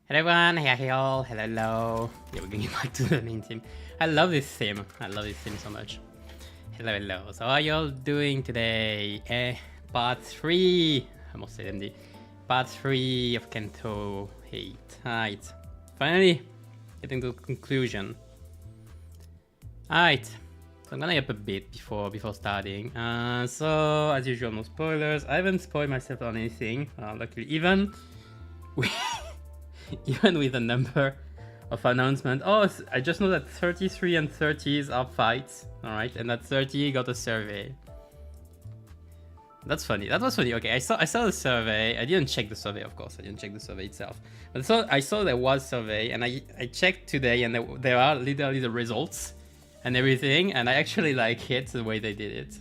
Hello everyone, hey all, hello. Yeah, we're going back to the main theme. I love this theme. I love this theme so much. Hello. So how are y'all doing today? Part 3. I almost said MD. Part 3 of Canto 8. Alright. Finally, getting to the conclusion. Alright. So I'm gonna up a bit before starting. So as usual, no spoilers. I haven't spoiled myself on anything. Luckily, even with even with a number of announcements. Oh, I just know that 33 and 30s are fights, all right, and that 30 got a survey. That's funny. That was funny. Okay, I saw the survey. I didn't check the survey, of course. I didn't check the survey itself, but I saw there was survey, and I checked today, and there are literally the results and everything, and I actually like it the way they did it.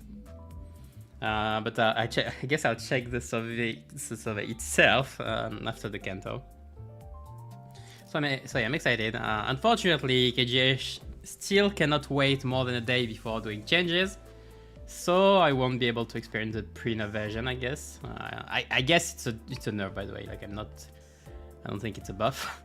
But I guess I'll check the survey itself after the Canto. So I'm excited. Unfortunately, KGH still cannot wait more than a day before doing changes, so I won't be able to experience the pre-nerf version, I guess. I guess it's a nerf, by the way. Like I don't think it's a buff.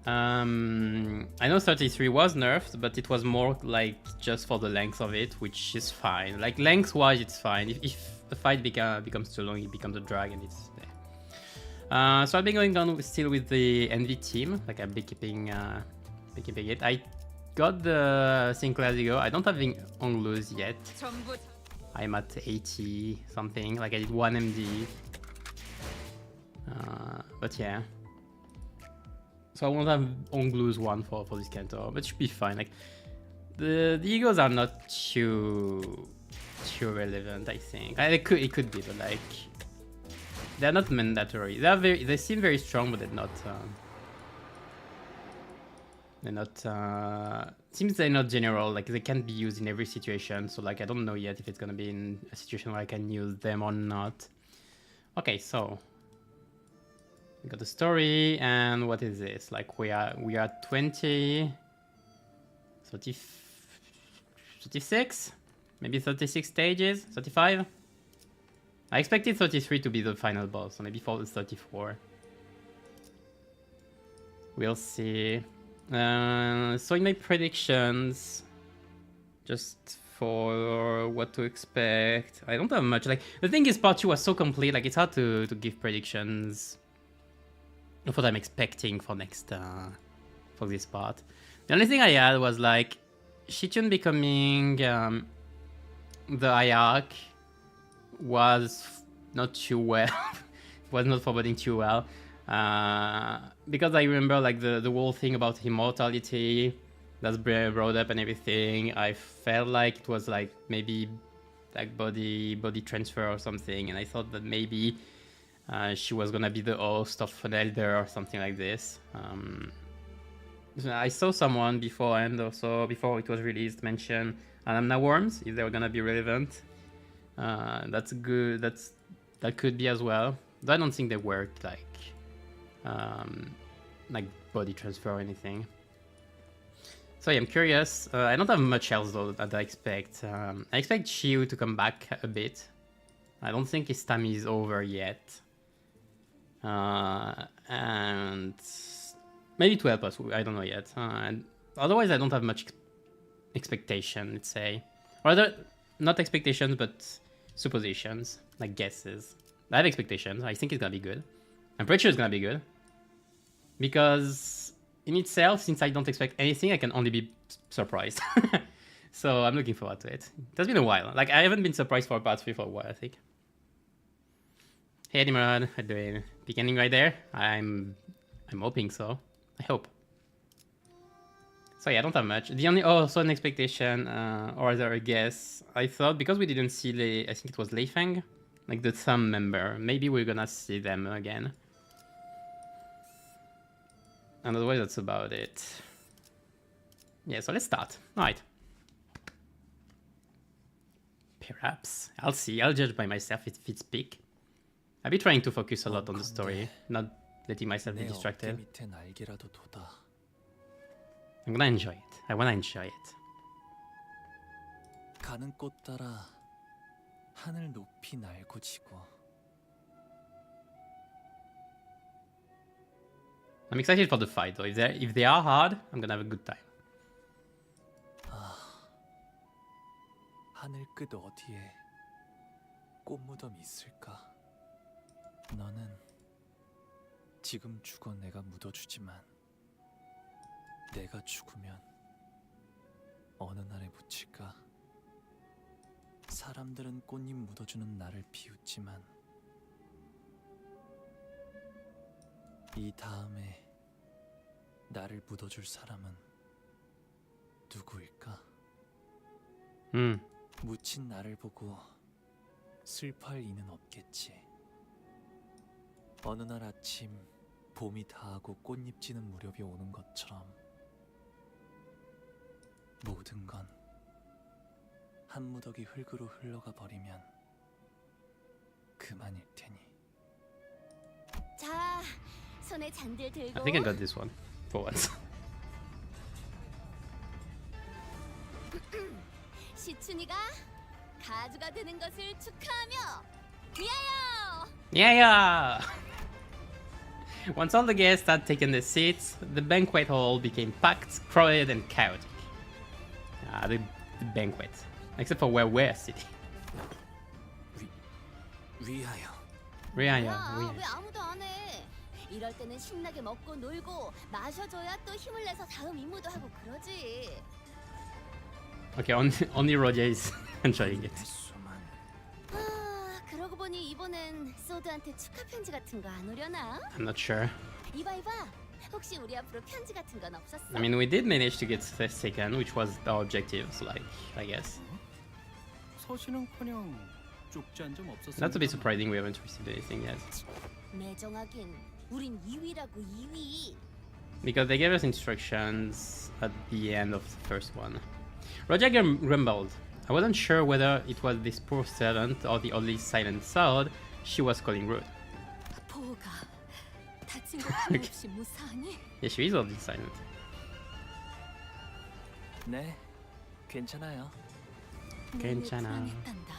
I know 33 was nerfed, but it was more like just for the length of it, which is fine. Like length-wise, it's fine. If the fight becomes too long, it becomes a drag, and it's there. So I'll be going on still with the Envy team. Like I'll be keeping it. I got the Sinclair Zigo. I don't have the Onglus yet. I'm at 80 something. Like I did 1 MD. But yeah. So I won't have Onglus 1 for this Canto, but it should be fine. Like the egos are not too relevant, I think. It could be, but like they're not mandatory. They seem very strong, but they're not. Seems they're not general. Like they can't be used in every situation. So like I don't know yet if it's gonna be in a situation where I can use them or not. Okay, so we got the story, and what is this? Like we are 20, 30, 36, maybe 36 stages, 35. I expected 33 to be the final boss, so maybe for 34. We'll see. So in my predictions, just for what to expect, I don't have much. Like the thing is, part 2 was so complete. Like it's hard to give predictions of what I'm expecting for next for this part. The only thing I had was like Shichun becoming the Ayark was not too well. Was not foreboding too well. Because I remember like the whole thing about immortality that's brought up and everything. I felt like it was like maybe like body transfer or something, and I thought that maybe she was gonna be the host of an elder or something like this. I saw someone beforehand, also before it was released, mention Anamna worms if they were gonna be relevant. That's good. That could be as well. But I don't think they work like body transfer or anything. So yeah, I'm curious. I don't have much else though that I expect. I expect Shiu to come back a bit. I don't think his time is over yet. And maybe to help us, I don't know yet. And otherwise, I don't have much expectation, let's say. Or rather, not expectations, but suppositions, like guesses. I have expectations. I think it's gonna be good. I'm pretty sure it's gonna be good. Because in itself, since I don't expect anything, I can only be surprised. So I'm looking forward to it. It has been a while. Like I haven't been surprised for part 3 for a while, I think. Hey Dimrod, how you doing? Beginning right there? I'm hoping so. I hope. So yeah, I don't have much. The only also an expectation, or rather a guess. I thought because we didn't see I think it was Lei Feng, like the thumb member. Maybe we're gonna see them again. And otherwise, that's about it. Yeah, so let's start. All right. Perhaps I'll see. I'll judge by myself if it's peak. I'll be trying to focus a lot on the story, not letting myself be distracted. I'm gonna enjoy it. I wanna enjoy it. 가는 꽃 따라 하늘 높이 날고 지고 I'm excited for the fight though. If they are hard, I'm gonna have a good time. 하늘 끝 어디에 꽃무덤이 있을까? 너는 지금 죽어 내가 묻어주지만 내가 죽으면 어느 날에 묻힐까? 사람들은 꽃잎 묻어주는 나를 비웃지만 이 다음에 나를 묻어줄 사람은 누구일까? 묻힌 나를 보고 슬퍼할 이는 없겠지. 어느 날 아침 봄이 다하고 꽃잎 지는 무렵이 오는 것처럼 모든 건 한 무더기 흙으로 흘러가 버리면 그만일 테니. 자, 손에 잔들 들고. I think I got this one for once. 시춘이가 가주가 되는 것을 축하하며 위하여. Yeah! Once all the guests had taken their seats, the banquet hall became packed, crowded, and chaotic. The banquet. Except for where we're sitting. 위하여. Rihanna. 왜 아무도 안 해? 이럴 때는 신나게 먹고 놀고 마셔줘야 또 힘을 내서 다음 임무도 하고 그러지. Okay, only Roger is enjoying it. 아, 그러고 보니 이번엔 소드한테 축하 편지 같은 거 안 오려나? I'm not sure. 이봐. 혹시 우리 앞으로 편지 같은 건 없었어? I mean, we did manage to get second, which was our objective, so like, I guess. 서신은커녕 쪽지 한 점 없었습니다. Not to be surprising, we haven't received anything yet. 매정하긴 우린 2위라고 2위. Because they gave us instructions at the end of the first one. Roger grumbled. I wasn't sure whether it was this poor servant or the oddly silent sound she was calling rude. 보호가 다친 거 하나없이 무사하니? Yeah, she is oddly silent. 네, 괜찮아요. 괜찮아. 불안했단다.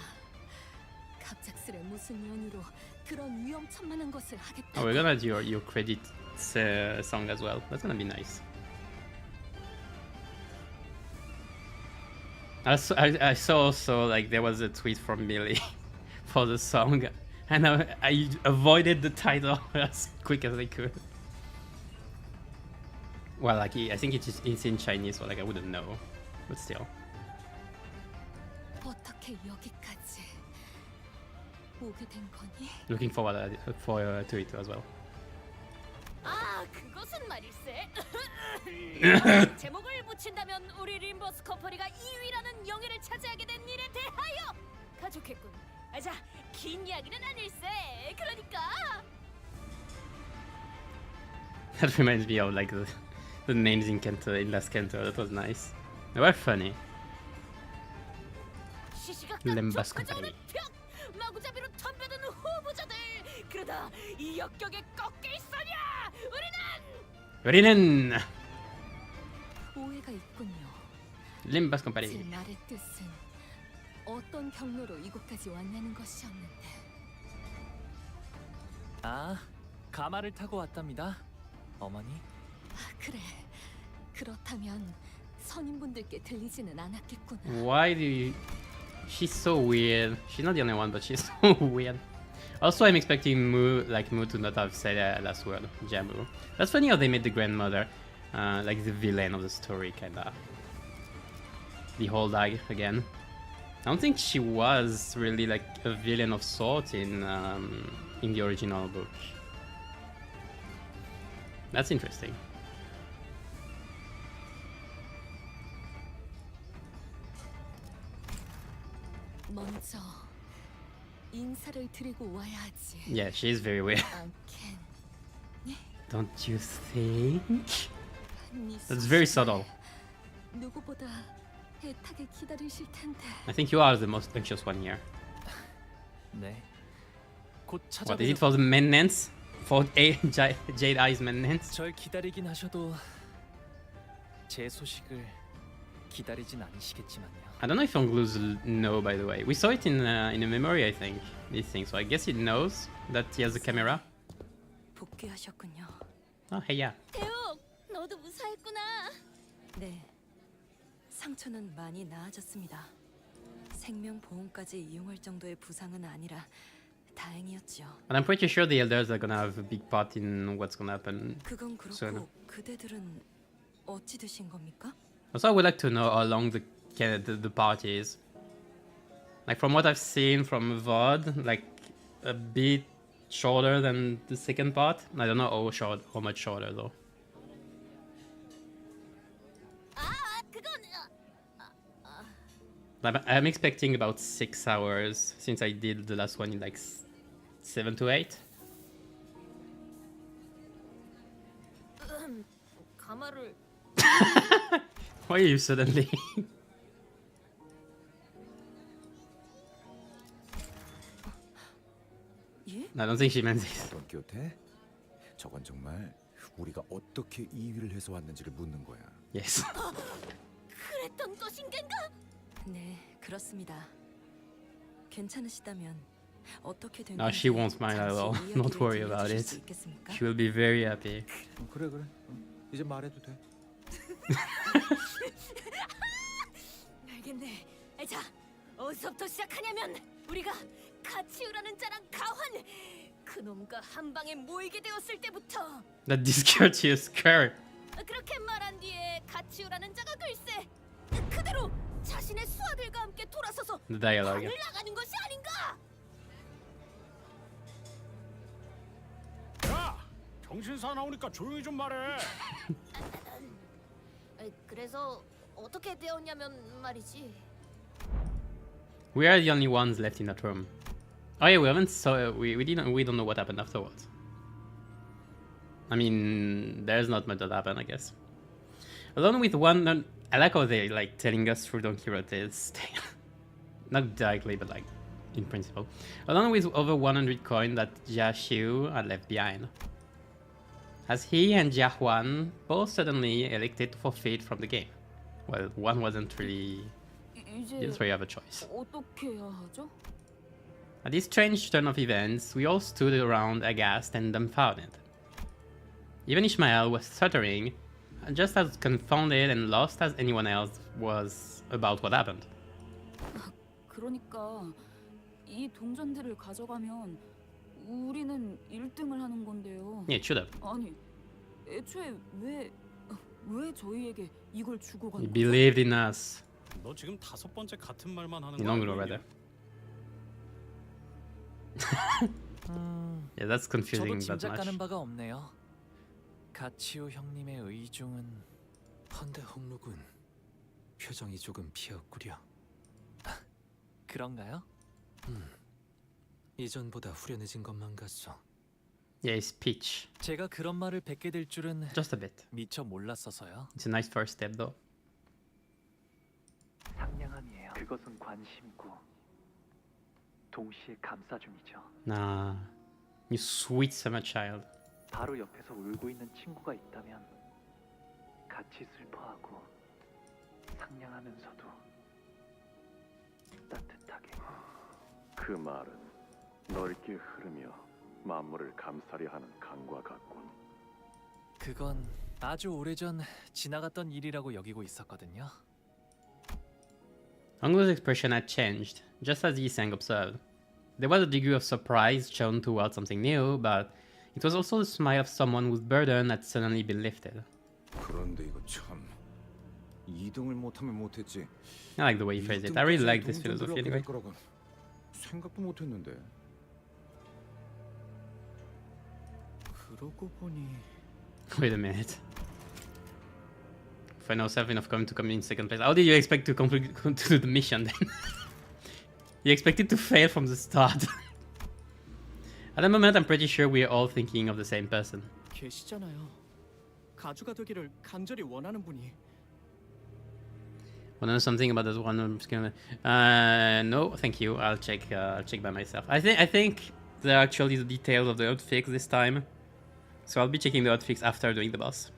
갑작스레 무슨 연유로 그런 위험천만한 것을 하겠다. Oh, we're gonna do your credit song as well. That's gonna be nice. I saw also like there was a tweet from Millie for the song, and I avoided the title as quick as I could. Well, like I think it's in Chinese, so like I wouldn't know, but still. 어떻게 여기까지 오게 된 거니? Looking forward to it as well. 아, 그것은 말일세. 제목을 붙인다면 우리 림버스 컴퍼니가 2위라는 영예를 차지하게 된 일에 대하여 가족했군. 자, 긴 이야기는 아닐세. 그러니까 That reminds me of like the names in Canto, in last Canto. That was nice. They were funny. Limbus company. 마구잡이로 덤벼드는 후보자들. 그러다 이 역경에 꺾일 소냐. 우리는 오해가 있군요. Limbus 제 company. 말의 뜻은 어떤 경로로 이곳까지 왔냐는 것이었는데. 아, 가마를 타고 왔답니다. 어머니. 아, 그래. 그렇다면 선임분들께 들리지는 않았겠구나. Why do you... She's so weird. She's not the only one, but she's so weird. Also, I'm expecting Mu to not have said that last word, Jamu. That's funny how they made the grandmother like the villain of the story, kinda. The whole dag again. I don't think she was really like a villain of sort in the original book. That's interesting. 먼저 인사를 드리고 와야 하지. Yeah, she is very weird. 않겠니? Don't you think? 네 That's very 소식을 subtle. 누구보다 애타게 기다리실 텐데. I think you are the most anxious one here. 네. 곧 What is it 찾아뵈요. for the maintenance? For Jade Eyes maintenance? 절 기다리긴 하셔도 제 소식을 기다리진 않으시겠지만요. I don't know if Angloos know, by the way. We saw it in a memory, I think, this thing. So I guess it knows that he has a camera. 복귀하셨군요. Oh, hey, yeah. 대욱, 너도 무사했구나. 네, 상처는 많이 나아졌습니다. 생명보험까지 이용할 정도의 부상은 아니라 다행이었죠. And I'm pretty sure the elders are gonna have a big part in what's gonna happen. 그건 그렇고 soon. 그대들은 어찌 되신 겁니까? Also, I would like to know how long the party is. Like from what I've seen from VOD, like a bit shorter than the second part. I don't know how much shorter though. I'm expecting about 6 hours since I did the last one in like 7 to 8. 가마를 Why are you suddenly? 예? I don't think she meant this. 어떤 곁에? 저건 정말 우리가 어떻게 이위를 해서 왔는지를 묻는 거야. Yes. 그랬던 것인가? 네, 그렇습니다. 괜찮으시다면 어떻게 된 No, she won't mind at all. Don't worry about it. 있겠습니까? She will be very happy. 그래. 이제 말해도 돼. 알겠네. 자, 어디서부터 시작하냐면 우리가 가치우라는 자랑 가환 그놈과 한 방에 모이게 되었을 때부터 That discourteous cur. 그렇게 말한 뒤에 가치우라는 자가 글쎄 그대로 자신의 수하들과 함께 돌아서서 The dialogue. 방을 나가는 것이 아닌가? 야! 정신 사나우니까 조용히 좀 말해. 그래서 어떻게 되었냐면 말이지. We are the only ones left in that room. Oh yeah, we haven't saw we don't know what happened afterwards. I mean, there's not much that happened, I guess. Along with one, I like how they like telling us through Don Quixote's tale. Not directly, but like in principle. Along with over 100 coins that Jia Xiu had left behind. As he and Jia Huan both suddenly elected to forfeit from the game. Well, one wasn't really. Didn't 이제 really have a choice. 어떻게 해야 하죠? At this strange turn of events, we all stood around aghast and dumbfounded. Even Ishmael was stuttering, just as confounded and lost as anyone else was about what happened. 그러니까 이 동전들을 가져가면 우리는 1등을 하는 건데요. Yeah, it should have. 아니, 애초에 왜 저희에게 이걸 주고 간 He 거죠? believed in us. 너 지금 5번째 같은 말만 하는 You 거 know, 아니야? rather. Yeah, that's 저도 confusing that 짐작 가는 much. 바가 없네요. 가치오 형님의 의중은 헌데 홍록은 표정이 조금 비었구려. 그런가요? 이전보다 후련해진 것만 같소. Yeah, it's peach. 제가 그런 말을 뱉게 될 줄은 Just a bit. 미처 몰랐어서요. It's a nice first step, though. 상냥함이에요. 그것은 관심고 동시에 감싸줌이죠. Nah. You sweet summer child. 바로 옆에서 울고 있는 친구가 있다면 같이 슬퍼하고 상냥하면서도 따뜻하게. 그 말은 넓게 흐르며 만물을 감싸려 하는 강과 같군. 그건 아주 오래전 지나갔던 일이라고 여기고 있었거든요. Ango's expression had changed, just as Yiseng observed. There was a degree of surprise shown towards something new, but it was also the smile of someone whose burden had suddenly been lifted. 그런데 이거 참 2등을 못하면 못했지. I like the way you phrase it. I really like this philosophy anyway. 생각도 못했는데. 그러고 보니 Wait a minute. Find yourself enough coin to come in second place. How did you expect to complete to do the mission then? You expected to fail from the start. At the moment, I'm pretty sure we're all thinking of the same person. 계시잖아요. 가주가 되기를 간절히 원하는 분이. Want to know something about that one? No, thank you. I'll check by myself. I think there are actually the details of the hotfix this time, so I'll be checking the hotfix after doing the boss.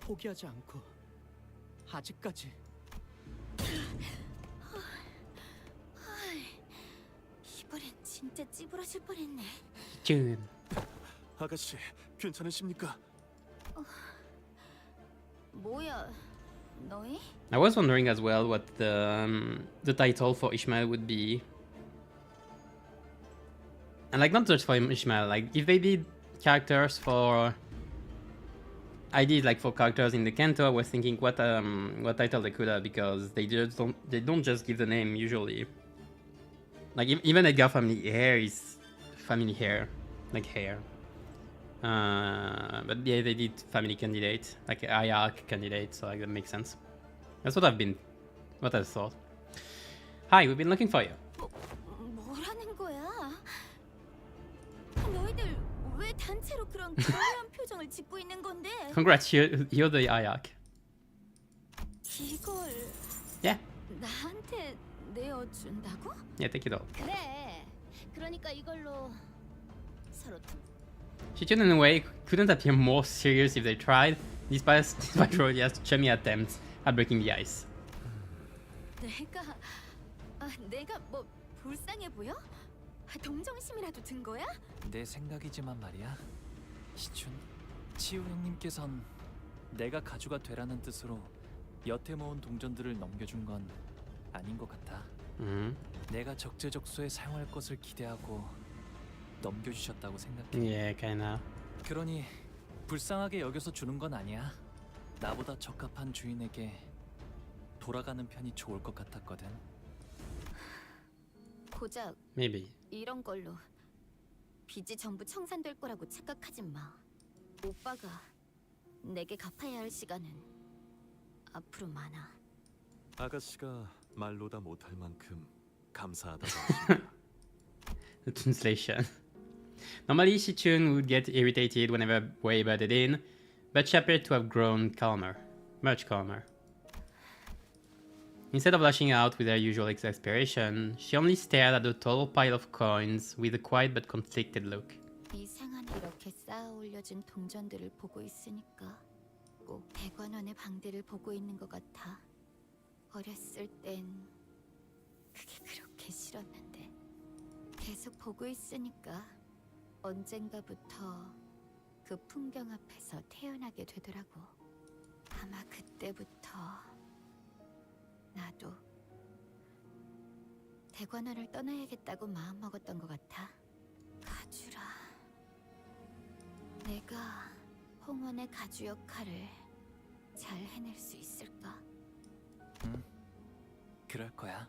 포기하지 않고 아직까지. 이번엔 진짜 찌부러질 뻔했네. June. 아가씨, 괜찮으십니까? 뭐야, 너희? I was wondering as well what the title for Ishmael would be. And like not just for Ishmael, like if they did characters for I did like for characters in the Canto, I was thinking what title they could have, because they don't just give the name usually. Like even Edgar family hair is family hair, like hair. But yeah, they did family candidate, like hierarch candidate, so like that makes sense. That's what I thought. Hi, we've been looking for you. 뭐라는 거야? 너희들 왜 단체로 그런 기괴한 표정을 짓고 있는 건데? Congrats, you're the hierarch. 이걸 Yeah, 나한테 내어준다고? yeah, take it all. 그래. 그러니까 이걸로 서로 Shichun in a way couldn't appear more serious if they tried, despite Rodia's chummy attempts at breaking the ice. 내가 뭐 불쌍해 보여? 동정심이라도 든 거야? 내 생각이지만 말이야. 시춘, 치우 형님께선 내가 가주가 되라는 뜻으로 여태 모은 동전들을 넘겨준 건 아닌 것 같아. 내가 적재적소에 사용할 것을 기대하고 넘겨주셨다고 생각해. Yeah, kinda. 그러니 불쌍하게 여겨서 주는 건 아니야. 나보다 적합한 주인에게 돌아가는 편이 좋을 것 같았거든. 고작 Maybe. 이런 걸로 빚이 전부 청산될 거라고 착각하지 마. 오빠가 내게 갚아야 할 시간은 앞으로 많아. 아가씨가 말로다 못할 만큼 감사하다고 하십니다. The translation. Normally, Shichun would get irritated whenever Wei butted in, but she appeared to have grown calmer, much calmer. Instead of lashing out with her usual exasperation, she only stared at the tall pile of coins with a quiet but conflicted look. 이상하게 이렇게 쌓아 올려진 동전들을 보고 있으니까 꼭 대관원의 방들을 보고 있는 것 같아. 어렸을 땐 그게 그렇게 싫었는데 계속 보고 있으니까 언젠가부터 그 풍경 앞에서 태어나게 되더라고. 아마 그때부터 나도 대관원을 떠나야겠다고 마음먹었던 것 같아. 가주라. 내가 홍원의 가주 역할을 잘 해낼 수 있을까? 응, 그럴 거야.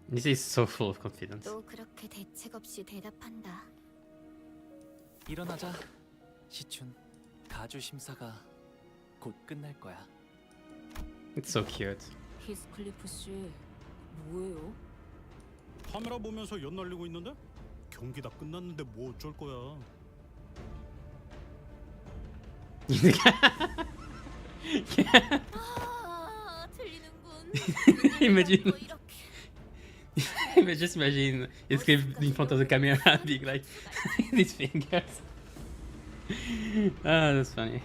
This is so full of confidence. 또 그렇게 대책 없이 대답한다. 일어나자, 시춘. 가주 심사가 곧 끝날 거야. It's so cute. 히스클리프 씨, 뭐예요? 카메라 보면서 연 날리고 있는데? 경기 다 끝났는데 뭐 어쩔 거야. 아, 들리는군. Imagine. 뭐 이렇게. Just imagine it's in front of the camera, being like these fingers. Ah, that's funny.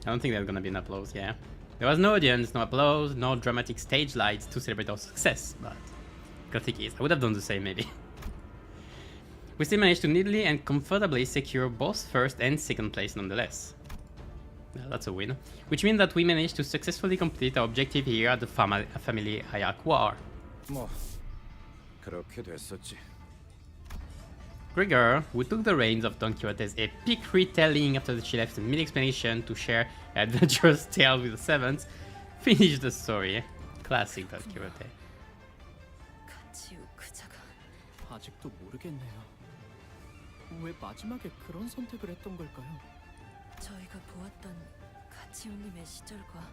I don't think there's gonna be an applause, yeah. There was no audience, no applause, no dramatic stage lights to celebrate our success, but classic is. I would have done the same, maybe. We still managed to neatly and comfortably secure both first and second place nonetheless. Well, that's a win. Which means that we managed to successfully complete our objective here at the family hierarch war. 뭐 그렇게 됐었지. Gregor, who took the reins of Don Quixote's epic retelling after she left in mid-explanation to share her adventurous tale with the servants, finished the story. Classic Don Quixote. 가치우 그자가 아직도 모르겠네요. 왜 마지막에 그런 선택을 했던 걸까요? 저희가 보았던 가치우님의 시절과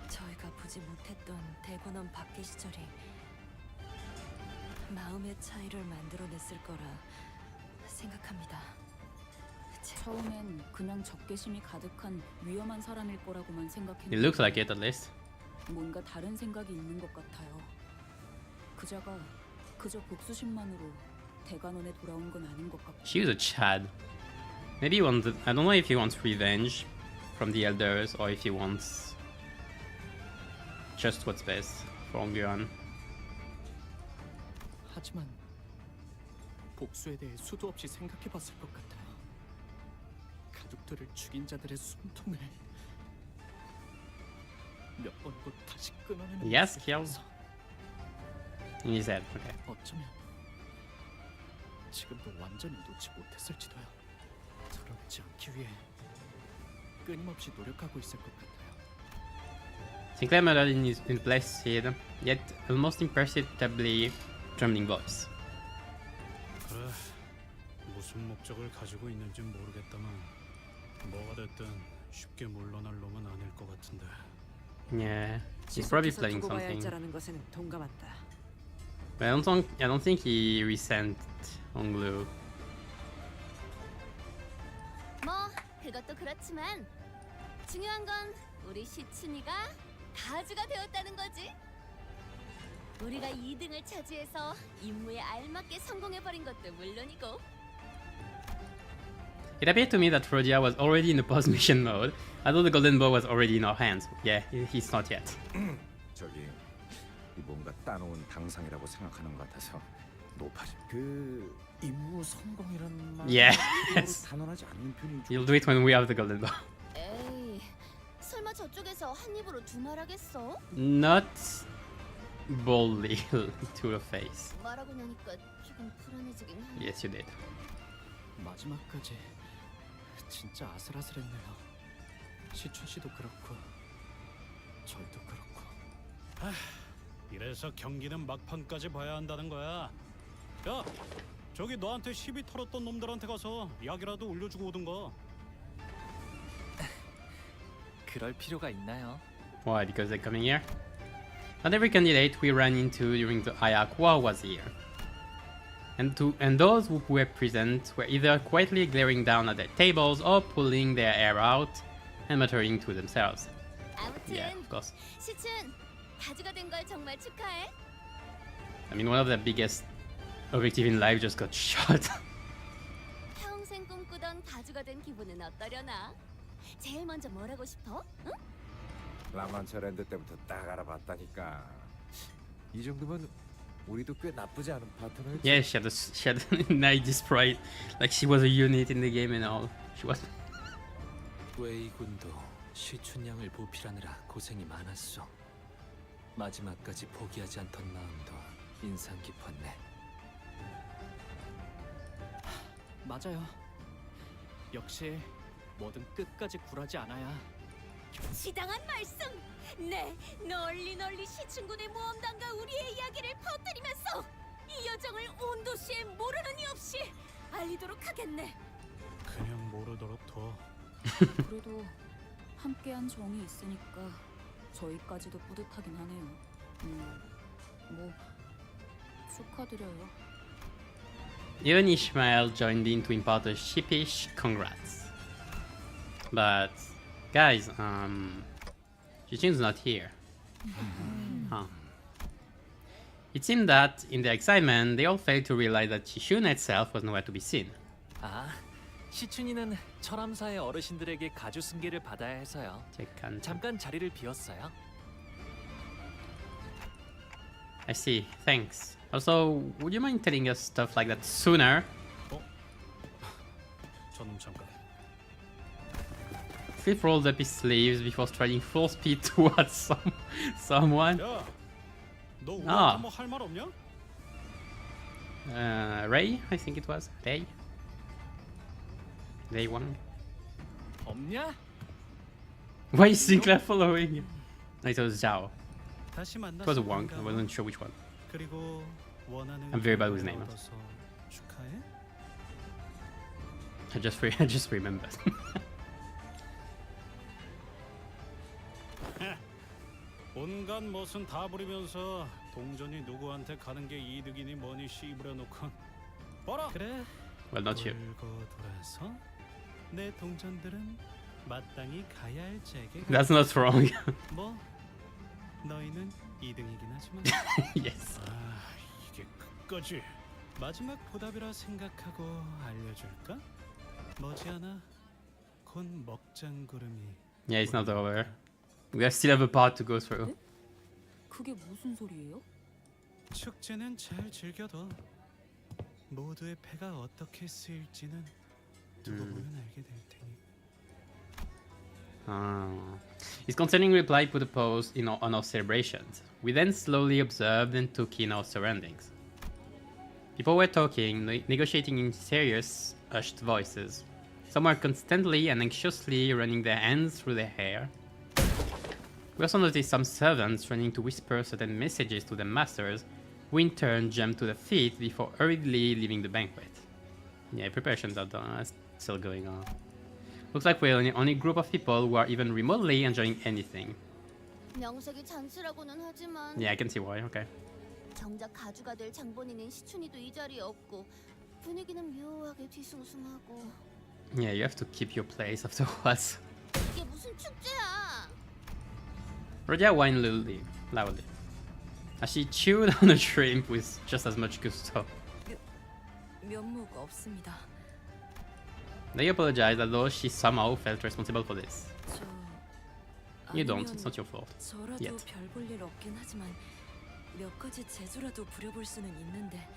저희가 보지 못했던 대관원 밖의 시절이 마음의 차이를 만들어냈을 거라 생각합니다. 처음엔 그냥 적개심이 가득한 위험한 사람일 거라고만 생각했는데 It looks like it at least. 뭔가 다른 생각이 있는 것 같아요. 그자가 그저 복수심만으로 대관원에 돌아온 건 아닌 것 같고 She was a Chad. Maybe he wants. I don't know if he wants revenge from the elders or if he wants just what's best for Onguan. 하지만 복수에 대해 수도 없이 생각해봤을 것 같아요. 가족들을 죽인 자들의 숨통을 몇 번이고 다시 끊어내는 Yes, 모습을 kill. 보면서 In his head. Okay. 어쩌면 지금도 완전히 놓지 못했을지도요. 더럽지 않기 위해 끊임없이 노력하고 있을 것 같아요. Sinclair murdered in placid, yet almost imperceptibly trembling voice. 그래, 무슨 목적을 가지고 있는진 모르겠다만 뭐가 됐든 쉽게 물러날 놈은 아닐 것 같은데. Yeah, he's probably 지속해서 planning 두고 가야 할 something. 자라는 것에는 동감한다. But I don't think he resent Onglu. 뭐 그것도 그렇지만 중요한 건 우리 시춘이가 가주가 되었다는 거지. 우리가 2등을 차지해서 임무에 알맞게 성공해버린 것도 물론이고. It appeared to me that Rhodia was already in the post-mission mode. I thought the golden bow was already in our hands. Yeah, he's not yet. 저기 이 뭔가 따놓은 당상이라고 생각하는 것 같아서 높아지. 그 임무 성공이란 말. Yes. 단언하지 않는 편이 You'll do it when we have the golden bow. 에이, 설마 저쪽에서 한 입으로 두말하겠어? Not boldly to the face. 말하고 나니까 조금 불안해지긴 하네. Yes, you did. 마지막까지 진짜 아슬아슬했네요. 시춘 씨도 그렇고 저희도 그렇고. 이래서 경기는 막판까지 봐야 한다는 거야. 야, 저기 너한테 시비 털었던 놈들한테 가서 약이라도 올려주고 오든가. 그럴 필요가 있나요? Why? Because they're coming here? Not every candidate we ran into during the Ayak War was here. And those who were present were either quietly glaring down at their tables or pulling their hair out and muttering to themselves. 아무튼 Yeah, of course. 시춘 가주가 된 걸 정말 축하해. I mean, one of their biggest objectives in life just got shot. 평생 꿈꾸던 가주가 된 기분은 어떠려나? 제일 먼저 뭘 하고 싶어? 응? 라만처랜드 때부터 딱 알아봤다니까. 이 정도면 우리도 꽤 나쁘지 않은 파트너였지. Yeah, she had a nice sprite, like she was a unit in the game and all. She was. 웨이 군도 시춘양을 보필하느라 고생이 많았어. 마지막까지 포기하지 않던 마음도 인상 깊었네. 맞아요. 역시 뭐든 끝까지 굴하지 않아야. 지당한 말씀! 네, 널리 시춘군의 모험단과 우리의 이야기를 퍼뜨리면서 이 여정을 온 도시에 모르는 이 없이 알리도록 하겠네. 그냥 모르도록 둬. 그래도 함께한 정이 있으니까 저희까지도 뿌듯하긴 하네요. 뭐 축하드려요. Even Ishmael joined in to impart a sheepish congrats. But guys, Jijin's not here. Huh. It seemed that, in their excitement, they all failed to realize that Shishun itself was nowhere to be seen. 아, 시춘이는 철암사의 어르신들에게 가주 승계를 받아야 해서요. 잠깐 자리를 비웠어요. I see. Thanks. Also, would you mind telling us stuff like that sooner? 저놈 잠깐. Flip rolled up his sleeves before striding full speed towards someone. 야, 너 우리한테 아. 뭐 할 말 없냐? Ray, I think it was. Ray 1. 없냐? Why is Sinclair following you? No, it was Zhao. 다시 만나서 It was a Wong. I 반가워. wasn't sure which one. 그리고 원하는 I'm very bad with 결과를 names. 얻어서 축하해. I just remembered. 온갖 멋은 다 부리면서 동전이 누구한테 가는 게 이득이니 뭐니 씨부려 놓고 봐라. 그래. Well, not you. 돌고 돌아서 내 동전들은 마땅히 가야 할 잭에 That's not wrong. 뭐 너희는 2등이긴 하지만 Yes. 아 이게 끝까지 마지막 보답이라 생각하고 알려줄까? 머지않아 곧 먹장구름이. Yeah, it's not over. We still have a part to go through. 그게 무슨 소리예요? 축제는 잘 즐겨둬. 모두의 패가 어떻게 쓰일지는 두고 보면 알게 될 테니. His concerning reply put a pause on our celebrations. We then slowly observed and took in our surroundings. People were talking, negotiating in serious, hushed voices. Some were constantly and anxiously running their hands through their hair. We also noticed some servants running to whisper certain messages to their masters, who in turn jumped to their feet before hurriedly leaving the banquet. Yeah, preparations are done, still going on. Looks like we're the only group of people who are even remotely enjoying anything. 명색이 잔치라고는 하지만 Yeah, I can see why, okay. 정작 가주가 될 장본인인 시춘이도 이 자리에 없고 분위기는 묘하게 뒤숭숭하고. Yeah, you have to keep your place afterwards. 이게 무슨 축제야? Rodia whined loudly, as she chewed on a shrimp with just as much gusto. 면모가 없습니다. They apologized as though she somehow felt responsible for this. You don't, it's not your fault. 저라도 Yet. 별 볼 일 없긴 하지만 몇 가지 재주라도 부려볼 수는 있는데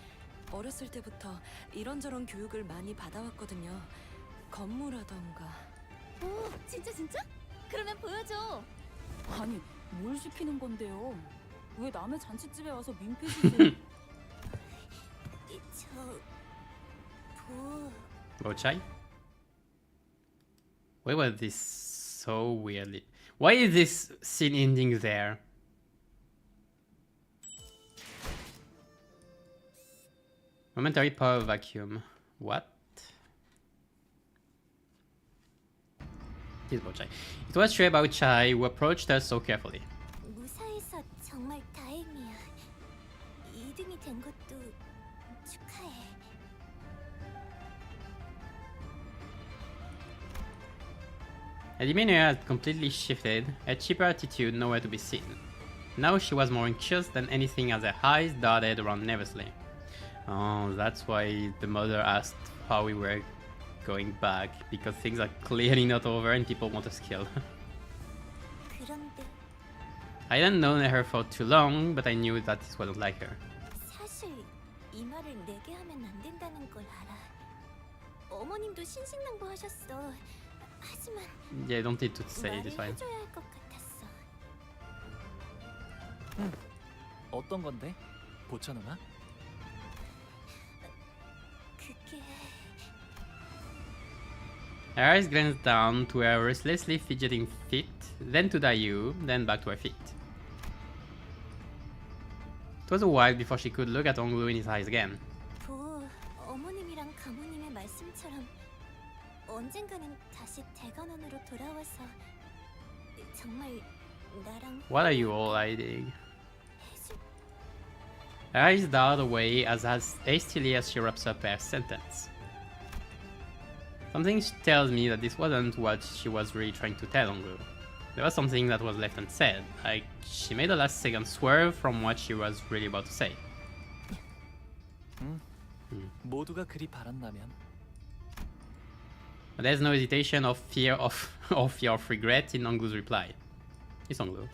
어렸을 때부터 이런저런 교육을 많이 받아왔거든요. 건무라던가. 오, 진짜? 그러면 보여줘. 아니, 뭘 시키는 건데요? 왜 남의 잔치집에 와서 민폐짓을? Bochai? Why was this so weirdly? Why is this scene ending there? Momentary power vacuum. What? This Bochai. It was Shui Baochai who approached us so carefully. 무사해서 정말 다행이야. 2등이 된 것도 축하해. Her demeanor had completely shifted, her cheaper attitude nowhere to be seen. Now she was more anxious than anything as her eyes darted around nervously. Oh, that's why the mother asked how we were going back, because things are clearly not over and people want us killed. 그런데 I hadn't known her for too long, but I knew that this wasn't like her. 사실 이 말을 내게 하면 안 된다는 걸 알아. 어머님도 신신당부하셨어. 하지만 Yeah, don't need to say it, 말을 it's fine. 해줘야 할 것 같았어. 어떤 건데? 보천 누나? 그게 Her eyes glanced down to her restlessly fidgeting feet, then to Dayu, then back to her feet. It was a while before she could look at Onglu in his eyes again. 보 어머님이랑 가모님의 말씀처럼 언젠가는 다시 대관원으로 돌아와서 정말 나랑 What are you all hiding? 해줄 Her eyes dart away as hastily as she wraps up her sentence. Something tells me that this wasn't what she was really trying to tell Onglu. There was something that was left unsaid, like she made a last second swerve from what she was really about to say. 모두가 그리 바란다면 But there's no hesitation or fear of regret in Onglu's reply. It's Onglu.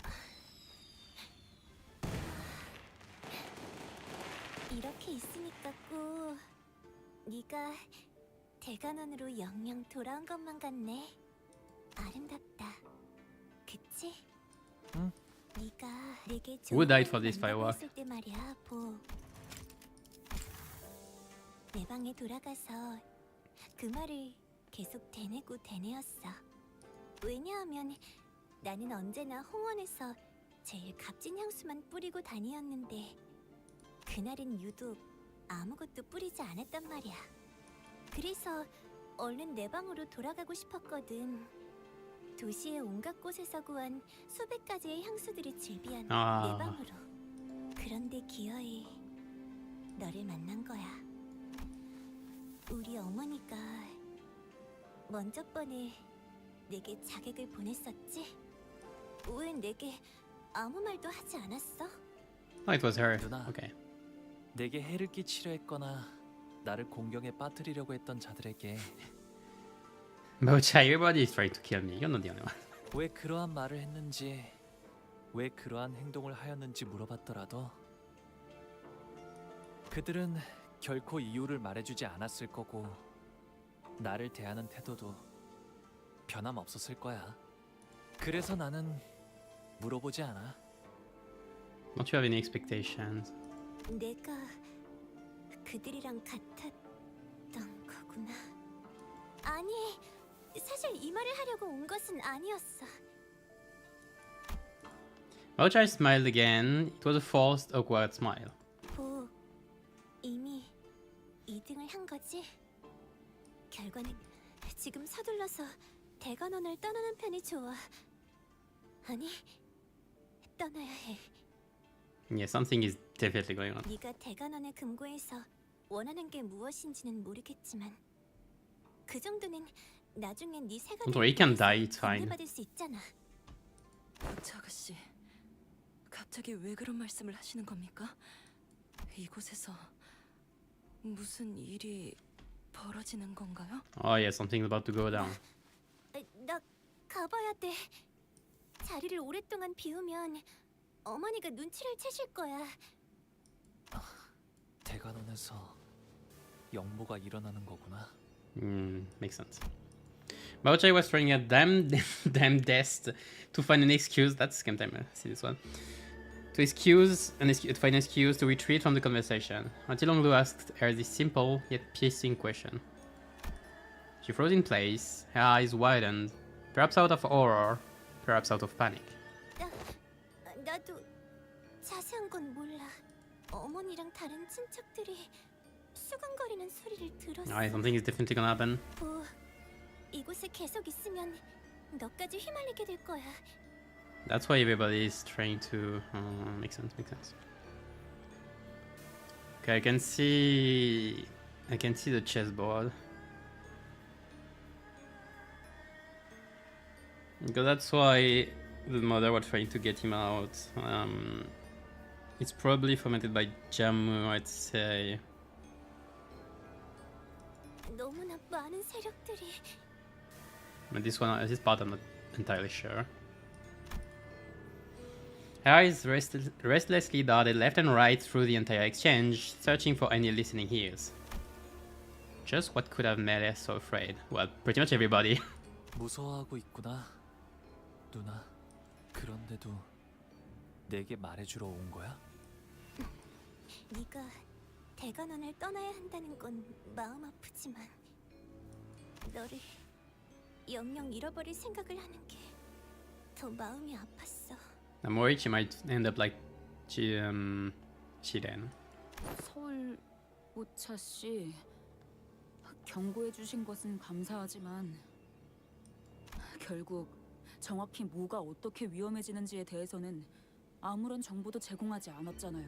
이렇게 있으니까 꼭 네가 대관원으로 영영 돌아온 것만 같네. 아름답다. 그치? 응. 네가 내게 Who died for this firework? 했을 때 말이야, 보. 내 방에 돌아가서 그 말을 계속 되뇌었어. 왜냐하면 나는 언제나 홍원에서 제일 값진 향수만 뿌리고 다니었는데 그날은 유독 아무것도 뿌리지 않았단 말이야. 그래서 얼른 내 방으로 돌아가고 싶었거든. 도시의 온갖 곳에서 구한 수백 가지의 향수들이 즐비한 내 방으로. 그런데 기어이 너를 만난 거야. 우리 어머니가 먼저 번에 내게 자객을 보냈었지? 왜 내게 아무 말도 하지 않았어? Oh, it was her. 누나. Okay. 내게 해를 끼치려 했거나 나를 공경에 빠뜨리려고 했던 자들에게 Mocha, everybody is trying to kill me. You're not the only one. 왜 그러한 말을 했는지, 왜 그러한 행동을 하였는지 물어봤더라도 그들은 결코 이유를 말해주지 않았을 거고 나를 대하는 태도도 변함없었을 거야. 그래서 나는 물어보지 않아. Don't you have any expectations? 내가 그들이랑 같았던 거구나. 아니, 사실 이 말을 하려고 온 것은 아니었어. Mocha smiled again. It was a forced, awkward smile. 이미 2등을 한 거지? 결과는 지금 서둘러서 대관원을 떠나는 편이 좋아. 아니, 떠나야 해. Yeah, something is definitely going on. 네가 대관원의 금고에서 원하는 게 무엇인지는 모르겠지만 그 정도는 나중에 네 세가 Don't worry, he can die. It's fine. 받을 수 있잖아. 저 아가씨, 갑자기 왜 그런 말씀을 하시는 겁니까? 이곳에서 무슨 일이 벌어지는 건가요? Oh yeah, something's about to go down. 나 가봐야 돼. 자리를 오랫동안 비우면 어머니가 눈치를 채실 거야. 대관원에서 영모가 일어나는 거구나. Makes sense. Mocha was trying a damn best to find an excuse. That's scam time. See this one. To find an excuse to retreat from the conversation. Until Longlu asked her this simple yet piercing question. She froze in place, her eyes widened, perhaps out of horror, perhaps out of panic. 나도 자세한 건 몰라. 어머니랑 다른 친척들이 수근거리는 소리를 들었어. Alright, something is definitely gonna happen. 이곳에 계속 있으면 너까지 휘말리게 될 거야. That's why everybody is trying to... makes sense. Okay, I can see the chessboard. Because that's why the mother was trying to get him out. It's probably fomented by Jammu, I'd say. 너무나 많은 세력들이. But this part I'm not entirely sure. Her eyes restlessly darted left and right through the entire exchange, searching for any listening ears. Just what could have made her so afraid? Well, pretty much everybody. 무서워하고 있구나, 누나. 그런데도 내게 말해주러 온 거야? 네가 대관원을 떠나야 한다는 건 마음 아프지만 너를 영영 잃어버릴 생각을 하는 게 더 마음이 아팠어. I'm worried she might end up like Chiren. 서울 오차 씨, 경고해 주신 것은 감사하지만 결국 정확히 뭐가 어떻게 위험해지는지에 대해서는 아무런 정보도 제공하지 않았잖아요.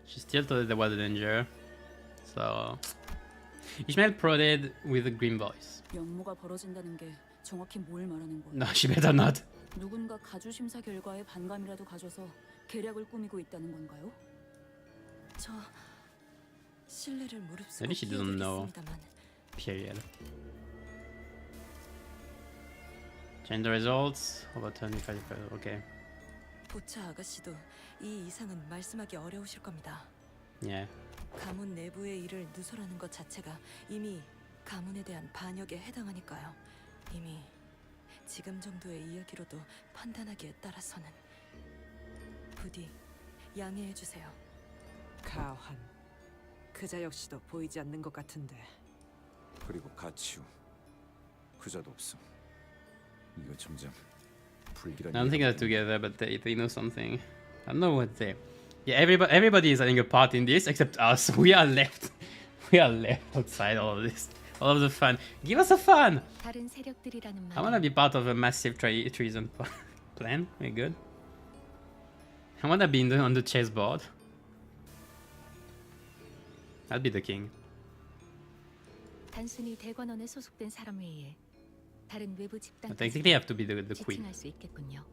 She still thought there was a danger, so Ishmael prodded with a grim voice. 영모가 벌어진다는 게 정확히 뭘 말하는 거예요? No, she better not. 누군가 가주 심사 결과에 반감이라도 가져서 계략을 꾸미고 있다는 건가요? 저 신뢰를 무릅쓰고 Maybe she doesn't know. 피해드리겠습니다만 Period. Change the results. Overturn if I... Okay. 보차 아가씨도 이 이상은 말씀하기 어려우실 겁니다. Yeah. 가문 내부의 일을 누설하는 것 자체가 이미 가문에 대한 반역에 해당하니까요. 이미 지금 정도의 이야기로도 판단하기에 따라서는 부디 양해해 주세요. 가환, 그자 역시도 보이지 않는 것 같은데. 그리고 가치우, 그자도 없어. 이거 점점 불길한. I don't think they're together, but they know something. I don't know what they... Yeah, everybody is having a part in this except us. We are left. We are left outside all of this. All of the fun. Give us a fun! 다른 세력들이라는 I wanna be part of a massive treason plan. We're good. I wanna be on the chessboard. I'll be the king. 단순히 대관원에 소속된 사람에 의해 다른 외부 But 집단까지 technically I have to be the queen. 지칭할 수 있겠군요.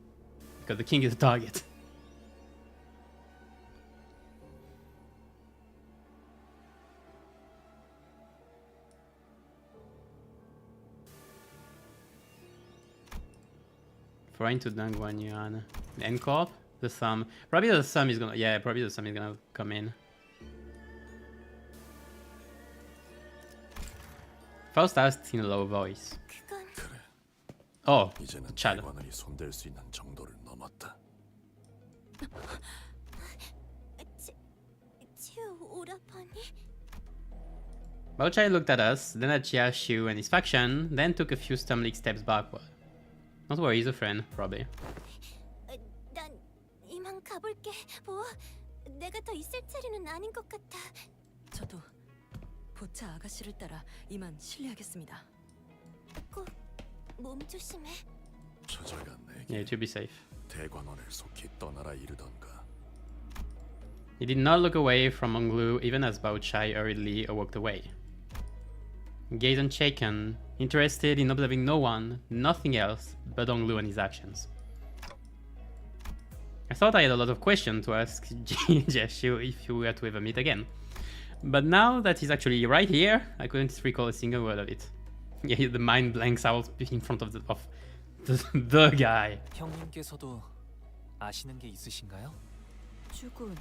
Because the king is the target. Foreign to Dang Wan Yuan. The N Corp? The thumb. Probably the thumb is gonna. Yeah, probably the thumb is gonna come in. First asked in a low voice. Oh, Chad. 대관원이 손댈 수 있는 정도를 넘었다. Bao Chai looked at us, then at Jia Shu and his faction, then took a few stumbling steps backward. Not worry, he's a friend, probably. 난 이만 가볼게. 뭐 내가 더 있을 자리는 아닌 것 같아. 저도 보차 아가씨를 따라 이만 실례하겠습니다. 꼭 몸 조심해. 저자가 Yeah, to be safe. 대관원을 속히 떠나라 이르던가. He did not look away from Onglu even as Bao Chai hurriedly walked away. Gaze unshaken, interested in observing no one, nothing else but Onglu and his actions. I thought I had a lot of questions to ask Jiashu if you were to ever meet again. But now that he's actually right here, I couldn't recall a single word of it. Yeah, the mind blanks out in front of the guy. 형님께서도 아시는 게 있으신가요? 주군.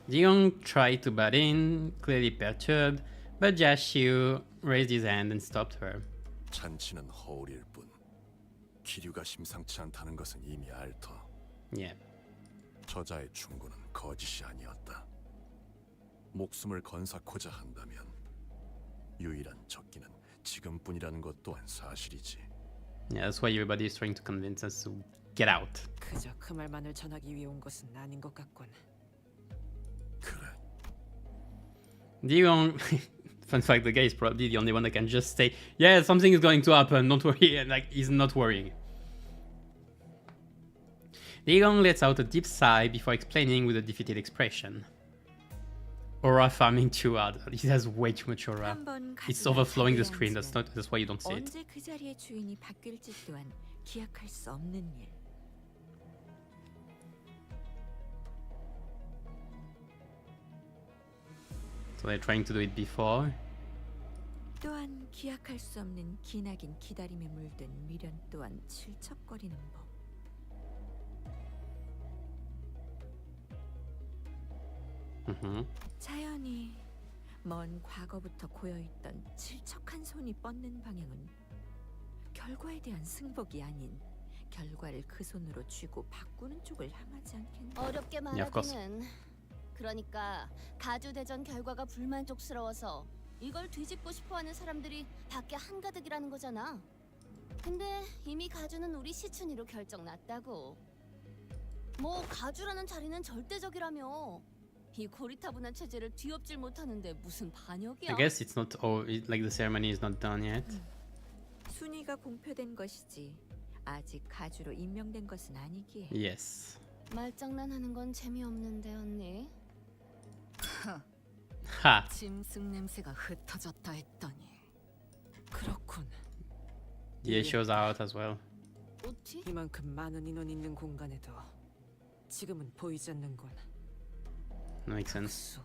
Jiyoung tried to butt in, clearly perturbed, but Jiashu raised his hand and stopped her. 잔치는 허울일 뿐 기류가 심상치 않다는 것은 이미 알터. Yeah. 저자의 충고는 거짓이 아니었다. 목숨을 건사코자 한다면 유일한 적기는 지금뿐이라는 것 또한 사실이지. Yeah, that's why everybody is trying to convince us to get out. 그저 그 말만을 전하기 위해 온 것은 아닌 것 같군. 그래. Jiyoung, fun fact, the guy is probably the only one that can just say, yeah, something is going to happen, don't worry, and like, he's not worrying. Jiyoung lets out a deep sigh before explaining with a defeated expression. Aura farming too hard. He has way too much aura. It's overflowing the screen, that's why you don't see it. 언제 그 자리의 주인이 바뀔지 또한 기약할 수 없는 일. So they're trying to do it before. 또한 기약할 수 없는 기나긴 기다림에 물든 미련 또한 질척거리는 법. 자연히 먼 과거부터 고여있던 질척한 손이 뻗는 방향은 결과에 대한 승복이 아닌 결과를 그 손으로 쥐고 바꾸는 쪽을 향하지 않겠나? 어렵게 Yeah, of course. 말하기는. 그러니까 가주 대전 결과가 불만족스러워서 이걸 뒤집고 싶어하는 사람들이 밖에 한가득이라는 거잖아. 근데 이미 가주는 우리 시춘이로 결정났다고. 뭐 가주라는 자리는 절대적이라며. 이 고리타분한 체제를 뒤엎질 못하는데 무슨 반역이야? I guess it's not. Oh, like the ceremony is not done yet. 순위가 공표된 것이지 아직 가주로 임명된 것은 아니기에. Yes. 말장난하는 건 재미없는데 언니. Ha. 짐승 냄새가 흩어졌다 했더니. 그렇군. Yeah, shows out as well. 어찌? 이만큼 많은 인원 있는 공간에도 지금은 보이지 않는군. Makes sense.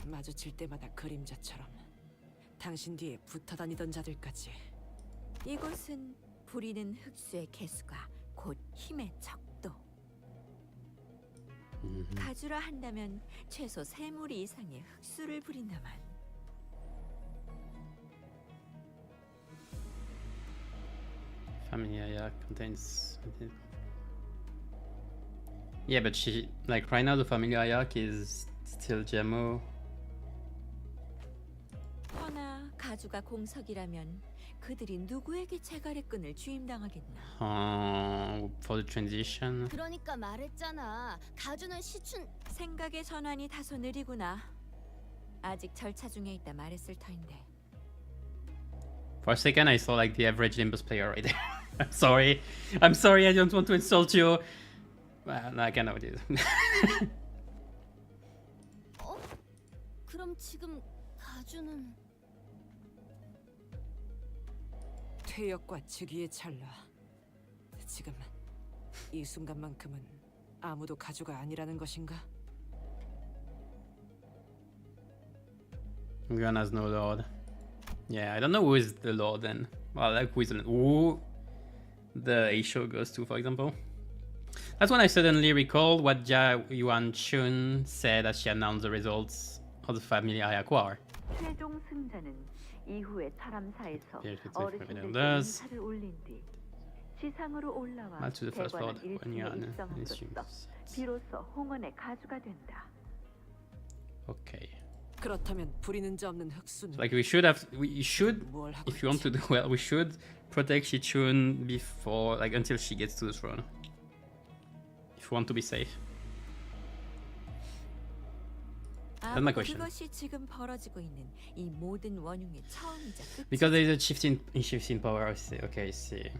마주칠 때마다 그림자처럼 당신 뒤에 붙어 다니던 자들까지. 이곳은 부리는 흑수의 개수가 곧 힘의 척도. 가주라 한다면 최소 3무리 이상의 흑수를 부린다만. Familia contains. Yeah, but she like right now the familiar hierarch is still GMO. 허나 가주가 공석이라면 그들이 누구에게 제갈의 끈을 주임당하겠나? For the transition. 그러니까 말했잖아. 가주는 시춘. 생각의 전환이 다소 느리구나. 아직 절차 중에 있다 말했을 터인데. For a second, I saw like the average Limbus player right there. I'm sorry. I don't want to insult you. Well, I cannot do it. 그럼 지금 가주는 퇴역과 즉위의 찰나. 지금 이 순간만큼은 아무도 가주가 아니라는 것인가? Gun has no lord. Yeah, I don't know who is the lord then. Well, like who is the... Ooh. the A show goes to, for example. That's when I suddenly recalled what Jia Yuan Chun said as she announced the results of the family I acquire. 최종 승자는 이후의 철암사에서 Yes, 어르신들께 does. 인사를 올린 뒤 지상으로 올라와 Match to the first 대관원 lord when you are 일승의 in 입성으로써 비로소 홍원의 가주가 된다. Okay. 그렇다면 부리는 자 없는 흑수는 Like we should, if you want to do well, we should protect Shichun before, like until she gets to the throne. If you want to be safe. That's my question. 그것이 지금 벌어지고 있는 이 모든 원흉의 처음이자 끝. Because there is a shift in power. I see. Okay, I see.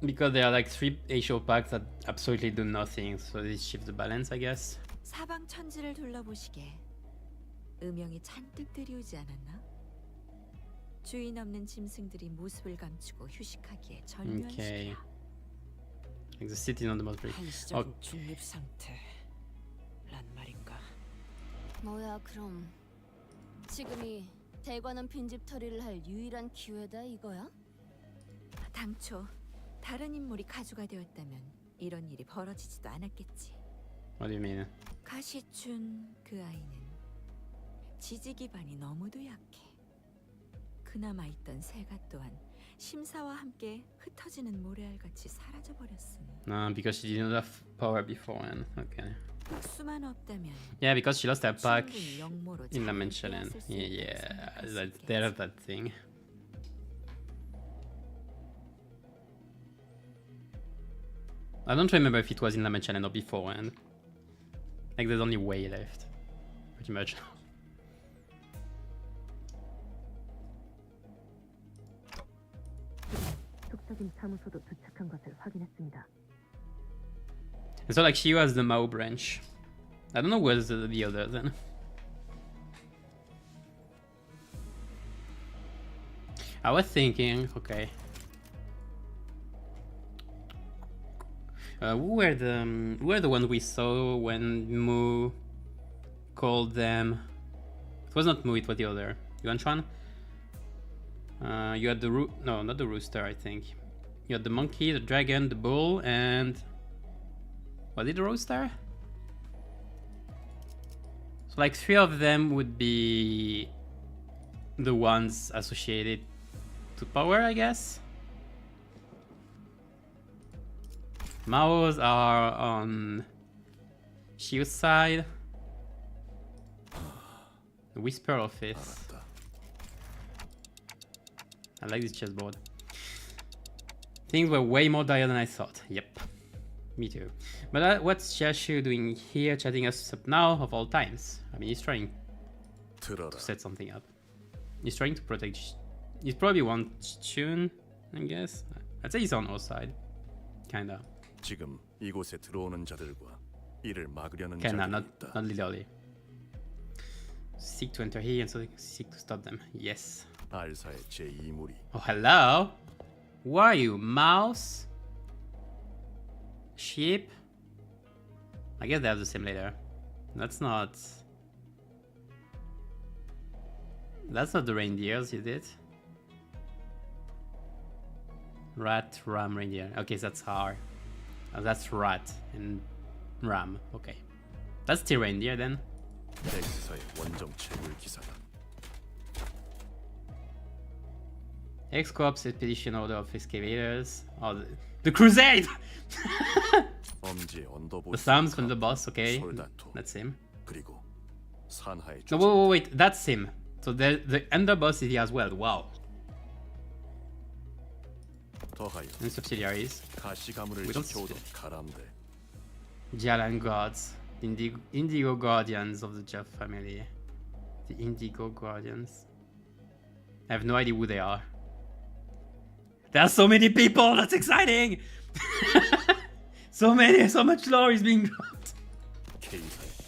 Because there are like 3 Asia packs that absolutely do nothing, so this shifts the balance, I guess. 사방 천지를 둘러보시게. 음영이 잔뜩 들이오지 않았나? 주인 없는 짐승들이 모습을 감추고 휴식하기에 절묘한 Okay. 시기야. Like the city is on the most pretty. 한시적인 중립 상태란 말인가? 뭐야 그럼 지금이 대관원 빈집털이를 할 유일한 기회다 이거야? 당초 다른 인물이 가주가 되었다면 이런 일이 벌어지지도 않았겠지. What do you mean? 가시춘 그 아이는 지지 기반이 너무도 약해. 그나마 있던 새가 또한 심사와 함께 흩어지는 모래알같이 사라져버렸으니. Because she didn't have power beforehand. Okay. 흑수만 없다면 Yeah, because she lost her pack 충분히 영모로 in 잘 Dimension. 빼앗을 수 Yeah, 있다고 생각할 수 that 있겠지. there's that thing. I don't remember if it was in Dimension or beforehand. Like there's only way left, pretty much. 속적인 사무소도 도착한 것을 확인했습니다. And so like she was the Mao branch. I don't know where's the other then. I was thinking, okay. Who were the ones we saw when Mu called them? It was not Mu, it was the other. Yuan Chuan? You had the no, not the rooster, I think. You had the monkey, the dragon, the bull, and was it the rooster? So like 3 of them would be the ones associated to power, I guess. Maos are on Shio's side. The Whisper Office. I like this chessboard. Things were way more dire than I thought. Yep. Me too. But what's Jashu doing here, chatting us up now of all times? I mean, he's trying to set something up. He's trying to protect... He probably wants Chun, I guess. I'd say he's on our side. Kinda. 지금 이곳에 들어오는 자들과 이를 막으려는 Kinda, 자들이 not 있다. literally. Seek to enter here and so seek to stop them. Yes. 알사의 제2무리. Oh, hello? Who are you? Mouse? Sheep? I guess they have the same later. That's not the reindeers, is it? Rat, ram, reindeer. Okay, so that's R. That's rat and ram. Okay. That's the reindeer then. 엑스사의 원정 채굴 기사단. X-Corps Expedition Order of Excavators. Oh, the Crusade! 엄지의 언더보스. The Psalms from the boss, okay. 솔다토. That's him. 그리고 산하의 No, wait, that's him. So the underboss is here as well. Wow. 더하여 And subsidiaries. 가시 가문을 We don't 지켜오던 가람대. Jalan Gods. Indigo Guardians of the Jeff family. The Indigo Guardians. I have no idea who they are. There are so many people! That's exciting! So much lore is being dropped. K사의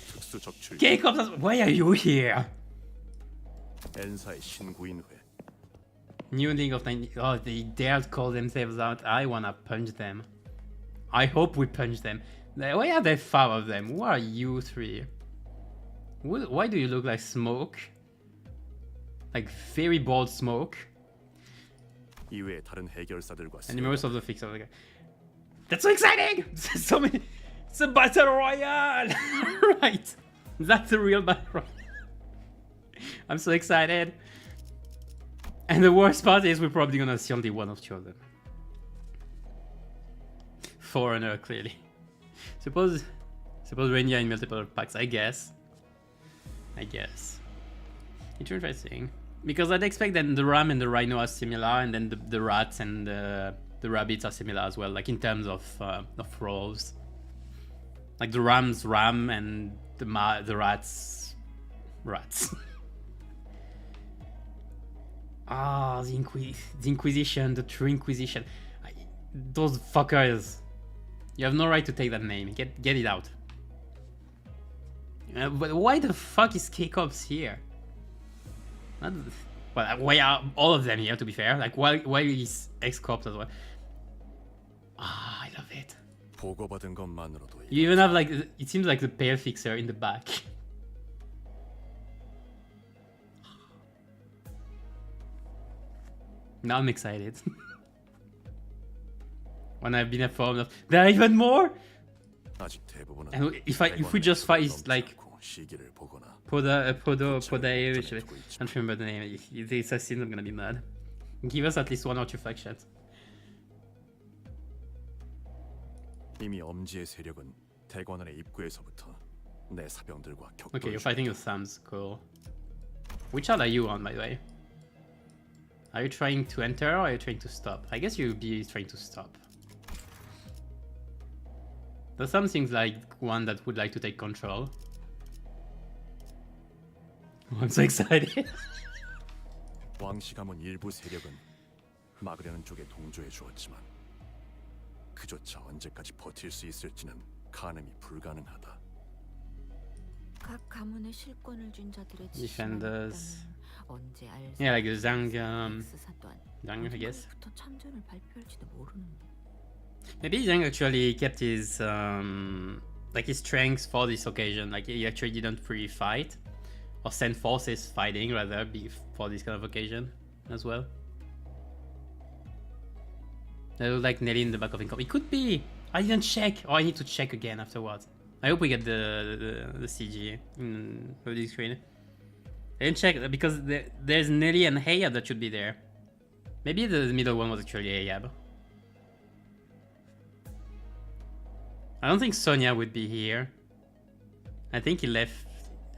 특수 적출. K-Corps, why are you here? N사의 신구인회. New League of 90. Oh, they dared call themselves out. I wanna punch them. I hope we punch them. Why are there 5 of them? Who are you 3? Why do you look like smoke? Like very bold smoke? 이외의 다른 해결사들과 And most of the fix of the guy. That's so exciting! So many. It's a battle royale, right? That's a real battle royale. I'm so excited. And the worst part is we're probably gonna see only one of two of them. Foreigner, clearly. Suppose reindeer in multiple packs. I guess. It's interesting because I'd expect that the ram and the rhino are similar, and then the rats and the rabbits are similar as well, like in terms of roles. Like the ram's ram and the rats. Ah, the Inquisition, the true Inquisition. Those fuckers. You have no right to take that name. Get it out. But why the fuck is K-Cops here? Well, why are all of them here, to be fair? Like, why is X-Cops as well? Ah, I love it. You even have, like, it seems like the pale fixer in the back. Now I'm excited. When I've been informed of there are even more. And if we just fight like Poda, which I can't remember the name. If they succeed, I'm gonna be mad. Give us at least one or two factions. 이미 엄지의 세력은 대관원의 입구에서부터 내 사병들과 격돌. Okay, you're fighting with thumbs. Cool. Which side are you on, by the way? Are you trying to enter or are you trying to stop? I guess you'll be trying to stop. The thumb seems like one that would like to take control. Oh, I'm so excited. 왕씨 가문 일부 세력은 막으려는 쪽에 동조해 주었지만 그조차 언제까지 버틸 수 있을지는 가늠이 불가능하다. 각 가문의 실권을 준 자들의 Defenders. 언제 알 Yeah, like the Zhang, I guess. 참전을 발표할지도 모르는데. Maybe Zhang actually kept his like his strengths for this occasion. Like he actually didn't really fight or send forces fighting, rather for this kind of occasion as well. They look like Nelly in the back of income. It could be. I didn't check. Oh, I need to check again afterwards. I hope we get the CG in the screen. I didn't check because there's Nelly and Hayab that should be there. Maybe the middle one was actually Hayab. I don't think Sonya would be here. I think he left.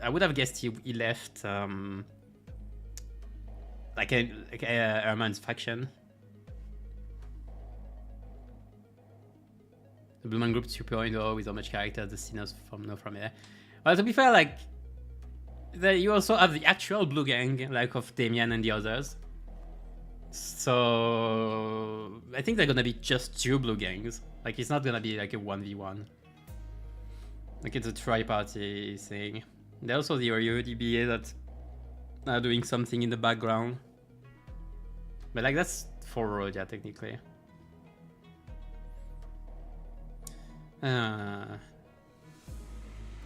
I would have guessed he left like Erman's faction. The Blue Man Group 2.0 with how much character the sinners from here. Well, to be fair, like you also have the actual Blue Gang, like of Damian and the others. So I think they're gonna be just two Blue Gangs. Like it's not gonna be like a 1v1. Like it's a tri-party thing. There's also the ODBA that are doing something in the background. But like that's for Rodia technically.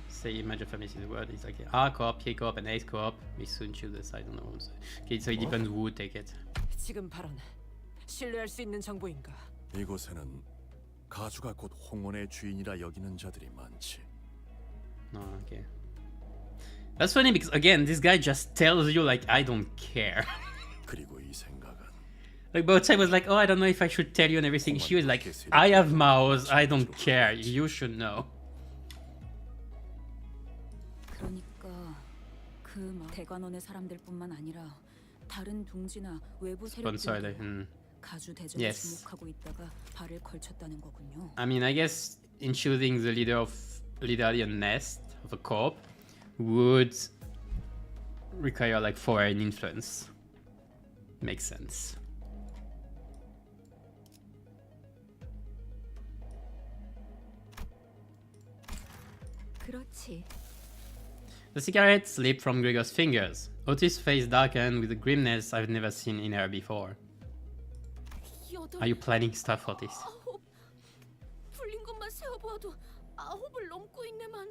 Say image of family is the word. It's like R co-op, K co-op, and A co-op. We soon choose this. I don't know. Okay, so it depends who would take it. 지금 발언 신뢰할 수 있는 정보인가? 이곳에는 가주가 곧 홍원의 주인이라 여기는 자들이 많지. Oh, okay. That's funny because again, this guy just tells you like I don't care. 그리고 이 생각은 like Bochai was like, oh, I don't know if I should tell you and everything. She was like, I have mouths, I don't care. You should know. 그러니까 그 대관원의 사람들뿐만 아니라 다른 둥지나 외부 세력들도 가주 대전에 주목하고 있다가 발을 걸쳤다는 거군요. I mean, I guess in choosing the leader of a nest of a corp would require like foreign influence. Makes sense. 그렇지. The cigarette slipped from Gregor's fingers. Otis' face darkened with a grimness I've never seen in her before. Are you planning stuff, Otis? 불린 것만 세어보아도 9을 넘고 있네만.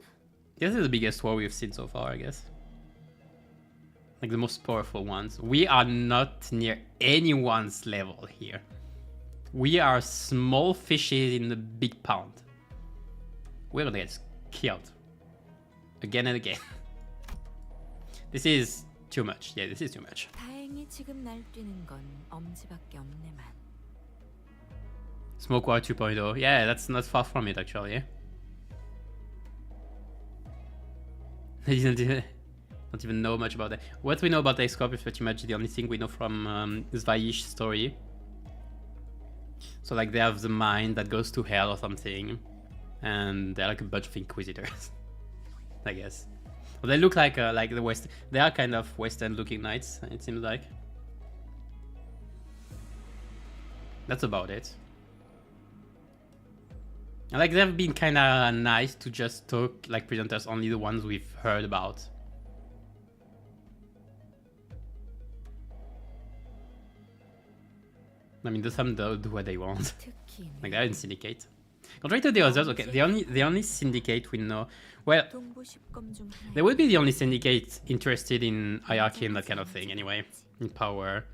This is the biggest war we've seen so far, I guess. Like the most powerful ones. We are not near anyone's level here. We are small fishes in the big pond. We're gonna get killed. Again and again. This is too much. Yeah, this is too much. 다행히 지금 날뛰는 건 엄지밖에 없네만. Smoke War 2.0. Yeah, that's not far from it actually. Don't even know much about that. What we know about X-Corp is pretty much the only thing we know from Zvai's story. So like they have the mind that goes to hell or something, and they're like a bunch of inquisitors, I guess. Well, they look like the West. They are kind of Western-looking knights. It seems like. That's about it. And like they've been kind of nice to just talk like present us only the ones we've heard about. I mean, some do what they want. Like they're in syndicate. Contrary to the others, okay, the only syndicate we know. Well, they would be the only syndicate interested in hierarchy and that kind of thing, anyway, in power.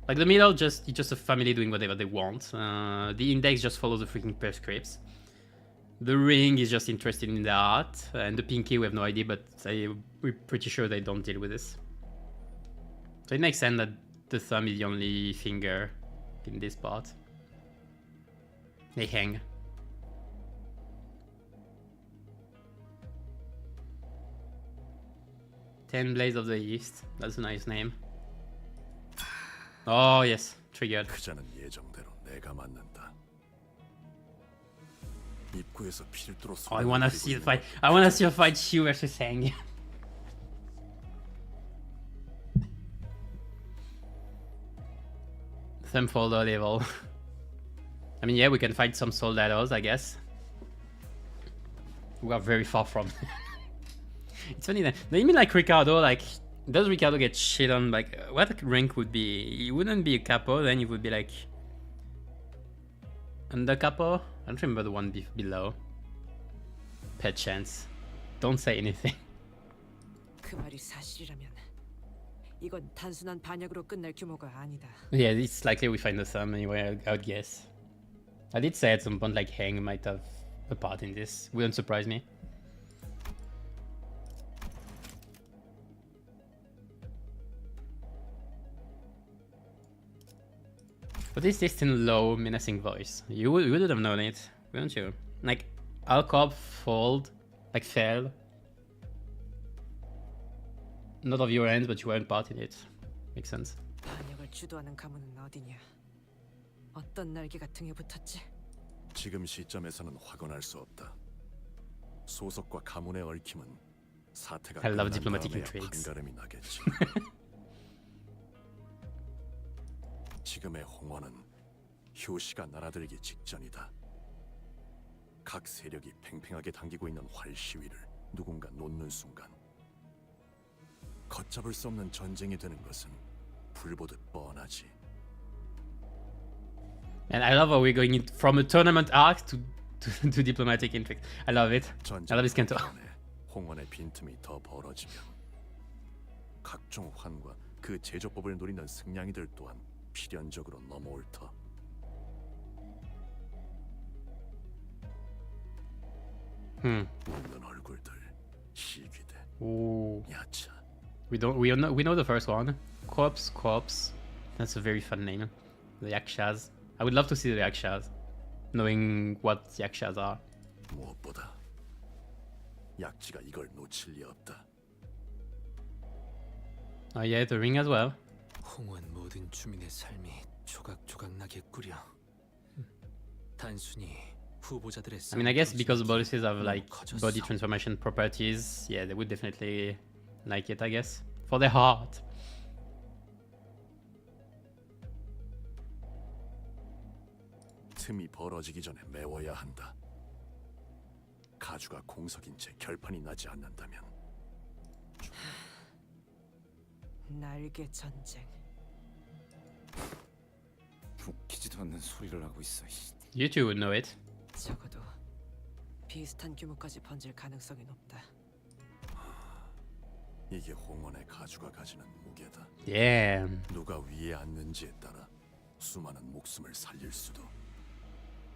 Like the middle, it's just a family doing whatever they want. The index just follows the freaking prescripts. The ring is just interested in the art, and the pinky we have no idea, but we're pretty sure they don't deal with this. So it makes sense that the thumb is the only finger in this part. They hang. Ten Blades of the East. That's a nice name. Oh yes, triggered. 그자는 예정대로 내가 맞는다. 입구에서 필두로 Oh, I wanna see the fight. I wanna see a fight Shu versus Hang. Some folder level. I mean, yeah, we can fight some soldados, I guess. We are very far from. It's funny that even like Ricardo, like, does Ricardo get shit on? Like, what rank would be? He wouldn't be a capo, then he would be like under capo. I don't remember the one below. Pet chance. Don't say anything. 그 말이 사실이라면 이건 단순한 반역으로 끝날 규모가 아니다. Yeah, it's likely we find the thumb anyway, I would guess. I did say at some point like Hang might have a part in this. Wouldn't surprise me. What is this in low, menacing voice? You would have known it, wouldn't you? Like, Alcorp fell. Not of your end, but you weren't part in it. Makes sense. 반역을 주도하는 가문은 어디냐? 어떤 날개가 등에 붙었지? 지금 시점에서는 확언할 수 없다. 소속과 가문의 얽힘은 사태가 I love 끝난 diplomatic 다음에야 intrigues. 판가름이 나겠지. 지금의 홍원은 효시가 날아들기 직전이다. 각 세력이 팽팽하게 당기고 있는 활 시위를 누군가 놓는 순간 걷잡을 수 없는 전쟁이 되는 것은 불보듯 뻔하지. And I love how we're going from a tournament arc to diplomatic intrigue. I love it. I love this Canto. 홍원의 빈틈이 더 벌어지면 각종 환과 그 제조법을 노리는 승냥이들 또한 필연적으로 넘어올 터. 웃는 얼굴들, 시귀대, 야차. We know the first one. Corpse. That's a very fun name. The Yakshas. I would love to see the Yakshas, knowing what Yakshas are. 무엇보다 약지가 이걸 놓칠 리 없다. Oh yeah, the ring as well. 홍원 모든 주민의 삶이 조각조각 나게 꾸려. 단순히 후보자들의 I mean, I guess because boluses have like body transformation properties, yeah, they would definitely like it, I guess. For their heart. 틈이 벌어지기 전에 메워야 한다. 가주가 공석인 채 결판이 나지 않는다면 날개 전쟁. 웃기지도 않는 소리를 하고 있어. You two would know it. 적어도 비슷한 규모까지 번질 가능성이 높다. 이게 홍원의 가주가 가지는 무게다. Damn. 누가 위에 앉는지에 따라 수많은 목숨을 살릴 수도,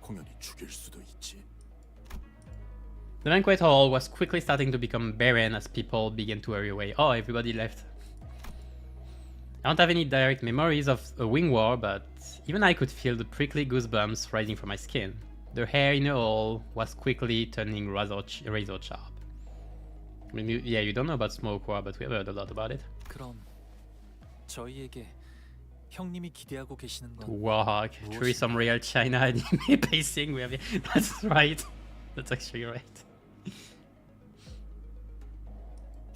공연히 죽일 수도 있지. The banquet hall was quickly starting to become barren as people began to hurry away. Oh, everybody left. I don't have any direct memories of a wing war, but even I could feel the prickly goosebumps rising from my skin. The hair in the hall was quickly turning razor sharp. I mean, yeah, you don't know about smoke war, but we have heard a lot about it. 그럼 저희에게 형님이 기대하고 계시는 건 Warhawk, through some real China anime pacing. We have, that's right. That's actually right.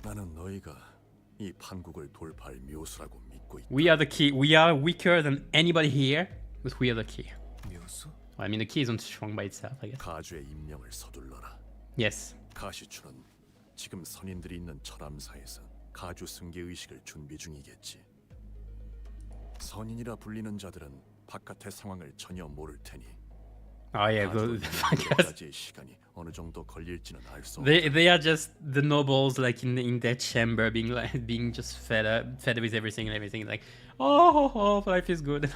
나는 너희가 이 판국을 돌파할 묘수라고 믿고 있다. We are the key. We are weaker than anybody here, but we are the key. 묘수? Well, I mean, the key isn't strong by itself, I guess. 가주의 임명을 서둘러라. Yes. 가시출은 지금 선인들이 있는 철암사에서 가주 승계 의식을 준비 중이겠지. 선인이라 불리는 자들은 바깥의 상황을 전혀 모를 테니. Oh yeah, 가주의 시간이 어느 정도 걸릴지는 알 수 없다. they are just the nobles, like in their chamber, being just fed with everything and everything, like, oh, life is good.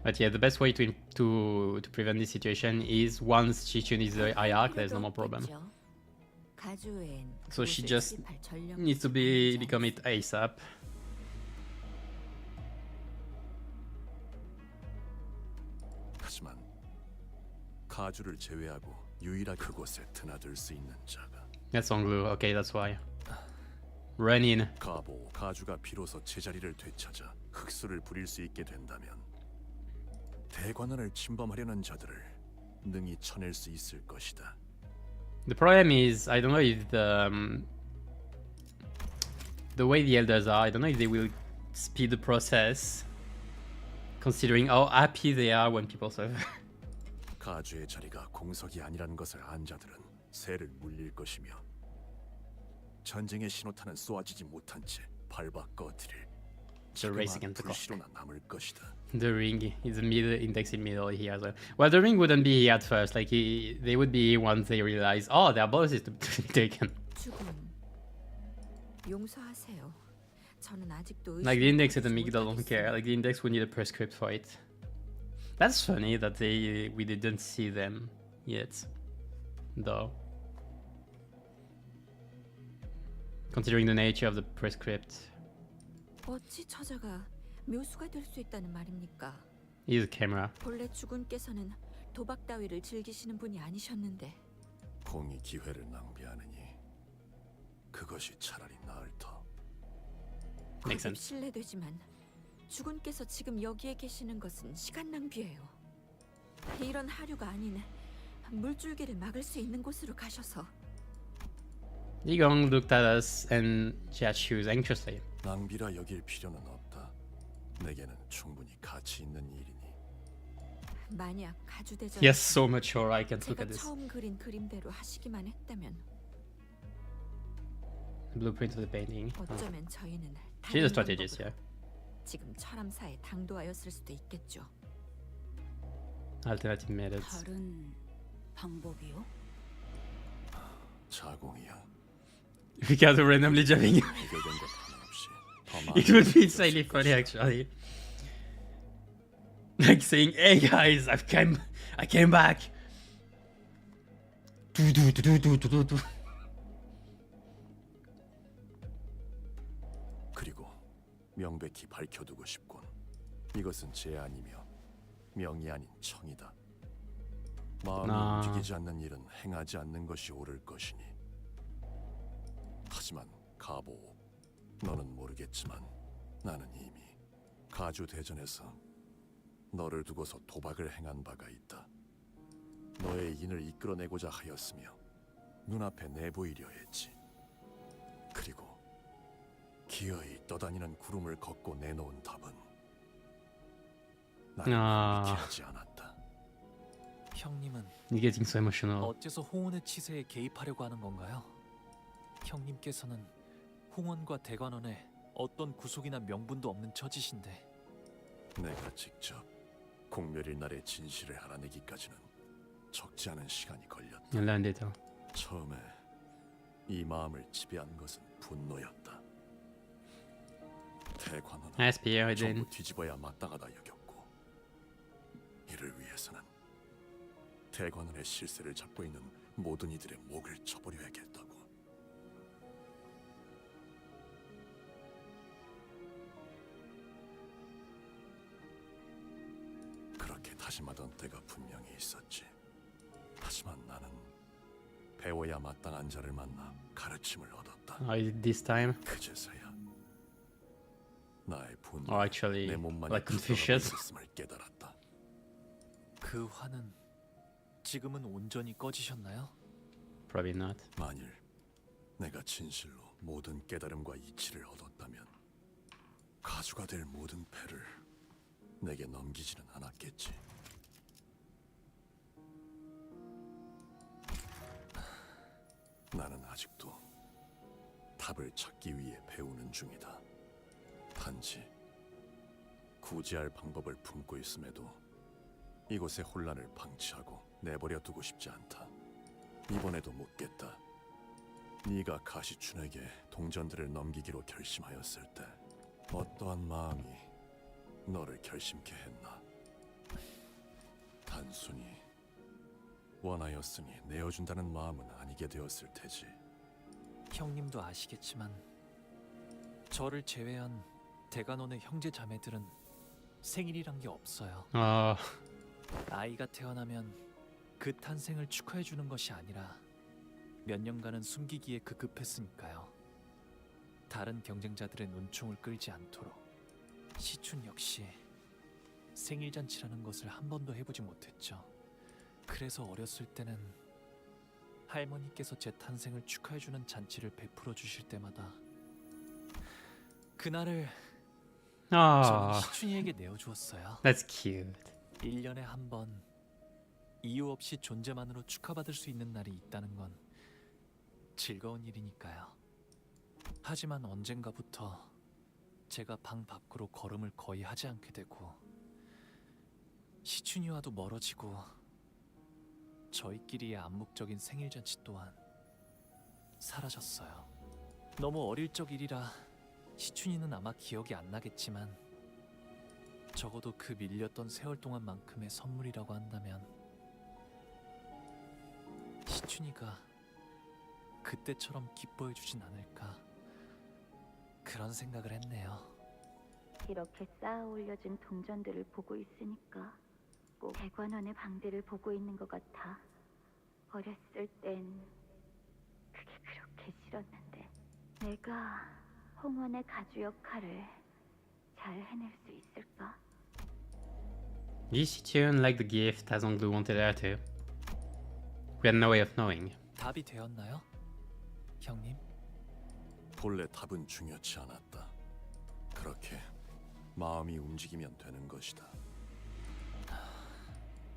But yeah, the best way to prevent this situation is once Chichun is the hierarch, there's no more problem. So she just needs to become it ASAP. 하지만 가주를 제외하고 유일하게 그곳에 드나들 수 있는 자가. That's on glue. Okay, that's why. Run in. 가주가 비로소 제자리를 되찾아 흑수를 부릴 수 있게 된다면 대관원을 침범하려는 자들을 능히 쳐낼 수 있을 것이다. The problem is, I don't know if the way the elders are, I don't know if they will speed the process, considering how happy they are when people serve. 가주의 자리가 공석이 아니라는 것을 안 자들은 새를 물릴 것이며 전쟁의 신호탄은 쏘아지지 못한 채 밟아 꺼뜨릴 The race against the clock. 불씨로나 남을 것이다. The ring is a middle index in middle here as well. Well, the ring wouldn't be here at first. Like they would be once they realize, oh, their boss is to be taken. Like the index and the amygdala don't care. Like the index would need a prescript for it. That's funny that we didn't see them yet, though. Considering the nature of the prescript. 어찌 저자가 묘수가 될 수 있다는 말입니까? He's a camera. 본래 주군께서는 도박 따위를 즐기시는 분이 아니셨는데. 공이 기회를 낭비하느니 그것이 차라리 나을 터. Makes sense. 실례되지만 주군께서 지금 여기에 계시는 것은 시간 낭비예요. 이런 하류가 아닌 물줄기를 막을 수 있는 곳으로 가셔서. Yigong looked at us and she was anxiously. 낭비라 여길 필요는 없다. 내게는 충분히 가치 있는 일이니. 만약 가주대전 Yes, so mature. I can't look 제가 at this. 처음 그린 그림대로 하시기만 했다면 Blueprint of the painting. 어쩌면 저희는 She's a strategist, yeah. 지금 철암사에 당도하였을 수도 있겠죠. Alternative methods. 다른 방법이요? 자공이야. Because randomly jumping. 해결된 것 하나 없이 더 It would be insanely funny actually. Like saying, "Hey guys, I came back." 그리고 명백히 밝혀두고 싶군. 이것은 제안이며 명이 아닌 청이다. 마음이 움직이지 않는 일은 행하지 않는 것이 옳을 것이니. 하지만 가보, 너는 모르겠지만 나는 이미 가주 대전에서 너를 두고서 도박을 행한 바가 있다. 너의 인을 이끌어내고자 하였으며 눈앞에 내보이려 했지. 그리고 기어이 떠다니는 구름을 걷고 내놓은 답은 나를 믿게 하지 않았다. 형님은 You're getting so emotional. 어째서 홍원의 치세에 개입하려고 하는 건가요? 형님께서는 홍원과 대관원에 어떤 구속이나 명분도 없는 처지신데 내가 직접 공멸일 날의 진실을 알아내기까지는 적지 않은 시간이 걸렸다. You learned it all. 처음에 이 마음을 지배한 것은 분노였다. 대관원은 I spear I 전부 didn't. 뒤집어야 마땅하다 여겼고, 이를 위해서는 대관원의 실세를 잡고 있는 모든 이들의 목을 쳐버려야겠다고. 그렇게 다짐하던 때가 분명히 있었지. 하지만 나는 배워야 마땅한 자를 만나 가르침을 얻었다. This time. 그제서야 나의 Oh, 분노가 actually, 내 몸만이 like 그토록 Confucius. 있었음을 깨달았다. 그 화는 지금은 온전히 꺼지셨나요? Probably not. 만일 내가 진실로 모든 깨달음과 이치를 얻었다면 가주가 될 모든 패를 내게 넘기지는 않았겠지. 나는 아직도 답을 찾기 위해 배우는 중이다. 단지 구제할 방법을 품고 있음에도 이곳의 혼란을 방치하고 내버려 두고 싶지 않다. 이번에도 묻겠다. 네가 가시춘에게 동전들을 넘기기로 결심하였을 때 어떠한 마음이 너를 결심케 했나? 단순히 원하였으니 내어준다는 마음은 아니게 되었을 테지. 형님도 아시겠지만 저를 제외한 대간원의 형제 자매들은 생일이란 게 없어요. 아이가 태어나면 그 탄생을 축하해 주는 것이 아니라 몇 년간은 숨기기에 급급했으니까요. 다른 경쟁자들의 눈총을 끌지 않도록 시춘 역시 생일 잔치라는 것을 한 번도 해보지 못했죠. 그래서 어렸을 때는 할머니께서 제 탄생을 축하해주는 잔치를 베풀어 주실 때마다 그날을 저는 시춘이에게 내어주었어요. That's cute. 1년에 한 번 이유 없이 존재만으로 축하받을 수 있는 날이 있다는 건 즐거운 일이니까요. 하지만 언젠가부터 제가 방 밖으로 걸음을 거의 하지 않게 되고 시춘이와도 멀어지고 저희끼리의 암묵적인 생일잔치 또한 사라졌어요. 너무 어릴 적 일이라 시춘이는 아마 기억이 안 나겠지만 적어도 그 밀렸던 세월 동안만큼의 선물이라고 한다면 시춘이가 그때처럼 기뻐해 주진 않을까 그런 생각을 했네요. 이렇게 쌓아 올려진 동전들을 보고 있으니까 꼭 대관원의 방들을 보고 있는 것 같아. 어렸을 땐 그게 그렇게 싫었는데 내가 홍원의 가주 역할을 잘 해낼 수 있을까? This tune like the gift as Anglu wanted her to. We had no way of knowing. 답이 되었나요? 형님? 본래 답은 중요치 않았다. 그렇게 마음이 움직이면 되는 것이다.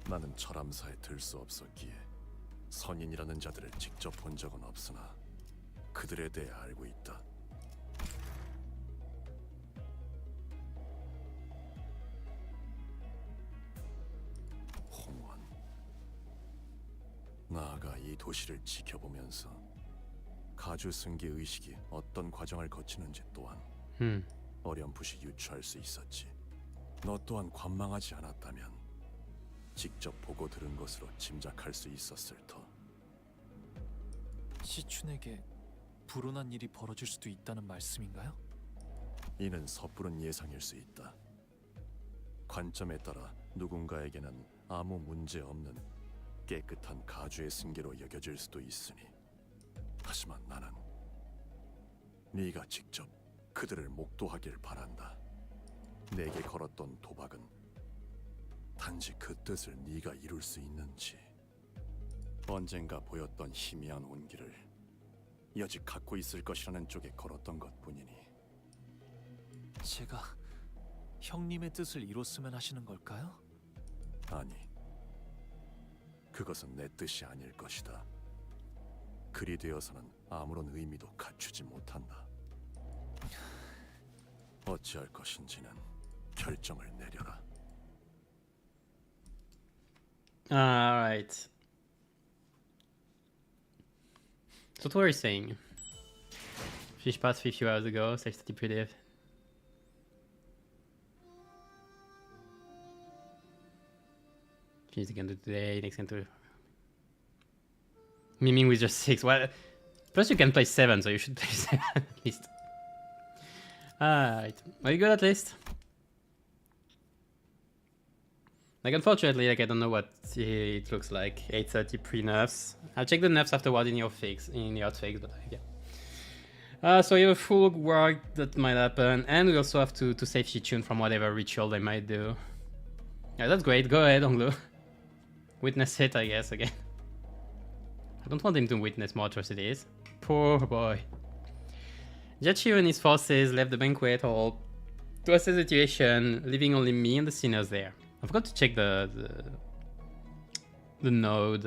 나는 철암사에 들 수 없었기에 선인이라는 자들을 직접 본 적은 없으나 그들에 대해 알고 있다. 홍원, 나아가 이 도시를 지켜보면서 가주 승계 의식이 어떤 과정을 거치는지 또한 어렴풋이 유추할 수 있었지. 너 또한 관망하지 않았다면 직접 보고 들은 것으로 짐작할 수 있었을 터. 시춘에게 불운한 일이 벌어질 수도 있다는 말씀인가요? 이는 섣부른 예상일 수 있다. 관점에 따라 누군가에게는 아무 문제 없는 깨끗한 가주의 승계로 여겨질 수도 있으니, 하지만 나는 네가 직접 그들을 목도하길 바란다. 내게 걸었던 도박은 단지 그 뜻을 네가 이룰 수 있는지, 언젠가 보였던 희미한 온기를 여직 갖고 있을 것이라는 쪽에 걸었던 것뿐이니. 제가 형님의 뜻을 이뤘으면 하시는 걸까요? 아니, 그것은 내 뜻이 아닐 것이다. 그리 되어서는 아무런 의미도 갖추지 못한다. 어찌할 것인지는 결정을 내려라. Alright. So what are you saying? Fish passed 50 hours ago, safe to deprivative. Finish again today, next game to miming with just 6. Well, plus you can play 7, so you should play 7 at least. Alright. Are you good at least? Like, unfortunately, like, I don't know what it looks like. 830 pre-nerfs. I'll check the nerfs afterward in your fix, but yeah. So you have a full work that might happen, and we also have to save Shichun from whatever ritual they might do. Yeah, that's great. Go ahead, Onglu. Witness it, I guess, again. I don't want him to witness more atrocities. Poor boy. Jachiu and his forces left the banquet hall to assess the situation, leaving only me and the sinners there. I forgot to check the node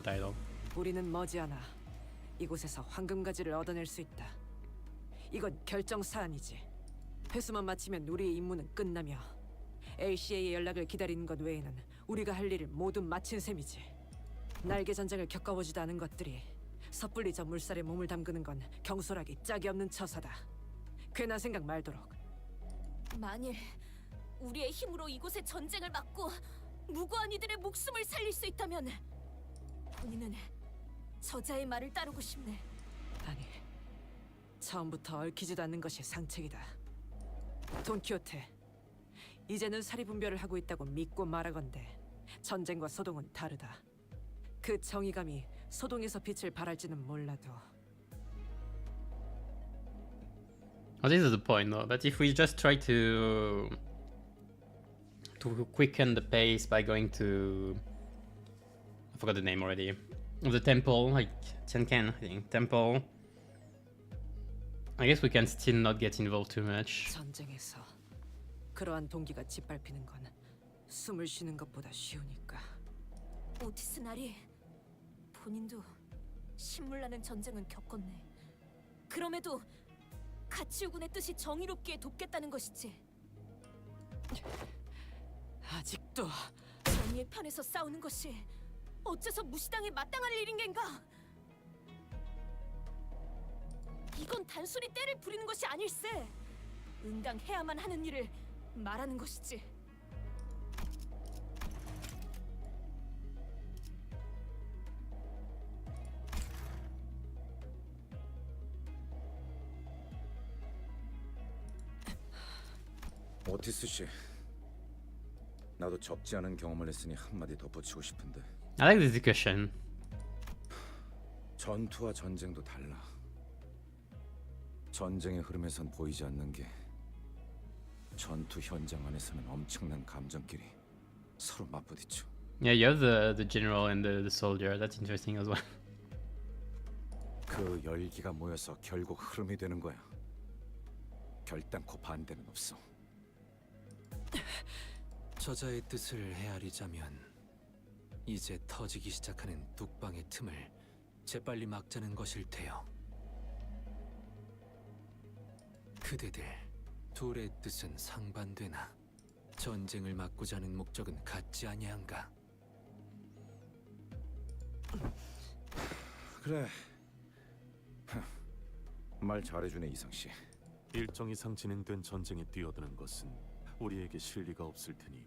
title. 우리는 머지않아 이곳에서 황금가지를 얻어낼 수 있다. 이건 결정 사안이지. 회수만 마치면 우리의 임무는 끝나며 ACA의 연락을 기다리는 것 외에는 우리가 할 일을 모두 마친 셈이지. 날개 전쟁을 겪어보지도 않은 것들이 섣불리 저 물살에 몸을 담그는 건 경솔하기 짝이 없는 처사다. 괜한 생각 말도록. 만일 우리의 힘으로 이곳의 전쟁을 막고 무고한 이들의 목숨을 살릴 수 있다면 본인은 저자의 말을 따르고 싶네. 아니, 처음부터 얽히지도 않는 것이 상책이다. 돈키호테, 이제는 사리분별을 하고 있다고 믿고 말하건대 전쟁과 소동은 다르다. 그 정의감이 소동에서 빛을 발할지는 몰라도. Oh, this is the point though, but if we just try to quicken the pace by going to... I forgot the name already. Of the temple, like Chenken, I think. Temple. I guess we can still not get involved too much. 전쟁에서 그러한 동기가 짓밟히는 건 숨을 쉬는 것보다 쉬우니까. 오티스 나리, 본인도 신물나는 전쟁은 겪었네. 그럼에도 가치우군의 뜻이 정의롭기에 돕겠다는 것이지. 아직도 정의의 편에서 싸우는 것이 어째서 무시당에 마땅할 일인 겐가? 이건 단순히 때를 부리는 것이 아닐세. 응당해야만 하는 일을 말하는 것이지. 오티스 씨, 나도 적지 않은 경험을 했으니 한마디 덧붙이고 싶은데. I like this discussion. 전투와 전쟁도 달라. 전쟁의 흐름에선 보이지 않는 게 전투 현장 안에서는 엄청난 감정끼리 서로 맞부딪혀. Yeah, you have the general and the soldier. That's interesting as well. 그 열기가 모여서 결국 흐름이 되는 거야. 결단코 반대는 없어. 저자의 뜻을 헤아리자면 이제 터지기 시작하는 뚝방의 틈을 재빨리 막자는 것일 테요. 그대들 둘의 뜻은 상반되나 전쟁을 막고자 하는 목적은 같지 아니한가? 그래. 말 잘해주네 이상씨. 일정 이상 진행된 전쟁에 뛰어드는 것은 우리에게 실리가 없을 테니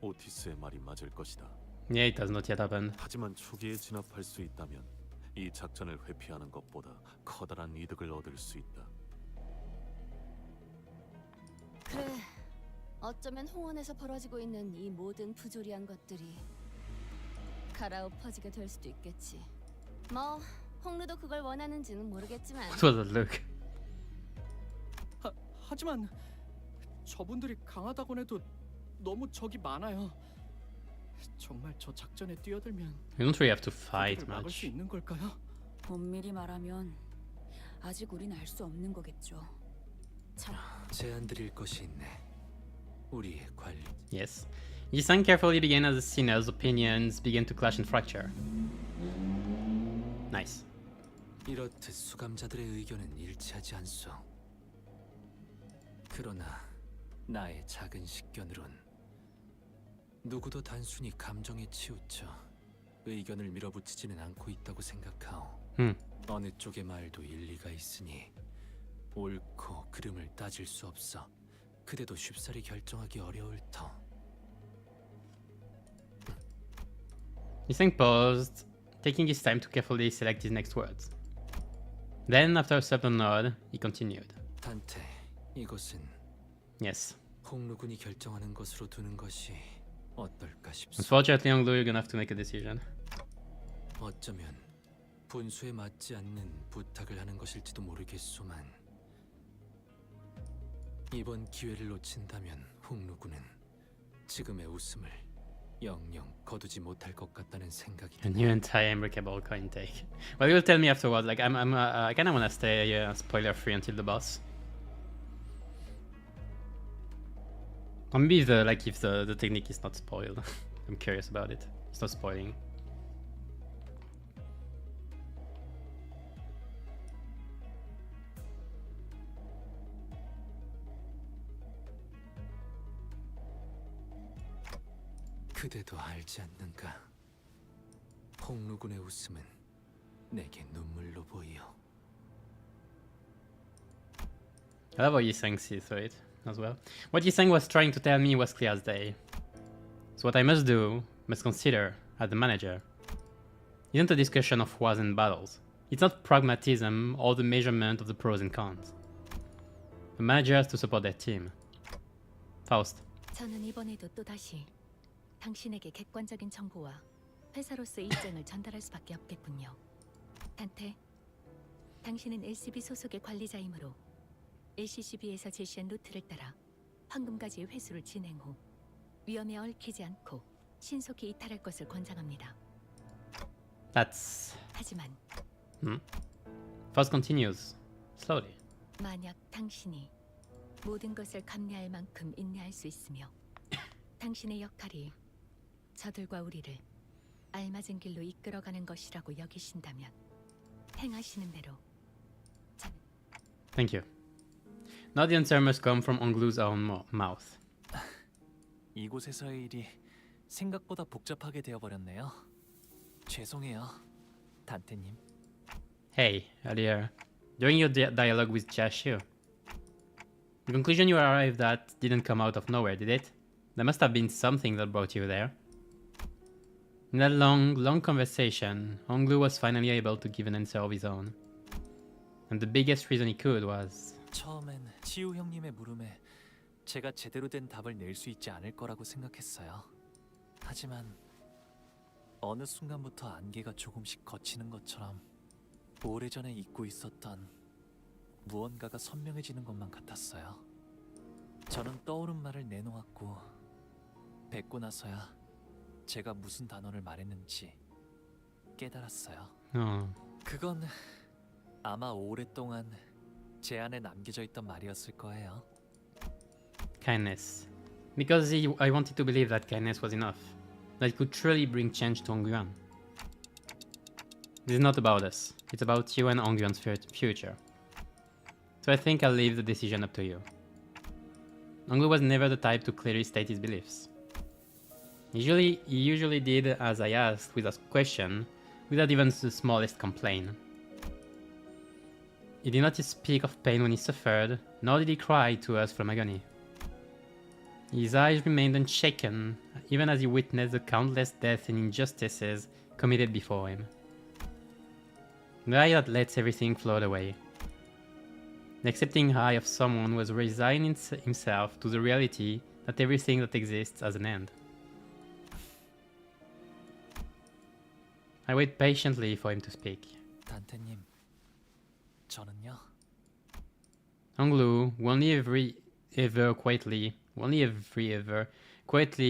오티스의 말이 맞을 것이다. Yeah, it has not yet happened. 하지만 초기에 진압할 수 있다면 이 작전을 회피하는 것보다 커다란 이득을 얻을 수 있다. 그래, 어쩌면 홍원에서 벌어지고 있는 이 모든 부조리한 것들이 갈아엎어지게 될 수도 있겠지. 뭐 홍루도 그걸 원하는지는 모르겠지만. What was that look? 하지만 저분들이 강하다곤 해도 너무 적이 많아요. 정말 저 작전에 뛰어들면 You don't really have to fight 그들을 막을 수 much. 있는 걸까요? 엄밀히 말하면 아직 우린 알 수 없는 거겠죠. 참, 제안 드릴 것이 있네. 우리의 관리. Yes. Yisan carefully began as the sinners' opinions began to clash and fracture. Nice. 이렇듯 수감자들의 의견은 일치하지 않소. 그러나 나의 작은 식견으론 누구도 단순히 감정에 치우쳐 의견을 밀어붙이지는 않고 있다고 생각하오. 어느 쪽의 말도 일리가 있으니 옳고 그름을 따질 수 없어. 그대도 쉽사리 결정하기 어려울 터. Missing paused, taking his time to carefully select his next words. Then, after a subtle nod, he continued. 단테, 이것은 Yes. 홍루군이 결정하는 것으로 두는 것이 어떨까 싶소. Unfortunately, Onglu, you're gonna have to make a decision. 어쩌면 분수에 맞지 않는 부탁을 하는 것일지도 모르겠소만 이번 기회를 놓친다면 홍루군은 지금의 웃음을 영영 거두지 못할 것 같다는 생각이 A new entire unbreakable coin take. Well, you'll tell me afterwards. Like, I kind of wanna stay spoiler free until the boss. Maybe if the technique is not spoiled. I'm curious about it. It's not spoiling. 그대도 알지 않는가? 홍루군의 웃음은 내게 눈물로 보이어. I love how you sang see through it as well. What you sang was trying to tell me was clear as day. So what I must do, must consider, as the manager, isn't a discussion of wars and battles. It's not pragmatism or the measurement of the pros and cons. The manager has to support their team. Faust. 저는 이번에도 또다시 당신에게 객관적인 정보와 회사로서의 입장을 전달할 수밖에 없겠군요. 단테, 당신은 LCB 소속의 관리자이므로 LCCB에서 제시한 루트를 따라 황금가지의 회수를 진행 후 위험에 얽히지 않고 신속히 이탈할 것을 권장합니다. That's... 하지만 Faust continues, slowly. 만약 당신이 모든 것을 감내할 만큼 인내할 수 있으며 당신의 역할이 저들과 우리를 알맞은 길로 이끌어가는 것이라고 여기신다면 행하시는 대로 저는 Thank you. Now the answer must come from Onglu's own mouth. 이곳에서의 일이 생각보다 복잡하게 되어버렸네요. 죄송해요, 단테님. Hey, earlier, during your dialogue with Jashu, the conclusion you arrived at didn't come out of nowhere, did it? There must have been something that brought you there. In that long conversation, Onglu was finally able to give an answer of his own. And the biggest reason he could was... 처음엔 치우 형님의 물음에 제가 제대로 된 답을 낼 수 있지 않을 거라고 생각했어요. 하지만 어느 순간부터 안개가 조금씩 걷히는 것처럼 오래전에 잊고 있었던 무언가가 선명해지는 것만 같았어요. 저는 떠오른 말을 내놓았고 뵙고 나서야 제가 무슨 단어를 말했는지 깨달았어요. 그건 아마 오랫동안 제 안에 남겨져 있던 말이었을 거예요. Kindness. Because I wanted to believe that kindness was enough. That it could truly bring change to Ongyuan. This is not about us. It's about you and Ongyuan's future. So I think I'll leave the decision up to you. Onglu was never the type to clearly state his beliefs. He usually did as I asked with a question, without even the smallest complaint. He did not speak of pain when he suffered, nor did he cry to us from agony. His eyes remained unshaken, even as he witnessed the countless deaths and injustices committed before him. The eye that lets everything float away. The accepting eye of someone who has resigned himself to the reality that everything that exists has an end. I wait patiently for him to speak. 단테님, 저는요. Onglu, who only ever quietly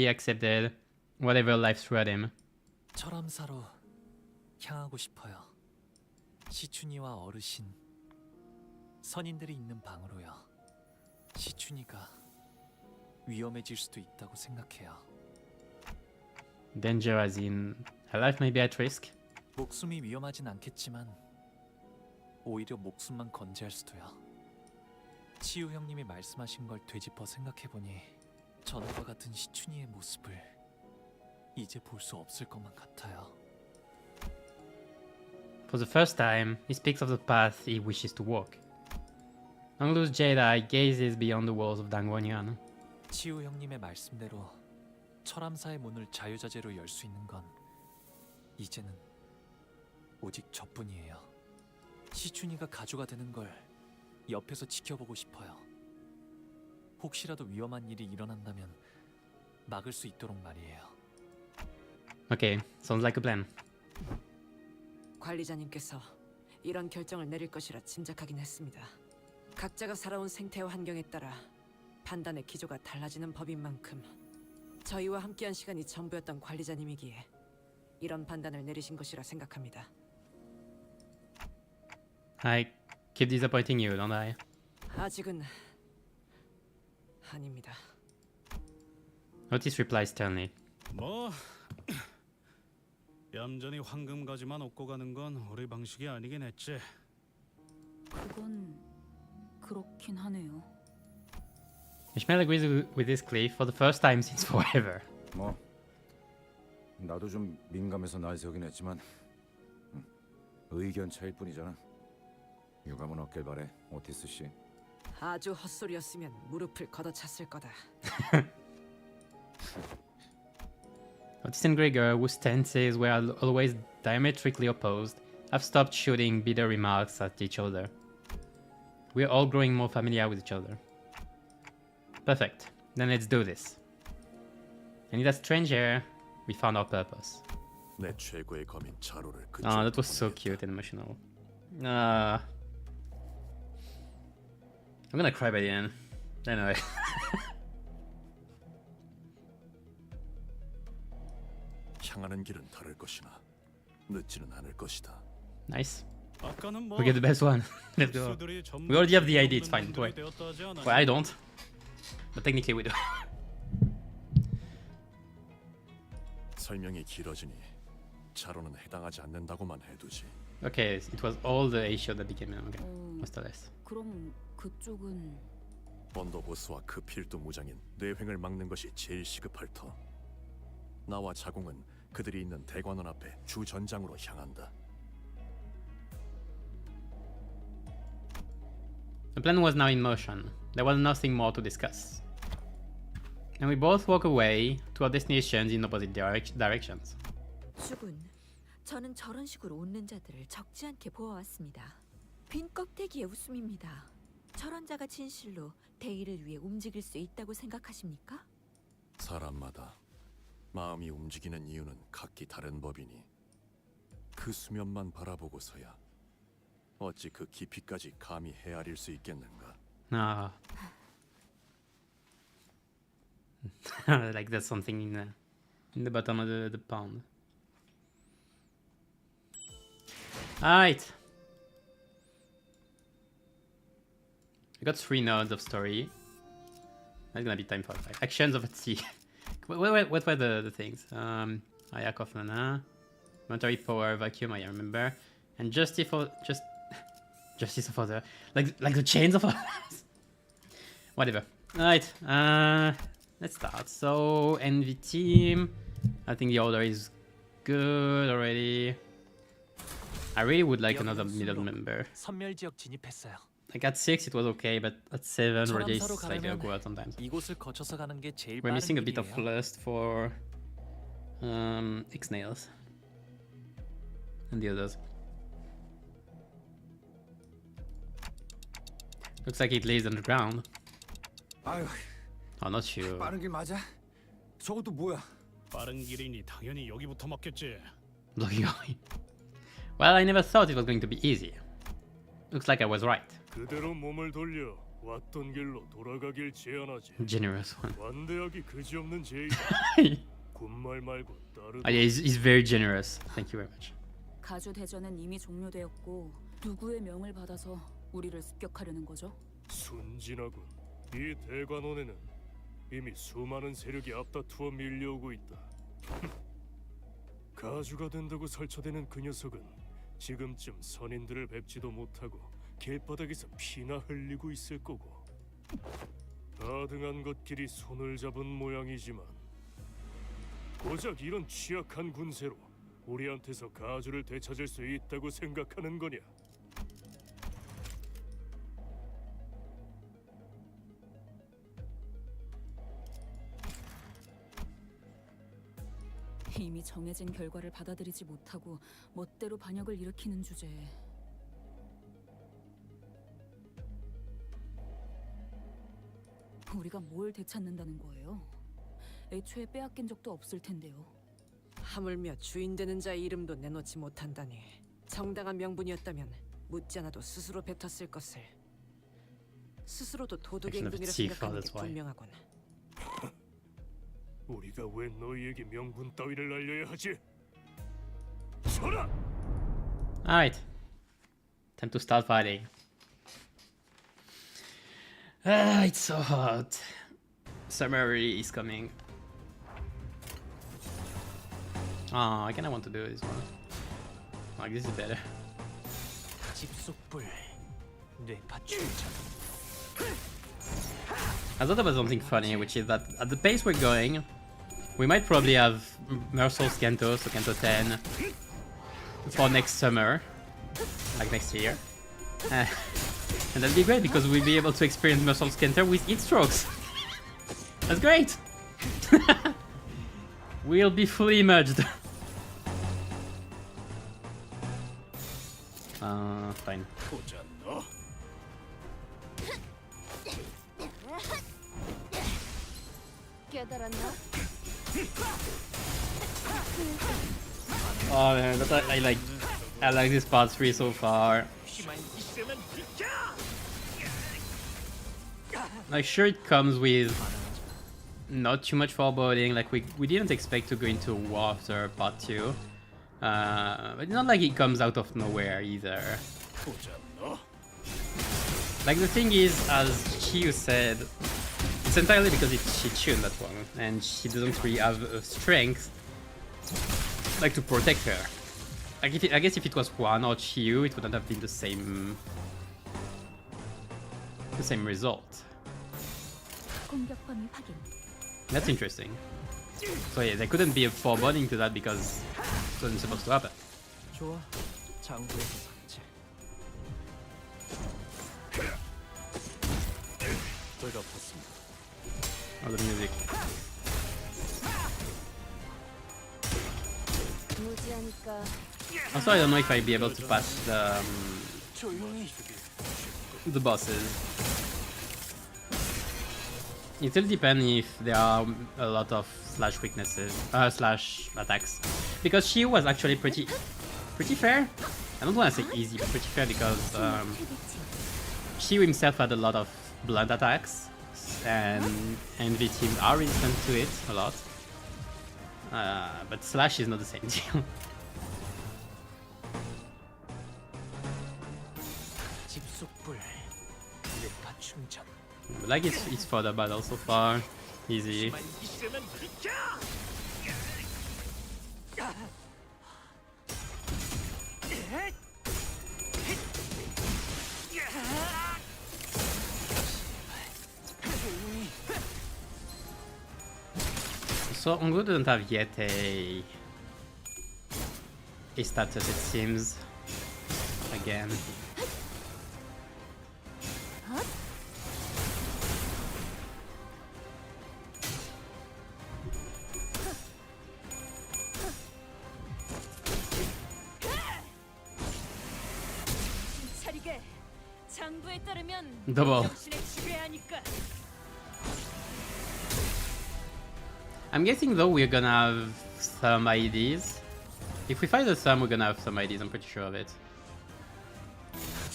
accepted whatever life threw at him. 철암사로 향하고 싶어요. 시춘이와 어르신, 선인들이 있는 방으로요. 시춘이가 위험해질 수도 있다고 생각해요. Danger as in her life may be at risk. 목숨이 위험하진 않겠지만 오히려 목숨만 건재할 수도요. 치유 형님이 말씀하신 걸 되짚어 생각해보니 전과 같은 시춘이의 모습을 이제 볼 수 없을 것만 같아요. For the first time, he speaks of the path he wishes to walk. Anglus Jedi gazes beyond the walls of Dangwonyan. 치유 형님의 말씀대로 철암사의 문을 자유자재로 열 수 있는 건 이제는 오직 저뿐이에요. 시춘이가 가주가 되는 걸 옆에서 지켜보고 싶어요. 혹시라도 위험한 일이 일어난다면 막을 수 있도록 말이에요. Okay, sounds like a plan. 관리자님께서 이런 결정을 내릴 것이라 짐작하긴 했습니다. 각자가 살아온 생태와 환경에 따라 판단의 기조가 달라지는 법인 만큼 저희와 함께한 시간이 전부였던 관리자님이기에 이런 판단을 내리신 것이라 생각합니다. I keep disappointing you, don't I? 아직은 아닙니다. Otis replies sternly. 뭐 얌전히 황금가지만 얻고 가는 건 우리 방식이 아니긴 했지. 그건 그렇긴 하네요. Ishmael agrees with this cliff for the first time since forever. 뭐 나도 좀 민감해서 날 세우긴 했지만 의견 차일 뿐이잖아. 유감은 없길 바래, 오티스 씨. 아주 헛소리였으면 무릎을 걷어찼을 거다. Otis and Gregor, whose stances were always diametrically opposed, have stopped shooting bitter remarks at each other. We're all growing more familiar with each other. Perfect. Then let's do this. And in that strange air, we found our purpose. 내 최고의 검인 자로를 Oh, that was so cute and emotional. I'm gonna cry by the end. Anyway. 향하는 길은 다를 것이나 늦지는 않을 것이다. Nice. 아까는 뭐 We get the best one. Let's go. 흡수들이 전부 We already have the ID, it's fine. 놈들이 Don't worry. 되었다 하지 않았냐? Well, I don't. But technically we do. 설명이 길어지니 자로는 해당하지 않는다고만 해두지. Okay, it was all the Asia that became it. Okay, much less. 그럼 그쪽은 번더보스와 그 필두 무장인 뇌횡을 막는 것이 제일 시급할 터. 나와 자공은 그들이 있는 대관원 앞에 주 전장으로 향한다. The plan was now in motion. There was nothing more to discuss. And we both walk away to our destinations in opposite directions. 주군, 저는 저런 식으로 웃는 자들을 적지 않게 보아왔습니다. 빈 껍데기의 웃음입니다. 저런 자가 진실로 대의를 위해 움직일 수 있다고 생각하십니까? 사람마다 마음이 움직이는 이유는 각기 다른 법이니 그 수면만 바라보고서야 어찌 그 깊이까지 감히 헤아릴 수 있겠는가? Ah. Like there's something in the bottom of the pond. Alright. I got 3 nodes of story. That's gonna be time for actions of at sea. What were the things? Ayak of Nana, monetary power, vacuum. I remember, and justice of other, like the chains of others. Whatever. Alright. Let's start. So NV team. I think the order is good already. I really would like another middle member. 선멸 지역 진입했어요. Like at 6 it was okay, but at 7 already 철암사로 it's like 가려면 go out sometimes. 이곳을 거쳐서 가는 게 제일 We're 빠른 missing a bit of 길이에요. lust for X-Nails and the others. Looks like it lays underground. 아유, Oh, not sure. 빠른 길 맞아? 저것도 뭐야? 빠른 길이니 당연히 여기부터 막겠지. Well, I never thought it was going to be easy. Looks like I was right. 그대로 몸을 돌려 왔던 길로 돌아가길 제안하지. Generous one. 완대하기 그지없는 제의다. 군말 말고 따르다. Yeah, he's very generous. Thank you very much. 가주 대전은 이미 종료되었고 누구의 명을 받아서 우리를 습격하려는 거죠? 순진하군. 이 대관원에는 이미 수많은 세력이 앞다투어 밀려오고 있다. 가주가 된다고 설쳐대는 그 녀석은 지금쯤 선인들을 뵙지도 못하고 길바닥에서 피나 흘리고 있을 거고 가등한 것끼리 손을 잡은 모양이지만 고작 이런 취약한 군세로 우리한테서 가주를 되찾을 수 있다고 생각하는 거냐? 이미 정해진 결과를 받아들이지 못하고 멋대로 반역을 일으키는 주제에 우리가 뭘 되찾는다는 거예요? 애초에 빼앗긴 적도 없을 텐데요. 하물며 주인 되는 자의 이름도 내놓지 못한다니. 정당한 명분이었다면 묻지 않아도 스스로 뱉었을 것을. 스스로도 도둑의 행동이라 생각하는 게 분명하군. 우리가 왜 너희에게 명분 따위를 알려야 하지? 서라! Alright. Time to start fighting. Ah, it's so hot. Summer really is coming. Oh, I kinda want to do this one. Like, this is better. I thought there was something funny, which is that at the pace we're going, we might probably have Mersol's Canto, so Canto 10, for next summer, like next year. And that'd be great because we'll be able to experience Mersol's Canto with heat strokes. That's great! We'll be fully merged. Fine. Oh man, but I like this part 3 so far. Like, sure, it comes with not too much foreboding. Like, we didn't expect to go into war after part 2. But it's not like it comes out of nowhere either. Like, the thing is, as Chiyu said, it's entirely because it's Shichun that one, and she doesn't really have a strength like to protect her. Like, I guess if it was Juan or Chiyu, it wouldn't have been the same result. That's interesting. So yeah, there couldn't be a foreboding to that because it wasn't supposed to happen. Oh, the music. Also, I don't know if I'd be able to pass the bosses. It will depend if there are a lot of slash weaknesses, slash attacks. Because she was actually pretty fair. I don't want to say easy, but pretty fair because she himself had a lot of blunt attacks, and the teams are resistant to it a lot. But slash is not the same deal. Like, it's for the battle so far. Easy. So Ongo doesn't have yet a status, it seems. Again. Double. I'm guessing though we're gonna have some IDs. If we fight the Thumb, we're gonna have some IDs, I'm pretty sure of it.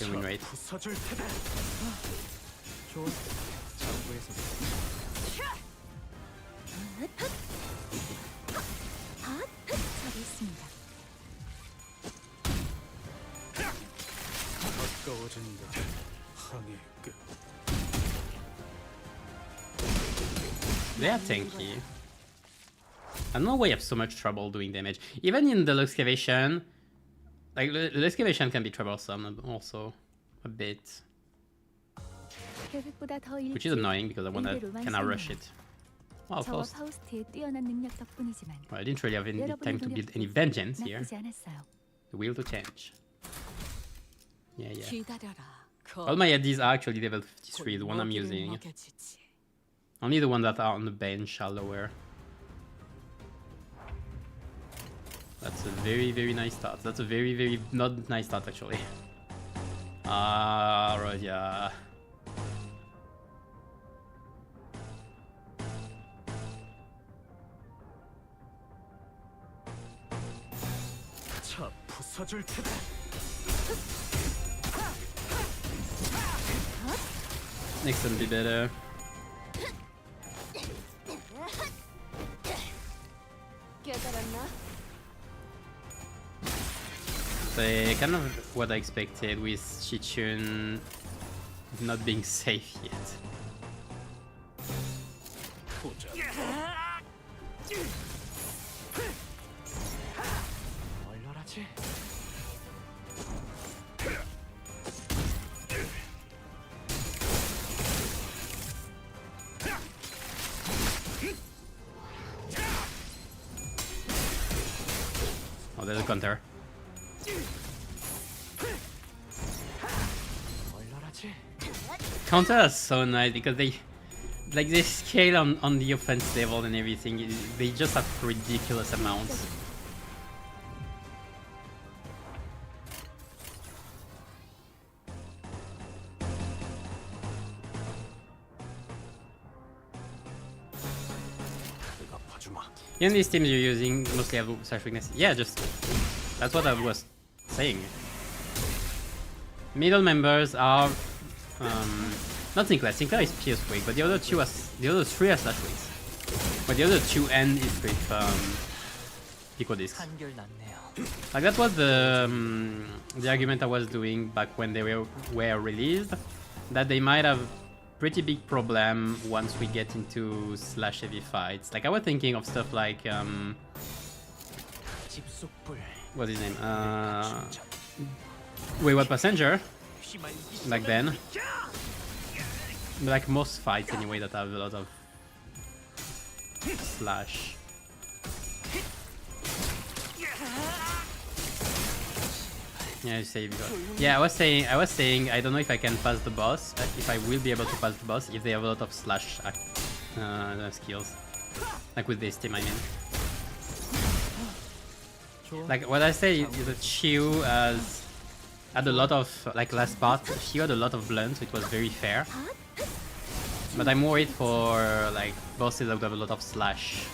Okay, win rate. They are tanky. I don't know why you have so much trouble doing damage. Even in the excavation, like the excavation can be troublesome also a bit. 계획보다 더 which 일찍 is annoying because I wanna 의대로만 cannot rush 설명해. it. Well, 저와 first, 파우스트의 뛰어난 능력 덕분이지만 well, I didn't really have any 여러분의 time to build any 노력도 vengeance here. 나쁘지 않았어요. The will to change. Yeah, yeah. 기다려라. All my IDs are actually level 53, the one I'm using. Only the ones that are on the bench are lower. That's a very, very nice start. That's a very, very not nice start actually. Ah, right, yeah. 차 부숴줄 테다. Next one be better. 깨달았나? So kind of what I expected with Chichun not being safe yet. 얼얼하지? Oh, there's a counter. 얼얼하지? Counter is so nice because they scale on the offense level and everything. They just have ridiculous amounts. In these teams you're using mostly have slash weakness. Yeah, just that's what I was saying. Middle members are not Sinclair. Sinclair is pierce weak, but the other three are slash weak. But the other two end is with Pico discs. Like that was the argument I was doing back when they were released, that they might have pretty big problem once we get into slash heavy fights. Like I was thinking of stuff like what's his name? Wayward Passenger back then. Like most fights anyway that have a lot of slash. Yeah, you save. Yeah, I was saying I don't know if I can pass the boss, if I will be able to pass the boss if they have a lot of slash skills. Like with this team, I mean. Like what I say is that Chiu had a lot of, like last part, she had a lot of blunt, so it was very fair. But I'm worried for like bosses that have a lot of slash.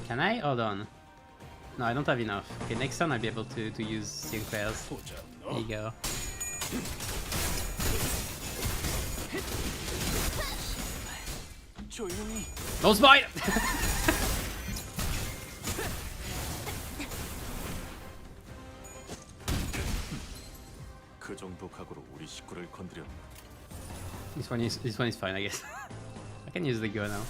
Can I? Hold on. No, I don't have enough. Okay, next turn I'll be able to use Sinclair's. There you go. Don't spite! 그 정도 각오로 우리 식구를 건드렸네. This one is fine, I guess. I can use the go now.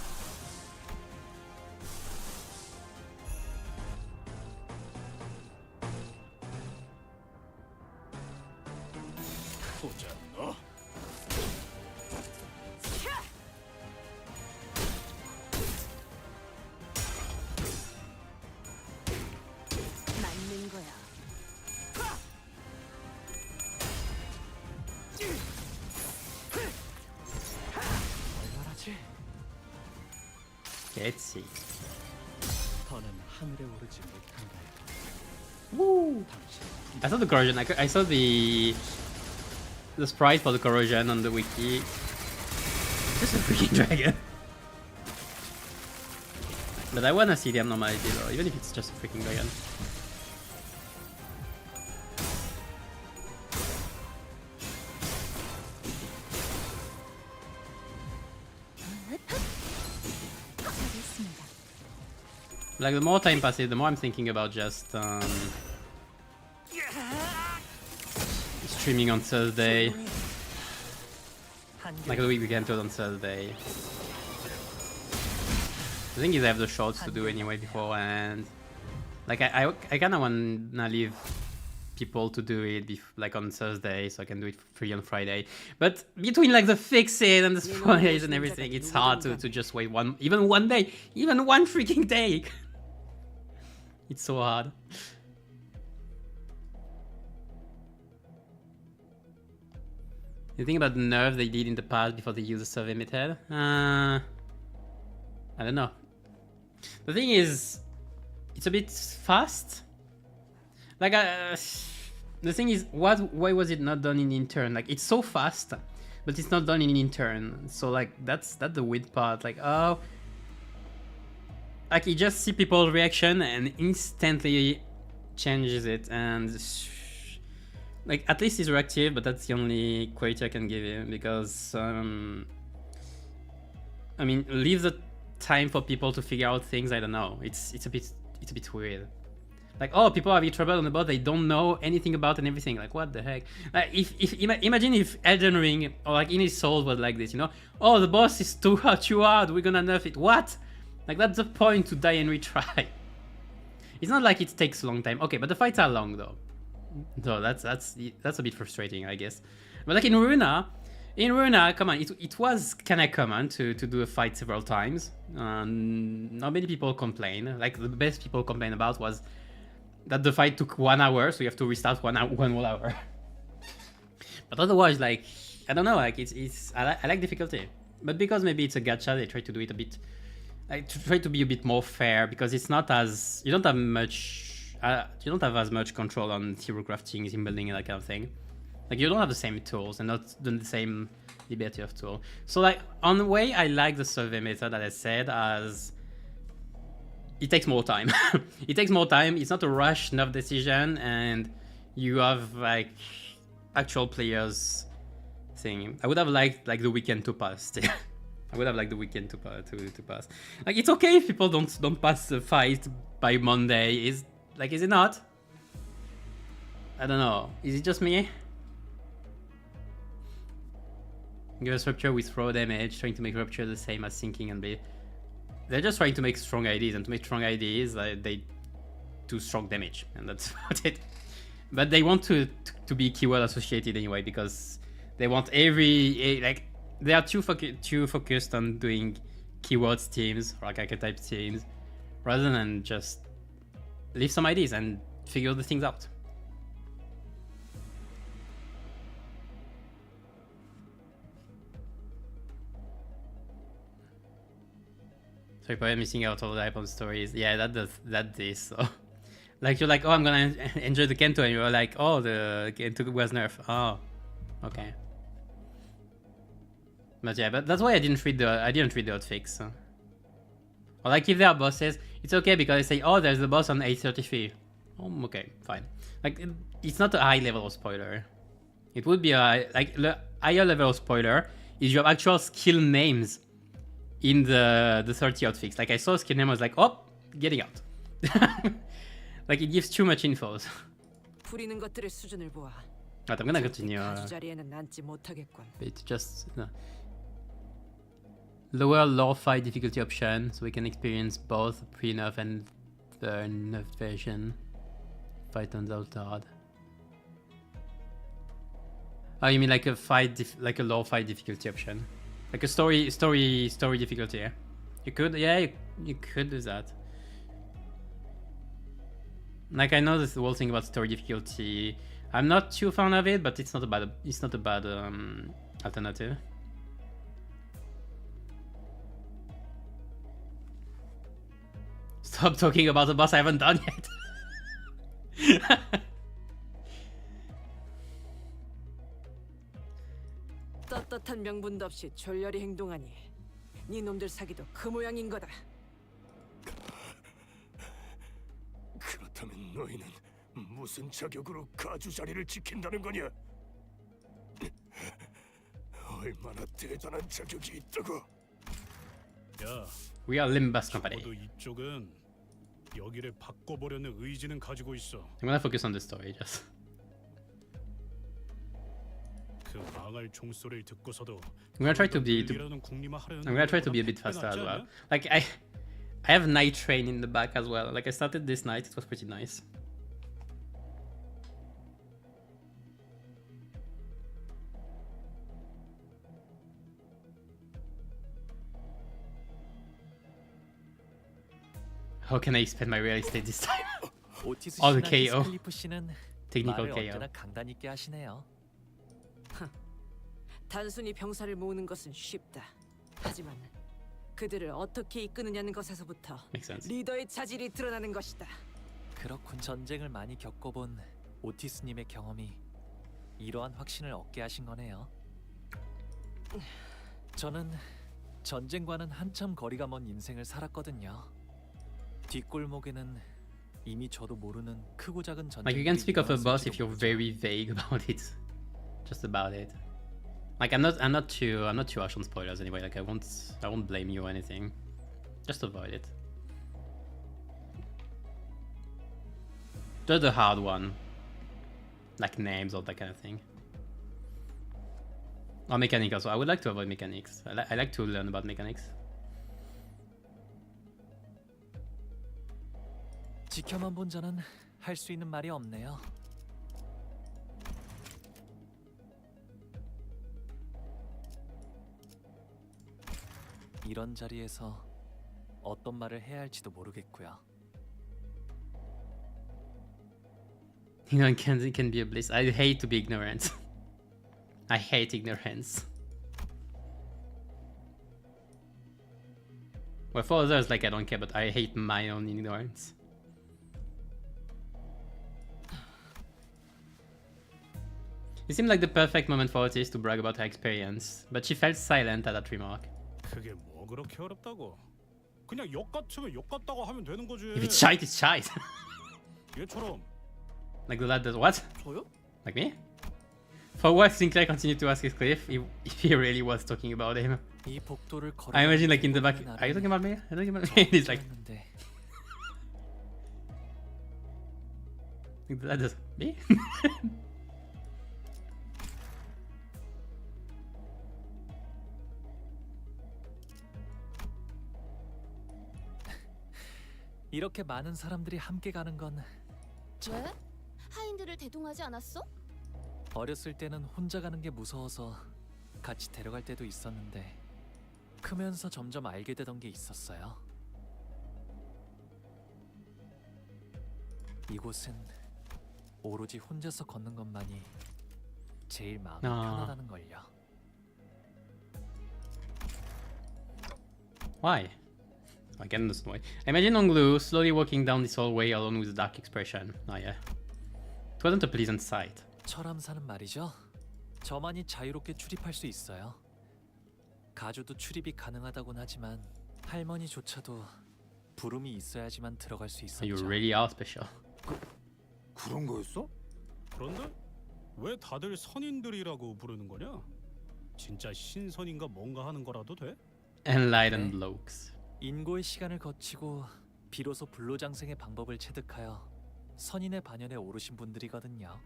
맞는 거야. 얼얼하지? Let's see. 더는 하늘에 오르지 못한다. Woo! I saw the corrosion. I saw the sprite for the corrosion on the wiki. Just a freaking dragon. But I wanna see the abnormality though, even if it's just a freaking dragon. Like the more time passes, the more I'm thinking about just streaming on Thursday. Like the week we can do it on Thursday. The thing is, I have the shorts to do anyway before, and like I kind of wanna leave people to do it like on Thursday, so I can do it free on Friday. But between like the fixes and the spoilers and everything, it's hard to just wait even one day, even one freaking day. It's so hard. You think about the nerf they did in the past before they used the survey method? I don't know. The thing is, it's a bit fast. Like, the thing is, why was it not done in intern? Like, it's so fast, but it's not done in intern. So like, that's the weird part. Like, oh, like you just see people's reaction and instantly changes it, and like at least it's reactive, but that's the only quality I can give you, because I mean, leave the time for people to figure out things. I don't know. It's a bit weird. Like, oh, people are having trouble on the boat they don't know anything about and everything. Like, what the heck? Like, imagine if Elden Ring or like Inner Souls was like this, you know? Oh, the boss is too hard. We're gonna nerf it. What? Like, that's the point, to die and retry. It's not like it takes a long time. Okay, but the fights are long though. So that's a bit frustrating, I guess. But like in Runa, come on, it was kind of common to do a fight several times. Not many people complain. Like, the best people complain about was that the fight took 1 hour, so you have to restart one whole hour. But otherwise, like, I don't know, like I like difficulty. But because maybe it's a gacha, they try to do it a bit, like, to try to be a bit more fair, because it's not as, you don't have as much control on hero crafting, team building, and that kind of thing. Like, you don't have the same tools and not the same liberty of tool. So like, on the way, I like the survey method that I said, as it takes more time. It takes more time. It's not a rush nerf decision, and you have like actual players thing. I would have liked like the weekend to pass. I would have liked the weekend to pass. Like, it's okay if people don't pass the fight by Monday. Is it not? I don't know. Is it just me? Give us rupture with throw damage, trying to make rupture the same as sinking and bleed. They're just trying to make strong IDs, and to make strong IDs, they do strong damage, and that's about it. But they want to be keyword associated anyway, because they want like, they are too focused on doing keywords teams, or like archetype teams, rather than just leave some IDs and figure the things out. Sorry, probably missing out all the hype on stories. Yeah, that is so. Like, you're like, oh, I'm gonna enjoy the Canto, and you're like, oh, the Canto was nerfed. Oh, okay. But yeah, but that's why I didn't read the hotfix. Or like, if there are bosses, it's okay, because they say, oh, there's a boss on 833. Oh, okay, fine. Like, it's not a high level of spoiler. It would be like, the higher level of spoiler is you have actual skill names in the 30 hotfix. Like, I saw a skill name, I was like, oh, getting out. Like, it gives too much info. 부리는 것들의 수준을 보아. But I'm gonna continue. 가주 자리에는 앉지 못하겠군. It's just lower lore fight difficulty option, so we can experience both pre-nerf and the nerfed version. Fight on the altered. Oh, you mean like a like a lore fight difficulty option, like a story difficulty? Yeah, you could. Yeah, you could do that. Like, I know this whole thing about story difficulty. I'm not too fan of it, but it's not a bad alternative. Stop talking about the boss I haven't done yet. 떳떳한 명분도 없이 졸렬히 행동하니 네 놈들 사기도 그 모양인 거다. 그렇다면 너희는 무슨 자격으로 가주 자리를 지킨다는 거냐? 얼마나 대단한 자격이 있다고? 야, We are Limbus company. 적어도 이쪽은 여기를 바꿔보려는 의지는 가지고 있어. I'm gonna focus on the story just. 그 망할 총소리를 듣고서도 I'm gonna try to be a bit faster as well. Like, I have Night Train in the back as well. Like I started this night, it was pretty nice. How can I spend my real estate this time? 오티스 All the 씨나 KO. 스클리프 씨는 Technical 말을 KO. 언제나 강단 있게 하시네요. 단순히 병사를 모으는 것은 쉽다. 하지만 그들을 어떻게 이끄느냐는 것에서부터 Makes sense. 리더의 자질이 드러나는 것이다. 그렇군. 전쟁을 많이 겪어본 오티스님의 경험이 이러한 확신을 얻게 하신 거네요. 저는 전쟁과는 한참 거리가 먼 인생을 살았거든요. 뒷골목에는 이미 저도 모르는 크고 작은 전쟁. Like you can speak of a boss if you're very vague about it. Just about it. Like I'm not too harsh on spoilers anyway. Like I won't blame you or anything. Just avoid it. Just the hard one. Like names or that kind of thing. Or mechanics also. I would like to avoid mechanics. I like to learn about mechanics. 지켜만 본 자는 할 수 있는 말이 없네요. 이런 자리에서 어떤 말을 해야 할지도 모르겠고요. Ignorance can be a bliss. I hate to be ignorant. I hate ignorance. Well, for others, like I don't care, but I hate my own ignorance. It seemed like the perfect moment for Otis to brag about her experience, but she felt silent at that remark. 그게 뭐 그렇게 어렵다고? 그냥 욕 같으면 욕 같다고 하면 되는 거지. If it's shite, it's shite. 얘처럼. Like the lad does what? 저요? Like me? For what Sinclair continued to ask his Cliff if he really was talking about him. 이 복도를 걸어. I imagine like in the back, are you talking about me? Are you talking about me? And he's like, the lad does, me? 이렇게 많은 사람들이 함께 가는 건 왜? 하인들을 대동하지 않았어? 어렸을 때는 혼자 가는 게 무서워서 같이 데려갈 때도 있었는데 크면서 점점 알게 되던 게 있었어요. 이곳은 오로지 혼자서 걷는 것만이 제일 마음이 편하다는 걸요. Why? I can understand why. I imagine Onglu slowly walking down this hallway alone with a dark expression. Oh yeah. It wasn't a pleasant sight. 철암사는 말이죠. 저만이 자유롭게 출입할 수 있어요. 가주도 출입이 가능하다곤 하지만 할머니조차도 부름이 있어야지만 들어갈 수 있었죠. You really are special. 그런 거였어? 그런데 왜 다들 선인들이라고 부르는 거냐? 진짜 신선인가 뭔가 하는 거라도 돼? Enlightened blokes. 인고의 시간을 거치고 비로소 불로장생의 방법을 체득하여 선인의 반열에 오르신 분들이거든요.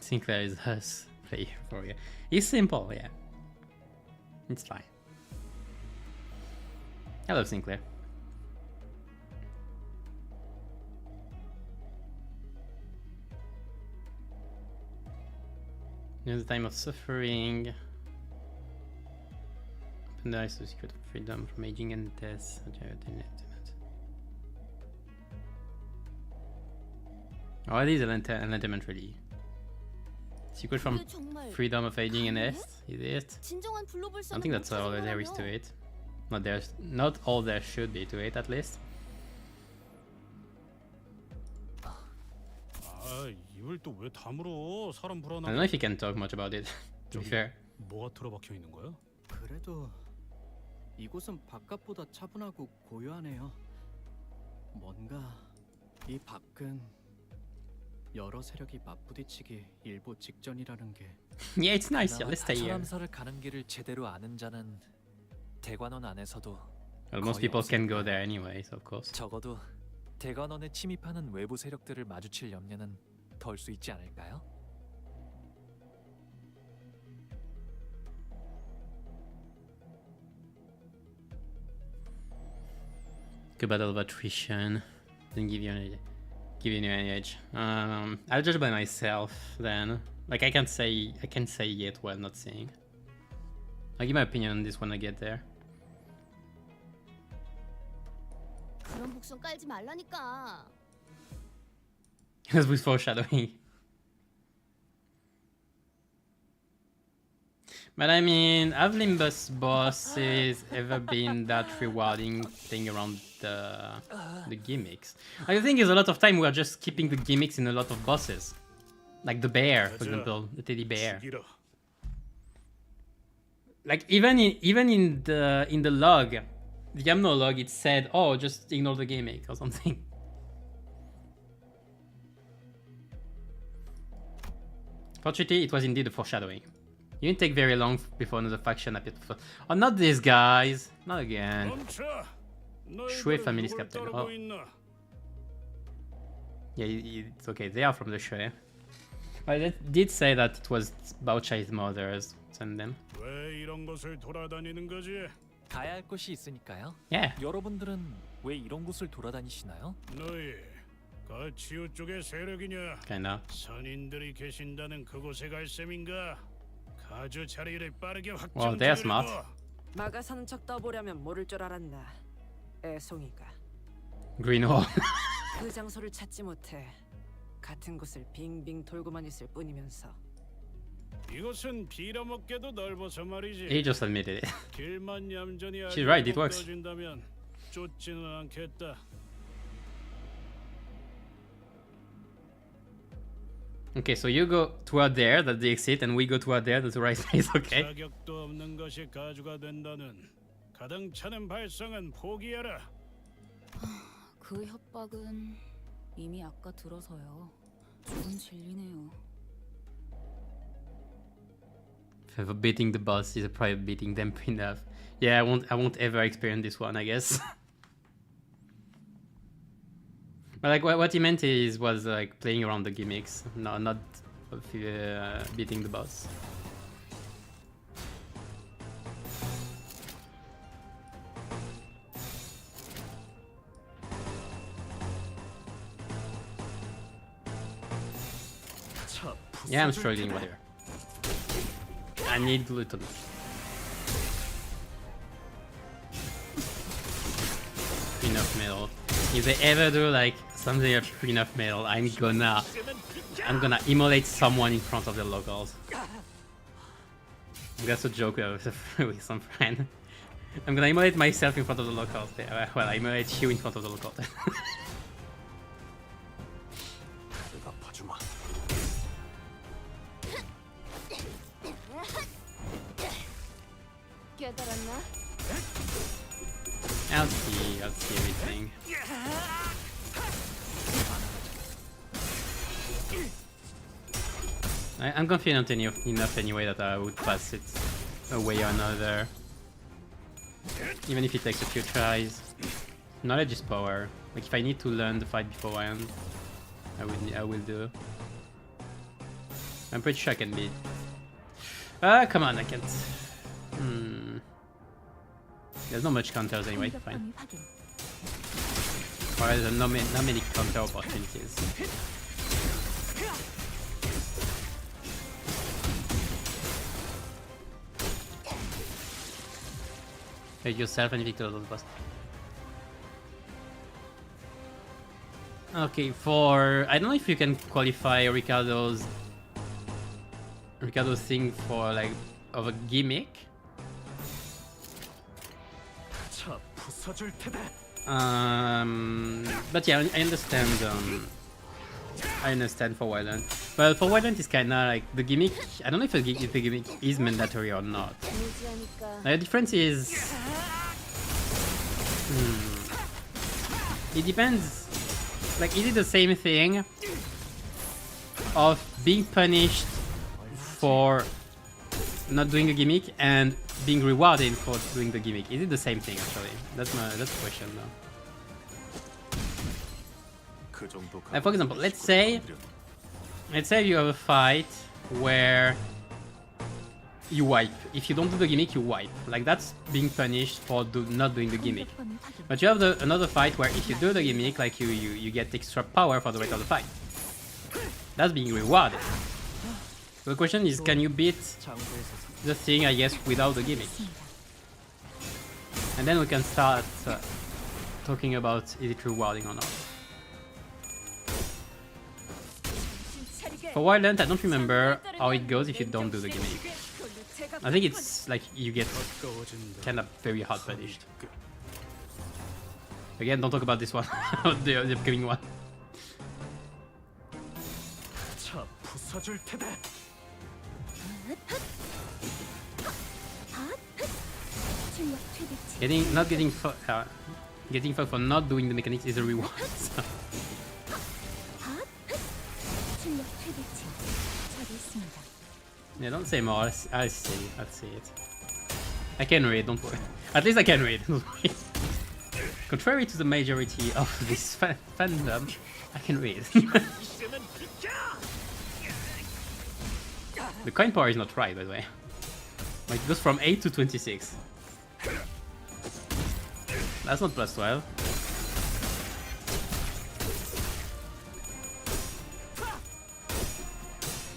Sinclair is us play for you. It's simple, yeah. It's fine. I love Sinclair. There's a time of suffering. Open the eyes to the secret of freedom from aging and death. Oh, it is enlightenment really. Secret from freedom of aging and death? Is it? I don't think that's all there is to it. Not all there should be to it, at least. 아, 입을 또 왜 다물어? 사람 I 불안하게. don't know if you can talk much about it, to be fair. 뭐가 틀어박혀 있는 거야? 그래도 이곳은 바깥보다 차분하고 고요하네요. 뭔가 이 밖은 여러 세력이 맞부딪히기 일보 직전이라는 게. Yeah, it's nice. Yeah, let's stay here. 철암사를 가는 길을 제대로 아는 자는 대관원 안에서도 Well, most people can go there anyways, of course. 적어도 대관원에 침입하는 외부 세력들을 마주칠 염려는 덜 수 있지 않을까요? Good battle of attrition. Didn't give you any edge. I'll judge by myself then. Like I can't say yet while not seeing. I'll give my opinion on this when I get there. 그런 복선 깔지 말라니까. Because with foreshadowing. But I mean, have Limbus bosses ever been that rewarding playing around the gimmicks? Like, the thing is, a lot of time we are just keeping the gimmicks in a lot of bosses. Like the bear, for example, the teddy bear. Like even in the log, the Yamno log, it said, "Oh, just ignore the gimmick" or something. Fortunately, it was indeed a foreshadowing. You didn't take very long before another faction appeared. Oh, not these guys! Not again. Shui family's captain. Oh. Yeah, it's okay. They are from the Shui. But it did say that it was Bao Chai's mother's. Send them. 왜 이런 곳을 돌아다니는 거지? 가야 할 곳이 있으니까요. Yeah. 여러분들은 왜 이런 곳을 돌아다니시나요? 너희 그 치유 쪽의 세력이냐? Kinda. 선인들이 계신다는 그곳에 갈 셈인가? 가주 자리를 빠르게 Well, they're smart. 막아 사는 척 떠보려면 모를 줄 알았나. 애송이가. Green hole. 그 장소를 찾지 못해. 같은 곳을 빙빙 돌고만 있을 뿐이면서. 이곳은 빌어먹게도 넓어서 말이지. He just admitted it. 길만 얌전히 She's right, it works. 준다면 쫓지는 않겠다. Okay, so you go toward there, that's the exit, and we go toward there, that's the right place, okay? 자격도 없는 것이 가주가 된다는 가당차는 발상은 포기해라. 그 협박은 이미 아까 들어서요. 좋은 진리네요. For beating the boss is probably beating them enough. Yeah, I won't ever experience this one, I guess. But like what he meant was like playing around the gimmicks, not beating the boss. Yeah, I'm struggling with here. I need a little bit. Enough metal. If they ever do like something of enough metal, I'm gonna immolate someone in front of the locals. That's a joke with some friend. I'm gonna immolate myself in front of the locals. Well, I immolate you in front of the locals. I'll see everything. I'm confident enough anyway that I would pass it a way or another. Even if it takes a few tries. Knowledge is power. Like if I need to learn the fight beforehand, I will do. I'm pretty sure I can beat. Come on, I can't. There's not much counters anyway, fine. Or there's not many counter opportunities. Hate yourself and victor those boss. Okay, I don't know if you can qualify Ricardo's thing for like of a gimmick. But yeah, I understand. I understand for Wildland. Well, for Wildland it's kinda like the gimmick. I don't know if the gimmick is mandatory or not. The difference is, it depends. Like, is it the same thing of being punished for not doing a gimmick and being rewarded for doing the gimmick? Is it the same thing actually? That's the question though. Like for example, let's say you have a fight where you wipe. If you don't do the gimmick, you wipe. Like that's being punished for not doing the gimmick. But you have another fight where if you do the gimmick, like you get extra power for the rest of the fight. That's being rewarded. So the question is, can you beat the thing, I guess, without the gimmick? And then we can start talking about is it rewarding or not. For Wildland, I don't remember how it goes if you don't do the gimmick. I think it's like you get kind of very hard punished. Again, don't talk about this one, the upcoming one. Getting fucked for not doing the mechanics is a reward. So. Yeah, don't say more. I'll see it. I can read, don't worry. At least I can read. Don't worry. Contrary to the majority of this fandom, I can read. The coin power is not right, by the way. Like, it goes from 8 to 26. That's not plus 12.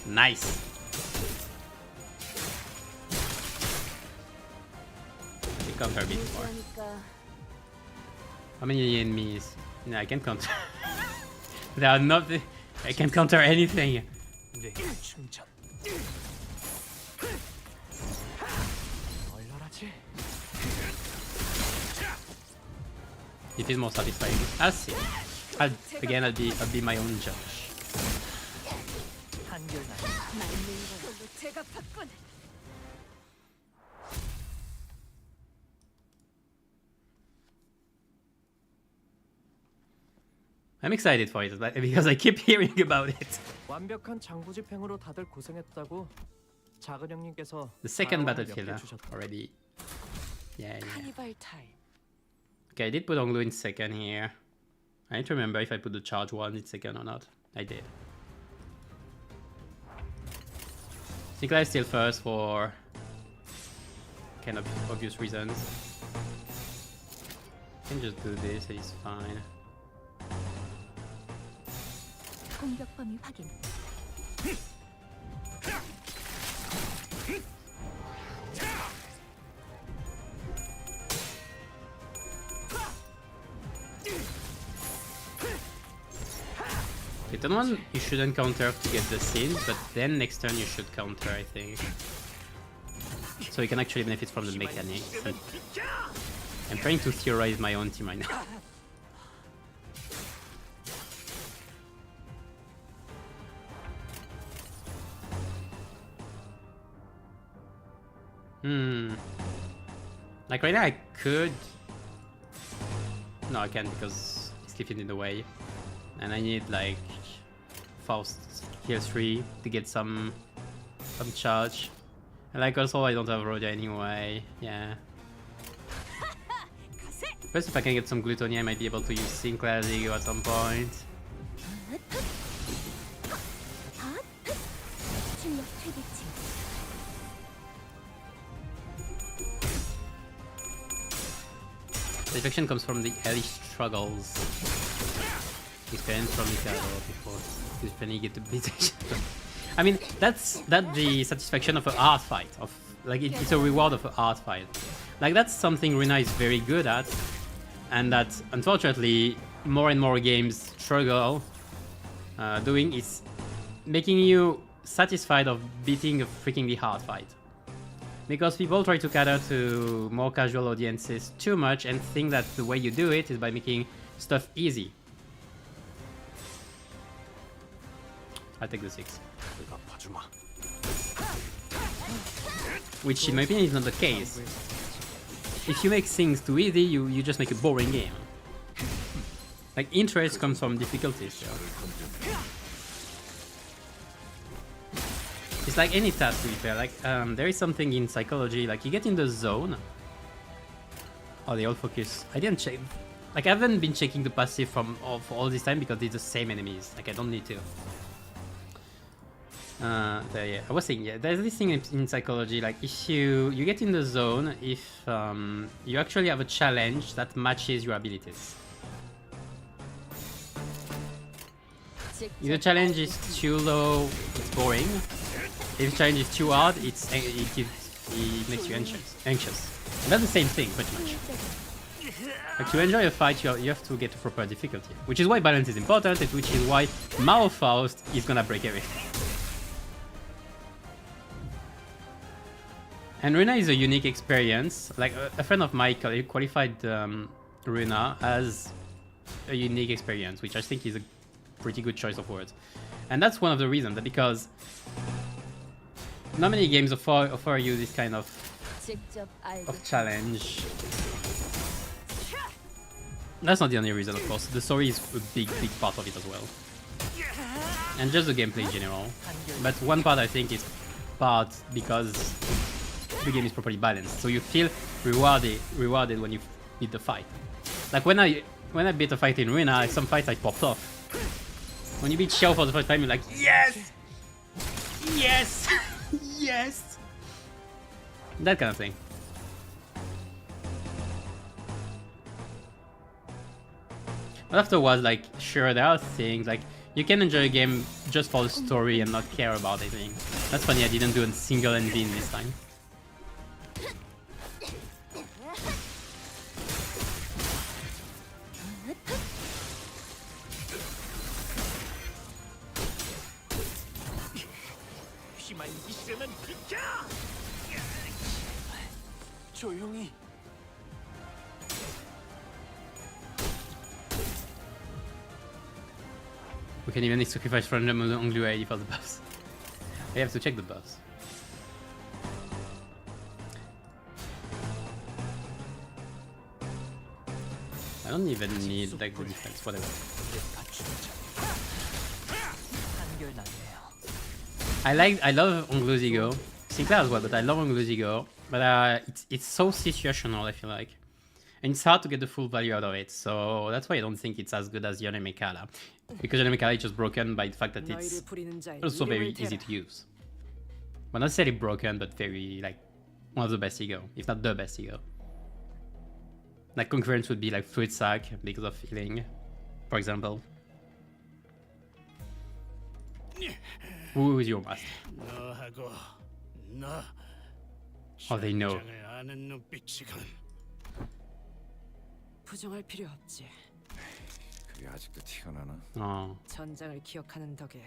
Nice. I can counter a bit more. How many enemies? No, I can't counter. There are nothing. I can't counter anything. It is more satisfying. I'll see. I'll be my own judge. I'm excited for it because I keep hearing about it. 완벽한 장부 집행으로 다들 고생했다고 작은 형님께서 The second battlefield already. Yeah. Okay, I did put Onglu in second here. I need to remember if I put the charge one in second or not. I did. Nikolai is still first for kind of obvious reasons. I can just do this, it's fine. 공격 범위 확인. Okay, turn one you shouldn't counter to get the scene, but then next turn you should counter, I think. So you can actually benefit from the mechanics. I'm trying to theorize my own team right now. Like right now I could... No, I can't because he's keeping in the way. And I need like Faust heal 3 to get some charge. And like also I don't have Rhoda anyway, yeah. First if I can get some Glutonia I might be able to use Sinclair Zigo at some point. Satisfaction comes from the early struggles. Experience from Mikado before you finally get to beat each other. I mean, that's the satisfaction of a hard fight. It's a reward of a hard fight. Like that's something Rina is very good at, and that unfortunately more and more games struggle doing is making you satisfied of beating a freakingly hard fight. Because people try to cater to more casual audiences too much and think that the way you do it is by making stuff easy. I'll take the 6. Which in my opinion is not the case. If you make things too easy, you just make a boring game. Like interest comes from difficulties. So. It's like any task to be fair, like there is something in psychology, like you get in the zone. Oh, they all focus. I didn't check, like I haven't been checking the passive for all this time because it's the same enemies, like I don't need to. Yeah, I was saying, yeah, there's this thing in psychology, like if you get in the zone, if you actually have a challenge that matches your abilities. If the challenge is too low, it's boring. If the challenge is too hard, it makes you anxious. And that's the same thing, pretty much. Like to enjoy a fight, you have to get a proper difficulty, which is why balance is important, and which is why Faust is gonna break everything. And Runa is a unique experience. Like a friend of mine qualified Runa as a unique experience, which I think is a pretty good choice of words. And that's one of the reasons, that because not many games offer you this kind of challenge. That's not the only reason, of course. The story is a big part of it as well. And just the gameplay in general. But one part I think is part because the game is properly balanced. So you feel rewarded when you beat the fight. Like when I beat a fight in Runa, some fights I popped off. When you beat Xiao for the first time, you're like, yes! Yes! Yes! That kind of thing. But afterwards, like, sure, there are things, like, you can enjoy a game just for the story and not care about anything. That's funny, I didn't do a single NV in this time. 조용히. We can even sacrifice random Anglu AD for the buffs. I have to check the buffs. I don't even need like the defense, whatever. I love Anglu's ego. Sinclair as well, but I love Anglu's ego. But it's so situational, I feel like. And it's hard to get the full value out of it, so that's why I don't think it's as good as Yone Mekala. Because Yone Mekala is just broken by the fact that it's also very easy to use. Well, not necessarily broken, but very, like, one of the best ego, if not the best ego. Like, concurrence would be like Fluid Sac because of healing, for example. Who is your master? Oh, they know. 부정할 필요 없지. 그게 아직도 티가 나나? 전장을 기억하는 덕에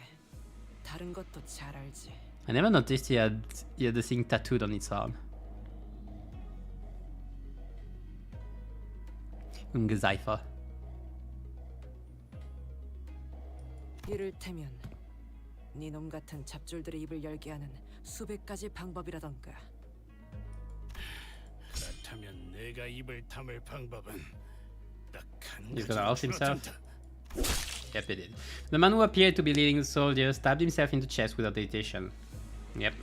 다른 것도 잘 알지. I never noticed he had the thing tattooed on its arm. Ungezeifer. 이를테면 네놈 같은 잡졸들의 입을 열게 하는 수백 가지 방법이라던가. 그렇다면 내가 입을 다물 방법은 딱 한 He's gonna off 가지로 himself. 주어진다. Yep, it did. The man who appeared to be leading the soldiers stabbed himself in the chest without hesitation. Yep.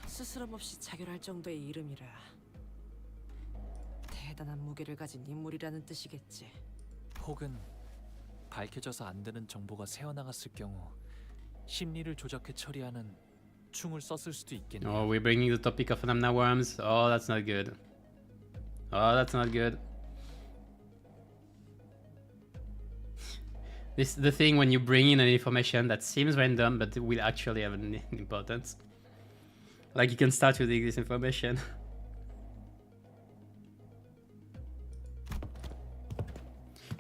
스스럼 없이 자결할 정도의 이름이라 대단한 무게를 가진 인물이라는 뜻이겠지. 혹은 밝혀져서 안 되는 정보가 새어나갔을 경우 심리를 조작해 처리하는 충을 썼을 수도 있겠네요. Oh, we're bringing the topic of Namna worms. Oh, that's not good. Oh, that's not good. This is the thing when you bring in an information that seems random, but will actually have an importance. Like you can start using this information.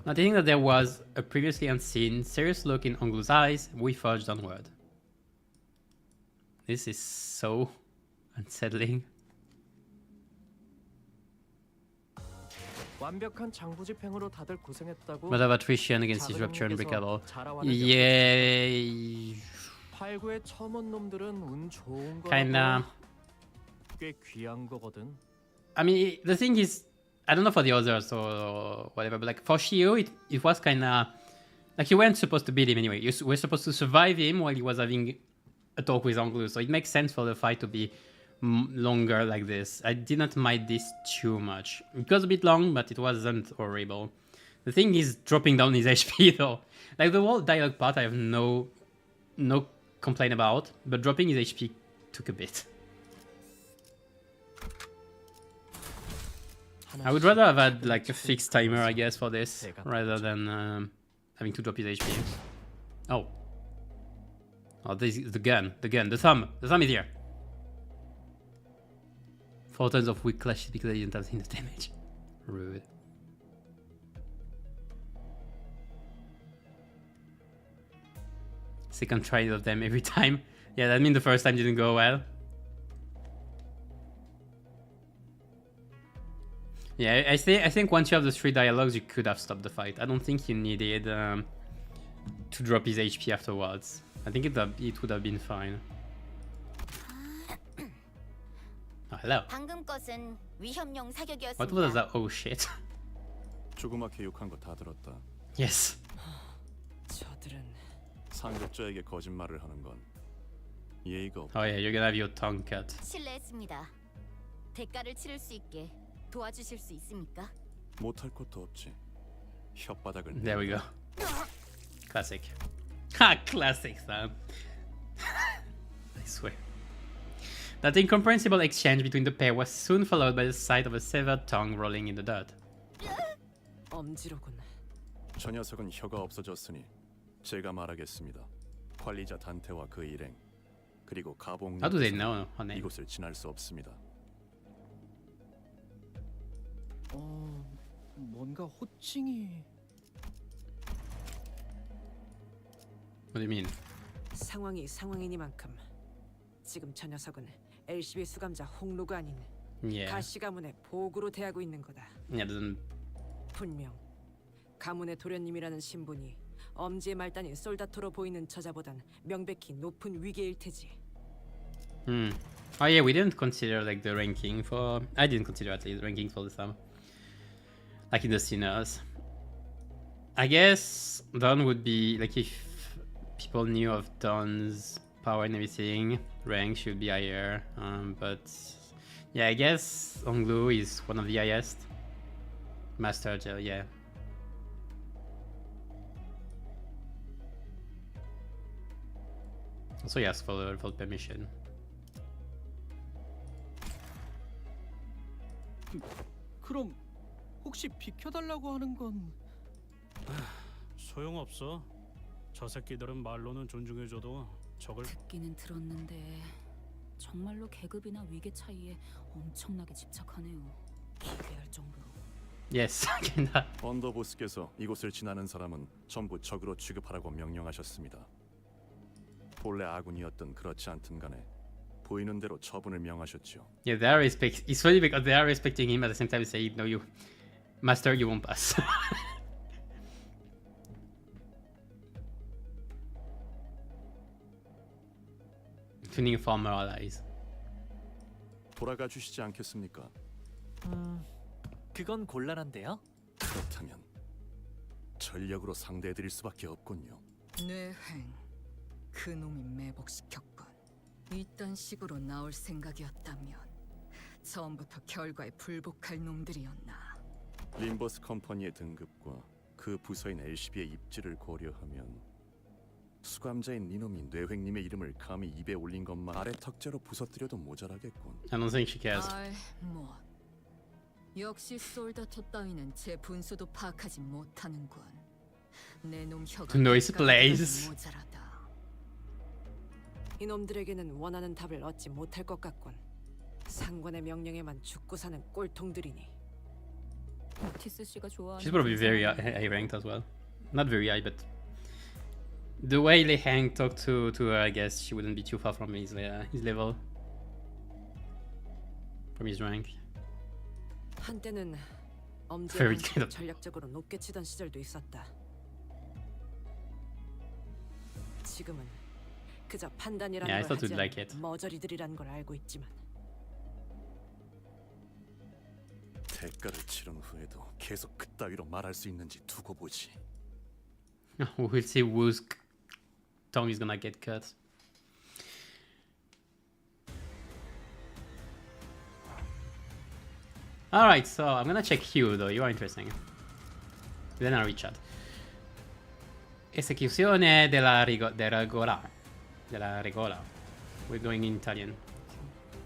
Noticing that there was a previously unseen, serious look in Onglu's eyes, we forged onward. This is so unsettling. 완벽한 장부 집행으로 다들 고생했다고. What about attrition against disruption unbreakable? Yeah. 팔구의 처먼 놈들은 운 좋은 거. Kinda. 꽤 귀한 거거든. I mean, the thing is, I don't know for the others or whatever, but like for Shio, it was kinda like you weren't supposed to beat him anyway. You were supposed to survive him while he was having a talk with Anglu, so it makes sense for the fight to be longer like this. I did not mind this too much. It was a bit long, but it wasn't horrible. The thing is dropping down his HP though. Like the whole dialogue part, I have no complain about, but dropping his HP took a bit. I would rather have had like a fixed timer, I guess, for this, rather than having to drop his HP. Oh. Oh, this is the gun, the thumb. The thumb is here. 4 tons of weak clashes because I didn't have enough damage. Rude. Second try of them every time. Yeah, that means the first time didn't go well. Yeah, I think once you have the 3 dialogues, you could have stopped the fight. I don't think you needed to drop his HP afterwards. I think it would have been fine. Oh, hello. 방금 것은 위험용 사격이었습니다. What was that? Oh shit. 조그맣게 욕한 거 다 들었다. Yes. 저들은 상급자에게 거짓말을 하는 건 예의가 없다. Oh yeah, you're gonna have your tongue cut. 실례했습니다. 대가를 치를 수 있게 도와주실 수 있습니까? 못할 것도 없지. 혓바닥을. There we go. Classic. Ha! Classic, Sam. I swear. That incomprehensible exchange between the pair was soon followed by the sight of a severed tongue rolling in the dirt. 엄지로군. 저 녀석은 혀가 없어졌으니 제가 말하겠습니다. 관리자 단테와 그 일행 그리고 가봉. How do they know her name? 이곳을 지날 수 없습니다. 뭔가 호칭이. What do you mean? 상황이니만큼 지금 저 녀석은 LCB 수감자 홍로가 아닌 Yeah. 가시 가문의 보구로 대하고 있는 거다. Yeah, doesn't. 분명 가문의 도련님이라는 신분이 엄지의 말단인 솔다토로 보이는 저자보단 명백히 높은 위계일 테지. Hmm. Oh yeah, we didn't consider like the ranking for. I didn't consider at least ranking for the sum. Like in the sinners. I guess Don would be like if people knew of Don's power and everything, rank should be higher. But yeah, I guess Onglu is one of the highest. Master Gel, yeah. Also, yes, for permission. 그럼 혹시 비켜달라고 하는 건? 소용없어. 저 새끼들은 말로는 존중해줘도 저걸 듣기는 들었는데 정말로 계급이나 위계 차이에 엄청나게 집착하네요. 기괴할 정도로. Yes, 언더보스께서 이곳을 지나는 사람은 전부 적으로 취급하라고 명령하셨습니다. 본래 아군이었든 그렇지 않든 간에 보이는 대로 처분을 명하셨죠. Yeah, they are respect. It's funny because they are respecting him at the same time. Say, no, you, master, you won't pass. Tuning former allies. 돌아가 주시지 않겠습니까? 그건 곤란한데요. 그렇다면 전력으로 상대해드릴 수밖에 없군요. 뇌행, 그놈이 매복시켰군. 이딴 식으로 나올 생각이었다면 처음부터 결과에 불복할 놈들이었나. 림버스 컴퍼니의 등급과 그 부서인 LCB의 입지를 고려하면 수감자인 니놈이 뇌획님의 이름을 감히 입에 올린 것만 아래 턱재로 부서뜨려도 모자라겠군. I don't think she cares. 뭐 역시 솔다토 따위는 제 분수도 파악하지 못하는군. 내놈 혀가 To know his place. 모자라다. 이놈들에게는 원하는 답을 얻지 못할 것 같군. 상관의 명령에만 죽고 사는 꼴통들이니. 오티스 씨가 좋아하는. She's probably very high ranked as well. Not very high, but the way Lei Hang talked to her, I guess she wouldn't be too far from his level, from his rank. 한때는 Very 엄지의 good. 전략적으로 높게 치던 시절도 있었다. 지금은 그저 판단이라는 Yeah, I 걸 thought 하지 you'd like 않는 it. 머저리들이란 걸 알고 있지만 대가를 치른 후에도 계속 그따위로 말할 수 있는지 두고 보지. We'll see whose tongue is gonna get cut. Alright, so I'm gonna check Hugh though, you are interesting. Then I'll Richard. Esecuzione della Regora. della regola. We're going in Italian.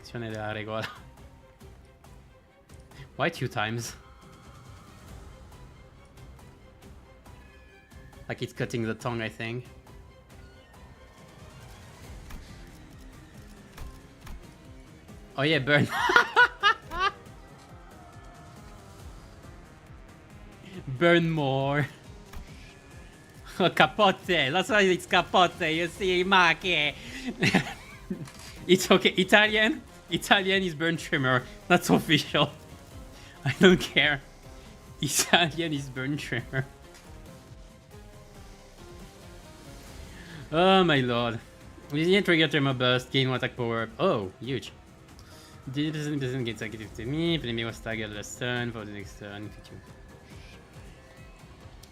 Azione della regola. Why 2 times? Like it's cutting the tongue, I think. Oh yeah, burn. Burn more. Capote. That's why it's capote. You see, Maki. It's okay. Italian is burn trimmer. That's official. I don't care. Italian is burn trimmer. Oh my lord. Resilient trigger trimmer burst, gain 1 attack power. Oh, huge. Doesn't get targeted to me. The enemy was targeted last turn for the next turn.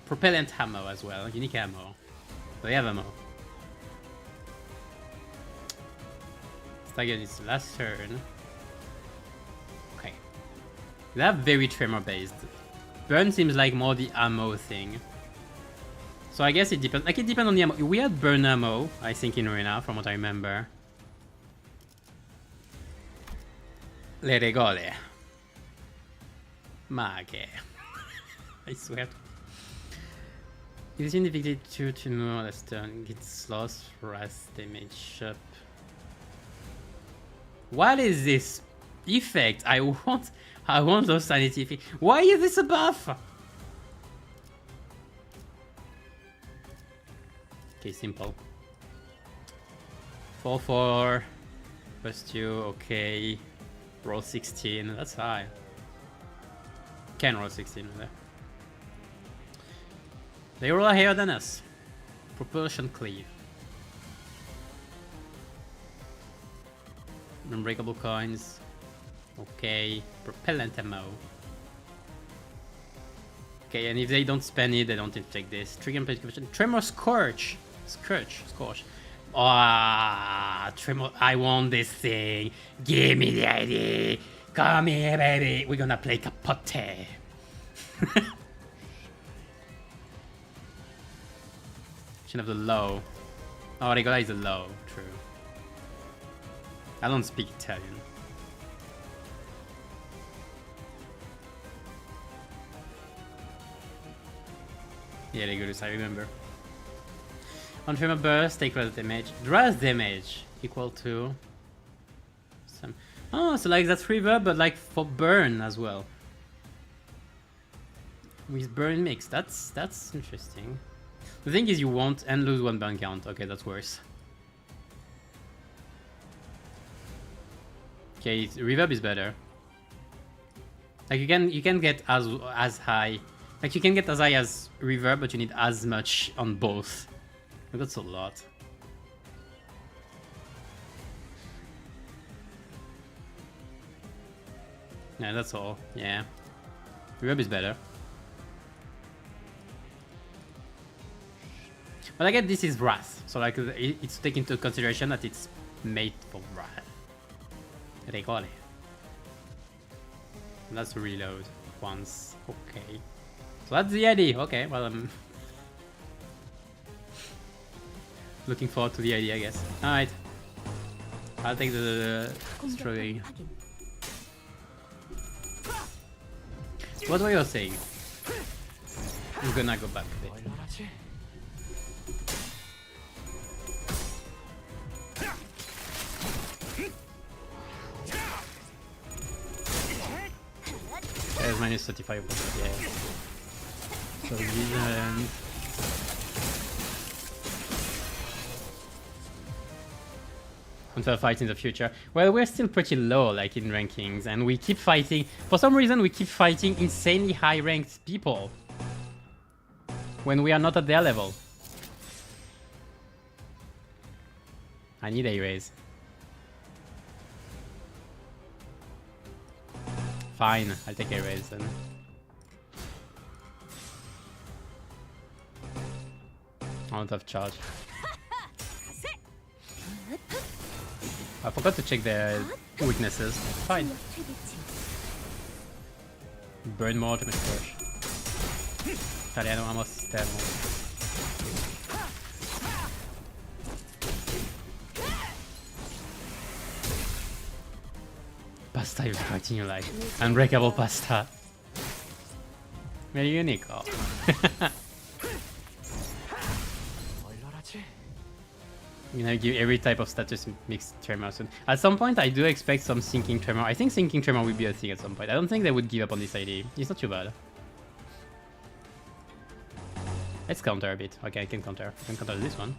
Propellant ammo as well. Unique ammo. They have ammo. Target is last turn. Okay. They have very tremor based. Burn seems like more the ammo thing. So I guess it depends. Like it depends on the ammo. We had burn ammo, I think, in Arena, from what I remember. Le regole. Maghe. I swear. If it's indicted to know last turn, gets lost, rest, damage up. What is this effect? I want those sanity effects. Why is this a buff? Okay, simple. 4/4 +2. Okay, roll 16. That's high. Can roll 16 with that. They roll higher than us. Propulsion cleave. Unbreakable coins. Okay. Propellant ammo. Okay, and if they don't spend it, they don't take this. Trigger and plate conversion. Tremor Scorch. Scorch. Ah, Tremor. I want this thing. Give me the ID. Come here, baby. We're gonna play Capote. Of the low. Oh, Regola is a low. True. I don't speak Italian. Yeah, Regulus, I remember. On Tremor Burst, take Draz damage. Draz damage equal to some. Oh, so like that's reverb, but like for burn as well. With burn mix. That's interesting. The thing is, you won't and lose 1 burn count. Okay, that's worse. Okay, reverb is better. Like you can get as high. Like you can get as high as reverb, but you need as much on both. That's a lot. Yeah, that's all. Yeah, reverb is better. But I get this is Wrath, so like it's taken into consideration that it's made for Wrath. Regole. Let's reload once. Okay. So that's the ID. Okay, well I'm looking forward to the ID, I guess. Alright. I'll take the destroying. What were you saying? I'm gonna go back a bit. There's minus 35, yeah. So reason. Until fight in the future. Well, we're still pretty low, like in rankings, and we keep fighting. For some reason, we keep fighting insanely high-ranked people when we are not at their level. I need a raise. Fine, I'll take a raise then. I don't have charge. I forgot to check their weaknesses. Fine. Burn more to push. Italiano amo sistema. pasta you've got in your life? Unbreakable pasta. Very unique. Oh. You know, give every type of status mixed tremor soon. At some point, I do expect some sinking tremor. I think sinking tremor will be a thing at some point. I don't think they would give up on this idea. It's not too bad. Let's counter a bit. Okay, I can counter. I can counter this one.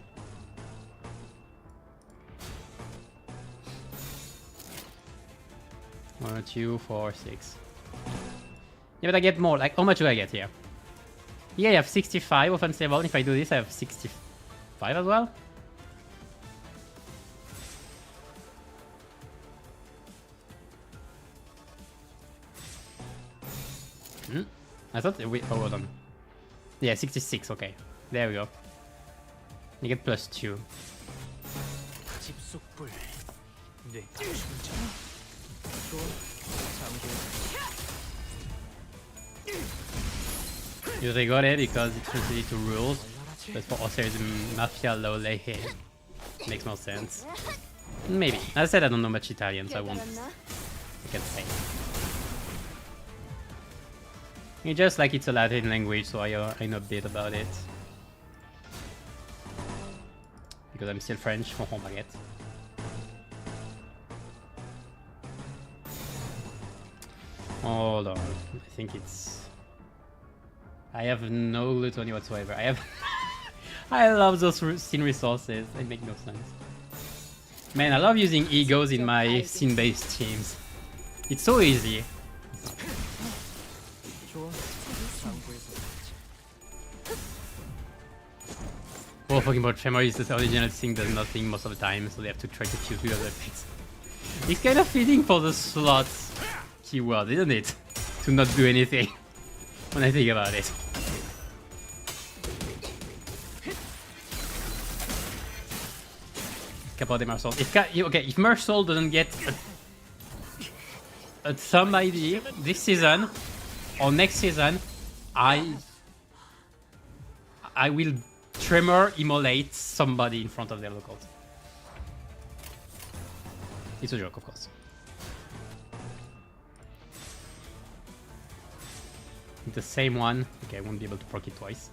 One, 2, 4, 6. Yeah, but I get more. Like, how much do I get here? Yeah, I have 65 offense level. If I do this, I have 65 as well. I thought we oh, hold on. Yeah, 66, okay. There we go. You get +2. You they got it because it translated to rules, but for us there's mafia low lay here. Makes more sense. Maybe. As I said, I don't know much Italian, so I can't say. It's just like it's a Latin language, so I know a bit about it. Because I'm still French. Oh, baguette. Hold on. I think it's... I have no Lutoni whatsoever. I love those scene resources. They make no sense. Man, I love using egos in my scene-based teams. It's so easy. Oh, fucking about Tremor is the original thing does nothing most of the time, so they have to try to fuse with other effects. It's kind of fitting for the slots keyword, isn't it? To not do anything, when I think about it. Capote Mersault. If Mersault doesn't get a thumb ID this season, or next season, I will Tremor immolate somebody in front of their locals. It's a joke, of course. The same one. Okay, I won't be able to proc it twice.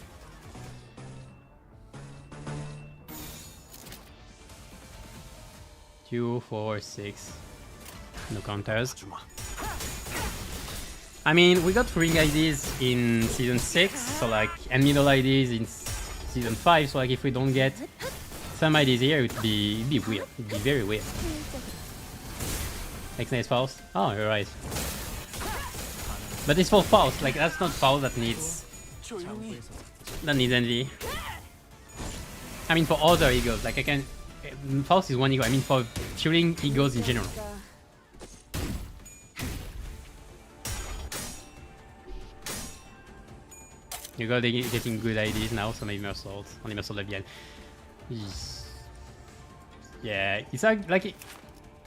Two, 4, 6. No counters. I mean, we got ring IDs in season 6, so like, and middle IDs in season 5, so like if we don't get some IDs here, it'd be weird. It'd be very weird. Next nice Faust? Oh, you're right. But it's for Faust, like that's not Faust that needs envy. I mean for other egos, like I can... Faust is one ego, I mean for killing egos in general. You got getting good IDs now, so maybe Mersault. Only Mersault again. Yeah, it's like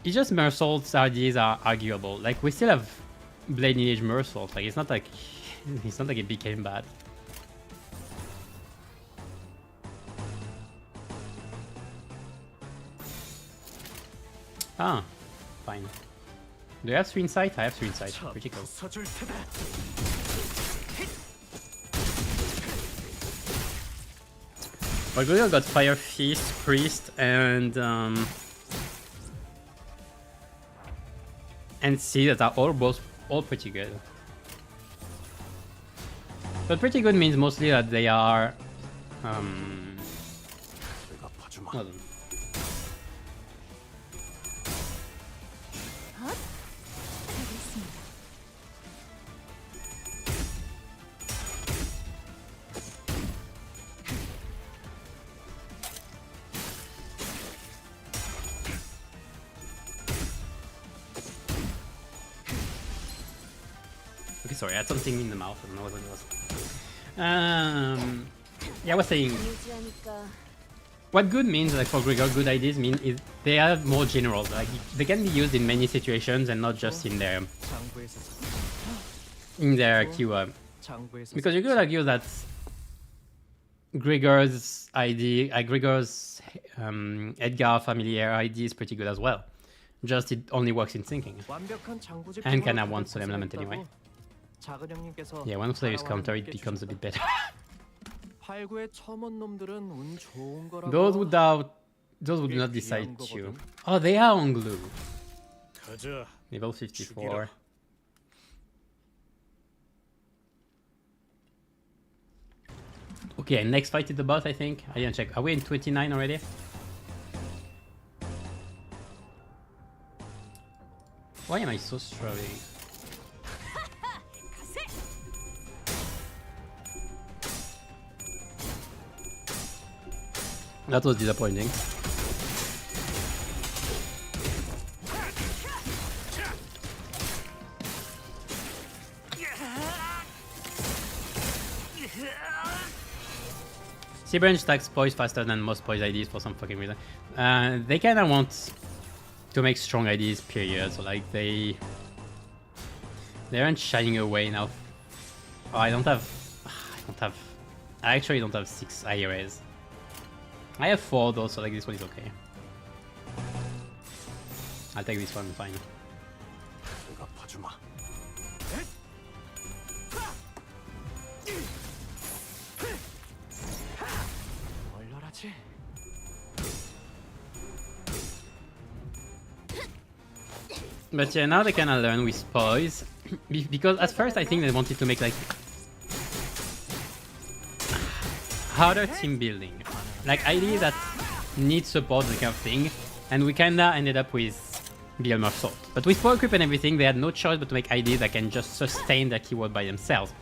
it's just Mersault's IDs are arguable. Like we still have Blade Lineage Mersault. Like it's not like it became bad. Ah, fine. Do you have 3 insight? I have 3 insight. Pretty cool. Well, got Fire Feast, Priest, and C that are all pretty good. But pretty good means mostly that they are hold on. Sorry, I had something in the mouth. I don't know what it was. Yeah, I was saying. What good means, like for Gregor, good ideas mean is they are more general. Like they can be used in many situations and not just in their keyword. Because you could argue that Gregor's ID, Gregor's Edgar familiar ID is pretty good as well. Just it only works in sinking. 완벽한 장부집 And can 통화를 have one 받을 soul element 고생했다고 anyway. 작은 형님께서 Yeah, once players 따라와 counter, it 함께 becomes a bit better. 팔구의 첨언 놈들은 운 좋은 거라고. Those would not decide to. Oh, they are on glue. 가자. Level 54. Okay, next fight is the boss, I think. I didn't check. Are we in 29 already? Why am I so struggling? That was disappointing. Seabranch stacks poise faster than most poise IDs for some fucking reason. They kinda want to make strong IDs, period. So like they aren't shying away now. Oh, I actually don't have 6 IRAs. I have 4 though, so like this one is okay. I'll take this one, fine. 얼얼하지? But yeah, now they kinda learn with poise. Because at first I think they wanted to make like harder team building. Like ideas that need support, the kind of thing. And we kinda ended up with Beelmer Salt. But with power creep and everything, they had no choice but to make ideas that can just sustain their keyword by themselves.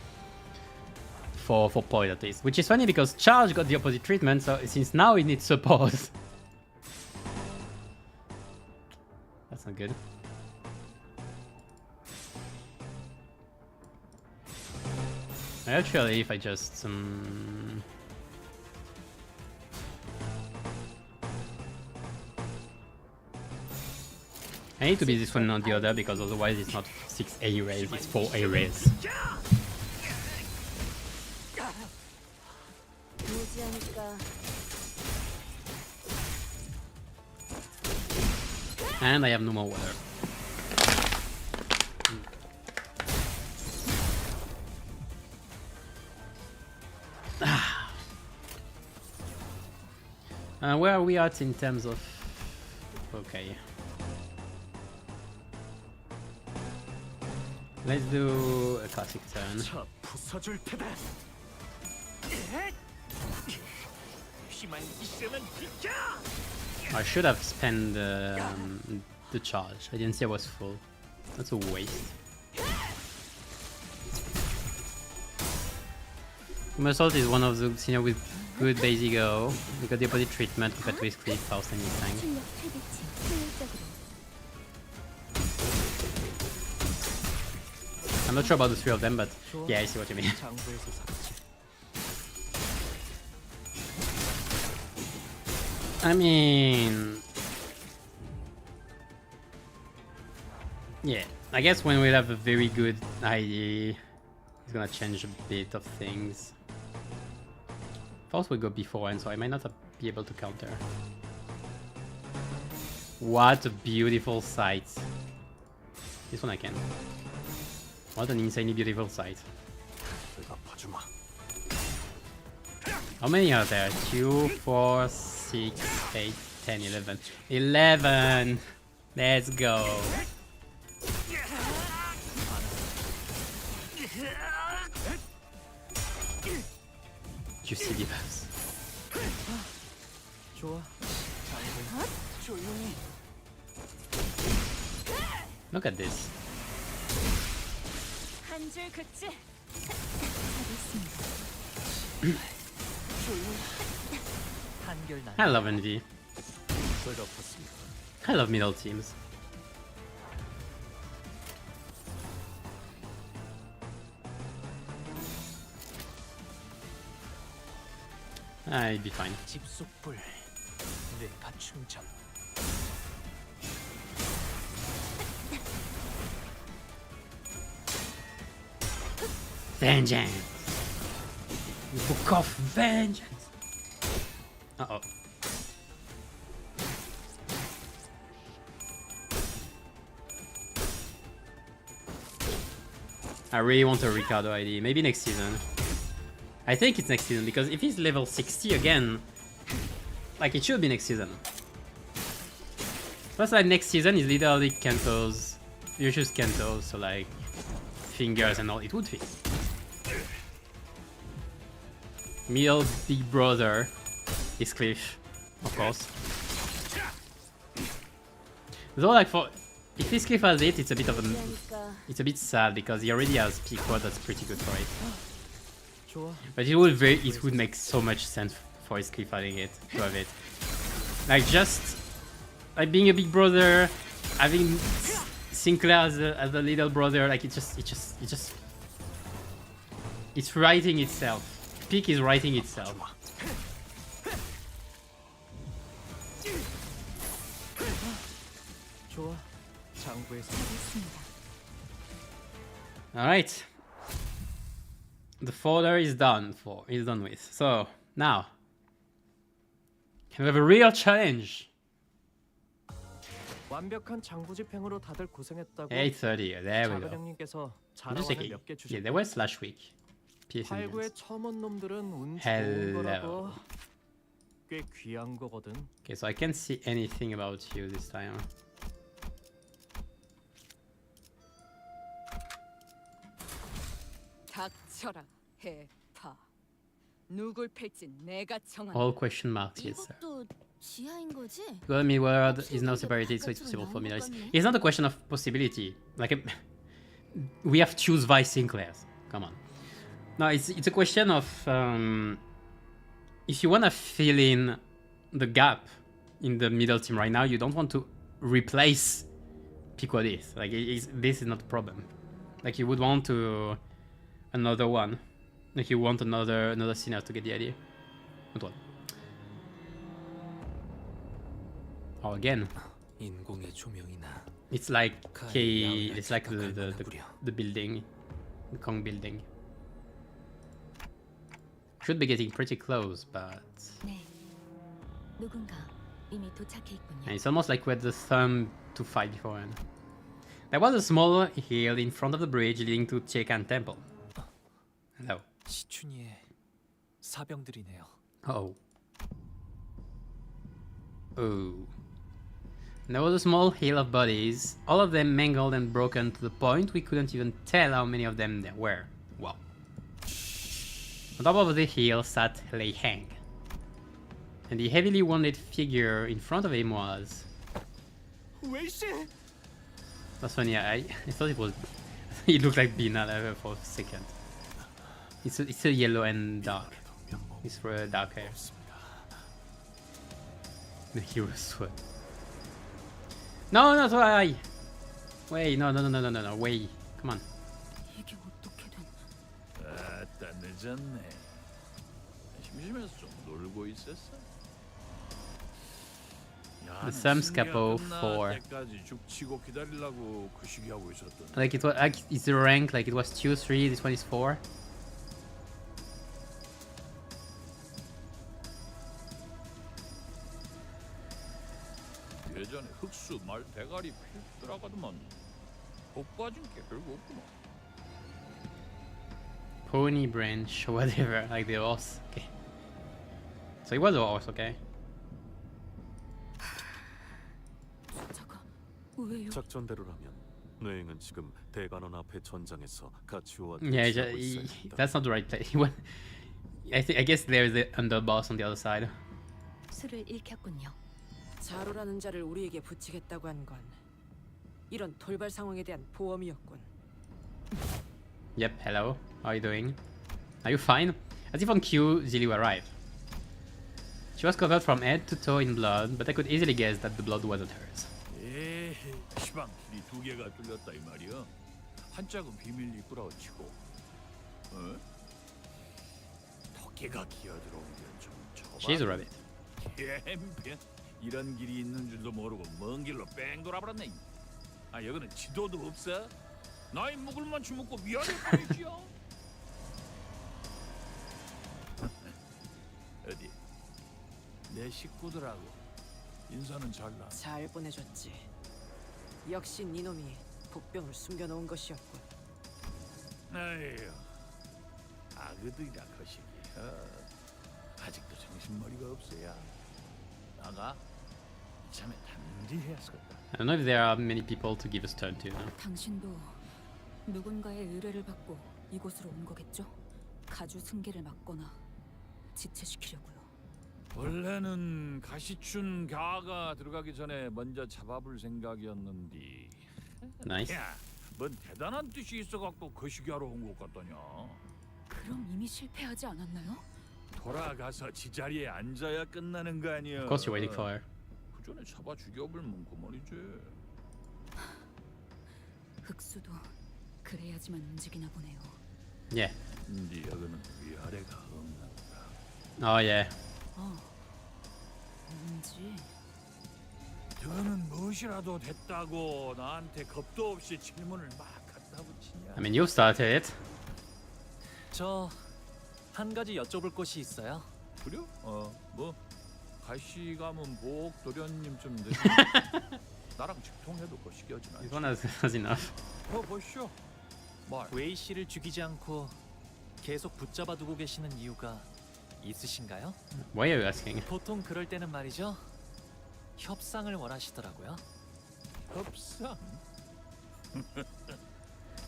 For poise at least. Which is funny because Charge got the opposite treatment, so since now it needs support. That's not good. Actually, if I just I need to be this one, not the other, because otherwise it's not 6 A rays, it's 4 A rays. And I have no more water. Where are we at in terms of... Okay. Let's do a classic turn. I should have spent the charge. I didn't see I was full. That's a waste. Assault is one of those, you know, with good basic go. We got the opposite treatment compared to his cleave, Faust and his tank. I'm not sure about the 3 of them, but yeah, I see what you mean. I mean... Yeah, I guess when we have a very good ID, it's gonna change a bit of things. Faust will go before, and so I might not be able to counter. What a beautiful sight. This one I can. What an insanely beautiful sight. How many are there? 2, 4, 6, 8, 10, 11. 11! Let's go. Juicy debuffs. Look at this. I love NV. I love middle teams. I'd be fine. Vengeance! Book of Vengeance! Uh-oh. I really want a Ricardo ID. Maybe next season. I think it's next season because if he's level 60 again, like it should be next season. Plus, like next season is literally Canto's. You choose Canto, so like fingers and all. It would fit. Middle big brother is Cliff, of course. Though, like for if this Cliff has it, it's a bit of it's a bit sad because he already has Pico that's pretty good for it. But it would make so much sense for his Cliff having it to have it. Like just like being a big brother, having Sinclair as a little brother, like it's writing itself. Peak is writing itself. Alright. The folder is done with. So now can we have a real challenge? 완벽한 장부 집행으로 다들 고생했다고. 8:30. There we go. 형님께서 I'm just checking. Yeah, there was last week. 팔구의 첨언 놈들은 운 좋은 거라고. 꽤 귀한 거거든. Okay, so I can't see anything about you this time. 닥쳐라 해파. 누굴 팰지 내가 정한. All question marks, yes sir. 이것도 지하인 거지? Well, Midworld is now separated, so it's possible for Midworld. It's not a question of possibility. Like, we have to choose Vice Sinclairs. Come on. No, it's a question of if you want to fill in the gap in the middle team right now, you don't want to replace Pico this. Like, this is not a problem. Like, you would want to another one. Like, you want another sinner to get the idea. Not one. Oh, again. It's like the building, the Kong building. Should be getting pretty close, but and it's almost like we had the thumb to fight beforehand. There was a small hill in front of the bridge leading to Chekan Temple. Hello. 시춘이의 사병들이네요. Oh. Oh. There was a small hill of bodies, all of them mangled and broken to the point we couldn't even tell how many of them there were. Wow. On top of the hill sat Lei Hang, and the heavily wounded figure in front of him was... That's funny, I thought it was... He looked like Bina for a second. It's a yellow and dark. It's for dark hair. The hero's sword. No, not why. Wait, no, wait. Come on. 이게 어떻게 된? 아따 늦었네. 심심해서 좀 놀고 있었어. The Sam's Capo 4. Like it was, like it's the rank. Like it was 2, 3. This one is 4. 예전에 흑수 말 대가리 필더라가더만 복 빠진 게 별거 없구만. Pony branch, whatever, like the horse. Okay. So it was a horse, okay. 작전대로라면 뇌행은 지금 대관원 앞에 전장에서 가치오와 Yeah, that's not the right place. I guess there's the underboss on the other side. 술을 읽혔군요. 자로라는 자를 우리에게 붙이겠다고 한 건 이런 돌발 상황에 대한 보험이었군. Yep, hello. How are you doing? Are you fine? As if on cue, Zilu arrived. She was covered from head to toe in blood, but I could easily guess that the blood wasn't hers. 에이, 시방 길이 두 개가 뚫렸다 이 말이야. 한 짝은 비밀 입구라고 치고, 어? 덕계가 기어들어온 게좀 좁아. She's a rabbit. 엠병 이런 길이 있는 줄도 모르고 먼 길로 뺑 돌아버렸네. 아 여기는 지도도 없어? 나이 묵을 만치 먹고 미안해 보이지요. 어디 내 식구들하고 인사는 잘 나. 잘 보내줬지. 역시 네 놈이 복병을 숨겨놓은 것이었군. 아유, 아그들이라 거시기. 아직도 정신머리가 없어야. 나가. 이참에 단디해야겠다. I don't know if there are many people to give us turn to. 당신도 누군가의 의뢰를 받고 이곳으로 온 거겠죠? 가주 승계를 막거나 지체시키려고요. 원래는 가시춘 가가 들어가기 전에 먼저 잡아볼 생각이었는데. Nice. 야, 뭔 대단한 뜻이 있어갖고 거시기하러 온 것 같더냐. 그럼 이미 실패하지 않았나요? 돌아가서 지자리에 앉아야 끝나는 거 아니야. Of course you're waiting for her. 그 전에 잡아 죽여버리면 그만이지. 흑수도 그래야지만 움직이나 보네요. Yeah. 네 여기는 위아래가 없는다. Oh yeah. 뭔지 너는 무엇이라도 됐다고 나한테 겁도 없이 질문을 막 갖다 붙이냐. I mean, you've started it. 저 한 가지 여쭤볼 것이 있어요. 그래? 뭐 가시 가문 보옥 도련님 좀 되지. 나랑 직통해도 거시기하진 않지. This one has enough. 보시오. 말. 웨이 씨를 죽이지 않고 계속 붙잡아 두고 계시는 이유가 있으신가요? Why are you asking? 보통 그럴 때는 말이죠. 협상을 원하시더라고요. 협상?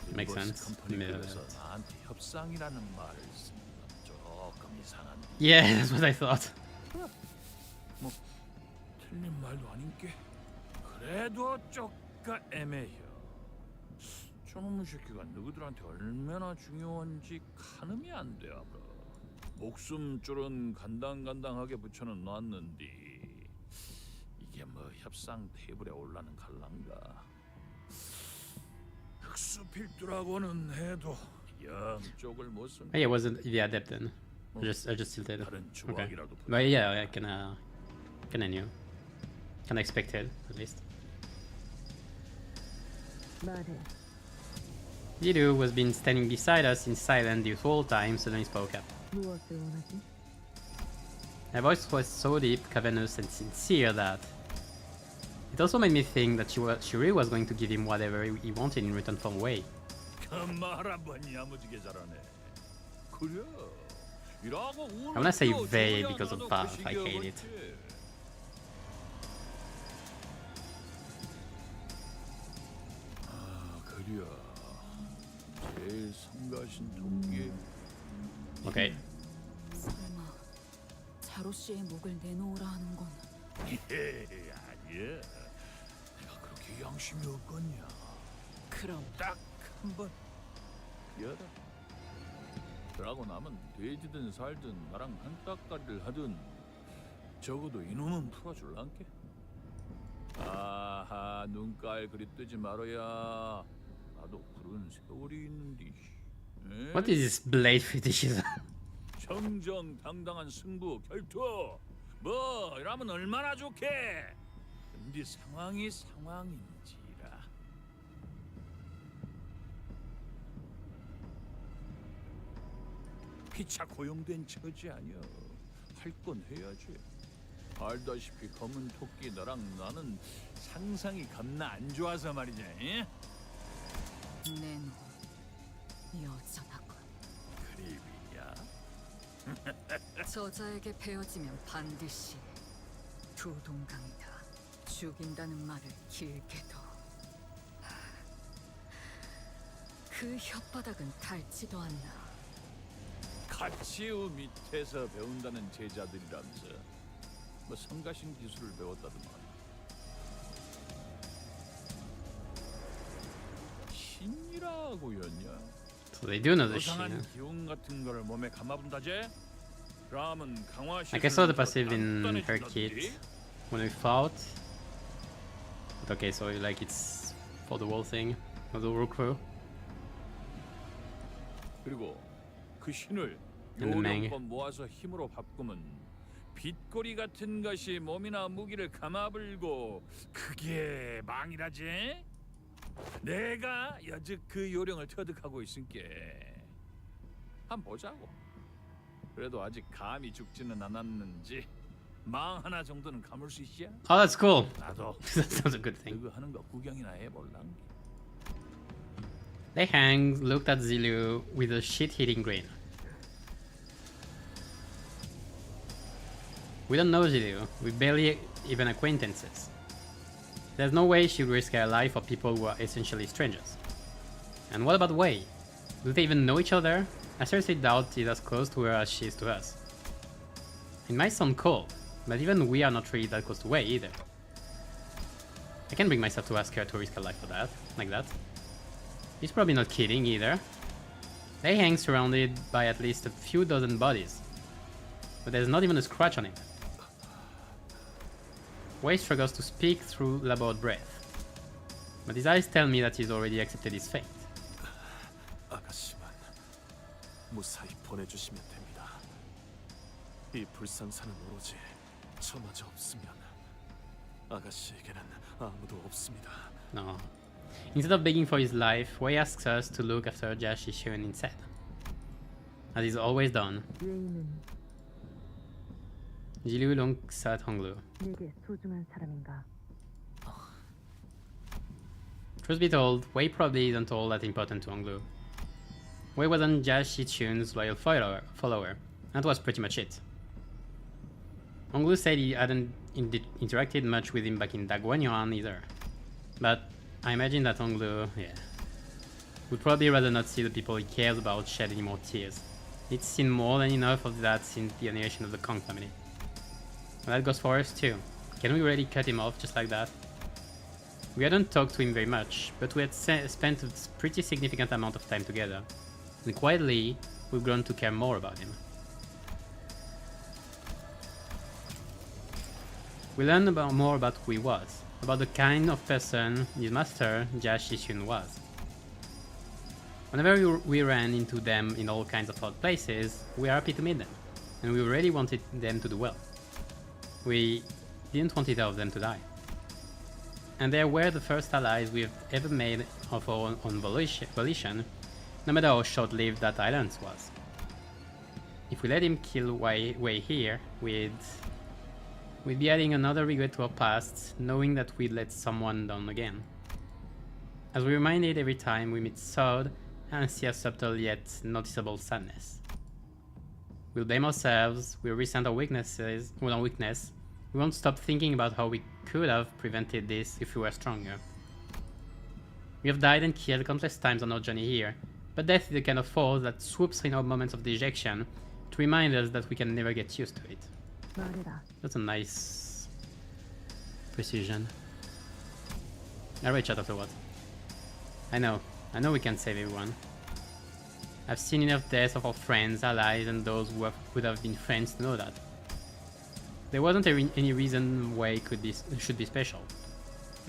Makes sense. 컴퍼니에서 나한테 협상이라는 말을 쓰는 건 조금 이상한데. Yeah, that's what I thought. 뭐 틀린 말도 아닌게. 그래도 쪼까 애매해요. 저놈의 새끼가 너희들한테 얼마나 중요한지 가늠이 안 돼, 아브라. 목숨줄은 간당간당하게 붙여는 놨는데 이게 뭐 협상 테이블에 올라는 갈란가. 흑수 필두라고는 해도 영쪽을 못 쓴. Oh, yeah, wasn't the adept then? I just tilted it. 다른 Okay. 조각이라도 But yeah, I can knew. Can expect it at least. Yidu, who has been standing beside us in silence the whole time, suddenly spoke up. Her voice was so deep, cavernous, and sincere that it also made me think that she really was going to give him whatever he wanted in return for Wei. 말 한번 야무지게 잘하네. 그래. 이라고 I wanna say Wei because of Bath, I hate it. 그래. 제일 성가신 동기. Okay. 설마 자로 씨의 목을 내놓으라 하는 건 아니야. 내가 그렇게 양심이 없겠냐. 그럼 딱 한 번 열어. 그러고 나면 돼지든 살든 나랑 한따까리를 하든 적어도 이놈은 풀어줄란게. 아하, 눈깔 그리 뜨지 말아야. 나도 그런 세월이 있는데. What is this blade fetishism? 정정당당한 승부 결투. 뭐 이러면 얼마나 좋게. 근데 상황이 상황인지라. 피차 고용된 처지 아니야. 할 건 해야지. 알다시피 검은 토끼 너랑 나는 상상이 겁나 안 좋아서 말이지. 에? 내놈 여전하군. 그림이야. 저자에게 베어지면 반드시 두 동강이다. 죽인다는 말을 길게도. 그 혓바닥은 닳지도 않나. 가치우 밑에서 배운다는 제자들이라면서 뭐 성가신 기술을 배웠다더만. 신이라고였냐? So they do know the 이상한 shit. 기운 같은 걸 몸에 감아본다제? 그러면 강화 Like I saw the passive in her kit when we fought. But okay, so like it's for the whole thing, for the whole crew. 그리고 그 신을 And the Meng. 요령껏 모아서 힘으로 바꾸면 빗꼬리 같은 것이 몸이나 무기를 감아불고 그게 망이라지? 내가 여즉 그 요령을 터득하고 있으니께 한번 보자고. 그래도 아직 감이 죽지는 않았는지 망 하나 정도는 감을 수 있지야? Oh, that's cool. 나도 That sounds a good thing. 그거 하는 거 구경이나 해볼랑. Lei Hang looked at Zilu with a shit-eating grin. We don't know Zilu, we're barely even acquaintances. There's no way she would risk her life for people who are essentially strangers. And what about Wei? Do they even know each other? I seriously doubt he's as close to her as she is to us. It might sound cold, but even we are not really that close to Wei either. I can't bring myself to ask her to risk her life for that, like that. He's probably not kidding either. They hang surrounded by at least a few dozen bodies, but there's not even a scratch on him. Wei struggles to speak through labored breath, but his eyes tell me that he's already accepted his fate. 아가씨만 무사히 보내주시면 됩니다. 이 불상사는 오로지 저마저 없으면 아가씨에게는 아무도 없습니다. No. Instead of begging for his life, Wei asks us to look after Jia Shixun instead, as he's always done. Zilu looks at Honglu. Truth be told, Wei probably isn't all that important to Honglu. Wei wasn't Jia Shixun's loyal follower. That was pretty much it. Honglu said he hadn't interacted much with him back in Daguanyuan either. But I imagine that Honglu, would probably rather not see the people he cares about shed any more tears. He's seen more than enough of that since the annihilation of the Kong family. Well, that goes for us too. Can we really cut him off just like that? We hadn't talked to him very much, but we had spent a pretty significant amount of time together. And quietly, we've grown to care more about him. We learned more about who he was, about the kind of person his master, Jia Shixun, was. Whenever we ran into them in all kinds of odd places, we were happy to meet them, and we really wanted them to do well. We didn't want either of them to die. And they were the first allies we've ever made of our own volition, no matter how short-lived that alliance was. If we let him kill Wei here, we'd be adding another regret to our past, knowing that we'd let someone down again. As we're reminded every time we meet Sword and see a subtle yet noticeable sadness. We'll blame ourselves, we'll resent our weakness, we won't stop thinking about how we could have prevented this if we were stronger. We have died and killed countless times on our journey here, but death is the kind of force that swoops in our moments of dejection to remind us that we can never get used to it. That's a nice precision. I'll reach out afterwards. I know we can't save everyone. I've seen enough deaths of our friends, allies, and those who would have been friends to know that. There wasn't any reason why it should be special.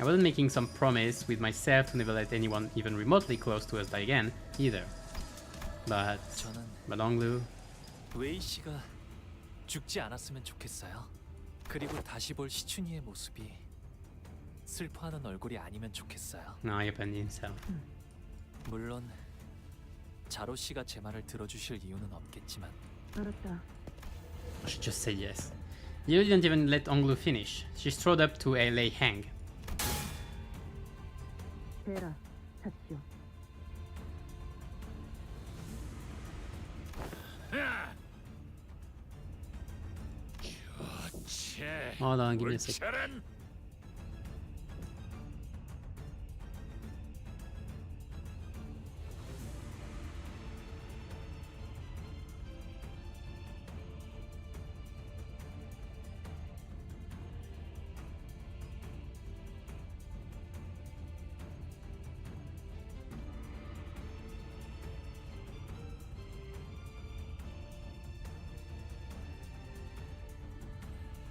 I wasn't making some promise with myself to never let anyone even remotely close to us die again, either. But Honglu... 웨이 씨가 죽지 않았으면 좋겠어요. 그리고 다시 볼 시춘이의 모습이 슬퍼하는 얼굴이 아니면 좋겠어요. No, he abandoned himself. 물론 자로 씨가 제 말을 들어주실 이유는 없겠지만. I should just say yes. You didn't even let Honglu finish. She strode up to Lei Hang. Hold on, give me a second.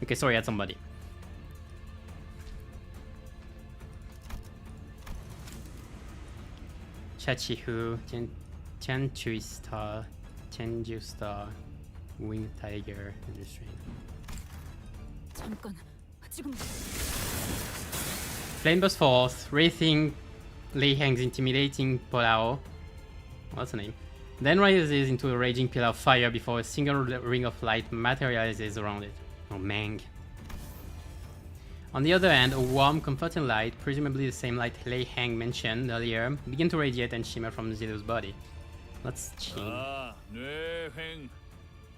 Okay, sorry, I had somebody. Chachihu, Tianchu Star, Tianju Star, Winged Tiger, Industry. 잠깐, 지금 Flame bursts forth, wraithing Lei Hang's intimidating Polao. What's her name? Then rises into a raging pillar of fire before a single ring of light materializes around it. Oh, Mang. On the other hand, a warm, comforting light, presumably the same light Lei Hang mentioned earlier, began to radiate and shimmer from Zilu's body. Let's check. 뇌행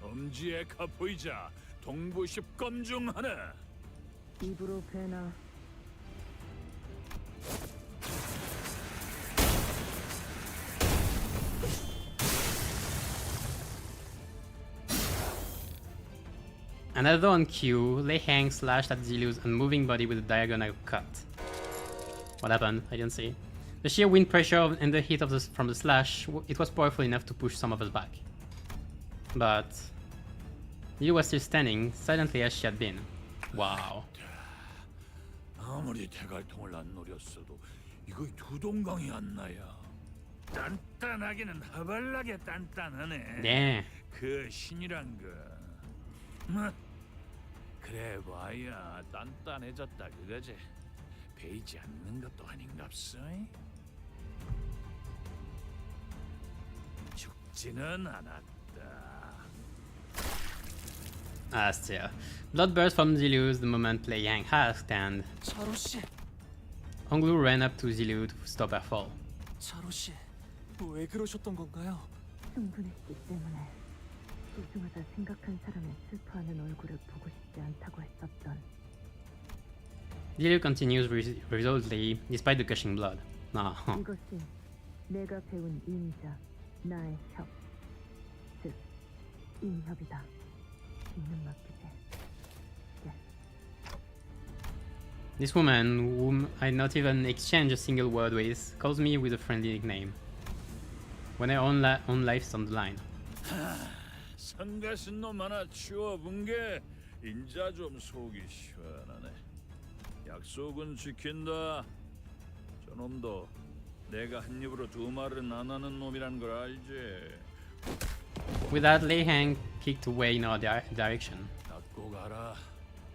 엄지의 가포이자 동부십검 중 하나. 입으로 배나. Another on cue, Lei Hang slashed at Zilu's unmoving body with a diagonal cut. What happened? I didn't see. The sheer wind pressure and the heat from the slash, it was powerful enough to push some of us back. But Zilu was still standing, silently as she had been. Wow. 아무리 대갈통을 안 노렸어도 이거 두 동강이 안 나야. 단단하기는 허벌나게 단단하네. 네. 그 신이란 거. 뭐 그래 봐야 단단해졌다 그거지. 베이지 않는 것도 아닌갑소. 죽지는 않았다. Still. Blood burst from Zilu's the moment Lei Yang asked, and 차로씨, Honglu ran up to Zilu to stop her fall. 차로씨, 왜 그러셨던 건가요? 흥분했기 때문에 소중하다 생각한 사람의 슬퍼하는 얼굴을 보고 싶지 않다고 했었던. Zilu continues resolutely despite the gushing blood. 이것이 내가 배운 인이자 나의 협, 즉 인협이다. 믿는 맡기지. This woman, whom I not even exchanged a single word with, calls me with a friendly nickname. When her own life's on the line. 성가신 놈 하나 치워본 게 인자 좀 속이 시원하네. 약속은 지킨다. 저놈도 내가 한 입으로 두 말은 안 하는 놈이란 걸 알지. With that, Lei Hang kicked away in our direction. 닫고 가라.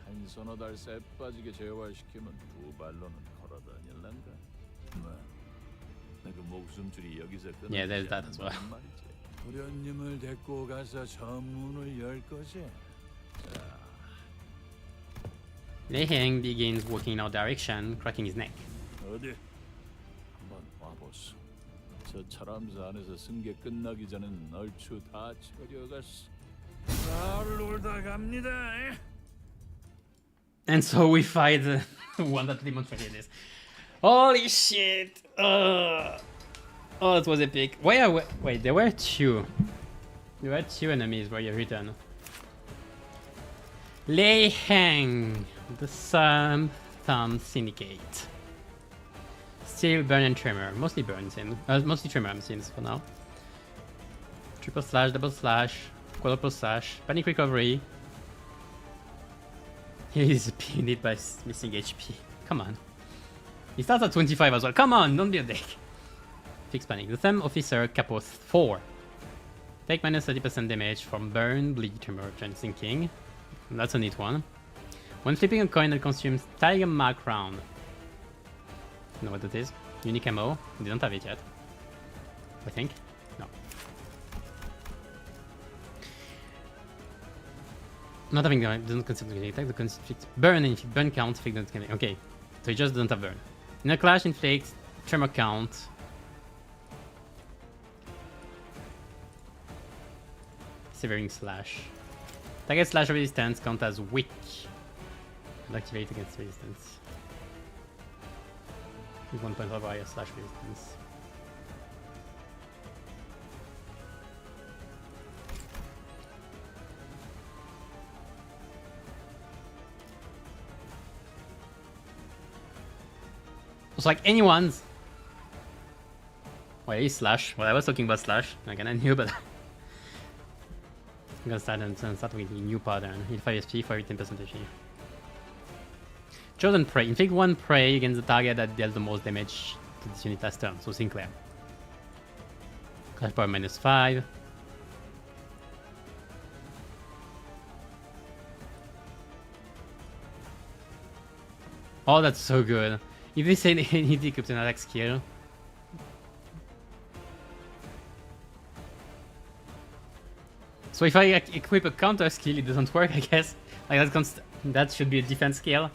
한 서너 달 새 빠지게 재활시키면 두 발로는 걸어다닐란가. 뭐, 그 목숨줄이 여기서 끊어. Yeah, there's that as well. 도련님을 데리고 가서 전문을 열 거지. 자. Lei Hang begins walking in our direction, cracking his neck. 어디? 한번 와보소. 저 차람사 안에서 승계 끝나기 전엔 얼추 다 처려갔어. 잘 놀다 갑니다. And so we fight the one that demonstrated this. Holy shit! Oh, that was epic. Wait, there were two. There were two enemies where you return. Lei Hang, the Thumb Syndicate. Still burn and tremor, mostly burn scenes, mostly tremor scenes for now. Triple slash, double slash, quadruple slash, panic recovery. He's pinned by missing HP. Come on. He starts at 25 as well. Come on, don't be a dick. Fix panic. The Thumb Officer Capos 4. Take minus 30% damage from burn, bleed, tremor, and sinking. That's a neat one. When flipping a coin that consumes Tiger Mark round. You know what that is? Unique ammo. We don't have it yet. I think. No. Not having doesn't consider the attack. The conflict burn and if burn count inflict doesn't count. Okay, so it just doesn't have burn. In a clash, inflict tremor count. Severing slash. Target slash resistance count as weak. And activate against resistance. With 1.5 higher slash resistance. It's like anyone's. Wait, slash. Well, I was talking about slash. Again, I knew, but I'm gonna start with a new pattern. Heal 5 SP for every 10% HP. Chosen prey. Inflict 1 prey against the target that dealt the most damage to this unit last turn. So Sinclair. Clash power -5. Oh, that's so good. If they say he equips an attack skill. So if I equip a counter skill, it doesn't work, I guess. Like that should be a defense skill.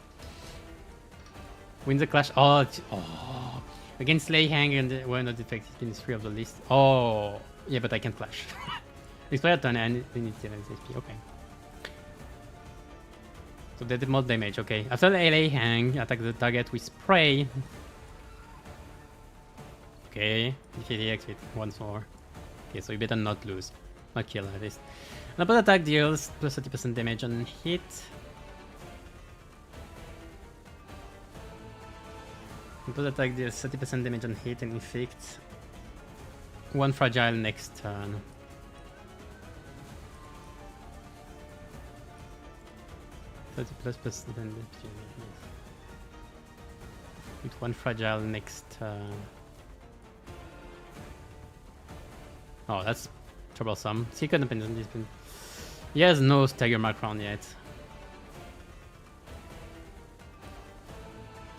Win the clash. Oh, oh. Against Lei Hang and we're not effective in 3 of the list. Oh, yeah, but I can clash. Expire turn and initial HP. Okay. So they did more damage. Okay. After the Lei Hang, attack the target with spray. Okay. Defeat the X with once more. Okay, so you better not lose. Not kill at least. Another attack deals plus 30% damage on hit. Another attack deals 30% damage on hit and inflict 1 fragile next turn. +10% with 1 fragile next turn. Oh, that's troublesome. Secret dependent has been. He has no stagger mark round yet.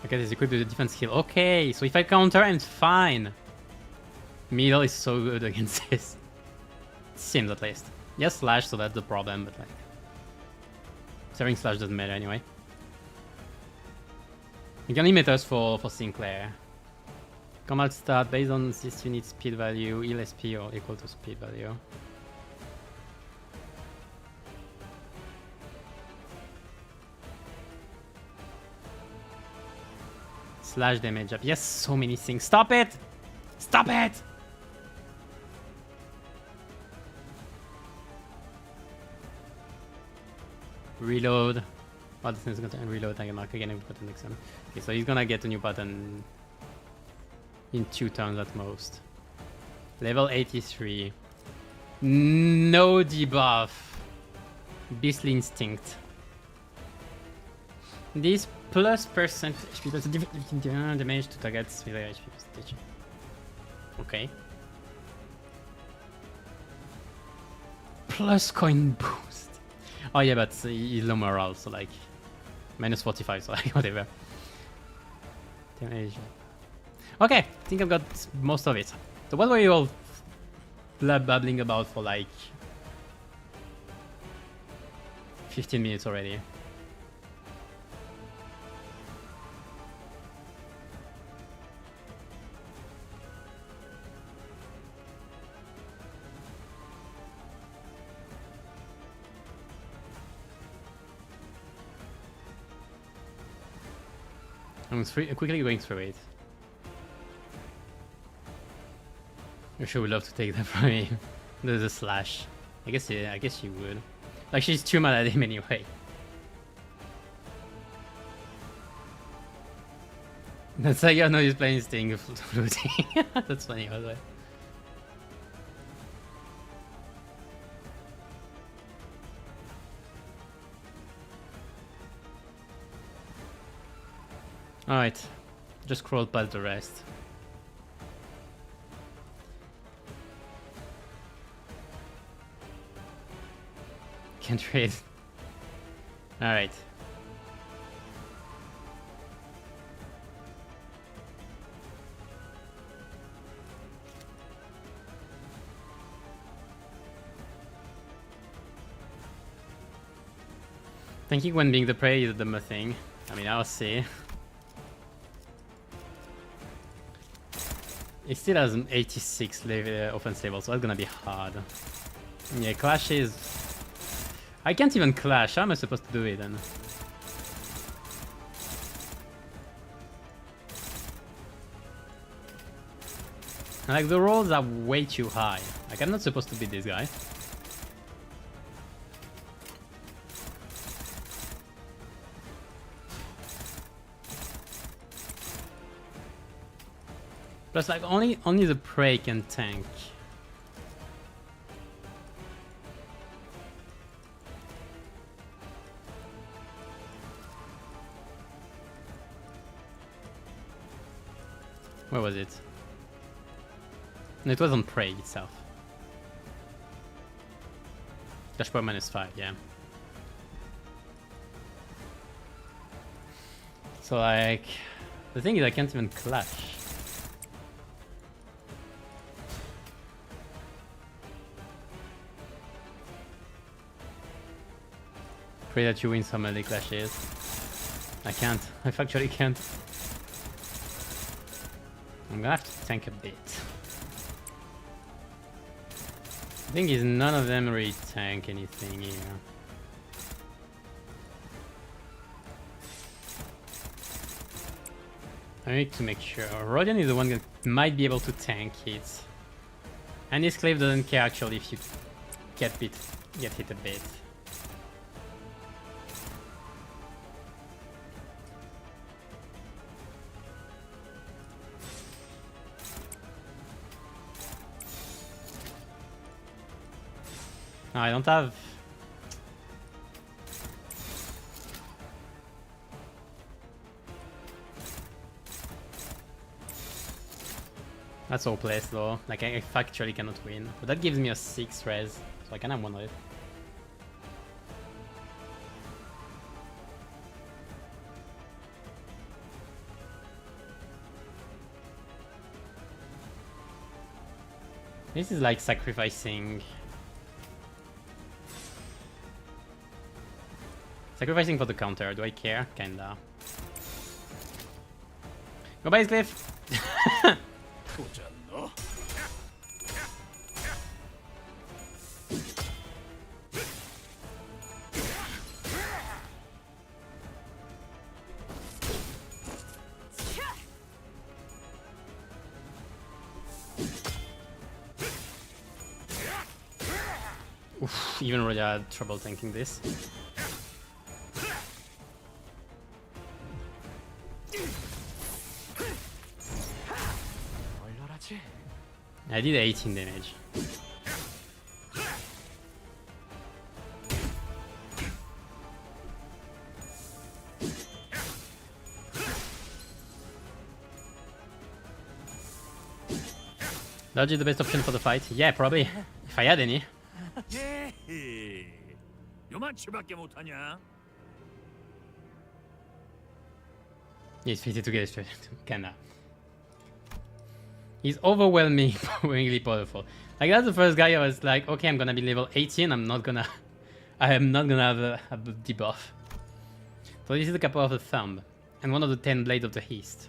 Okay, he's equipped with a defense skill. Okay, so if I counter, I'm fine. Middle is so good against this. Seems at least. Yes, slash, so that's the problem, but like. Serving slash doesn't matter anyway. You can limit us for Sinclair. Combat stat based on this unit speed value, heal SP or equal to speed value. Slash damage up. Yes, so many things. Stop it! Stop it! Reload. Oh, this is gonna reload target mark again. We put the next one. Okay, so he's gonna get a new button in 2 turns at most. Level 83. No debuff. Beastly Instinct. This plus percent HP does damage to targets with a HP percentage. Okay. Plus coin boost. Oh yeah, but he's low morale, so like minus 45, so like whatever. Damage. Okay, I think I've got most of it. So what were you all babbling about for like 15 minutes already? I'm quickly going through it. I sure would love to take that from him. There's a slash. I guess yeah, I guess she would. Like she's too mad at him anyway. That's like I know he's playing Sting floating. That's funny by the way. Alright. Just crawl past the rest. Can't trade. Alright. Thinking when being the prey is the dumb thing. I mean, I'll see. It still has an 86 offense level, so that's gonna be hard. Yeah, clash is... I can't even clash. How am I supposed to do it then? Like, the rolls are way too high. Like, I'm not supposed to beat this guy. Plus, like, only the prey can tank. Where was it? No, it was on prey itself. Dash power -5, yeah. So like, the thing is I can't even clash. Pray that you win some early clashes. I can't. I factually can't. I'm gonna have to tank a bit. The thing is, none of them really tank anything here. I need to make sure. Rodion is the one that might be able to tank it. And this Clave doesn't care actually if you get hit a bit. No, I don't have... That's all place though. Like I factually cannot win. But that gives me a 6 res, so I can have one of it. This is like sacrificing... Sacrificing for the counter, do I care? Kinda. Go by his cliff! Oof, even Roger had trouble tanking this. I did 18 damage. Dodge is the best option for the fight? Yeah, probably. If I had any. 요만치밖에 못하냐? He's fitted to get straight into Canada. He's overwhelmingly powerful. Like that's the first guy I was like, okay, I'm gonna be level 18. I am not gonna have a debuff. So this is the Capo of the Thumb, and one of the 10 Blades of the East.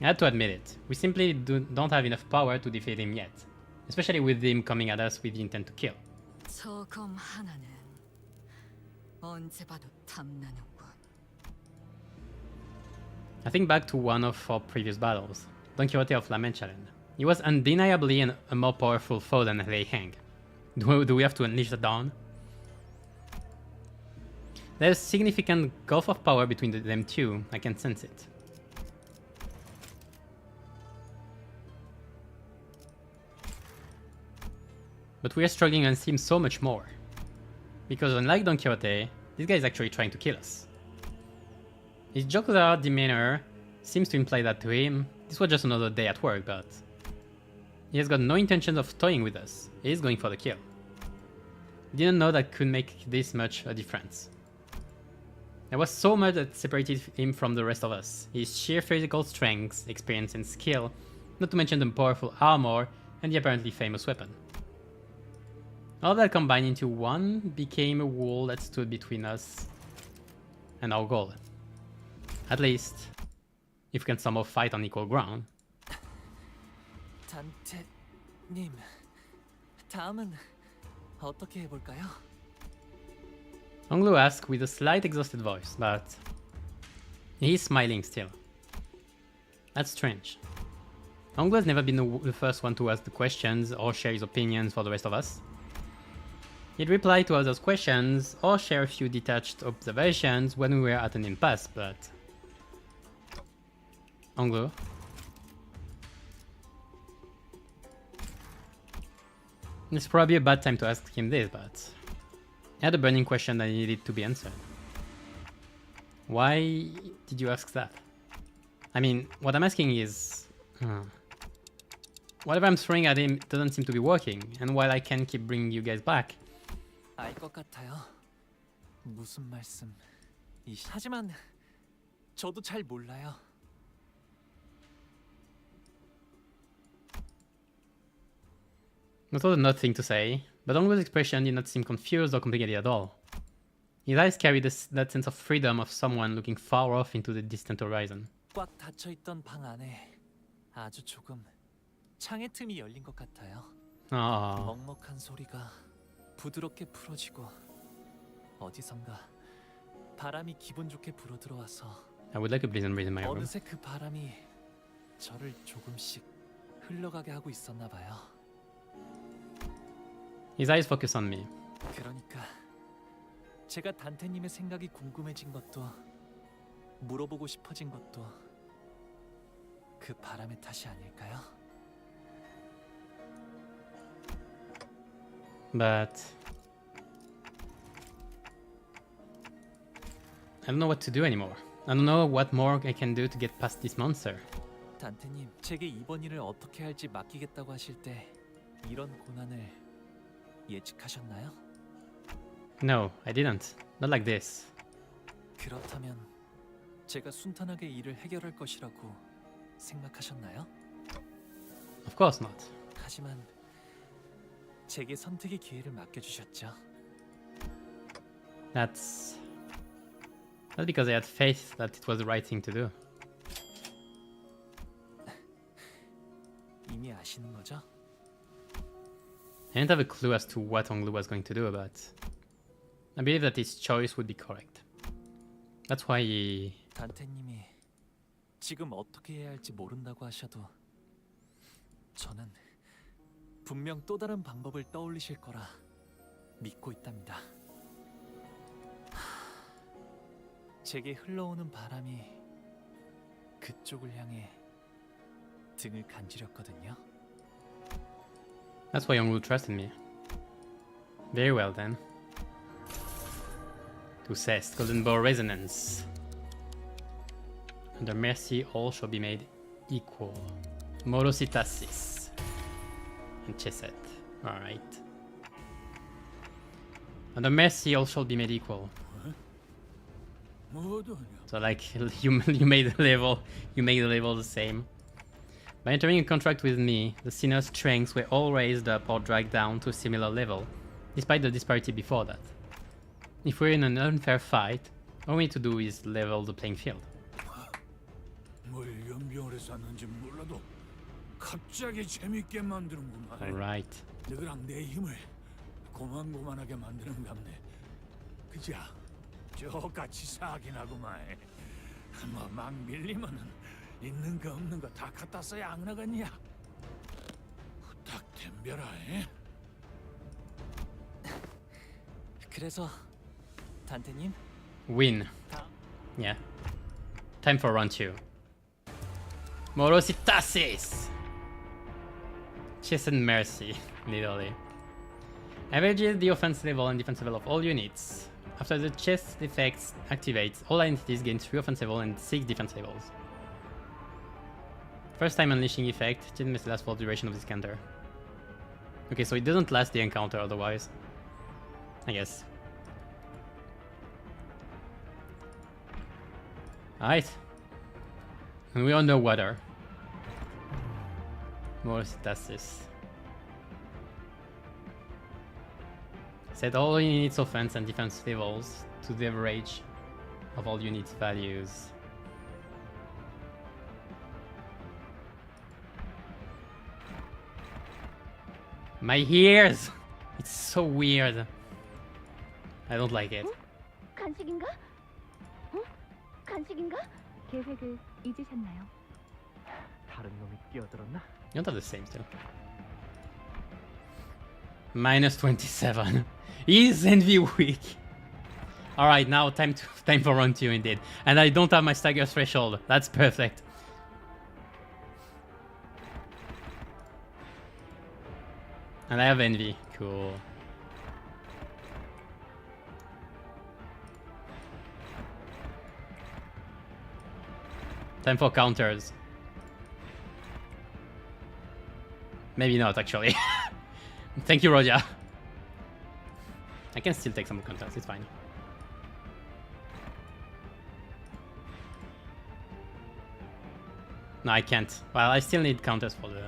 I had to admit it. We simply don't have enough power to defeat him yet, especially with him coming at us with the intent to kill. 저검 하나는 언제 봐도 탐나는군. I think back to one of our previous battles, Don Quixote of La Mancha Land. He was undeniably a more powerful foe than Lei Hang. Do we have to unleash the dawn? There's significant gulf of power between them two, I can sense it. But we are struggling against him so much more. Because unlike Don Quixote, this guy is actually trying to kill us. His jocular demeanor seems to imply that to him, this was just another day at work, but he has got no intention of toying with us. He is going for the kill. Didn't know that could make this much a difference. There was so much that separated him from the rest of us. His sheer physical strength, experience and skill, not to mention the powerful armor and the apparently famous weapon. All that combined into one became a wall that stood between us and our goal. At least, if we can somehow fight on equal ground. 단테님, 다음은 어떻게 해볼까요? Onglu asked with a slight exhausted voice, but he's smiling still. That's strange. Onglu has never been the first one to ask the questions or share his opinions for the rest of us. He'd reply to others' questions or share a few detached observations when we were at an impasse, but... Onglu? It's probably a bad time to ask him this, but... I had a burning question that needed to be answered. Why did you ask that? I mean, what I'm asking is... whatever I'm throwing at him doesn't seem to be working, and while I can keep bringing you guys back... 알 것 같아요. 무슨 말씀? 하지만 저도 잘 몰라요. That was an odd thing to say, but Onglu's expression did not seem confused or complicated at all. His eyes carried that sense of freedom of someone looking far off into the distant horizon. 꽉 닫혀있던 방 안에 아주 조금 창의 틈이 열린 것 같아요. 먹먹한 소리가 부드럽게 풀어지고 어디선가 바람이 기분 좋게 불어 들어와서 I would like a pleasant breeze in my room. 어느새 그 바람이 저를 조금씩 흘러가게 하고 있었나 봐요. His eyes focus on me. 그러니까 제가 단테님의 생각이 궁금해진 것도 물어보고 싶어진 것도 그 바람의 탓이 아닐까요? But I don't know what to do anymore. I don't know what more I can do to get past this monster. 단테님, 제게 이번 일을 어떻게 할지 맡기겠다고 하실 때 이런 고난을 예측하셨나요? No, I didn't. Not like this. 그렇다면 제가 순탄하게 일을 해결할 것이라고 생각하셨나요? Of course not. 하지만 제게 선택의 기회를 맡겨주셨죠. That's because I had faith that it was the right thing to do. 이미 아시는 거죠? I didn't have a clue as to what Onglu was going to do, but I believe that his choice would be correct. That's why he... 단테님이 지금 어떻게 해야 할지 모른다고 하셔도 저는 분명 또 다른 방법을 떠올리실 거라 믿고 있답니다. 제게 흘러오는 바람이 그쪽을 향해 등을 간지렸거든요. That's why Onglu trusted me. Very well then. To Cest, Golden Bow Resonance. Under mercy, all shall be made equal. Morositasis. And Chesed. Alright. Under mercy, all shall be made equal. So like, you made the level, you make the level the same. By entering a contract with me, the sinner's strengths were all raised up or dragged down to a similar level, despite the disparity before that. If we're in an unfair fight, all we need to do is level the playing field. Alright. 너랑 내 힘을 고만고만하게 만드는 갑네. 그자 저같이 사긴 하구만. 뭐막 밀리면은 있는 거 없는 거 다 갖다 써야 안 나겠냐? 후딱 덤벼라. 그래서 단테님? Win. Yeah. Time for round 2. Morositasis! Chess and Mercy, literally. Averages the offense level and defense level of all units. After the chest effects activates, all entities gain 3 offense level and 6 defense levels. First time unleashing effect, Chess must last for the duration of this counter. Okay, so it doesn't last the encounter otherwise. I guess. Alright. And we're underwater. Morositasis. Set all units offense and defense levels to the average of all units values. My ears! It's so weird. I don't like it. 간식인가? 간식인가? 계획을 잊으셨나요? 다른 놈이 끼어들었나? You don't have the same still. Minus 27. Is Envy weak? Alright, now time for round 2 indeed. And I don't have my stagger threshold. That's perfect. And I have Envy. Cool. Time for counters. Maybe not, actually. Thank you, Roger. I can still take some counters, it's fine. No, I can't. Well, I still need counters for the...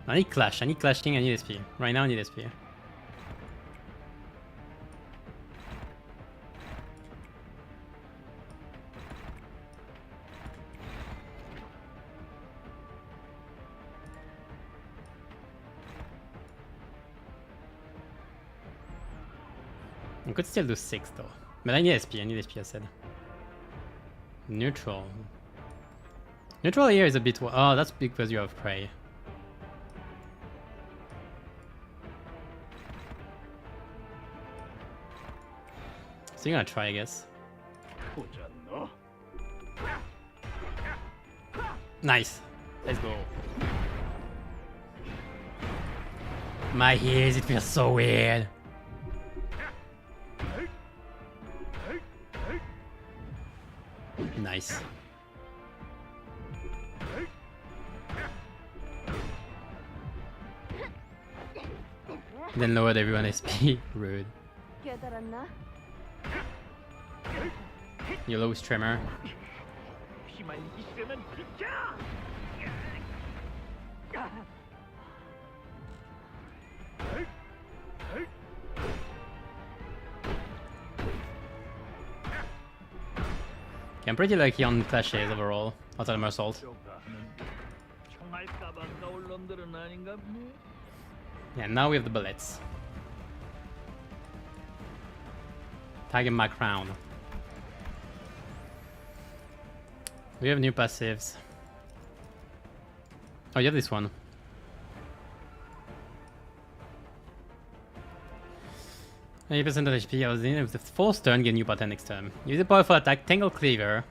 I need Clash. I need Clash King, I need SP. Right now I need SP. I could still do 6 though. But I need SP, I said. Neutral. Neutral here is a bit... Oh, that's because you have prey. So you're gonna try, I guess. Nice. Let's go. My ears, it feels so weird. Nice. Then lowered everyone SP. Rude. Yellow Trimmer. Okay, I'm pretty lucky on clashes overall, outside of Mersault. Yeah, now we have the bullets. Tag my crown. We have new passives. Oh, you have this one. 80% of HP I was in with the 4th turn, get new pattern next turn. Use a powerful attack, Tangle Cleaver.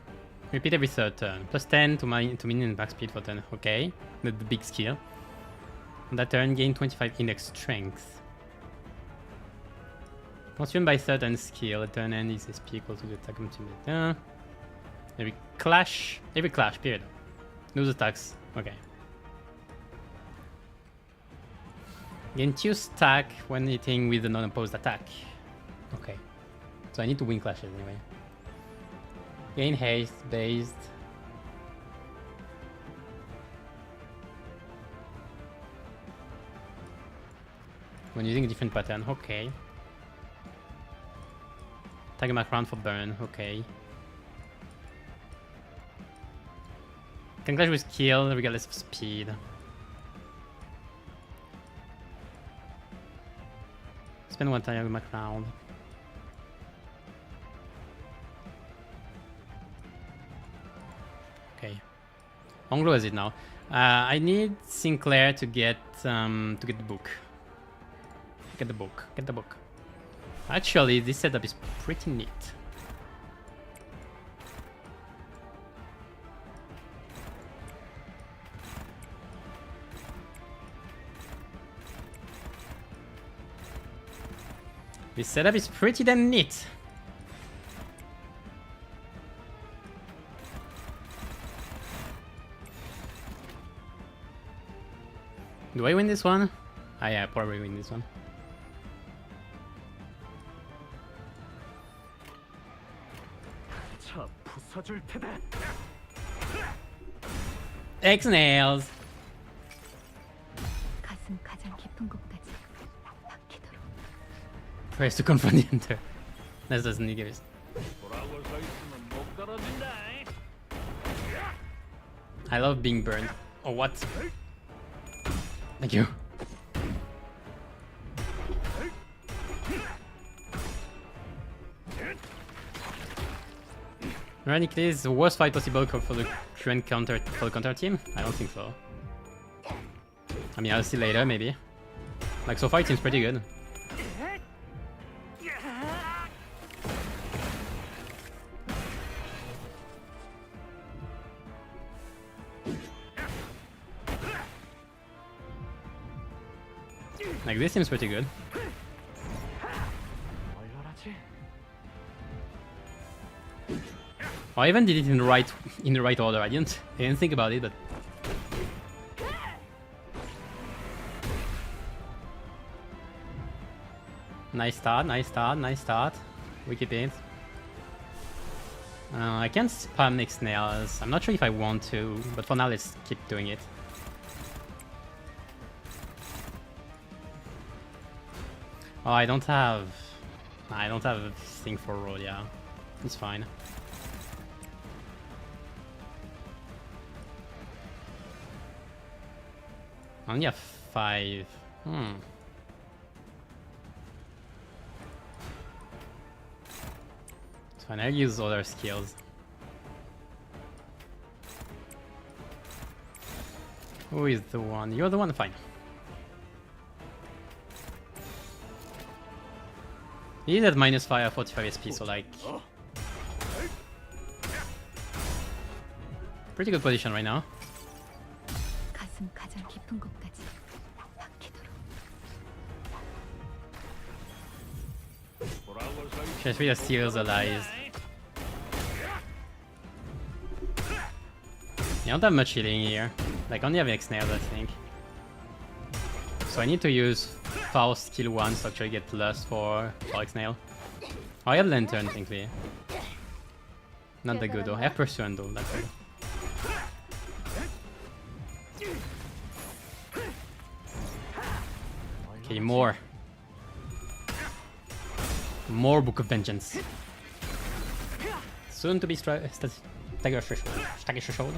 Repeat every 3rd turn. Plus 10 to minion back speed for turn. Okay, that's the big skill. On that turn, gain 25 index strength. Once you by 3rd turn skill, a turn end is SP equal to the attack ultimate. Every clash, period. Lose attacks. Okay. Gain 2 stack when hitting with a non-opposed attack. Okay. So I need to win clashes anyway. Gain haste based. When using a different pattern. Okay. Tag my crown for burn. Okay. Can clash with kill regardless of speed. Spend 1 time with my crown. Okay. Anglo has it now. I need Sinclair to get the book. Get the book. Get the book. Actually, this setup is pretty neat. This setup is pretty damn neat. Do I win this one? Ah, yeah, I probably win this one. X nails. Press to confront the hunter. That doesn't need it. I love being burned. Oh, what? Thank you. Ironically, it's the worst fight possible for the current counter team. I don't think so. I mean, I'll see later, maybe. Like, so far it seems pretty good. Like, this seems pretty good. Oh, I even did it in the right order. I didn't think about it, but nice start, nice start, nice start. We keep it. I can't spam next nails. I'm not sure if I want to, but for now let's keep doing it. Oh, I don't have a thing for road, yeah. It's fine. Only have 5. Fine, I'll use other skills. Who is the one? You're the one? Fine. He's at -5 45 SP, so like... pretty good position right now. 가슴 가장 깊은 곳까지 박히도록. Just really steals allies. You don't have much healing here. Like, only have X-Nails, I think. So I need to use Faust skill 1 to actually get plus for X-Nail. Oh, I have Lantern, thankfully. Not that good though. I have Pursuant though, that's good. Okay, more. More Book of Vengeance. Soon to be stagger threshold.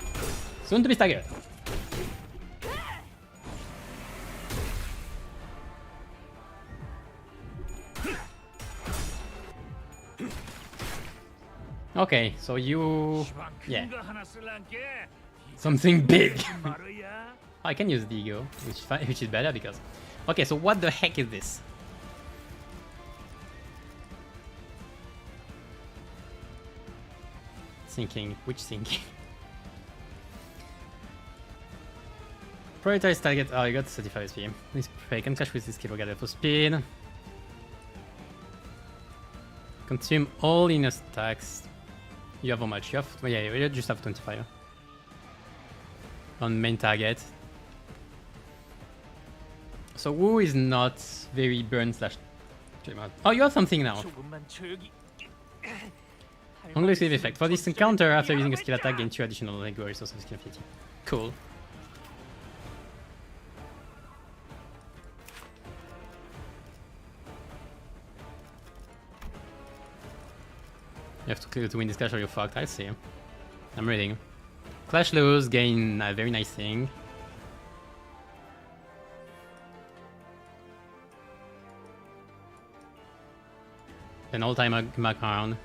Soon to be staggered. Okay, so you... yeah. Something big. I can use the ego, which is better because... okay, so what the heck is this? Thinking, which thinking? Prioritize target. Oh, I got 35 SP. This I can clash with this skill, get for speed. Consume all inner stacks. You have how much? You have, yeah, you just have 25 on main target. So Wu is not very burn slash. Oh, you have something now. Only save effect. For this encounter, after using a skill attack, gain 2 additional Lego resources of skill ability. Cool. You have to clear to win this clash or you're fucked. I see. I'm reading. Clash lose, gain a very nice thing. An all-time background.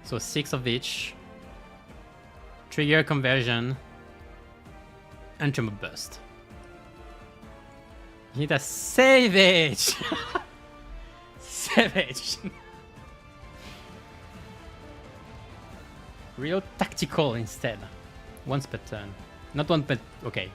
So 6 of each. Trigger conversion. And Tremor Burst. You need a Savage! Savage! Real tactical instead. Once per turn. Not one per... okay.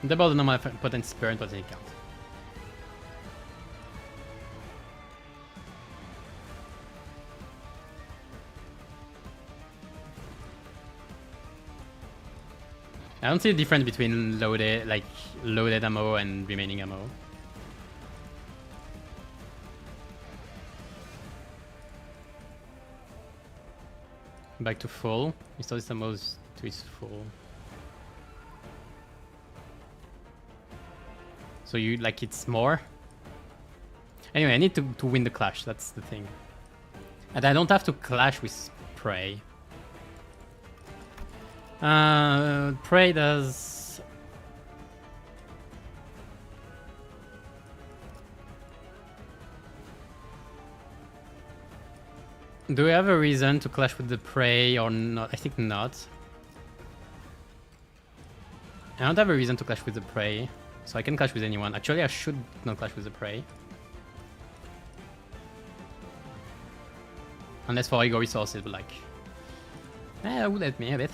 Double the normal potency per potency count. I don't see a difference between loaded ammo and remaining ammo. Back to full. Restore this ammo to its full. So you like it's more? Anyway, I need to win the clash, that's the thing. And I don't have to clash with Prey. Prey does... do we have a reason to clash with the Prey or not? I think not. I don't have a reason to clash with the Prey, so I can clash with anyone. Actually, I should not clash with the Prey. Unless for ego resources, but like... that would help me a bit.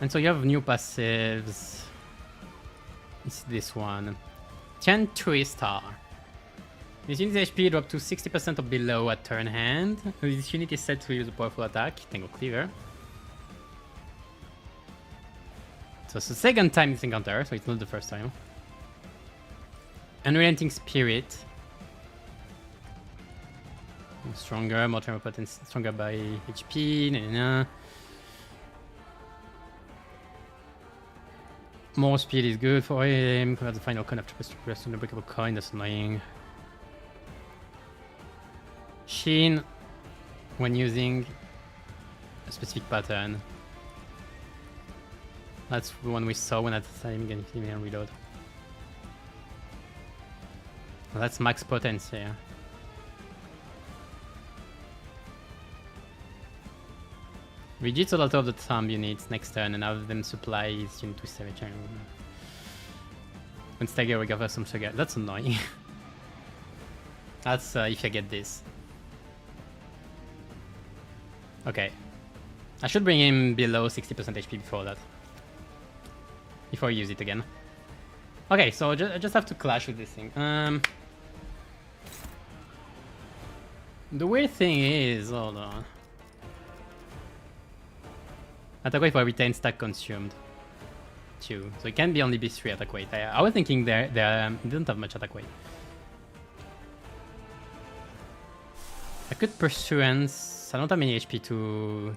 And so you have new passives. It's this one. 10 Twister. This unit's HP drop to 60% or below at turn hand. This unit is set to use a powerful attack. Tango Cleaver. So it's the second time this encounter, so it's not the first time. Unrelenting Spirit. Stronger, more tremor potency, stronger by HP. Nah, nah, nah. More speed is good for him. Convert the final coin after press to unbreakable coin. That's annoying. Sheen, when using a specific pattern. That's the one we saw when I started getting and reload. Well, that's max potency. Yeah. Reduce a lot of the thumb units next turn and have them supply his unit with savage. When stagger recover some sugar. That's annoying. That's if I get this. Okay. I should bring him below 60% HP before that. Before I use it again. Okay, so I just have to clash with this thing. The weird thing is, hold on. Attack weight for retain stack consumed. 2. So it can be only be 3 attack weight. I was thinking they don't have much attack weight. I could Pursuance. I don't have many HP to...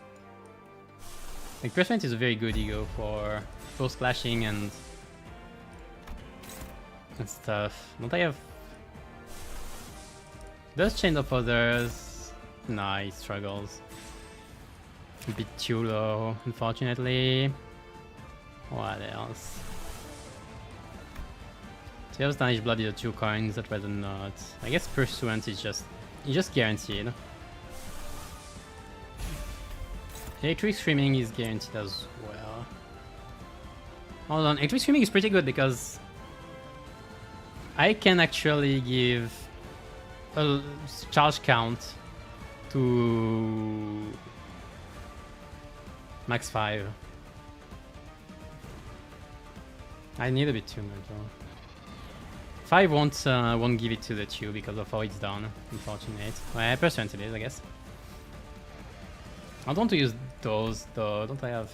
Like, Pursuance is a very good ego for force clashing and stuff. Don't I have... Does Chain of Others? Nah, he struggles. A bit too low, unfortunately. What else? So you have Tarnished Blood, either 2 coins, that rather not. I guess Pursuance is just... It's just guaranteed. Electric Screaming is guaranteed as well. Hold on, Electric Screaming is pretty good because I can actually give a charge count to max 5. I need a bit too much though. 5 won't give it to the 2 because of how it's done. Unfortunate. Well, percent it is, I guess. I don't want to use those though. Don't I have?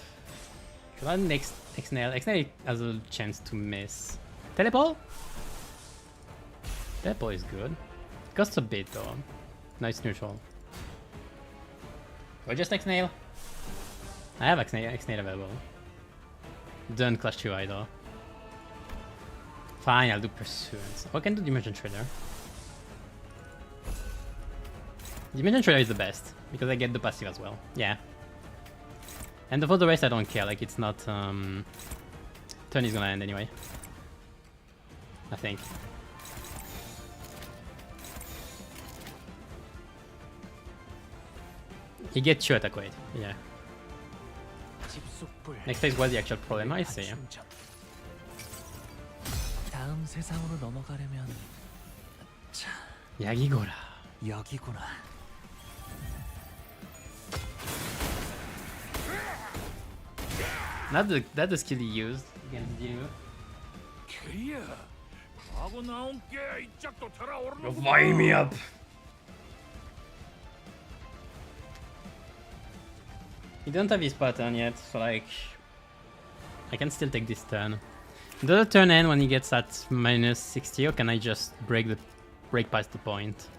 Should I next X-Nail? X-Nail has a chance to miss. Teleport? Teleport is good. Costs a bit though. Nice neutral. Or just X-Nail? I have X-Nail available. Don't clash too high though. Fine, I'll do Pursuance. Oh, I can do Dimension Trader. Dimension Trader is the best, because I get the passive as well. Yeah. And for the rest I don't care, like it's not... Turn is gonna end anyway. I think. You get 2 attack weight, yeah. Next phase was the actual problem, I see. 다음 세상으로 넘어가려면 자, 여기구나. 여기구나. That's the skill he used against you. Revive me up. He don't have his pattern yet, so like I can still take this turn. Does the turn end when he gets at minus 60, or can I just break past the point?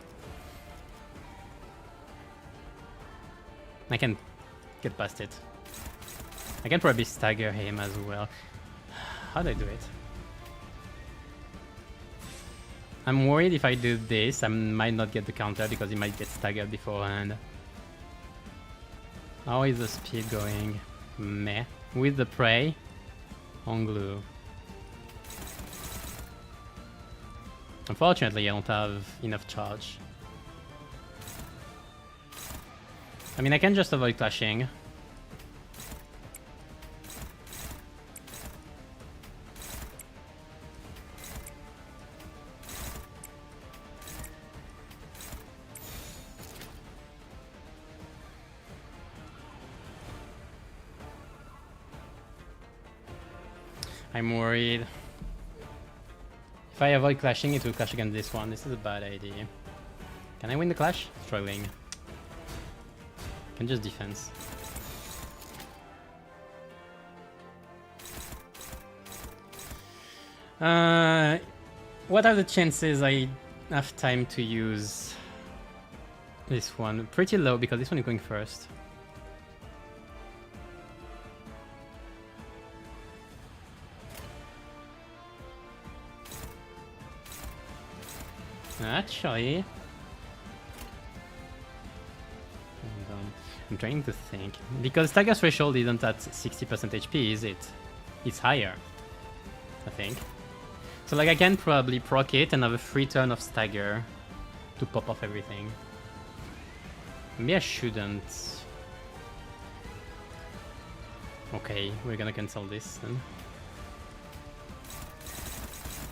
I can get past it. I can probably stagger him as well. How do I do it? I'm worried if I do this, I might not get the counter because he might get staggered beforehand. How is the speed going? Meh. With the prey on glue. Unfortunately, I don't have enough charge. I mean, I can just avoid clashing. I'm worried. If I avoid clashing, it will clash against this one. This is a bad idea. Can I win the clash? Struggling. Can just defense. What are the chances I have time to use this one? Pretty low because this one is going first. Actually, I'm trying to think. Because Stagger Threshold isn't at 60% HP, is it? It's higher, I think. So like I can probably proc it and have a free turn of Stagger to pop off everything. Maybe I shouldn't. Okay, we're gonna cancel this then.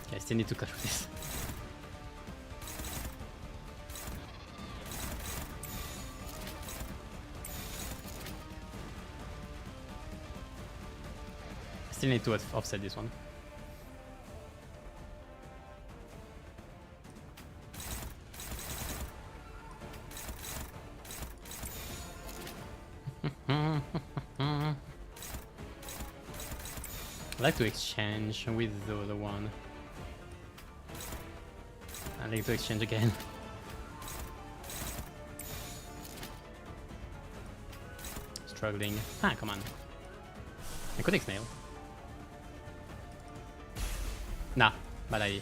Okay, I still need to clash with this. I still need to offset this one. I like to exchange with the other one. I like to exchange again. Struggling. Ah, come on. I could X-nail. Nah, bad idea.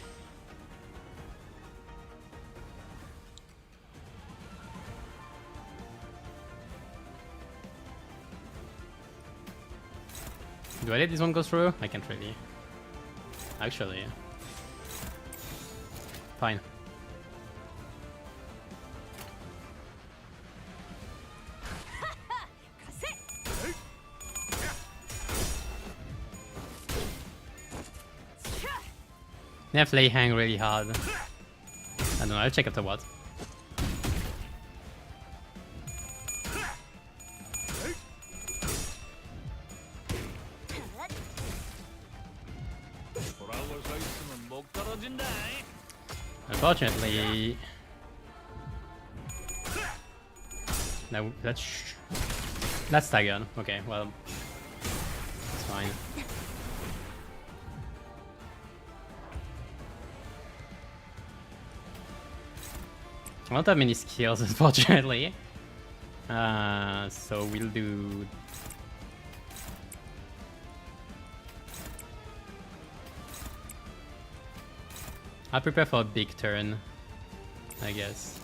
Do I let this one go through? I can't really. Actually. Fine. They have lay hang really hard. I don't know, I'll check afterwards. Unfortunately, no, that's staggered. Okay, well, it's fine. I don't have many skills, unfortunately. So we'll do. I'll prepare for a big turn, I guess.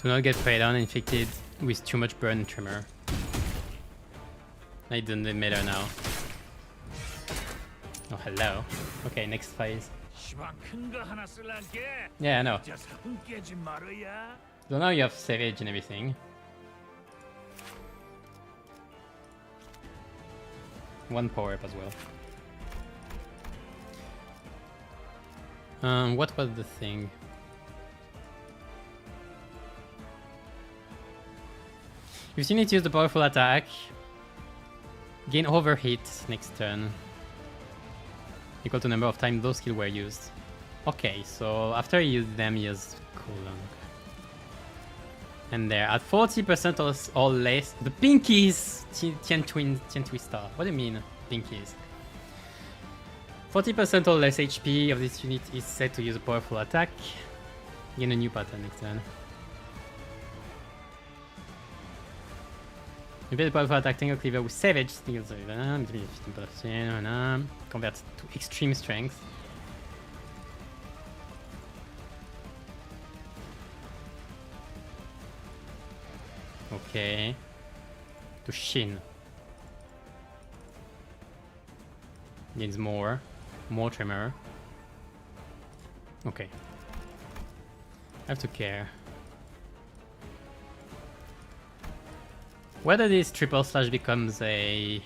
Do not get preyed on inflicted with too much burn and tremor. I don't matter now. Oh, hello. Okay, next phase. Yeah, I know. So now you have Savage and everything. One power up as well. What was the thing? If you need to use the powerful attack, gain overhit next turn. Equal to number of times those skills were used. Okay, so after you use them, you use cooldown. And there, at 40% or less, the pinkies! Tian Twister. What do you mean, pinkies? 40% or less HP of this unit is set to use a powerful attack. Gain a new pattern next turn. You play the powerful attack Tangle Cleaver with Savage skills. 15%. Convert to extreme strength. Okay. To Shin. Gains more. More tremor. Okay. I have to care. Whether this triple slash becomes a...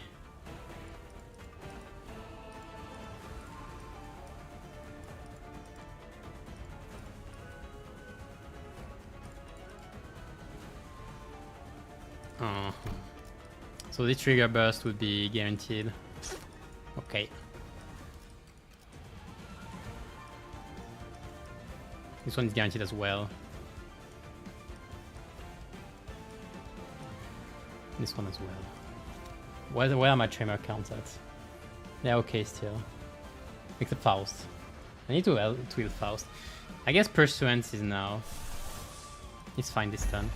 So this trigger burst would be guaranteed. Okay. This one is guaranteed as well. This one as well. Where are my tremor counts at? Yeah, okay, still. Except Faust. I need to heal Faust. I guess Pursuance is now. It's fine this turn.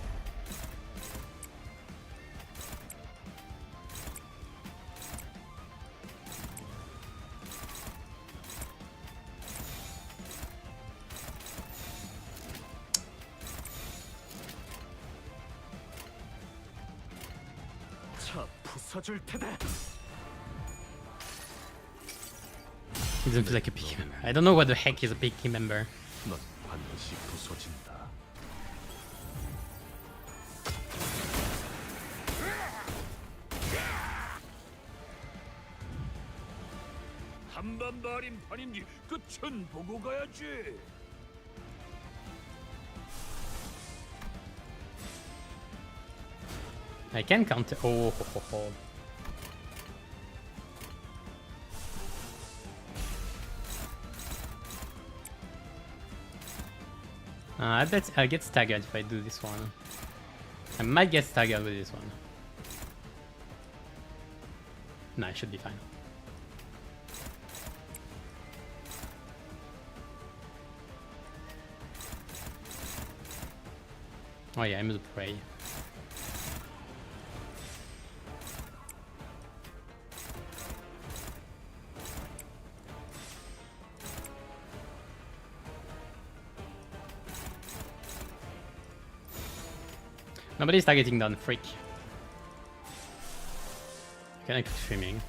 He doesn't feel like a picky member. I don't know what the heck is a picky member. 넌 반드시 부서진다. 한번 버린 판인지 끝은 보고 가야지. I can counter. Oh, ho, ho, ho. I bet I'll get staggered if I do this one. I might get staggered with this one. No, I should be fine. Oh yeah, I'm the prey. Nobody's targeting down, freak. Can I keep streaming?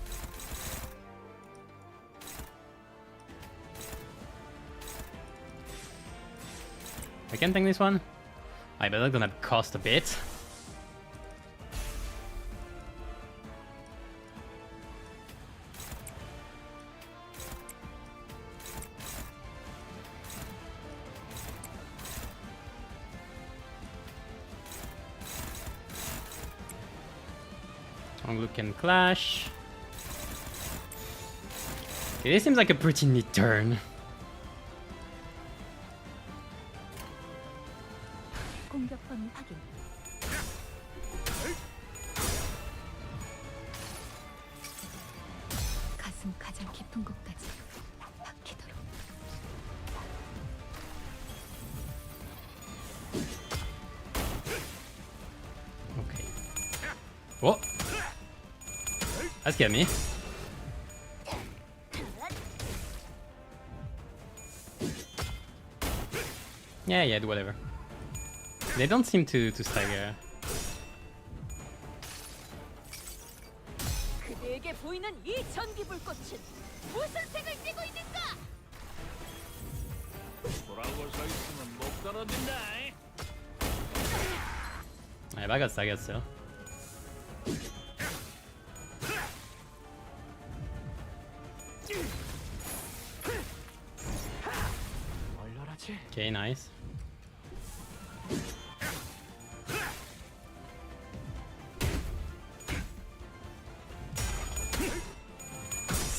I can tank this one. I bet that's gonna cost a bit. Look can clash. Okay, this seems like a pretty neat turn. 공격범위 확인. 가슴 가장 깊은 곳까지 박히도록. Okay. Oh! That scared me. Yeah, do whatever. They don't seem to stagger. 그대에게 보이는 이 전기 불꽃은 무슨 색을 띠고 있는가? 돌아오고 서 있으면 못 떨어진다. I got staggered still. Okay, nice.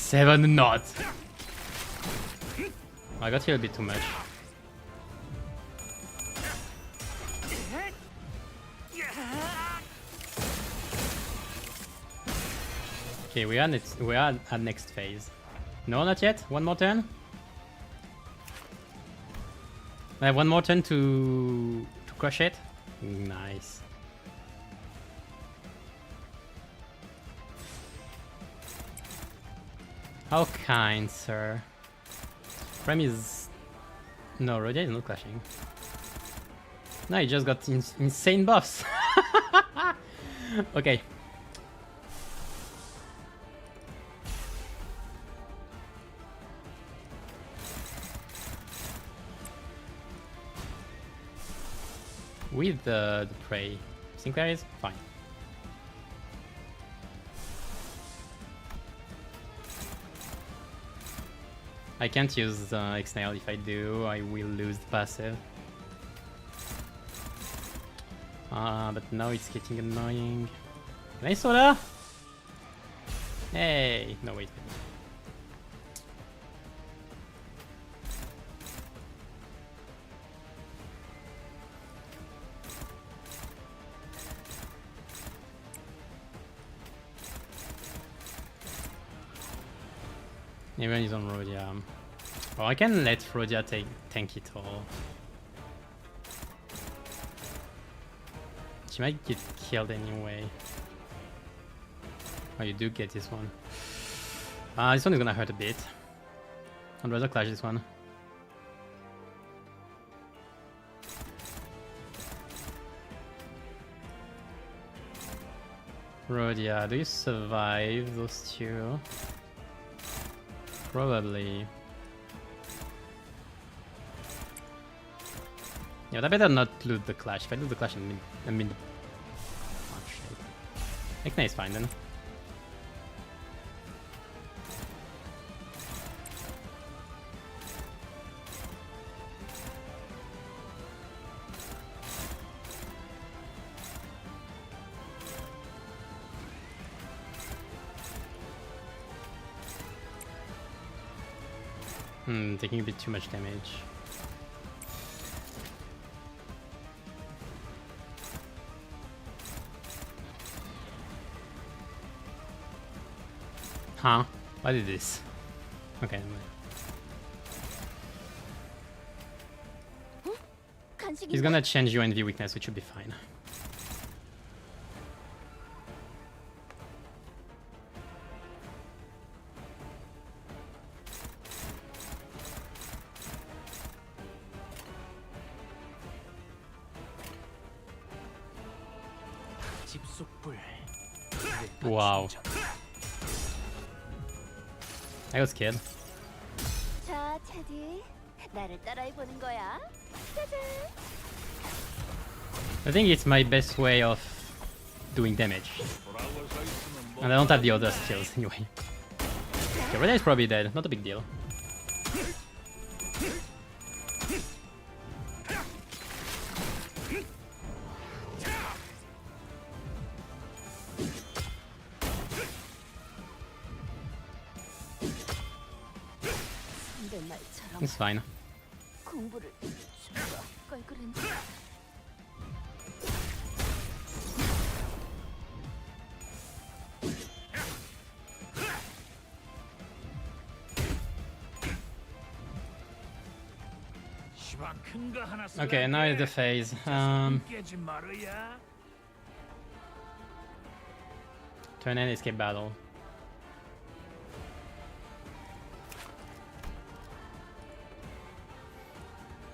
Seven knots. I got here a bit too much. Okay, we are at next phase. No, not yet. One more turn. I have one more turn to crush it. Nice. How kind, sir. Prem is... No, Roger is not clashing. No, he just got insane buffs. Okay. With the prey. Sinclair is fine. I can't use X-Nail. If I do, I will lose the passive. But now it's getting annoying. Nice soda! Hey! No, wait. Even is on Rhodia. Or I can let Rhodia tank it all. She might get killed anyway. Oh, you do get this one. This one is gonna hurt a bit. I'd rather clash this one. Rhodia, do you survive those two? Probably. Yeah, I better not loot the clash. If I loot the clash, I'm in the shape. Ikna is fine then. Taking a bit too much damage. Huh? What is this? Okay, never mind. He's gonna change your envy weakness, which should be fine. Wow. I was scared. 자, 차디. 나를 따라해 보는 거야. 짜잔. I think it's my best way of doing damage. And I don't have the other skills anyway. Okay, Rhodia is probably dead, not a big deal. It's fine. Okay, now is the phase. Turn and escape battle.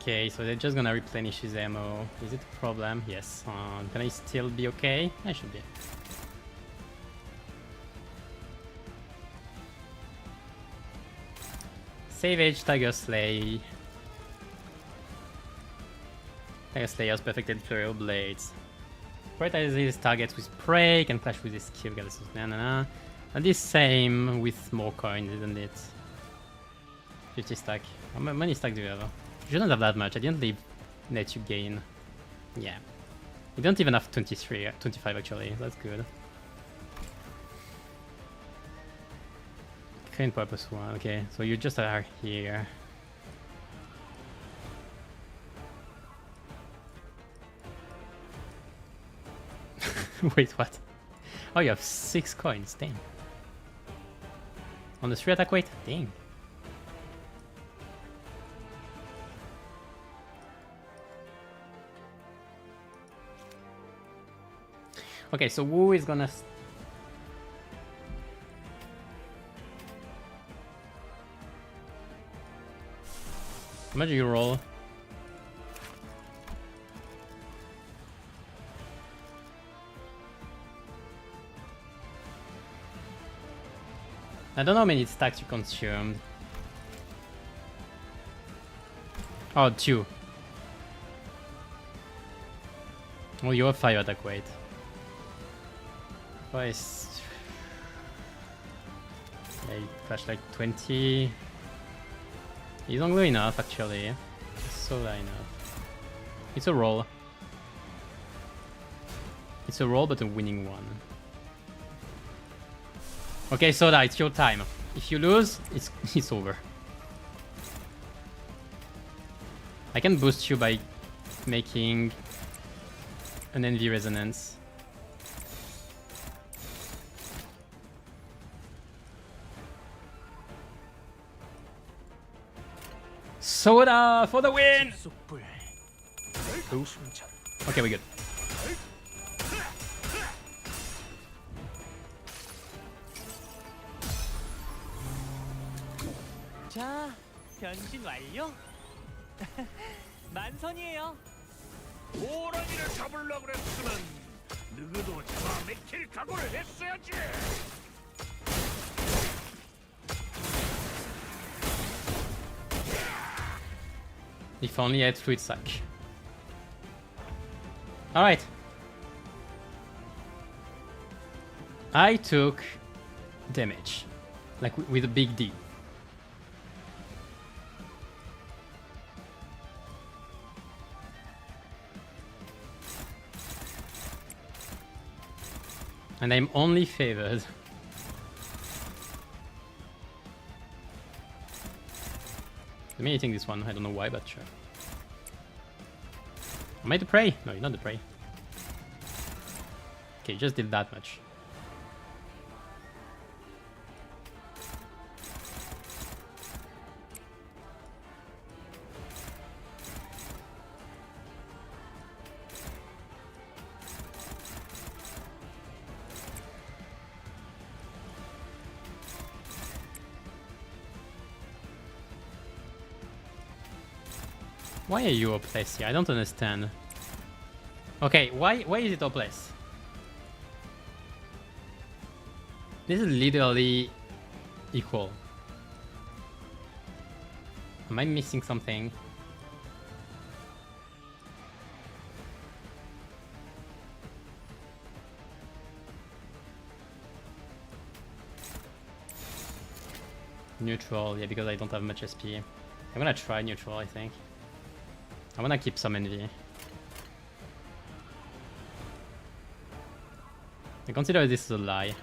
Okay, so they're just gonna replenish his ammo. Is it a problem? Yes. Can I still be okay? I should be. Savage, Tiger Slay. Tiger Slayer's perfected Imperial Blades. Prioritize his targets with prey, can clash with his skill. And this same with more coins, isn't it? 50 stack. How many stacks do you have? You don't have that much. I didn't let you gain. Yeah. You don't even have 23, 25 actually. That's good. Crane purpose one. Okay, so you just are here. Wait, what? Oh, you have 6 coins. Dang. On the 3 attack weight? Dang. Okay, so Wu is gonna... How much do you roll? I don't know how many stacks you consumed. Oh, 2. Well, you have 5 attack weight. Twice. Yeah, you flash like 20. It's not good enough actually. It's so that enough. It's a roll. It's a roll, but a winning one. Okay, Soda, it's your time. If you lose, it's over. I can boost you by making an envy resonance. Soda for the win! Ooh. Okay, we're good. 자, 변신 완료. 만선이에요. 호랑이를 잡으려고 그랬으면 누구도 잡아먹힐 각오를 했어야지. If only I had fluid sac. Alright. I took damage. Like with a big D. And I'm only favored. I'm eating this one, I don't know why, but sure. Am I the prey? No, you're not the prey. Okay, you just did that much. Why are you hopeless here? I don't understand. Okay, why is it hopeless? This is literally equal. Am I missing something? Neutral, yeah, because I don't have much SP. I'm gonna try neutral, I think. I wanna keep some envy. I consider this a lie.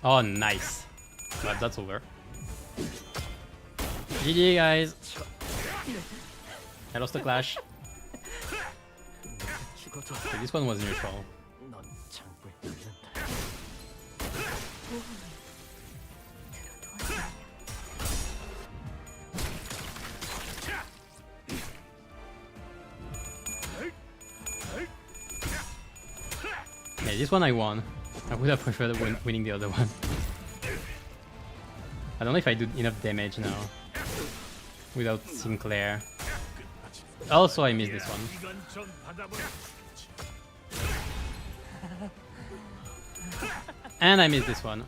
Oh, nice. But that's over. GG, guys. I lost the clash. Okay, this one was neutral. Yeah, this one I won. I would have preferred winning the other one. I don't know if I do enough damage now without Sinclair. Also, I missed this one. And I missed this one.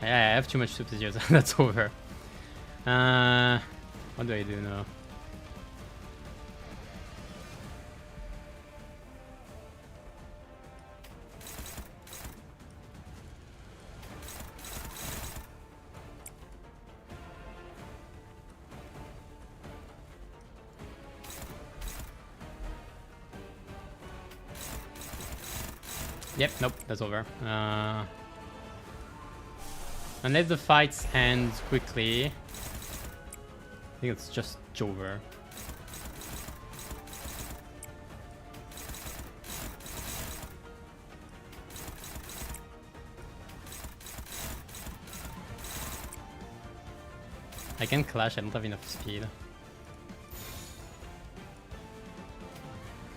Yeah, I have too much substitutes. That's over. What do I do now? Yep, nope, that's over. Unless the fights end quickly, I think it's just over. I can clash, I don't have enough speed.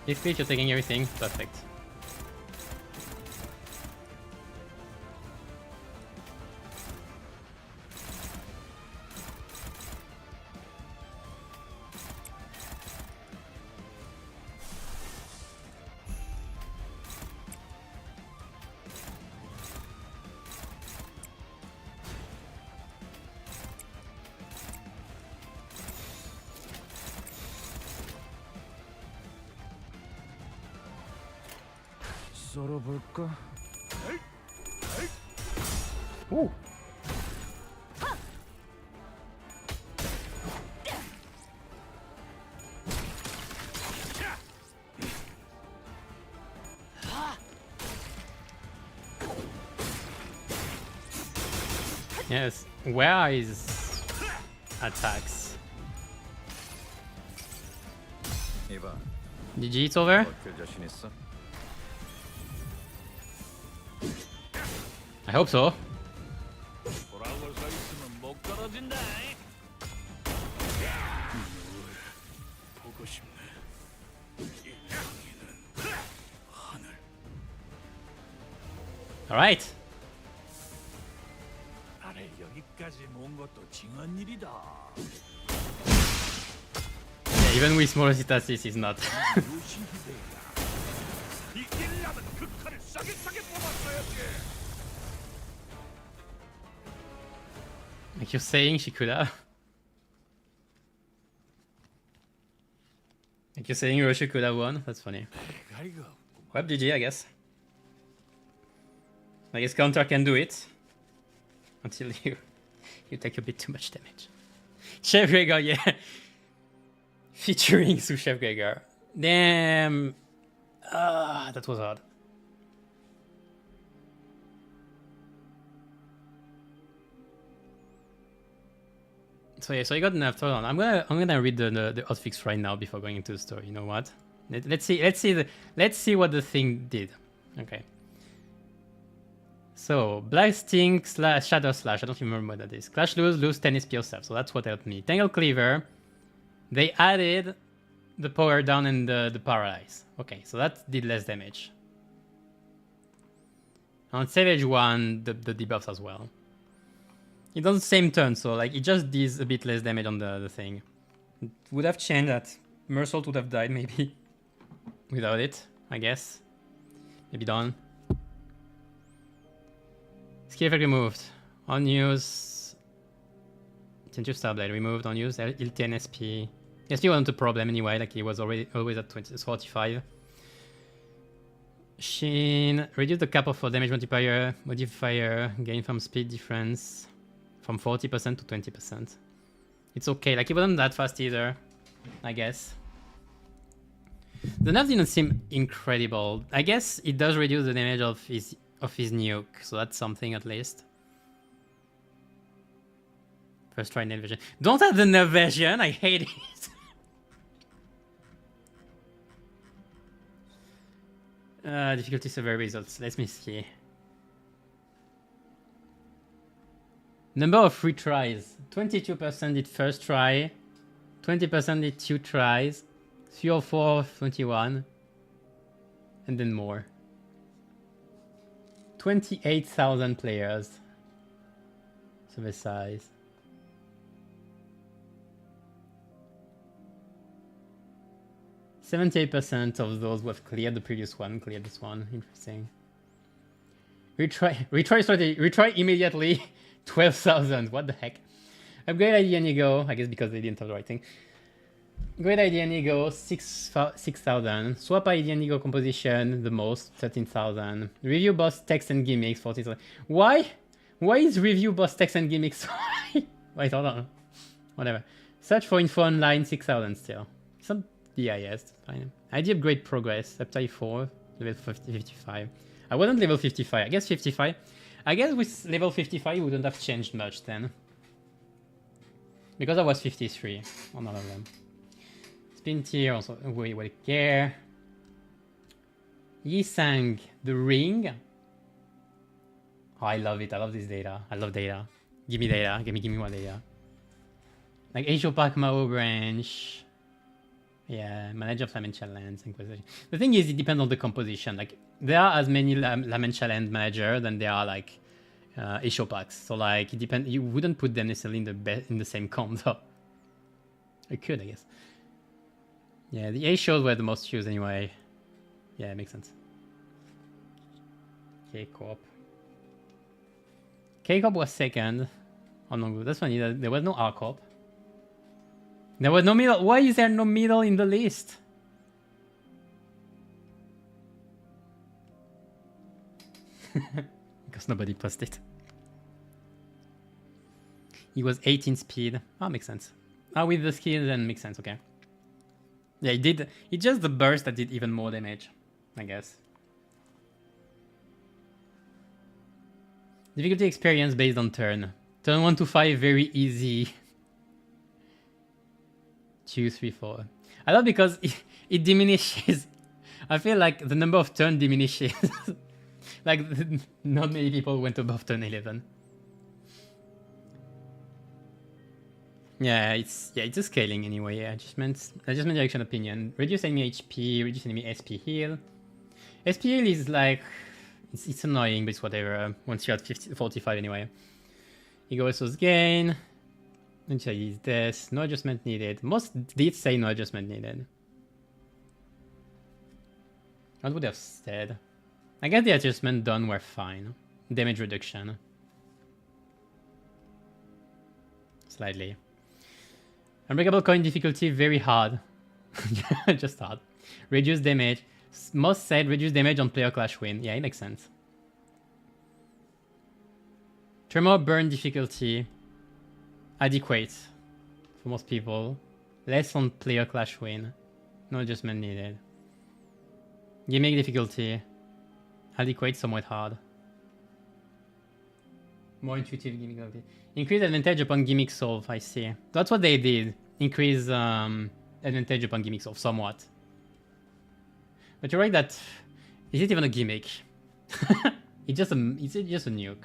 If you're taking everything, perfect. 썰어볼까? 오! Yes. Where are his attacks? GG, it's over? I hope so. Alright. Yeah, even with small stasis is not. Like you're saying she could have. Like you're saying Russia could have won? That's funny. Well, GG, I guess. I guess counter can do it. Until you take a bit too much damage. Chef Gregor, yeah. Featuring sous Chef Gregor. Damn. That was hard. So yeah, so I got enough. Hold on, I'm gonna read the hotfix right now before going into the story. You know what? Let's see what the thing did. Okay. So blasting slash shadow slash. I don't remember what that is. Clash lose 10 SP yourself. So that's what helped me. Tangle cleaver. They added the power down and the paralyze. Okay, so that did less damage. On Savage 1, the debuffs as well. It does the same turn, so like it just does a bit less damage on the thing. It would have changed that. Mersault would have died maybe. Without it, I guess. Maybe done. Skill effect removed. Unused. Tentative Starblade removed. Unused. Heal 10 SP. SP wasn't a problem anyway, like he was always at 45. Sheen. Reduce the cap of damage modifier. Gain from speed difference. From 40% to 20%. It's okay, like it wasn't that fast either, I guess. The nerf didn't seem incredible. I guess it does reduce the damage of his nuke, so that's something at least. First try nerf version. Don't have the nerf version, I hate it. Difficulty survey results. Let me see. Number of retries. 22% did first try. 20% did 2 tries. 3 or 4, 21. And then more. 28,000 players. Survey size. %78% of those who have cleared the previous one cleared this one. Interesting. Retry immediately. 12,000. What the heck? Upgrade ID and Ego. I guess because they didn't have the right thing. Upgrade ID and Ego. 6,000. Swap ID and Ego composition. The most. 13,000. Review boss text and gimmicks. 40,000. Why? Why is review boss text and gimmicks? Wait, hold on. Whatever. Search for info online. 6,000 still. Some DIS. Fine. ID upgrade progress. Up to 4. Level 55. I wasn't level 55. I guess 55. I guess with level 55 it wouldn't have changed much then. Because I was 53 on all of them. Spin tier also, we will care. Yisang, the ring. Oh, I love it, I love this data. I love data. Give me data, give me more data. Like Asia Park Mao branch. Yeah, Manager of Lamentia Lands, Inquisition. The thing is, it depends on the composition. Like, there are as many Lamentia Land Manager than there are like Asia Packs. So like, it depends. You wouldn't put them necessarily in the same comp, though. I could, I guess. Yeah, the Asios were the most used anyway. Yeah, it makes sense. K-Corp. K-Corp was second. Oh no, that's funny. There was no R-Corp. There was no middle. Why is there no middle in the list? Because nobody pressed it. He was 18 speed. Ah, makes sense. Ah, with the skill then makes sense, okay. Yeah, it did. It's just the burst that did even more damage, I guess. Difficulty experience based on turn. Turn 1 to 5, very easy. 2, 3, 4. I love because it diminishes. I feel like the number of turn diminishes. Like, not many people went above turn 11. Yeah, it's a scaling anyway. Yeah, adjustment direction opinion. Reduce enemy HP, reduce enemy SP heal. SP heal is like it's annoying, but it's whatever. Once you're at 45 anyway. Ego resource gain. And use this. No adjustment needed. Most did say no adjustment needed. What would have said? I guess the adjustment done were fine. Damage reduction. Slightly. Unbreakable coin difficulty, very hard. Just hard. Reduce damage. Most said reduce damage on player clash win. Yeah, it makes sense. Tremor burn difficulty. Adequate. For most people. Less on player clash win. No adjustment needed. Gimmick difficulty. Adequate, somewhat hard. More intuitive gimmick ability. Increase advantage upon gimmick solve, I see. That's what they did. Increase advantage upon gimmick solve, somewhat. But you're right that... Is it even a gimmick? It's just a nuke.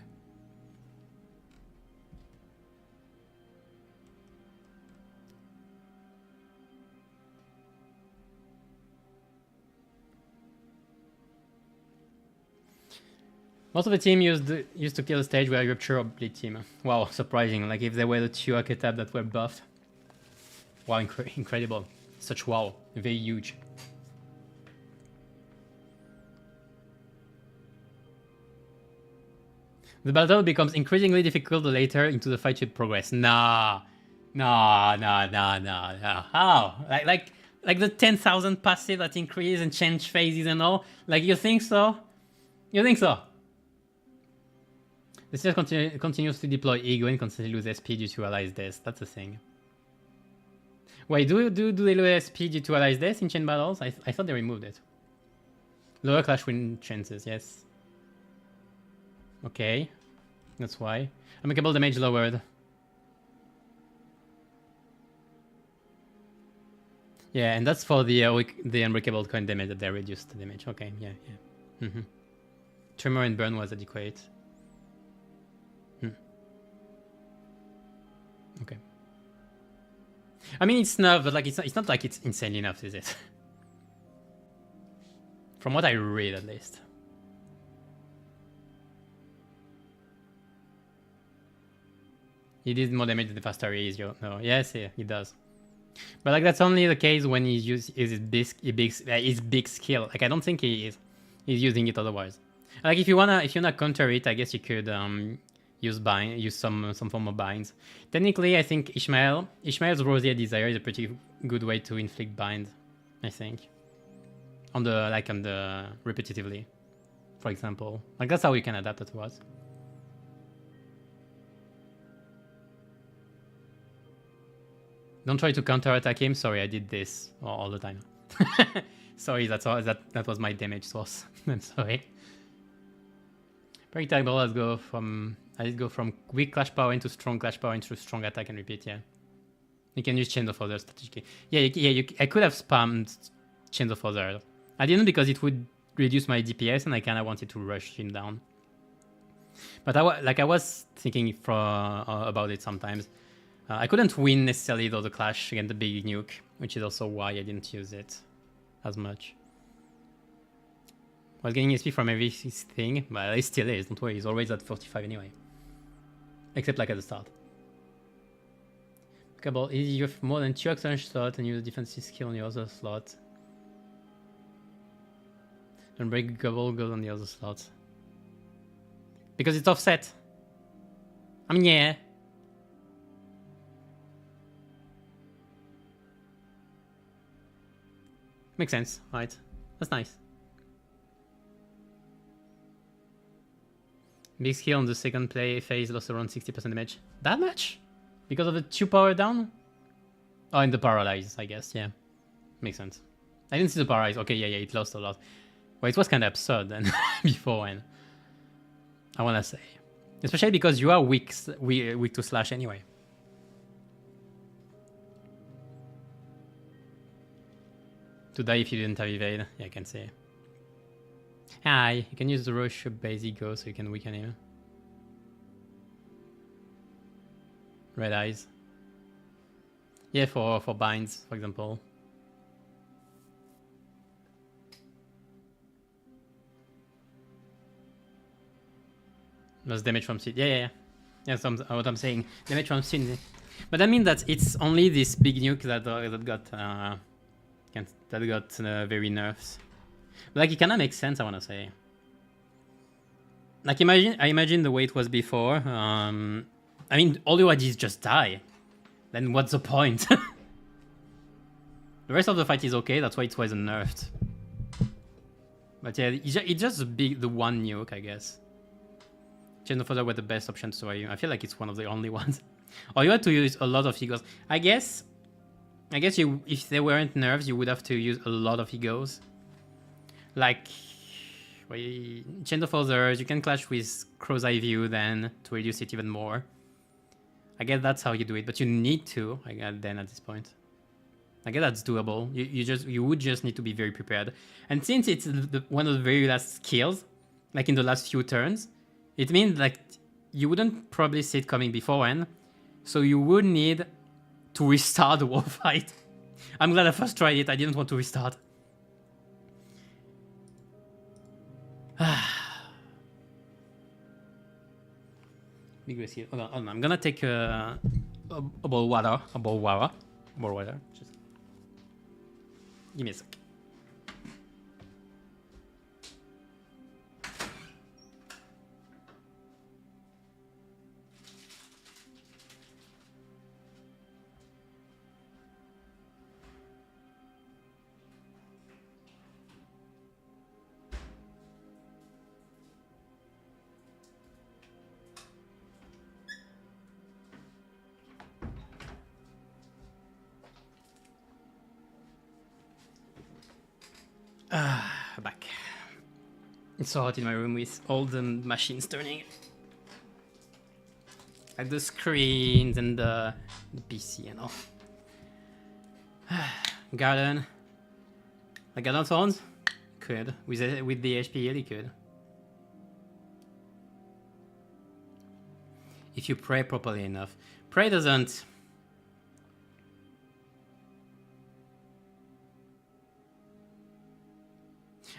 Most of the team used to kill the stage where Rupture or Bleed team. Wow, surprising. Like if they were the two archetypes that were buffed. Wow, incredible. Such wow. Very huge. The battle becomes increasingly difficult the later into the fight you progress. Nah. How? Like the 10,000 passive that increase and change phases and all? Like you think so? You think so? The series continues to deploy Ego and constantly lose SP due to allies death. That's a thing. Wait, do they lose SP due to allies death in chain battles? I thought they removed it. Lower clash win chances, yes. Okay, that's why. Unbreakable damage lowered. Yeah, and that's for the unbreakable coin damage that they reduced the damage. Okay, yeah. Tremor and burn was adequate. Okay. I mean, it's nerf, but like it's not like it's insanely enough, is it? From what I read, at least. He did more damage the faster he is. No, yes, yeah, he does. But like that's only the case when he's his big skill. Like I don't think he's using it otherwise. Like if you wanna counter it, I guess you could use some form of binds. Technically, I think Ishmael's Rosier Desire is a pretty good way to inflict bind. I think on the repetitively, for example. Like that's how you can adapt it to us. Don't try to counterattack him. Sorry, I did this all the time. Sorry, that was my damage source. I'm sorry. Predictable. I just go from weak clash power into strong clash power into strong attack and repeat. Yeah, you can use Chains of Others strategically. Yeah. I could have spammed Chains of Others. I didn't because it would reduce my DPS and I kind of wanted to rush him down. But I was thinking about it sometimes. I couldn't win necessarily though the clash against the big nuke, which is also why I didn't use it as much. I was getting SP from everything, but it still is, don't worry, he's always at 45 anyway. Except like at the start. Okay, you have more than 2 exchange slots and use a defensive skill on the other slot. Don't break Gobble goes on the other slot. Because it's offset. I mean, yeah. Makes sense, right? That's nice. Big skill on the second play phase lost around 60% damage. That much? Because of the 2 power down? Oh, and the paralyze, I guess, yeah. Makes sense. I didn't see the paralyze. Okay, yeah, it lost a lot. Well, it was kind of absurd then, before when. I want to say. Especially because you are weak to slash anyway. To die if you didn't have evade, yeah, I can say. Hi, you can use the rush base ego so you can weaken him. Red eyes. Yeah, for binds, for example. Lost damage from sin. Yeah. That's what I'm saying. Damage from sin. But that means that it's only this big nuke that got very nerfs. But like, it kind of makes sense, I want to say. Like, I imagine the way it was before. I mean, all you want is just die. Then what's the point? The rest of the fight is okay, that's why it wasn't nerfed. But yeah, it's just the one nuke, I guess. Chain of Fodder were the best options to I feel like it's one of the only ones. Or you had to use a lot of egos. I guess you, if there weren't nerfs, you would have to use a lot of egos. Like, Chain of Others, you can clash with Crow's Eye View then to reduce it even more. I guess that's how you do it, but you need to, I guess, then at this point. I guess that's doable. You would just need to be very prepared. And since it's one of the very last skills, like in the last few turns, it means like you wouldn't probably see it coming beforehand, so you would need to restart the war fight. I'm glad I first tried it. I didn't want to restart. Big risk. Hold on. I'm gonna take a bowl water. Just give me a sec. Back. It's so hot in my room with all the machines turning. Like the screens and the PC and all. Garden. Like garden thorns? Could. With the HP, really could. If you pray properly enough. Pray doesn't...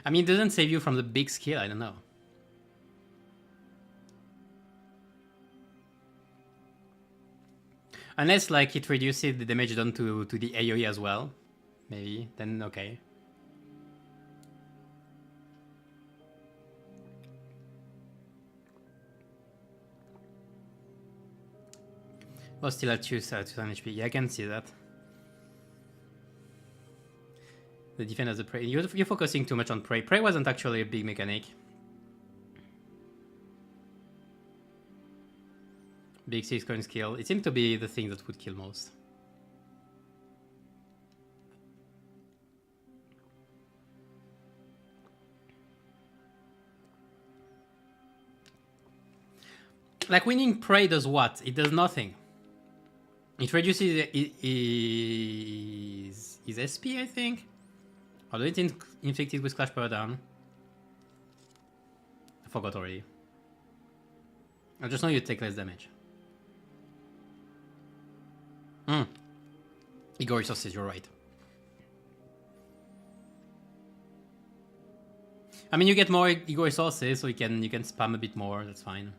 I mean, it doesn't save you from the big skill, I don't know. Unless, like, it reduces the damage done to the AoE as well. Maybe, then okay. Oh, still at 2,000 HP. Yeah, I can see that. The defense of the prey. You're focusing too much on prey. Prey wasn't actually a big mechanic. Big 6-coin skill. It seemed to be the thing that would kill most. Like, winning prey does what? It does nothing. It reduces his SP, I think. Although it's inflicted with Clash Power Down. I forgot already. I just know you take less damage. Ego resources, you're right. I mean, you get more ego resources, so you can spam a bit more, that's fine.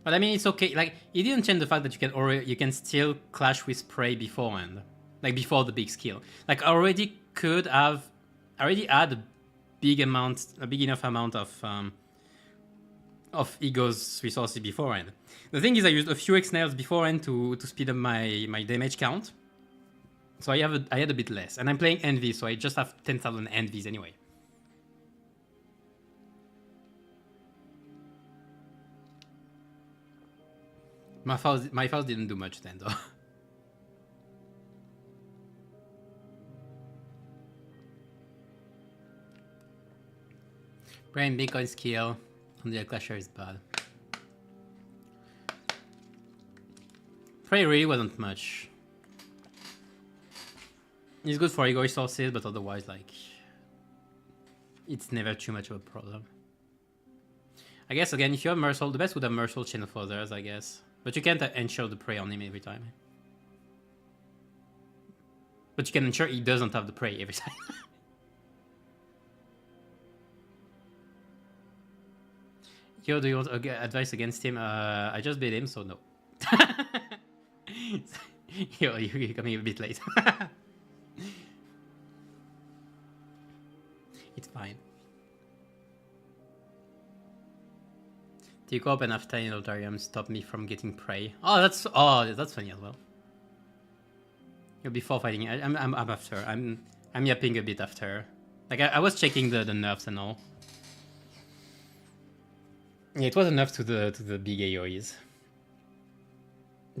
But I mean, it's okay. Like, it didn't change the fact that you can still clash with prey beforehand, like before the big skill. Like, I already had a big enough amount of ego's resources beforehand. The thing is, I used a few X-nails beforehand to speed up my damage count. So I had a bit less, and I'm playing Envy, so I just have 10,000 Envies anyway. My Faust didn't do much then, though. Brain Bitcoin skill. And the clasher is bad. Prey really wasn't much. It's good for ego resources, but otherwise, like, it's never too much of a problem. I guess, again, if you have Merciful, the best would have Merciful Chain of Others, I guess. But you can't ensure the prey on him every time. But you can ensure he doesn't have the prey every time. Yo, do you want advice against him? I just beat him, so no. Yo, you're coming a bit late. It's fine. Take up and after in Altarium stop me from getting prey. Oh, that's funny as well. You're before fighting. I'm after. I'm yapping a bit after. Like I was checking the nerfs and all. Yeah, it was enough to the big AoEs.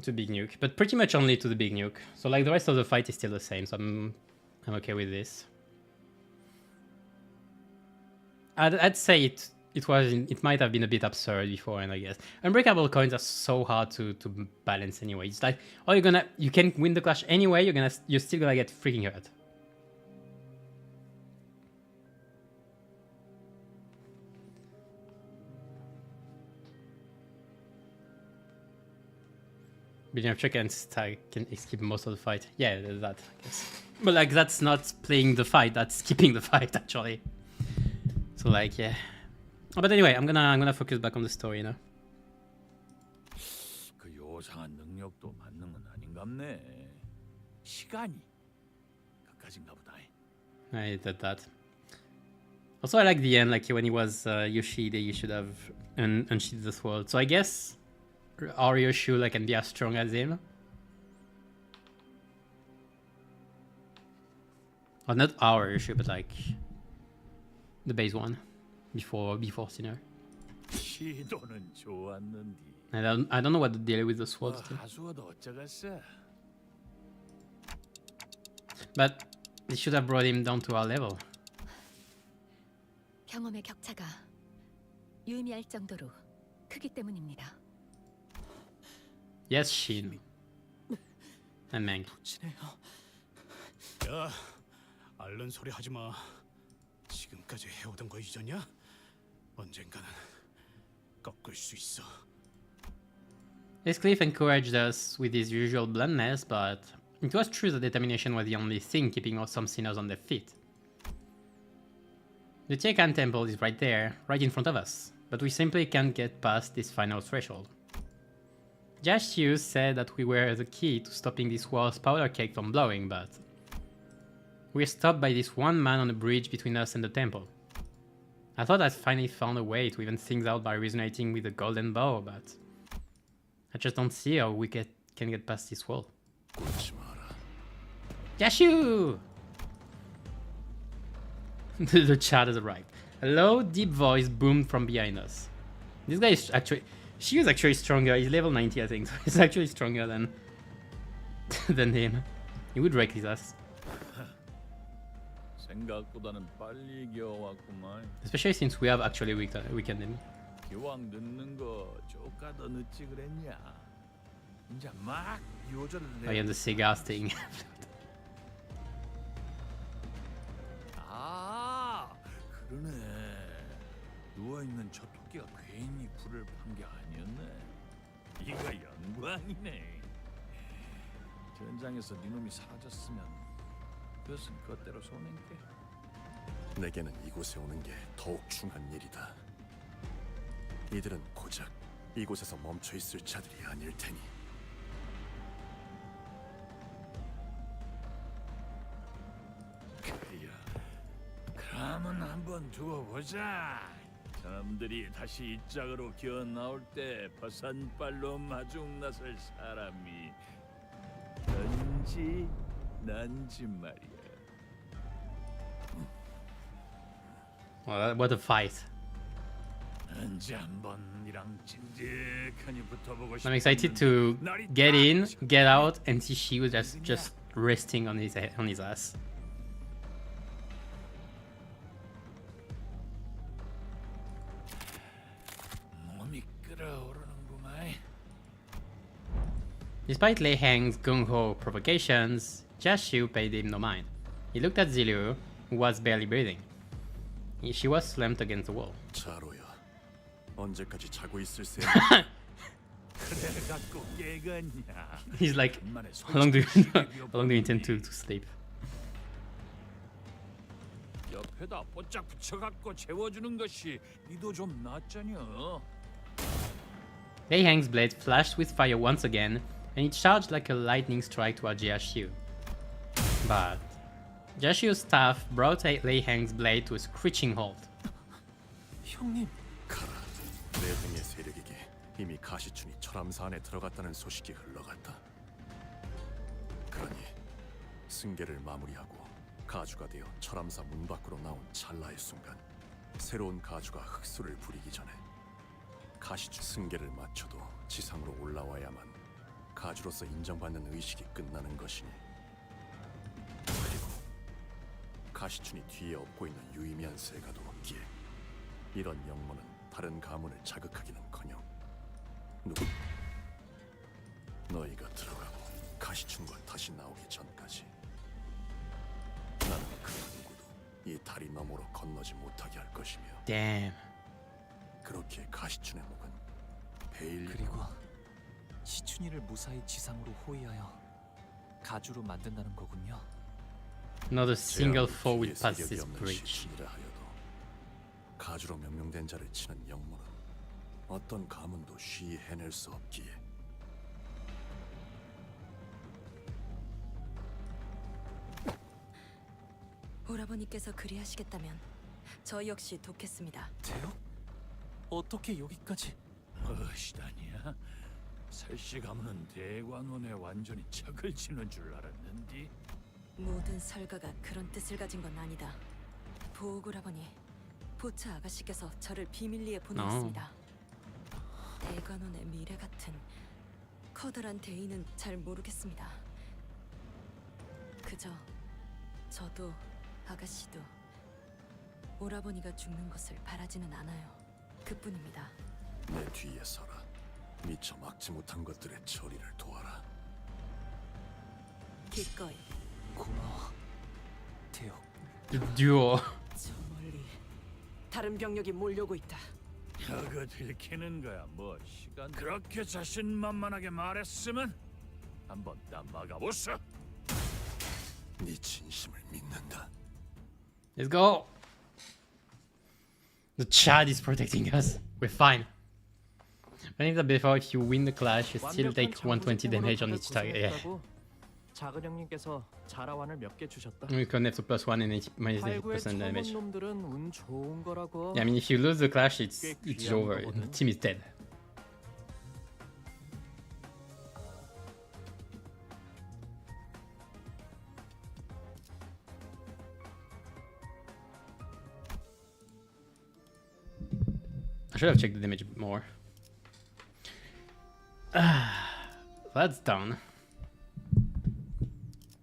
To big nuke, but pretty much only to the big nuke. So like the rest of the fight is still the same. So I'm okay with this. I'd say it might have been a bit absurd beforehand, I guess. Unbreakable coins are so hard to balance anyway. It's like, oh, you can win the clash anyway. You're still gonna get freaking hurt. Billionaire check and stag can skip most of the fight. Yeah, there's that, I guess. But like that's not playing the fight. That's skipping the fight actually. So like yeah. Oh, but anyway, I'm gonna focus back on the story, you know. 그 요상한 능력도 만능은 아닌갑네. 시간이 그까진가 보다. I did that. Also, I like the end, like when he was Yoshide, you should have unsheathed the sword. So I guess our Yoshu like can be as strong as him. Or not our Yoshu, but like the base one before Sinner. 시도는 좋았는데. I don't know what the deal with the sword still. 하수어도 어쩌겠어. But they should have brought him down to our level. 경험의 격차가 유의미할 정도로 크기 때문입니다. Yes, Shin. And Meng. 야, 앓는 소리 하지 마. 지금까지 해오던 거 잊었냐? 언젠가는 꺾을 수 있어. This Cliff encouraged us with his usual bluntness, but it was true that determination was the only thing keeping some sinners on their feet. The Tiekan temple is right there, right in front of us, but we simply can't get past this final threshold. Jashiu said that we were the key to stopping this war's powder cake from blowing, but we're stopped by this one man on the bridge between us and the temple. I thought I'd finally found a way to even things out by resonating with the golden bow, but I just don't see how we can get past this wall. Jashiu! The chat has arrived. A low, deep voice boomed from behind us. This guy is actually... She is actually stronger. He's level 90, I think. So he's actually stronger than him. He would wreck his ass. 생각보다는 빨리 기어왔구만. Especially since we have actually weakened him. 기왕 늦는 거 조금더 늦지 그랬냐? 이제 막 요절을 내. Oh yeah, the cigar thing. 아, 그러네. 누워 있는 저 토끼가 괜히 불을 판 게 아니었네. 이거 영광이네. 전장에서 네 놈이 사라졌으면 그것은 그것대로 손해인게. 내게는 이곳에 오는 게 더욱 중한 일이다. 이들은 고작 이곳에서 멈춰 있을 자들이 아닐 테니. 그래요. 그러면 한번 두고 보자. 저놈들이 다시 이 짝으로 기어 나올 때 버선발로 마중 나설 사람이 넌지 난지 말이야. Well, what a fight. 언제 한번 이랑 찐득하니 붙어보고 싶은. I'm excited to get in, get out, and see Shiu just resting on his ass. Despite Lei Hang's gung-ho provocations, Jiaxiu paid him no mind. He looked at Zilu, who was barely breathing. She was slumped against the wall. 자로야, 언제까지 자고 있을 셈? 그래갖고 깨겠냐? He's like, how long do you intend to sleep? 옆에다 뽀짝 붙여갖고 재워주는 것이 니도 좀 낫잖여. Lei Hang's blade flashed with fire once again, and it charged like a lightning strike toward Jiaxiu. But Jiaxiu's staff brought Lei Hang's blade to a screeching halt. 형님, 가라. 내 등의 세력에게 이미 가시춘이 철암사 안에 들어갔다는 소식이 흘러갔다. 그러니 승계를 마무리하고 가주가 되어 철암사 문 밖으로 나온 찰나의 순간, 새로운 가주가 흑수를 부리기 전에 가시춘 승계를 마쳐도 지상으로 올라와야만 가주로서 인정받는 의식이 끝나는 것이니, 그리고 가시춘이 뒤에 업고 있는 유의미한 세가도 없기에 이런 영모는 다른 가문을 자극하기는커녕 너희가 들어가고 가시춘과 다시 나오기 전까지 나는 그 누구도 이 다리 너머로 건너지 못하게 할 것이며, Damn. 그렇게 가시춘의 목은 베일. 그리고 시춘이를 무사히 지상으로 호위하여 가주로 만든다는 거군요. Not a single foe will pass this bridge. 시춘이라 하여도 가주로 명명된 자를 치는 영모는 어떤 가문도 쉬이 해낼 수 없기에. 오라버니께서 그리하시겠다면 저 역시 돕겠습니다. 대요? 어떻게 여기까지? 무엇이다니야? 설씨 가문은 대관원에 완전히 척을 치는 줄 알았는디. 모든 설가가 그런 뜻을 가진 건 아니다. 보오라버니, 보차 아가씨께서 저를 비밀리에 보내었습니다. 대관원의 미래 같은 커다란 대의는 잘 모르겠습니다. 그저 저도 아가씨도 오라버니가 죽는 것을 바라지는 않아요. 그뿐입니다. 내 뒤에 서라. 미처 막지 못한 것들의 처리를 도와라. 기꺼이. 고마워, 대요. The duo. 저 멀리 다른 병력이 몰려오고 있다. 혀가 들키는 거야 뭐 시간. 그렇게 자신만만하게 말했으면 한번 딱 막아보소. 네 진심을 믿는다. Let's go. The Chad is protecting us. We're fine. I think that before, if you win the clash, you still take 120 damage on each target. Yeah. 작은 형님께서 자라완을 몇 개 주셨다. We connect to +1 and 80% damage. 놈들은 운 좋은 거라고. Yeah, I mean, if you lose the clash, it's over. The team is dead. I should have checked the damage more. That's done.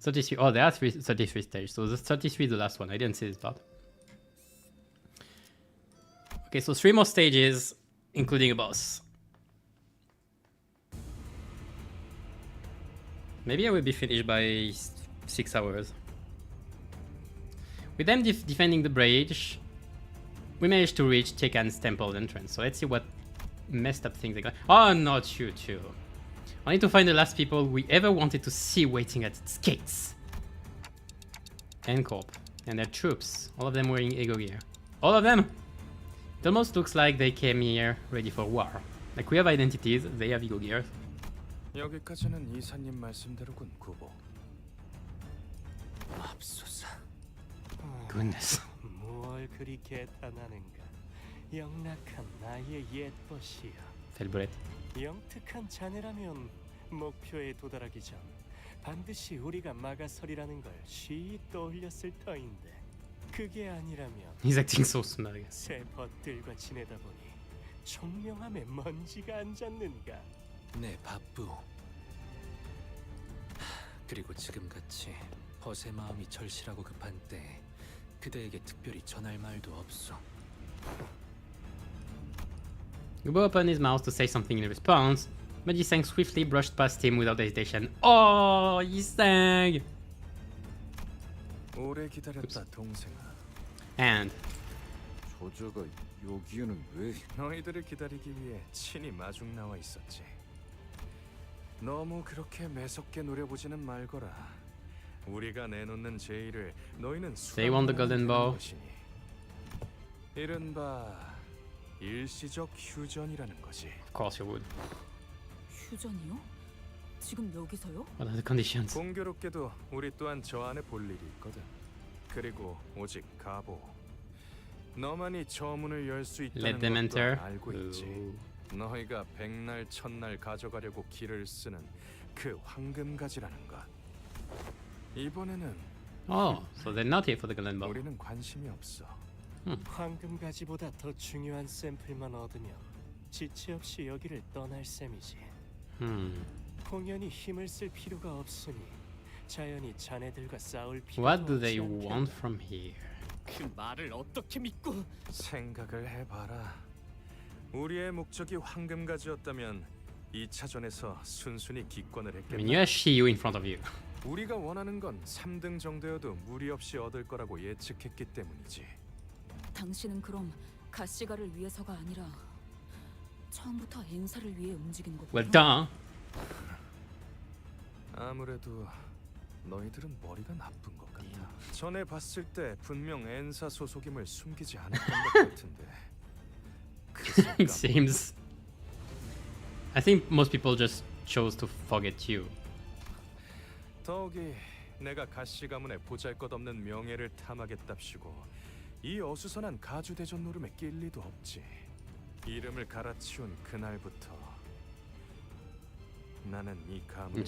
33. Oh, there are 33 stages. So the 33 is the last one. I didn't see this part. Okay, so 3 more stages, including a boss. Maybe I will be finished by 6 hours. With them defending the bridge, we managed to reach Tekan's temple entrance. So let's see what messed up things they got. Oh, not you too. I need to find the last people we ever wanted to see waiting at its gates. N-Corp and their troops, all of them wearing Ego gear. All of them! It almost looks like they came here ready for war. Like we have identities, they have Ego gear. 여기까지는 이사님 말씀대로군, 구보. 맙소사. Goodness. 뭘 그리 개탄하는가? 영락한 나의 옛벗이여. Felbret. 영특한 자네라면 목표에 도달하기 전 반드시 우리가 막아서리라는 걸 쉬이 떠올렸을 터인데 그게 아니라면 He's acting so smug. 새 벗들과 지내다 보니 총명함에 먼지가 안 젖는가? 네, 바쁘. 그리고 지금같이 벗의 마음이 절실하고 급한 때 그대에게 특별히 전할 말도 없어. Gubo opened his mouth to say something in response, But Yisang swiftly brushed past him without hesitation. Oh, Yisang! 오래 기다렸다 동생아. And 조조가 여기에는 왜? 너희들을 기다리기 위해 친히 마중 나와 있었지. 너무 그렇게 매섭게 노려보지는 말거라. 우리가 내놓는 제의를 너희는 they want the golden bow. 이른바 일시적 휴전이라는 거지. Of course you would. 휴전이요? 지금 여기서요? What are the conditions? 공교롭게도 우리 또한 저 안에 볼 일이 있거든. 그리고 오직 가보. 너만이 저 문을 열 수 Let 있다는 them 것도 enter. 알고 있지. 너희가 백날 첫날 가져가려고 길을 쓰는 그 황금가지라는 것. 이번에는 Oh, so they're not here for the golden bow. 우리는 관심이 없어. 황금가지보다 더 중요한 샘플만 얻으며 지체 없이 여기를 떠날 셈이지. 공연히 힘을 쓸 필요가 없으니 자연히 자네들과 싸울 필요가 What do they 없지 않겠나? want from here? 그 말을 어떻게 믿고? 생각을 해봐라. 우리의 목적이 황금가지였다면 2차전에서 순순히 기권을 I 했겠다. mean, you have Shiyu in front of you. 우리가 원하는 건 3등 정도여도 무리 없이 얻을 거라고 예측했기 때문이지. 당신은 그럼 가시가를 위해서가 아니라 처음부터 엔사를 위해 움직인 거군요. Well, duh. 아무래도 너희들은 머리가 나쁜 것 같아. 전에 봤을 때 분명 엔사 소속임을 숨기지 않았던 것 같은데. It seems. I think most people just chose to forget you. 더욱이 내가 가시 가문의 보잘것없는 명예를 탐하겠답시고 이 어수선한 가주 대전 노름에 낄 리도 없지. 이름을 갈아치운 그날부터 나는 이 가문의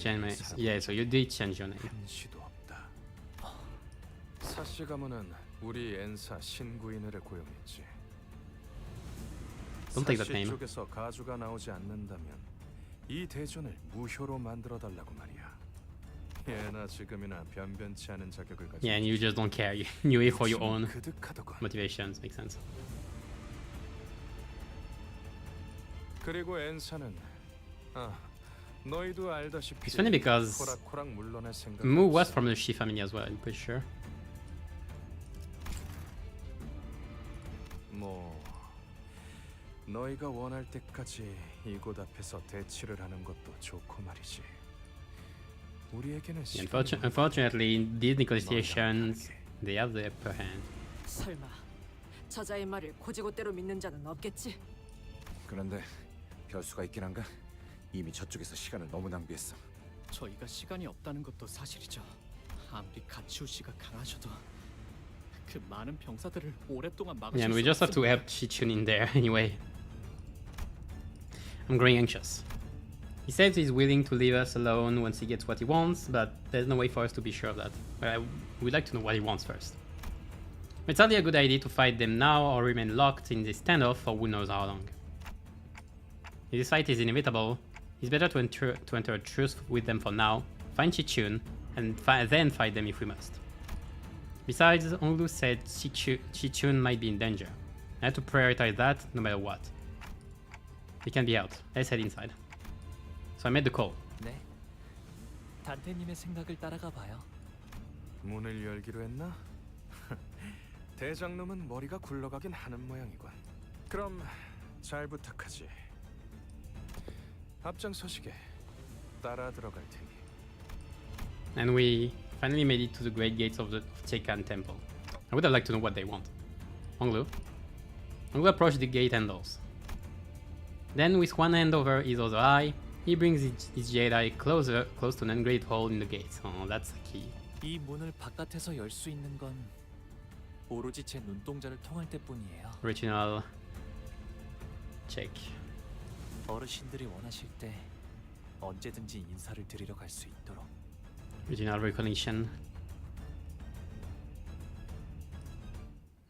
Yeah, so you did change your name. 한시도 없다. 사씨 가문은 우리 엔사 신구인을 고용했지. Don't take that 사씨 name. 쪽에서 가주가 나오지 않는다면 이 대전을 무효로 만들어 달라고 말이야. 예나 지금이나 변변치 않은 자격을 가지고. Yeah, and you just don't care. You knew it for your own 그득하더군. motivations. Makes sense. 그리고 엔사는 너희도 알다시피 It's funny because 호락호락 물러날 생각. Mu was from the Shi family as well. I'm pretty sure. 뭐 너희가 원할 때까지 이곳 앞에서 대치를 하는 것도 좋고 말이지. 우리에게는 Unfortunately, in these negotiations, they have the upper hand. 설마 저자의 말을 고지고대로 믿는 자는 없겠지? 그런데 별수가 있긴 한가? 이미 저쪽에서 시간을 너무 낭비했어. 저희가 시간이 없다는 것도 사실이죠. 아무리 가치우 씨가 강하셔도 그 많은 병사들을 오랫동안 막으실 Yeah, and we 수 just have to 없습니다. help Shichun in there anyway. I'm growing anxious. He says he's willing to leave us alone once he gets what he wants, but there's no way for us to be sure of that. We'd like to know what he wants first. It's hardly a good idea to fight them now or remain locked in this standoff for who knows how long. If this fight is inevitable, it's better to enter a truce with them for now, find Chichun, and then fight them if we must. Besides, Onglu said Chichun might be in danger. I have to prioritize that no matter what. He can be out. Let's head inside. So I made the call. 네. 단테님의 생각을 따라가 봐요. 문을 열기로 했나? 대장놈은 머리가 굴러가긴 하는 모양이군. 그럼 잘 부탁하지. 앞장서시게 따라 들어갈 테니. And we finally made it to the great gates of the Chekan temple. I would have liked to know what they want. Onglu approached the gate handles. Then with one hand over his other eye, he brings his Jedi close to an engraved hole in the gate. Oh, that's the key. 이 문을 바깥에서 열 수 있는 건 오로지 제 눈동자를 통할 때뿐이에요. Original check. 어르신들이 원하실 때 언제든지 인사를 드리러 갈 수 있도록. Original recognition.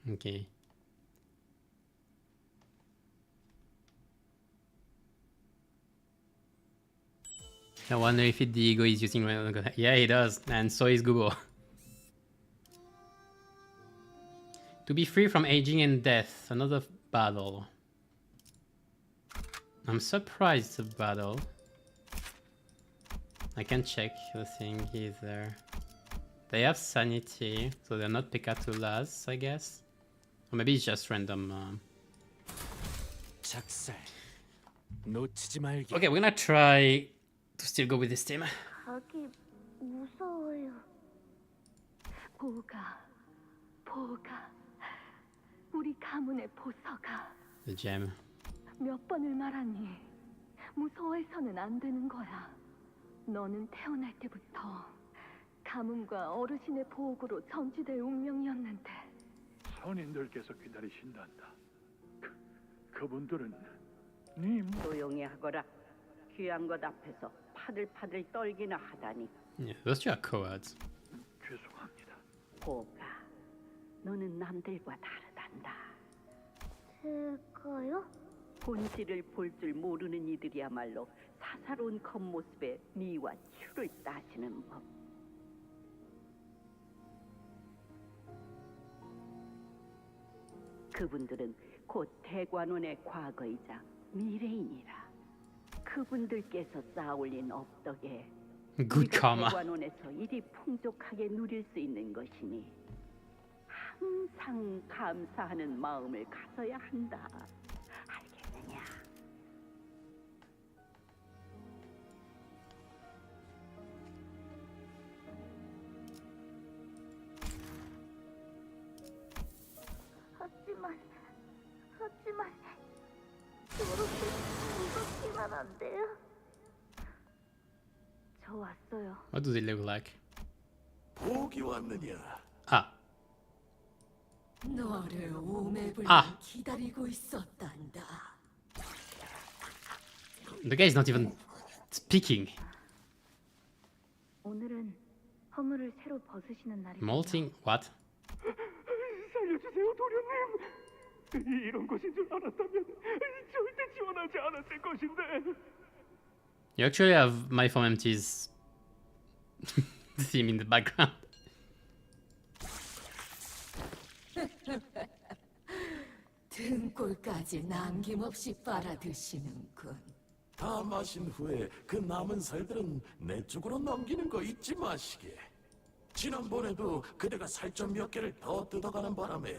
Okay. I wonder if the ego is using. Yeah, he does, and so is Google. To be free from aging and death, another battle. I'm surprised it's a battle. I can check the thing either. They have sanity, so they're not Pekatulas, I guess. Or maybe it's just random. 작살. 놓치지 말기. Okay, we're gonna try to still go with this team. 가기 무서워요. 보가 우리 가문의 보서가 The gem. 몇 번을 말하니 무서워해서는 안 되는 거야. 너는 태어날 때부터 가문과 어르신의 보호구로 전지될 운명이었는데 선인들께서 기다리신단다. 그분들은 네 조용히 하거라. 귀한 것 앞에서 파들파들 떨기나 하다니. Yeah, those two are cowards. 죄송합니다. 보가, 너는 남들과 다르단다. 제가요? 본질을 볼 줄 모르는 이들이야말로 사사로운 겉모습에 미와 추를 따지는 법. 그분들은 곧 대관원의 과거이자 미래인이라. 그분들께서 쌓아올린 업덕에 Good karma. 대관원에서 이리 풍족하게 누릴 수 있는 것이니 항상 감사하는 마음을 가져야 한다. 알겠느냐? 하지만 저렇게 무섭기만 한데요. 저 왔어요. What do they look like? 복이 왔느냐? Ah. 너를 오매불 아. 기다리고 있었단다. The guy is not even speaking. 오늘은 허물을 새로 벗으시는 날이에요. Molting? What? 살려주세요, 도련님. 이런 것인 줄 알았다면 절대 지원하지 않았을 것인데. You actually have My Form Empty's theme in the background. 등골까지 남김없이 빨아드시는군. 다 마신 후에 그 남은 살들은 내 쪽으로 넘기는 거 잊지 마시게. 지난번에도 그대가 살점 몇 개를 더 뜯어가는 바람에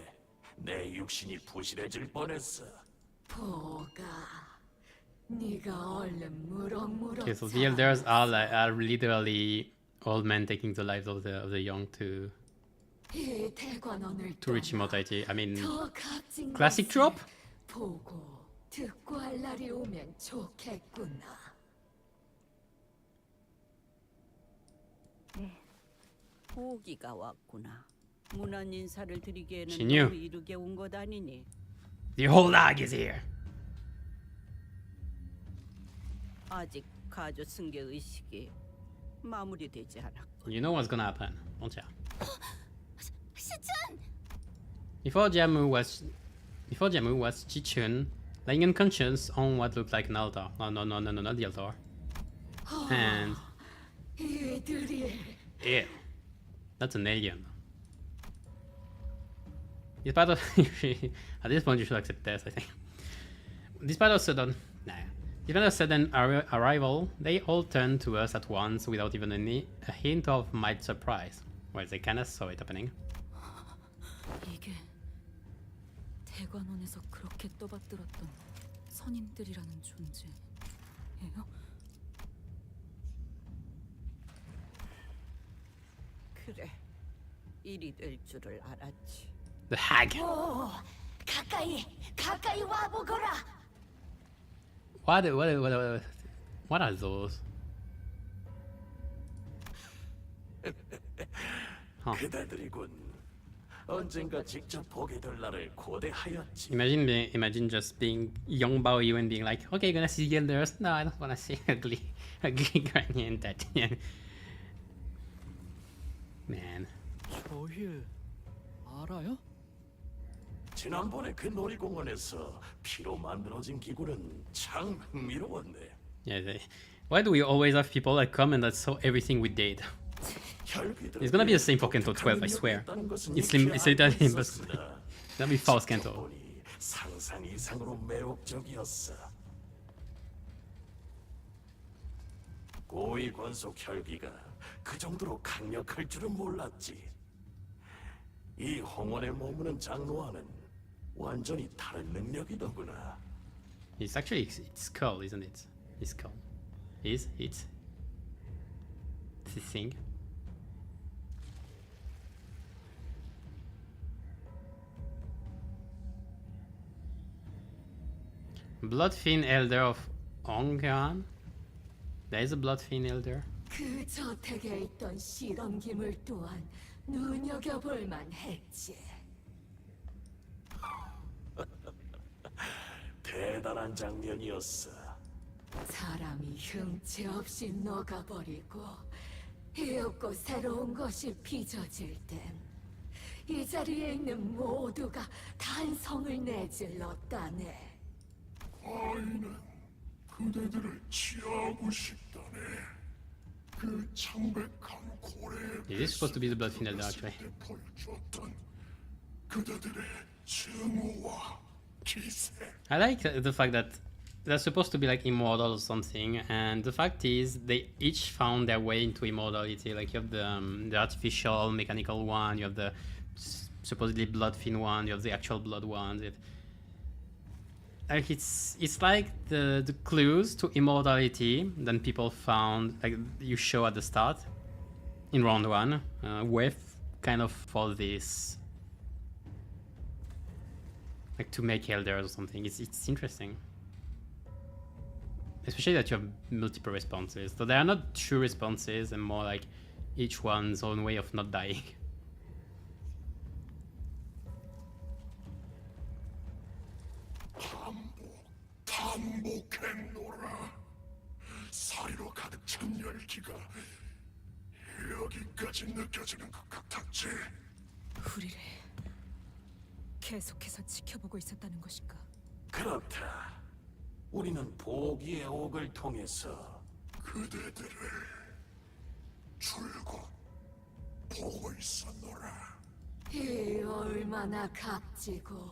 내 육신이 부실해질 뻔했어. 보가, 네가 얼른 무럭무럭. Okay, so the elders are literally old men taking the lives of the young to 이 대관원을 reach immortality. I mean, 더 값진 classic 것을 trope? 보고 듣고 할 날이 오면 좋겠구나. 네, 보기가 왔구나. 문안 인사를 드리기에는 She knew. 너무 이르게 온 것 아니니? The whole lag is here. 아직 가주 승계 의식이 마무리되지 않았고. You know what's gonna happen, don't ya? 시춘! Before Jamu was Chichun lying unconscious on what looked like an altar. No, not the altar. And 이들이 yeah, that's an alien. Despite of at this point you should accept this, I think. Despite of sudden arrival, they all turned to us at once without even a hint of mild surprise. Well, they kinda saw it happening. 이게 대관원에서 그렇게 떠받들었던 선임들이라는 존재예요? 그래, 일이 될 줄을 알았지. The hag. 오, 가까이 와보거라. What are those? 그대들이군. 언젠가 직접 보게 될 날을 고대하였지. Imagine just being young Bao Yu and being like, okay, gonna see the elders. No, I don't wanna see ugly granny and that. Man. 저힐 알아요? 지난번에 그 놀이공원에서 피로 만들어진 기구는 참 흥미로웠네. Yeah. Why do we always have people that come and that saw everything we did? It's gonna be the same for Canto 12, I swear. It's literally Limbus. It's gonna be false Canto. 상상 이상으로 매혹적이었어. 고위 권속 혈기가 그 정도로 강력할 줄은 몰랐지. 이 홍원에 머무는 장로와는 완전히 다른 능력이더구나. It's actually it's skull, isn't it? His skull. Is it? This thing. Bloodfiend Elder of Ongan? There is a Bloodfiend Elder. 그 저택에 있던 실험기물 또한 눈여겨볼 만했지. 대단한 장면이었어. 사람이 흠체 없이 녹아버리고 이윽고 새로운 것이 빚어질 땐 이 자리에 있는 모두가 단성을 내질렀다네. 아이는 그대들을 취하고 싶다네. 그 창백한 고래의 Is this supposed to be the Bloodfiend Elder actually? 보여주었던 그대들의 증오와 기세. I like the fact that they're supposed to be like immortal or something, and the fact is they each found their way into immortality. Like you have the artificial mechanical one, you have the supposedly Bloodfiend one, you have the actual blood ones. Like it's like the clues to immortality then people found, like you show at the start in round one, with kind of for this, like to make elders or something. It's interesting, especially that you have multiple responses. So they are not true responses and more like each one's own way of not dying. 반복했노라. 사리로 가득 찬 열기가 여기까지 느껴지는 것 같았지. 우리를 계속해서 지켜보고 있었다는 것인가? 그렇다. 우리는 보기의 옥을 통해서 그대들을 줄곧 보고 있었노라. 이 얼마나 값지고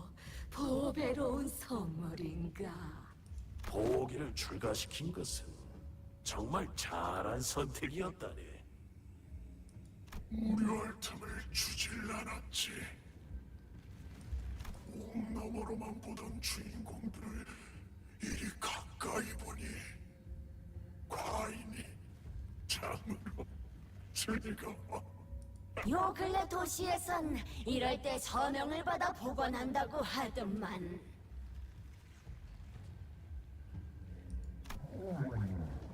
보배로운 선물인가. 보기를 출가시킨 것은 정말 잘한 선택이었다네. 무료할 틈을 주질 않았지. 옥 너머로만 보던 주인공들을 이리 가까이 보니 과인이 참으로 즐거워. 요 근래 도시에선 이럴 때 서명을 받아 복원한다고 하더만.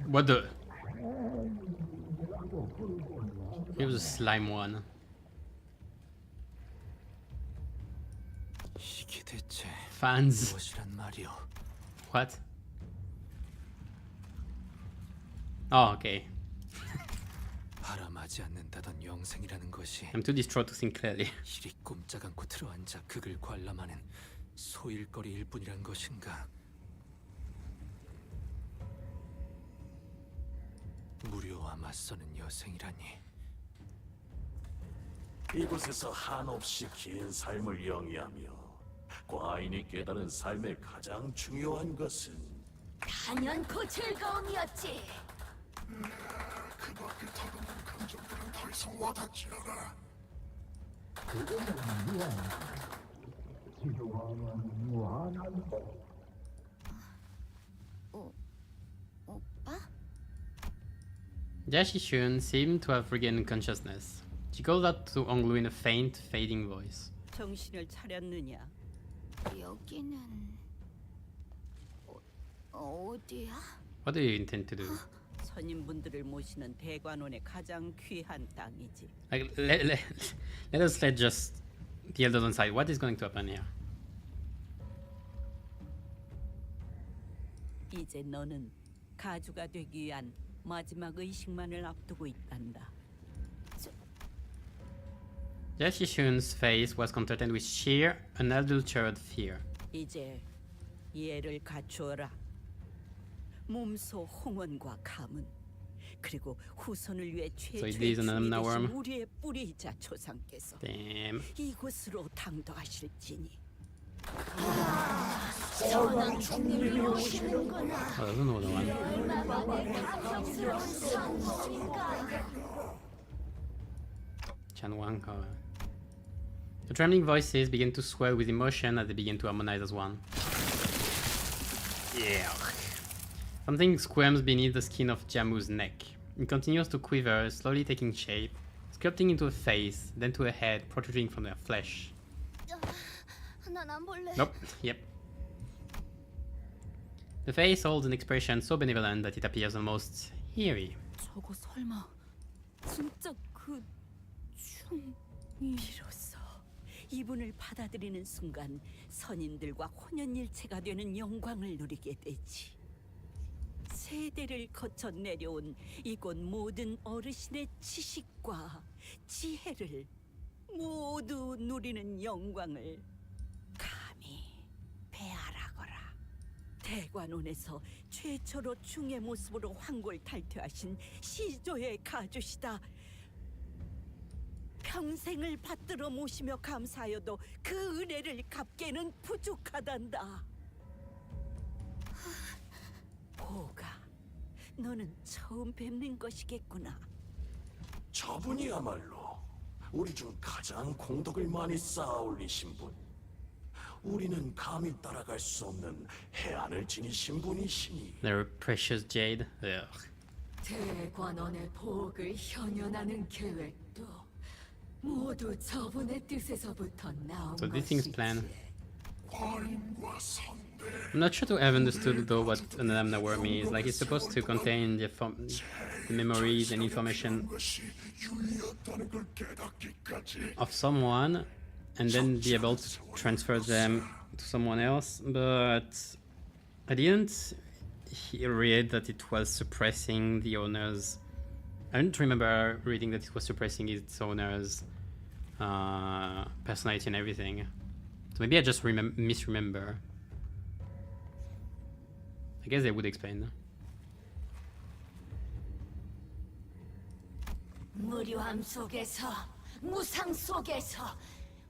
What the? It was a slime one. 이게 대체 Fans. 무엇이란 말이오? What? Oh, okay. 바람하지 않는다던 영생이라는 것이 I'm too distraught to think clearly. 이리 꼼짝 않고 들어앉아 극을 관람하는 소일거리일 뿐이란 것인가? 무료와 맞서는 여생이라니. 이곳에서 한없이 긴 삶을 영위하며 과인이 깨달은 삶의 가장 중요한 것은 단연코 즐거움이었지. 그 밖에 다가오는 감정들은 더 이상 와닿지 않아. 오빠? Yashishun seemed to have regained consciousness. She called out to Onglu in a faint, fading voice. 정신을 차렸느냐? 여기는 어디야? What do you intend to do? 선임분들을 모시는 대관원의 가장 귀한 땅이지. Like, let us let just the elders on side. What is going to happen here? 이제 너는 가주가 되기 위한 마지막 의식만을 앞두고 있단다. Yashishun's face was contorted with sheer, unadulterated fear. 이제 예를 갖추어라. 몸소 홍원과 가문 그리고 후손을 위해 최초의 it is an 주인이 now 되신 worm. 우리의 뿌리이자 조상께서 Damn. 이곳으로 당도하실지니. 전원 주님이 오시는구나. Oh, there's another one. 얼마나 내 감격스러운 상봉인가. Chanwang. The trembling voices begin to swell with emotion as they begin to harmonize as one. Yeah. Something squirms beneath the skin of Jamu's neck. It continues to quiver, slowly taking shape, sculpting into a face, then to a head protruding from their flesh. 난안 볼래. Nope. Yep. The face holds an expression so benevolent that it appears almost eerie. 저거 설마 진짜 그 춤이... 비로소 이분을 받아들이는 순간 선인들과 혼연일체가 되는 영광을 누리게 되지. 세대를 거쳐 내려온 이곳 모든 어르신의 지식과 지혜를 모두 누리는 영광을 감히 배아라거라. 대관원에서 최초로 중의 모습으로 황골 탈퇴하신 시조의 가주시다. 평생을 받들어 모시며 감사하여도 그 은혜를 갚기에는 부족하단다. 보가, 너는 처음 뵙는 것이겠구나. 저분이야말로 우리 중 가장 공덕을 많이 쌓아 올리신 분. 우리는 감히 따라갈 수 없는 해안을 지니신 분이시니. Their precious jade. Ugh. 대관원의 복을 현현하는 계획도 모두 저분의 뜻에서부터 나온 So these things plan. 과림과 선대 I'm not sure to have understood though what an Anamna worm is. Like it's supposed to contain the memories and information 것이 유리였다는 걸 깨닫기까지 of someone and then be able to transfer them to someone else, but I didn't read that it was suppressing the owner's... I don't remember reading that it was suppressing its owner's personality and everything. So maybe I just misremember. I guess they would explain. 무료함 속에서, 무상 속에서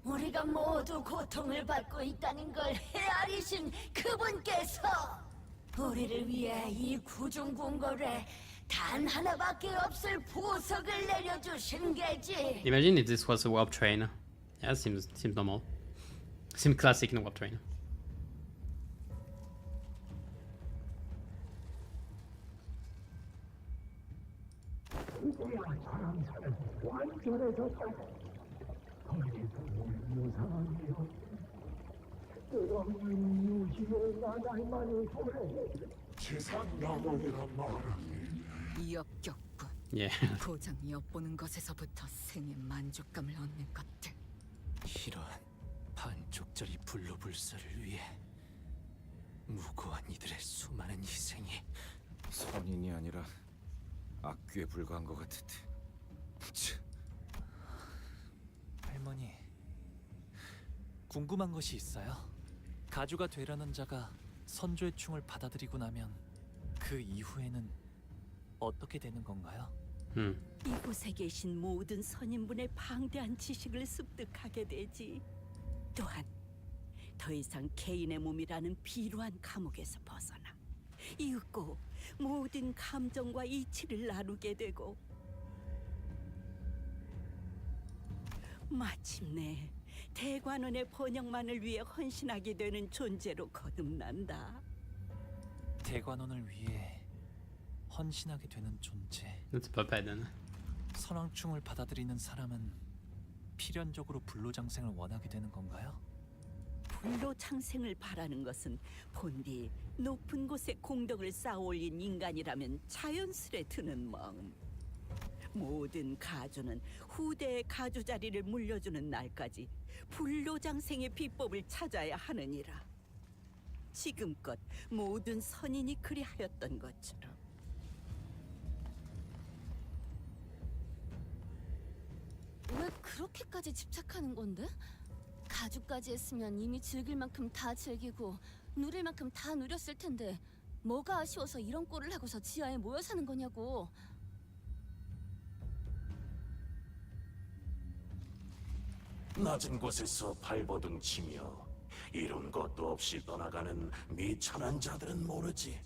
우리가 모두 고통을 받고 있다는 걸 헤아리신 그분께서 우리를 위해 이 구중궁궐에 단 하나밖에 없을 보석을 내려주신 게지. Imagine if this was a warp train. Yeah, seems normal. Seems classic in a warp train. 역겹군. Yeah. 고장 엿보는 것에서부터 생의 만족감을 얻는 것들. 이런 반쪽짜리 불로불사를 위해 무고한 이들의 수많은 희생이 선인이 아니라 악귀에 불과한 것 같은데. 할머니, 궁금한 것이 있어요. 가주가 되려는 자가 선조의 충을 받아들이고 나면 그 이후에는 어떻게 되는 건가요? 이곳에 계신 모든 선인분의 방대한 지식을 습득하게 되지. 또한 더 이상 개인의 몸이라는 비루한 감옥에서 벗어나 이윽고 모든 감정과 이치를 나누게 되고 마침내 대관원의 번영만을 위해 헌신하게 되는 존재로 거듭난다. 대관원을 위해 헌신하게 되는 존재. That's bad. 선왕충을 받아들이는 사람은 필연적으로 불로장생을 원하게 되는 건가요? 불로장생을 바라는 것은 본디 높은 곳에 공덕을 쌓아올린 인간이라면 자연스레 드는 마음. 모든 가주는 후대의 가주 자리를 물려주는 날까지 불로장생의 비법을 찾아야 하느니라. 지금껏 모든 선인이 그리하였던 것처럼. 왜 그렇게까지 집착하는 건데? 가죽까지 했으면 이미 즐길 만큼 다 즐기고 누릴 만큼 다 누렸을 텐데 뭐가 아쉬워서 이런 꼴을 하고서 지하에 모여 사는 거냐고. 낮은 곳에서 발버둥 치며 이룬 것도 없이 떠나가는 미천한 자들은 모르지.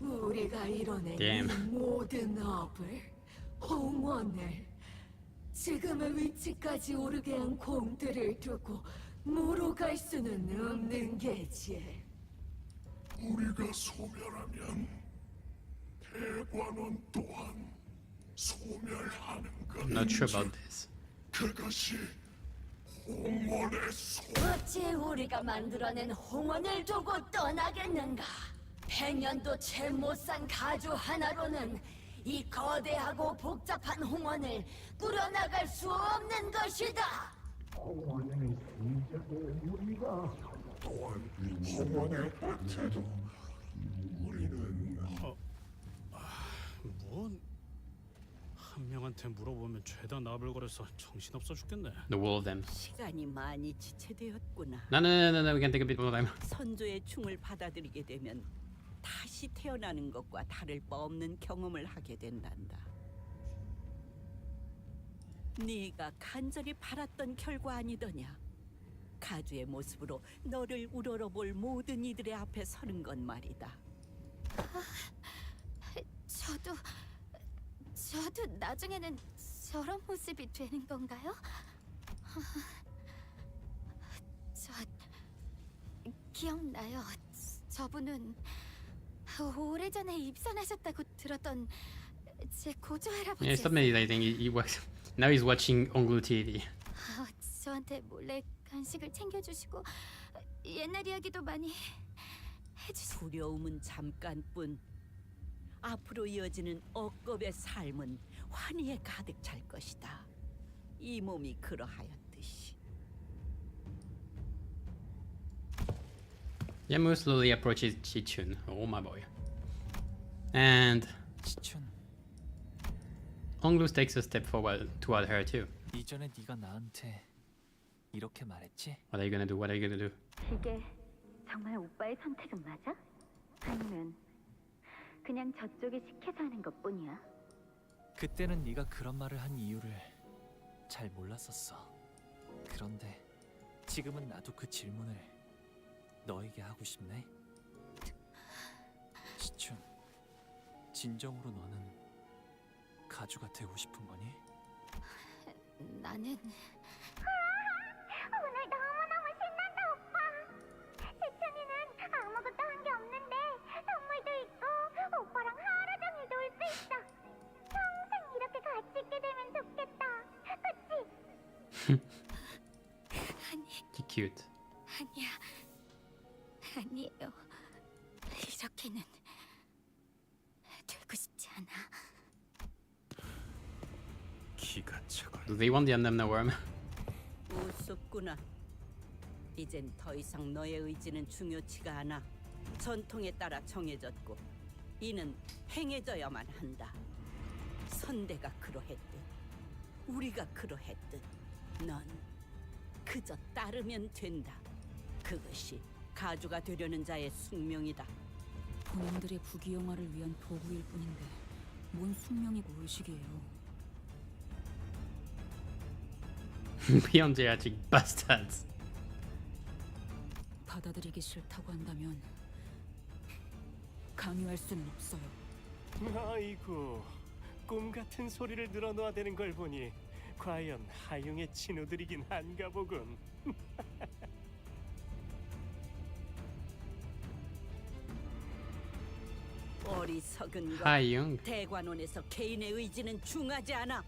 우리가 이뤄낸 Damn. 이 모든 업을, 홍원을, 지금의 위치까지 오르게 한 공들을 두고 무로 갈 수는 없는 게지. 우리가 소멸하면 대관원 또한 소멸하는 I'm not sure about this. 그것이 홍원의 어찌 우리가 만들어낸 홍원을 두고 떠나겠는가? 100년도 채 못 산 가주 하나로는 이 거대하고 복잡한 홍원을 꾸려나갈 수 없는 것이다. 홍원의 승자를 우리가 또한 홍원의 끝에도 우리는 뭔? 한 명한테 물어보면 죄다 나불거려서 정신없어 죽겠네. The wall of them. 시간이 많이 지체되었구나. No. We can take a bit more time. 선조의 충을 받아들이게 되면 다시 태어나는 것과 다를 바 없는 경험을 하게 된단다. 네가 간절히 바랐던 결과 아니더냐? 가주의 모습으로 너를 우러러볼 모든 이들의 앞에 서는 건 말이다. 저도 나중에는 저런 모습이 되는 건가요? 저 기억나요. 저분은 오래전에 입선하셨다고 들었던 제 고조 할아버지. Yeah, stop meditating. He was now he's watching Honglu TV. 저한테 몰래 간식을 챙겨주시고 옛날 이야기도 많이 해주시고. 두려움은 잠깐뿐. 앞으로 이어지는 억겁의 삶은 환희에 가득 찰 것이다. 이 몸이 그러하였듯이. Yamu slowly approaches Chichun. Oh my boy. And 지춘, Honglu takes a step forward toward her too. 이전에 네가 나한테 이렇게 말했지? What are you gonna do? What are you gonna do? 이게 정말 오빠의 선택은 맞아? 아니면 그냥 저쪽이 시켜서 하는 것뿐이야? 그때는 네가 그런 말을 한 이유를 잘 몰랐었어. 그런데 지금은 나도 그 질문을 너에게 하고 싶네. 시춘, 진정으로 너는 가주가 되고 싶은 거니? 나는 오늘 너무너무 신난다, 오빠. 세찬이는 아무것도 한 게 없는데 선물도 있고 오빠랑 하루 종일 놀 수 있어. 평생 이렇게 같이 있게 되면 좋겠다. 그치? He's cute. 아니에요. 이렇게는 되고 싶지 않아. 기가 차가. Do they want the Amnamna worm? 우습구나. 이젠 더 이상 너의 의지는 중요치가 않아. 전통에 따라 정해졌고 이는 행해져야만 한다. 선대가 그러했듯 우리가 그러했듯 넌 그저 따르면 된다. 그것이 가주가 되려는 자의 숙명이다. 본인들의 부귀영화를 위한 도구일 뿐인데 뭔 숙명이고 의식이에요. Beyond geriatric bastards. 받아들이기 싫다고 한다면 강요할 수는 없어요. 아이고, 꿈 같은 소리를 늘어놓아대는 걸 보니 과연 하융의 친우들이긴 한가 보군. 어리석은 것. 하융. 대관원에서 개인의 의지는 중하지 않아.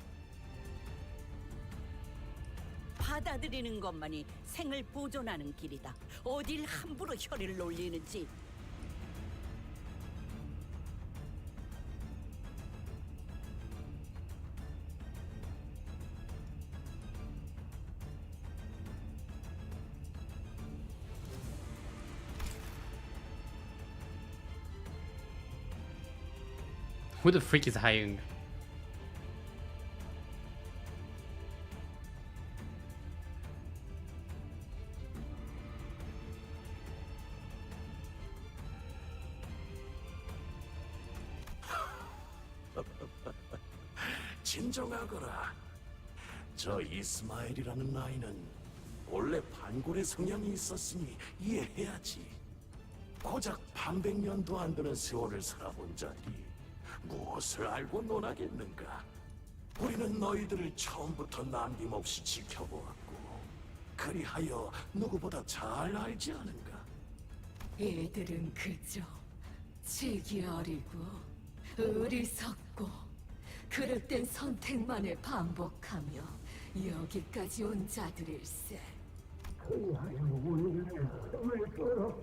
받아들이는 것만이 생을 보존하는 길이다. 어딜 함부로 혀를 놀리는지. Who the freak is Hayoung? 진정하거라. 저 이스마일이라는 아이는 본래 반골의 성향이 있었으니 이해해야지. 고작 반백년도 안 되는 세월을 살아본 자들이 무엇을 알고 논하겠는가? 우리는 너희들을 처음부터 남김없이 지켜보았고 그리하여 누구보다 잘 알지 않은가? 애들은 그저 지기 어리고 어리석고 그릇된 선택만을 반복하며 여기까지 온 자들일세. 그리하여 우리를 왜 끌어?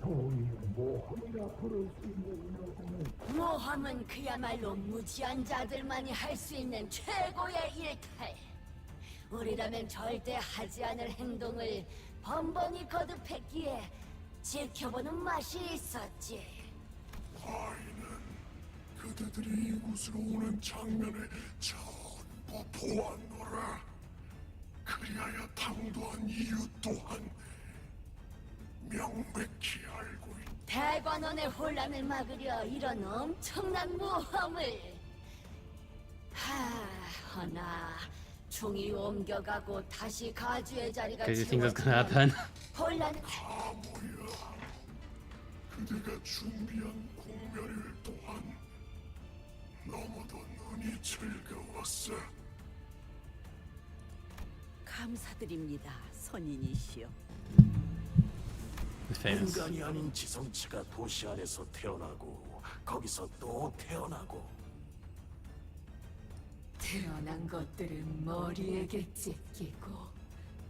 소위 모험이라 부를 수 있는 여성은 모험은 그야말로 무지한 자들만이 할 수 있는 최고의 일탈. 우리라면 절대 하지 않을 행동을 번번이 거듭했기에 지켜보는 맛이 있었지. 과인은 그대들이 이곳으로 오는 장면을 전부 보았노라. 그리하여 당도한 이유 또한 명백히 알고 있다. 대관원의 혼란을 막으려 이런 엄청난 모험을. 허나 중이 옮겨가고 다시 가주의 자리가 Do you think that's gonna happen? 혼란은 가모여, 그대가 준비한 공멸일 또한 너무도 눈이 즐거웠어. 감사드립니다, 선인이시여. 인간이 아닌 지성체가 도시 안에서 태어나고 거기서 또 태어나고. 태어난 것들은 머리에게 찢기고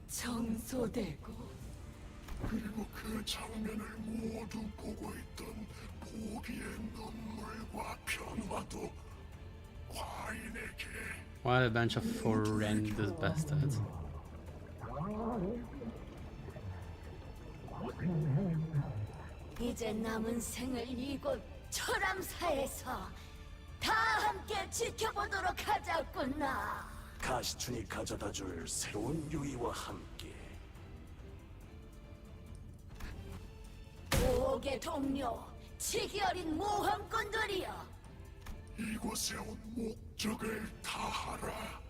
청소되고 그리고 그 장면을 모두 보고 있던 보기의 눈물과 변화도 과인에게 What a bunch of horrendous bastards. 이제 남은 생을 이곳 철암사에서 다 함께 지켜보도록 하자꾸나. 가시춘이 가져다줄 새로운 유의와 함께. 오게 동료, 치기 어린 모험꾼들이여. 이곳에 온 목적을 다하라.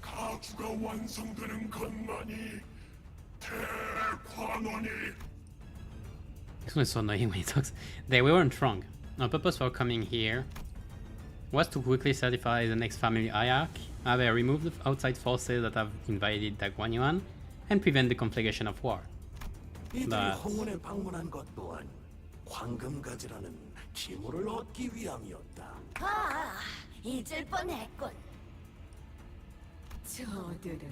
가주가 완성되는 것만이 대관원이. This one is so annoying when he talks. We weren't wrong. Our purpose for coming here was to quickly certify the next family hierarch, remove the outside forces that have invaded Daguanyuan, and prevent the conflagration of war. 이들이 But 홍원에 방문한 것 또한 황금가지라는 기물을 얻기 위함이었다. 잊을 뻔했군. 저들은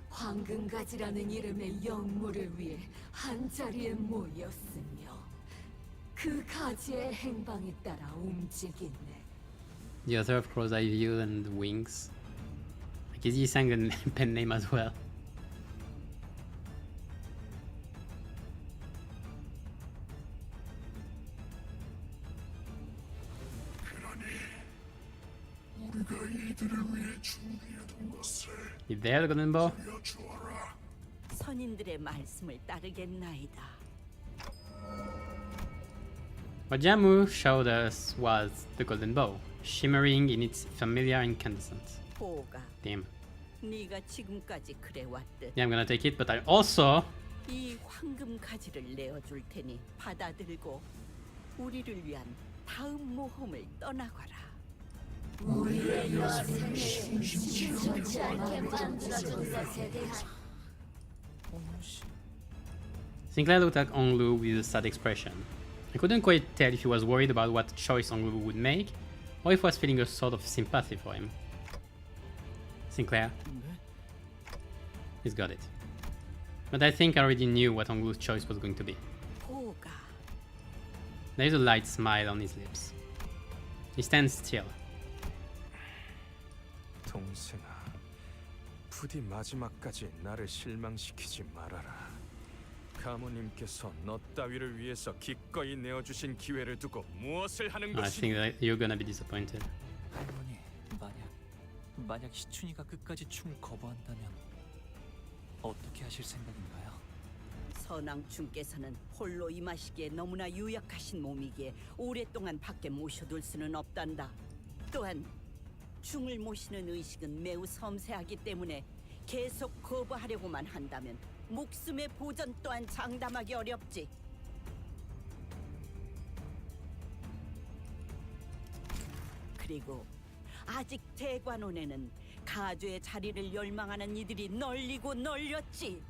황금가지라는 이름의 영물을 위해 한자리에 모였으며 그 가지의 행방에 따라 움직이네. the author of Crow's Eye View and the Wings. I guess he sang a pen name as well. 우리가 이들을 위해 준비해둔 것을 Is there the golden bow? 보여주어라. 선인들의 말씀을 따르겠나이다. What Jamu showed us was the golden bow, shimmering in its familiar incandescence. 보가, Damn. 네가 지금까지 그래왔듯 Yeah, I'm gonna take it, but I also 이 황금 가지를 내어줄 테니 받아들고 우리를 위한 다음 모험을 떠나거라. 우리의 여생을 심심치 않게 만들어준 것에 대한. Sinclair looked at Onglu with a sad expression. I couldn't quite tell if he was worried about what choice Onglu would make, or if he was feeling a sort of sympathy for him. Sinclair. He's got it. But I think I already knew what Onglu's choice was going to be. 보가, There is a light smile on his lips. He stands still. 동생아, 부디 마지막까지 나를 실망시키지 말아라. 가모님께서 너 따위를 위해서 기꺼이 내어주신 기회를 두고 무엇을 하는 I 것이? think that you're gonna be disappointed. 할머니, 만약 시춘이가 끝까지 춤을 거부한다면 어떻게 하실 생각인가요? 선왕충께서는 홀로 임하시기에 너무나 유약하신 몸이기에 오랫동안 밖에 모셔둘 수는 없단다. 또한 중을 모시는 의식은 매우 섬세하기 때문에 계속 거부하려고만 한다면 목숨의 보전 또한 장담하기 어렵지. 그리고 아직 대관원에는 가주의 자리를 열망하는 이들이 널리고 널렸지.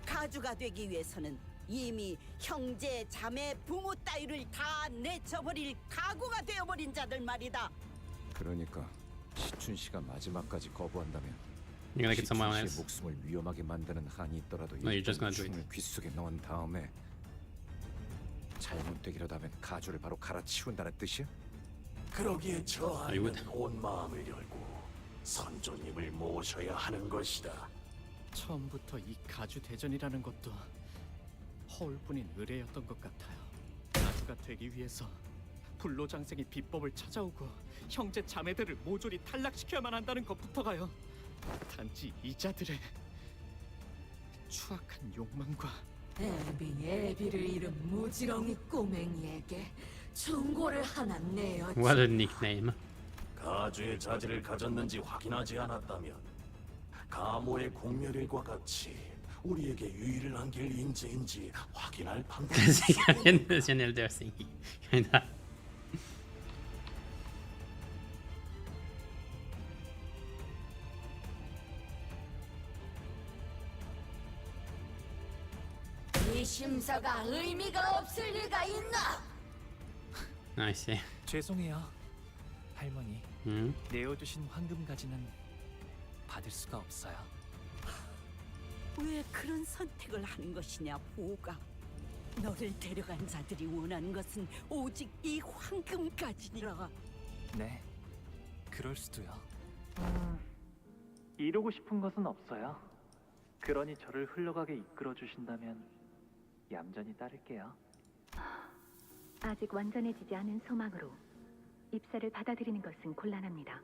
가주가 되기 위해서는 이미 형제, 자매, 부모 따위를 다 내쳐버릴 각오가 되어버린 자들 말이다. 그러니까 시춘 씨가 마지막까지 거부한다면 You're gonna get someone 시춘 else. 씨의 목숨을 위험하게 만드는 한이 있더라도 No, you're just 일단 gonna do it. 총을 귓속에 넣은 다음에 잘못되기라도 하면 가주를 바로 갈아치운다는 뜻이야? 그러기에 저 아이고. 아이는 온 마음을 열고 선조님을 모셔야 하는 것이다. 처음부터 이 가주 대전이라는 것도 허울뿐인 의뢰였던 것 같아요. 가주가 되기 위해서 불로장생이 비법을 찾아오고 형제 자매들을 모조리 탈락시켜야만 한다는 것부터가요. 단지 이자들의 추악한 욕망과 애비를 잃은 무지렁이 꼬맹이에게 충고를 하나 내어주마. What a nickname. 가주의 자질을 가졌는지 확인하지 않았다면 가모의 공멸일과 같이 우리에게 유의를 안길 인재인지 확인할 방법이 It's an elder thingy. Kinda. 이 심사가 의미가 없을 리가 있나? I see. 죄송해요, 할머니. 음? 내어주신 황금가지는 받을 수가 없어요. 왜 그런 선택을 하는 것이냐, 보가. 너를 데려간 자들이 원하는 것은 오직 이 황금가지니라. 네, 그럴 수도요. 이루고 싶은 것은 없어요. 그러니 저를 흘러가게 이끌어 주신다면 얌전히 따를게요. 아직 완전해지지 않은 소망으로 입사를 받아들이는 것은 곤란합니다.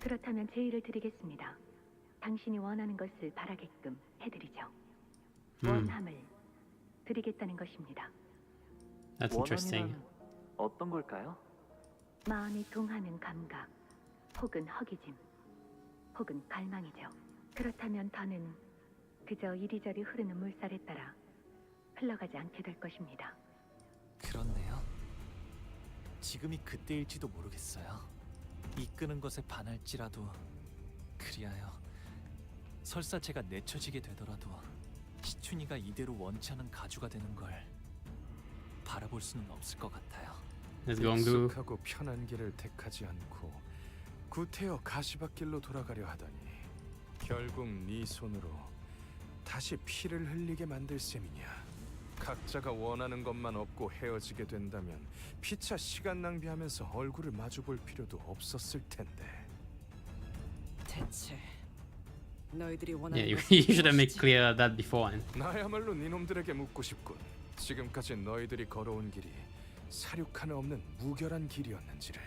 그렇다면 제의를 드리겠습니다. 당신이 원하는 것을 바라게끔 해드리죠. 원함을 드리겠다는 것입니다. That's interesting. 원함이란 어떤 걸까요? 마음이 동하는 감각, 혹은 허기짐, 혹은 갈망이죠. 그렇다면 더는 그저 이리저리 흐르는 물살에 따라 흘러가지 않게 될 것입니다. 그렇네요. 지금이 그때일지도 모르겠어요. 이끄는 것에 반할지라도 그리하여 설사 제가 내쳐지게 되더라도 시춘이가 이대로 원치 않은 가주가 되는 걸 바라볼 수는 없을 것 같아요. Let's go and do. 익숙하고 편한 길을 택하지 않고 구태여 가시밭길로 돌아가려 하다니 결국 네 손으로 다시 피를 흘리게 만들 셈이냐. 각자가 원하는 것만 얻고 헤어지게 된다면 피차 시간 낭비하면서 얼굴을 마주볼 필요도 없었을 텐데. 대체 너희들이 Yeah, 원하는 you, 것은 you should have made 무엇이지? clear that beforehand. 나야말로 니놈들에게 묻고 싶군. 지금까지 너희들이 걸어온 길이 사륙 하나 없는 무결한 길이었는지를.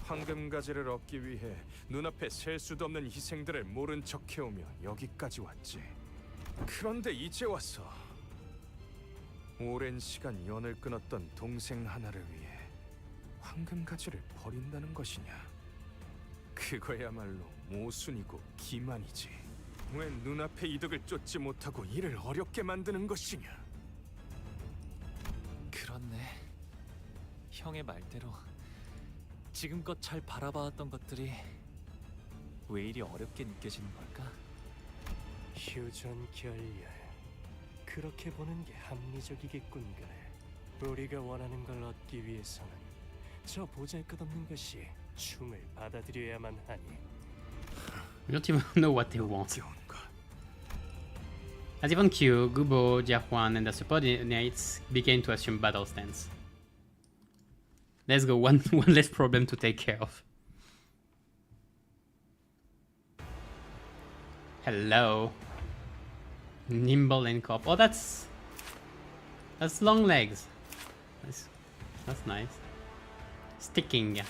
황금가지를 얻기 위해 눈앞에 셀 수도 없는 희생들을 모른 척 해오며 여기까지 왔지. 그런데 이제 와서 오랜 시간 연을 끊었던 동생 하나를 위해 황금가지를 버린다는 것이냐. 그거야말로 모순이고 기만이지. 왜 눈앞의 이득을 쫓지 못하고 이를 어렵게 만드는 것이냐. 그렇네. 형의 말대로 지금껏 잘 바라봐왔던 것들이 왜 이리 어렵게 느껴지는 걸까? 휴전결렬. 그렇게 보는 게 합리적이겠군 그래. 우리가 원하는 걸 얻기 위해서는 저 보잘것없는 것이 충을 받아들여야만 하니. We don't even know what they want. As even Q, Gubo, Jiahuan, and the subordinates began to assume battle stance. Let's go, one less problem to take care of. Hello. Nimble and cop. Oh, that's long legs. That's nice. Sticking.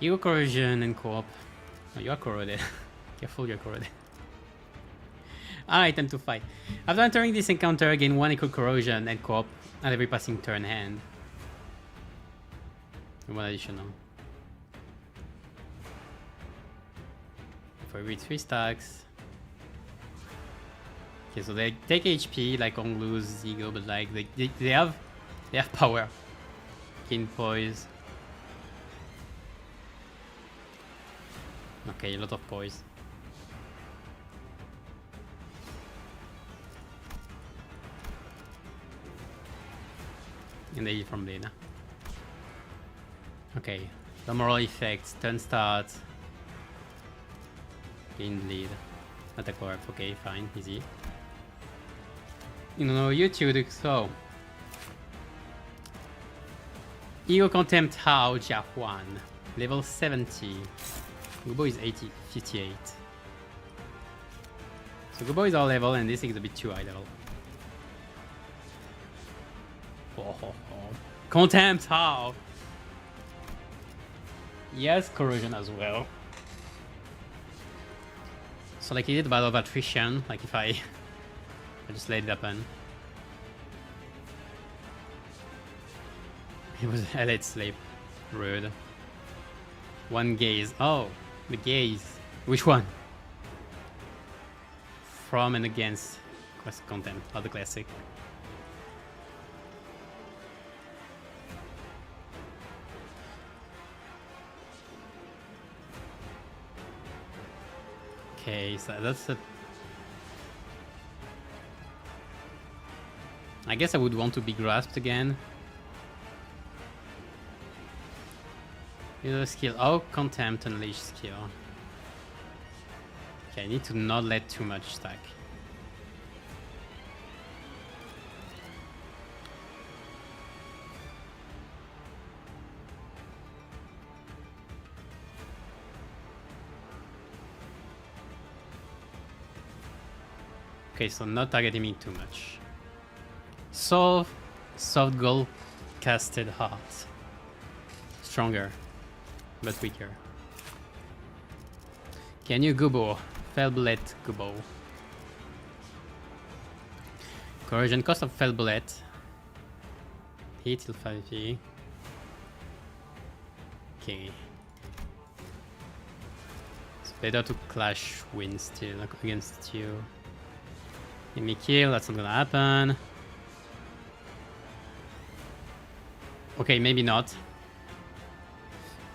Ego corrosion and co-op. Oh, you are corroded. Careful, you're corroded. Item to fight. After entering this encounter, gain 1 equal corrosion and co-op at every passing turn hand. One additional. For every 3 stacks. Okay, so they take HP like on lose ego, but like they have power. King poise. Okay, a lot of poise. And they eat from Lena. Okay, the moral effects, turn start. Gain lead. Attack power up, okay, fine, easy. You know, YouTube, so. Ego Contempt Hao Jia Huan. Level 70. Gubo is 58. So Gubo is our level and this is a bit too high level. Oh. Contempt Hao! Yes, corrosion as well. So like he did battle of attrition, like if I just let it happen. It was a late sleep. Rude. One gaze. Oh, the gaze. Which one? From and against. Classic content, not the classic. Okay, so that's a... I guess I would want to be grasped again. Either skill. Oh, contempt and leash skill. Okay, I need to not let too much stack. Okay, so not targeting me too much. Soft gold casted heart. Stronger, but weaker. Can you Gubo? Felbullet Gubo. Corrosion cost of Felbullet. Hit till 5p. Okay. It's better to clash win still against you. Give me kill, that's not gonna happen. Okay, maybe not.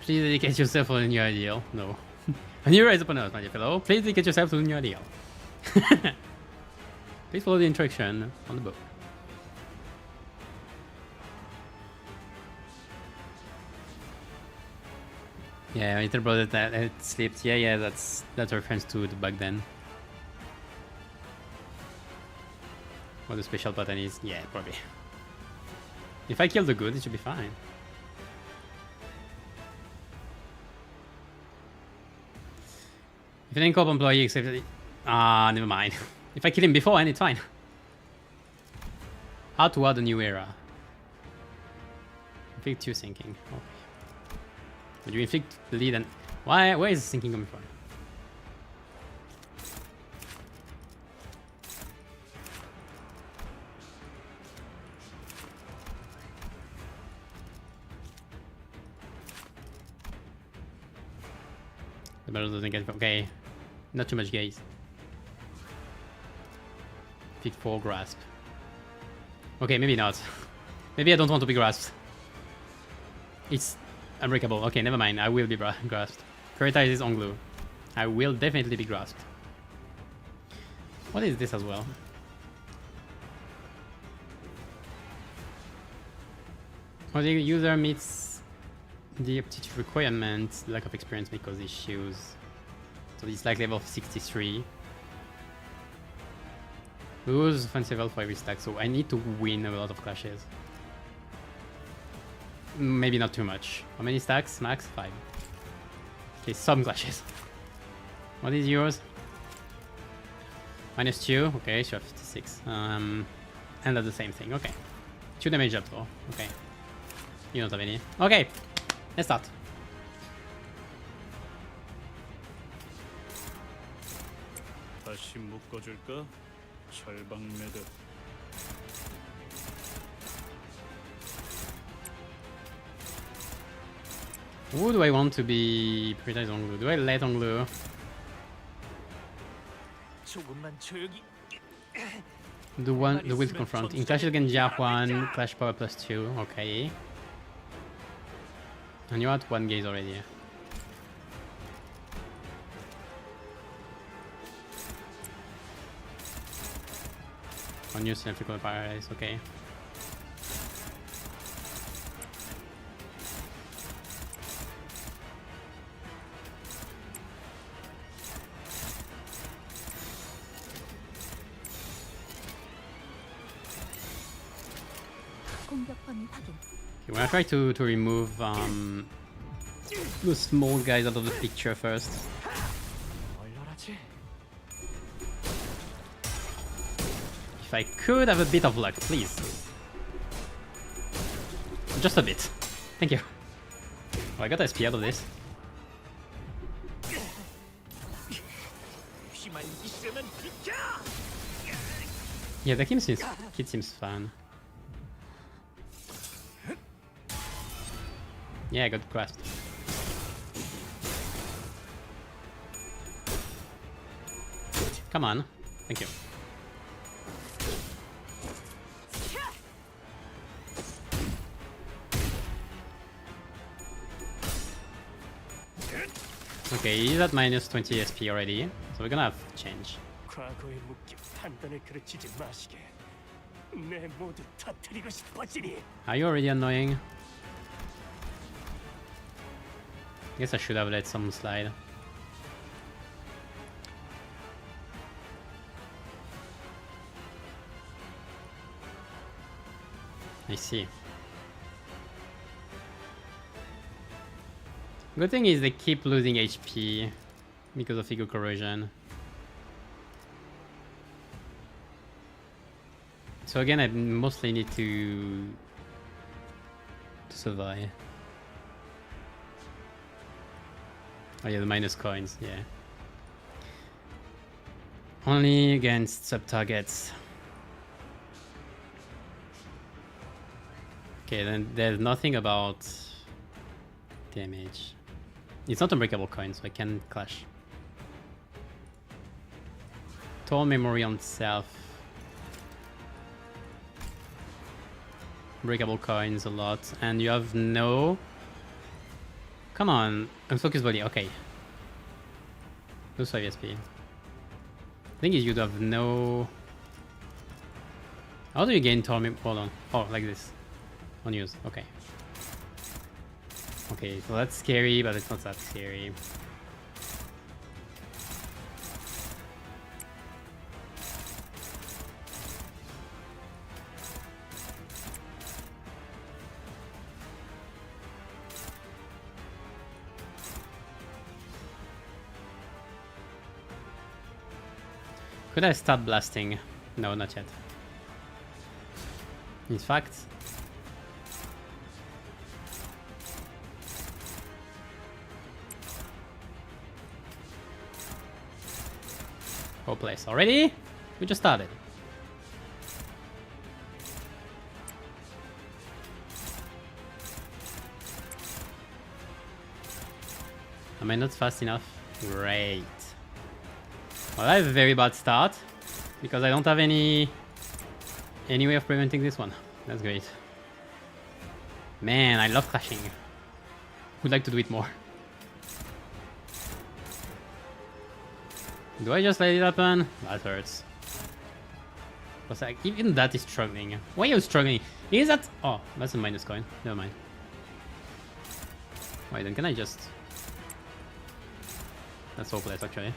Please dedicate yourself to a new ideal. No. A new rise upon earth, my dear fellow. Please dedicate yourself to a new ideal. Please follow the instruction on the book. Yeah, little brother that it slipped. Yeah, that's a reference to the back then. What the special pattern is? Yeah, probably. If I kill the good, it should be fine. If an in-corp employee accepted... never mind. If I kill him beforehand, it's fine. How to add a new era? Inflict 2 sinking. Okay. Would you inflict bleed and... Where is the sinking coming from? The battle doesn't get... Okay. Not too much gaze. Pick 4 grasp. Okay, maybe not. Maybe I don't want to be grasped. It's unbreakable. Okay, never mind. I will be grasped. Prioritize is on glue. I will definitely be grasped. What is this as well? When the user meets the aptitude requirement, lack of experience may cause issues. So it's like level 63. Lose offensive level for every stack, so I need to win a lot of clashes. Maybe not too much. How many stacks? Max? 5. Okay, some clashes. What is yours? -2. Okay, sure, 56. And that's the same thing. Okay. 2 damage up though. Okay. You don't have any. Okay, let's start. 다시 묶어줄까? 철방 매듭. Who do I want to be prioritize Onglu? Do I let Onglu? 조금만 조용히. The with confronting. Clash against Jiahuan, clash power +2, okay. And you're at 1 gaze already. On your symmetrical paradise, okay. Okay, when I try to remove those small guys out of the picture first. If I could have a bit of luck, please. Just a bit. Thank you. Oh, I got SP out of this. Yeah, the kid seems fun. Yeah, I got grasped. Come on. Thank you. Okay, he's at minus 20 SP already, so we're gonna have change. 과거의 묵기 판단을 그르치지 마시게. 내 모두 터뜨리고 싶어지니. Are you already annoying? I guess I should have let some slide. I see. Good thing is they keep losing HP because of ego corrosion. So again, I mostly need to survive. Oh yeah, the minus coins, yeah. Only against sub-targets. Okay, then there's nothing about damage. It's not unbreakable coin, so I can clash. Torn memory on self. Breakable coins a lot, and you have no... Come on, unfocused body, okay. Lose 5 SP. The thing is, you'd have no... How do you gain torn? Hold on. Oh, like this. Unused, okay. Okay, so that's scary, but it's not that scary. Could I start blasting? No, not yet. In fact... Hopeless. Already? We just started. Am I not fast enough? Great. Well, I have a very bad start because I don't have any way of preventing this one. That's great. Man, I love clashing. Would like to do it more. Do I just let it happen? That hurts. Because like, even that is struggling. Why are you struggling? Is that... Oh, that's a minus coin. Never mind. Wait, then can I just... That's hopeless, actually.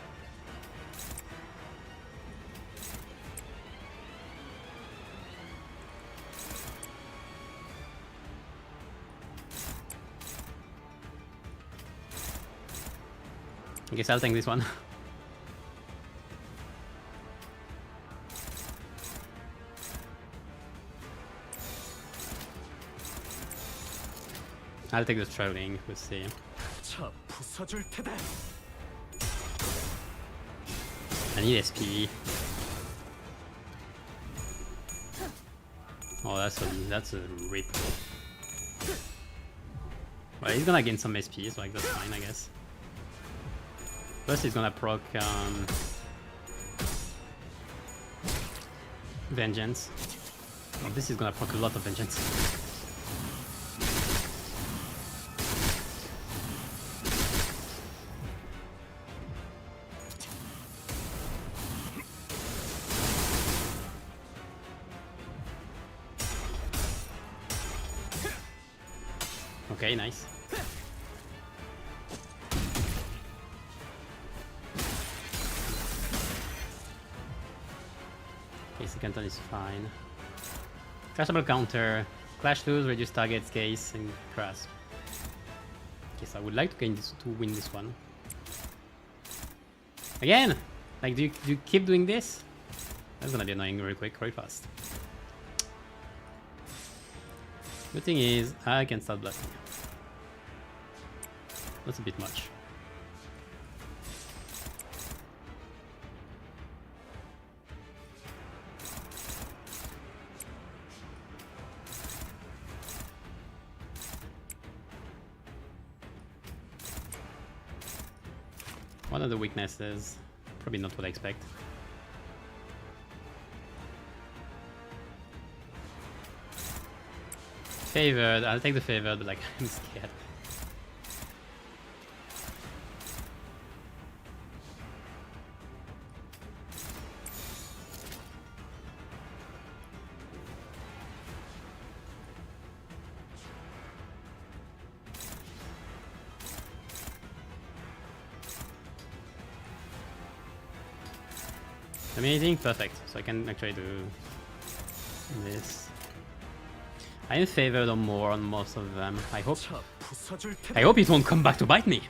I guess I'll take this one. I'll take the traveling, we'll see. I need SP. Oh, that's a rip. Well, he's gonna gain some SP, so like that's fine, I guess. Plus he's gonna proc Vengeance. Oh, this is gonna proc a lot of Vengeance. Okay, nice. Okay, so Canton is fine. Clashable counter. Clash lose, reduce target's case, and grasp. Okay, so I would like to gain this to win this one. Again! Like, do you keep doing this? That's gonna be annoying really quick, very fast. The thing is, I can start blasting. That's a bit much. One of the weaknesses, probably not what I expect. Favored, I'll take the favored, but like I'm scared. Amazing, perfect. So I can actually do this. I am favored or more on most of them. I hope it won't come back to bite me.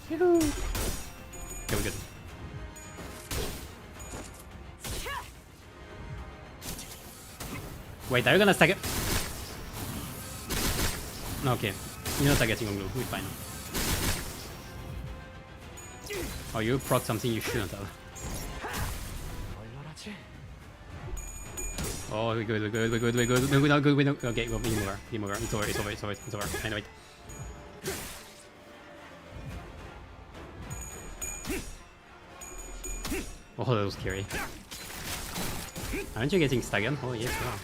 Okay, we're good. Wait, are you gonna stack it? Okay, you're not targeting on glue, we're fine. Oh, you proc something you shouldn't have. Oh, we're good, we're good, we're good, we're good, we're not good, we're not. Okay, well, game over, game over, it's over, it's over, it's over, it's over. I know it. Oh, that was scary. Aren't you getting staggered? Oh, yes, you are.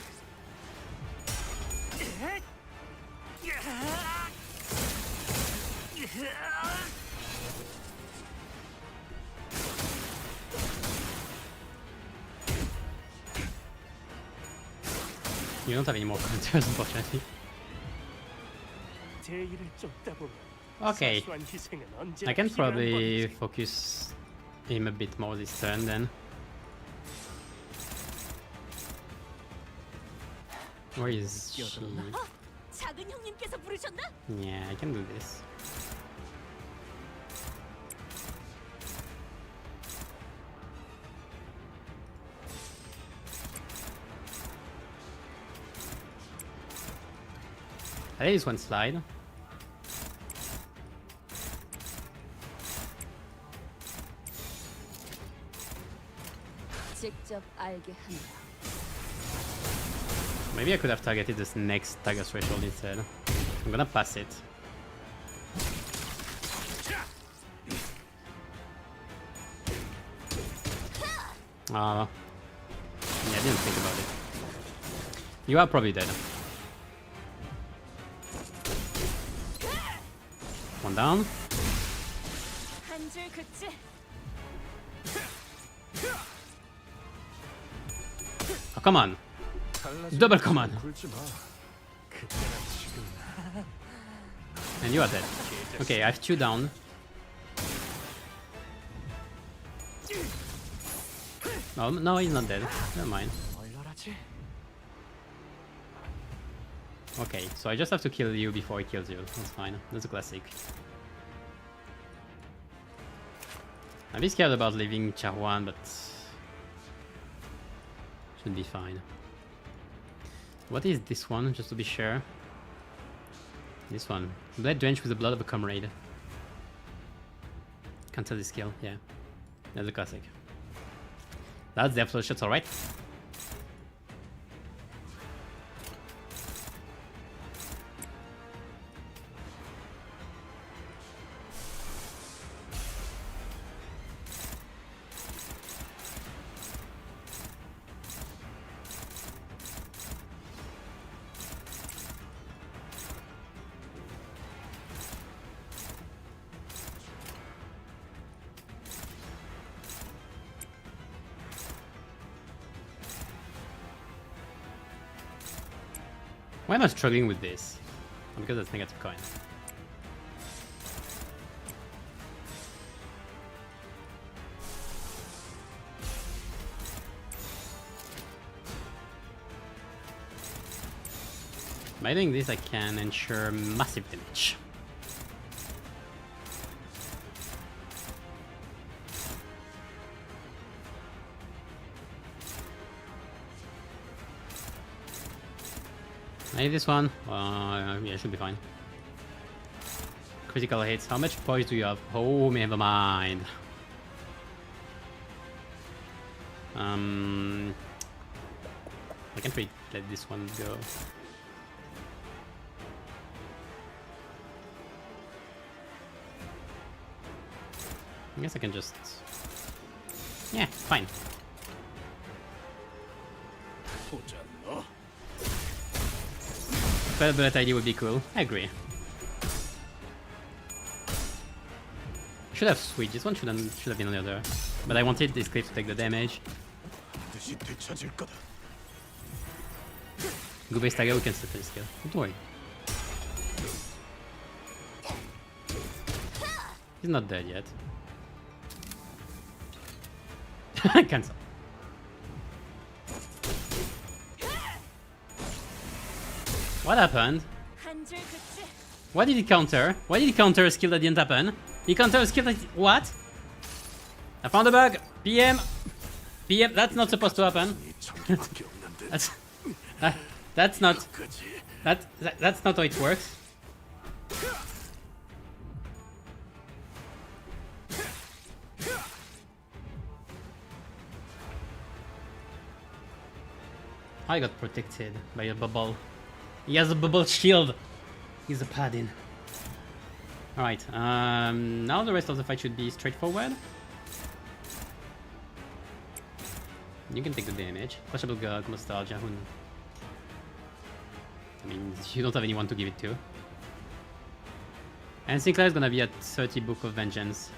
You don't have any more counters, unfortunately. Okay, I can probably focus him a bit more this turn then. Where is she? Yeah, I can do this. I think this one slide. Maybe I could have targeted this next Tiger Threshold instead. I'm gonna pass it. Yeah, I didn't think about it. You are probably dead. One down. Oh, come on. Double command. And you are dead. Okay, I have 2 down. No, no, he's not dead. Never mind. Okay, so I just have to kill you before he kills you. That's fine. That's a classic. I'm a bit scared about leaving Charwan, but should be fine. What is this one, just to be sure? This one. Blade drenched with the blood of a comrade. Can't tell this skill, yeah. That's a classic. That's the absolute shots, alright. Why am I struggling with this? Because that's negative coin. By doing this, I can ensure massive damage. Maybe this one. Yeah, should be fine. Critical hits. How much poise do you have? Oh, never mind. I can't really let this one go. I guess I can just... Yeah, fine. Spell bullet ID would be cool. I agree. Should have switched. This one should have been on the other. But I wanted this clip to take the damage. Go base stagger, we can settle this kill. Don't worry. He's not dead yet. Cancel. What happened? Why did he counter? Why did he counter a skill that didn't happen? He countered a skill that... What? I found a bug! PM! PM, that's not supposed to happen. That's not... That's not how it works. I got protected by a bubble. He has a bubble shield. He's a paladin. Alright, now the rest of the fight should be straightforward. You can take the damage. Flashable Gug, Nostalgia, I mean, you don't have anyone to give it to. And Sinclair is gonna be at 30 Book of Vengeance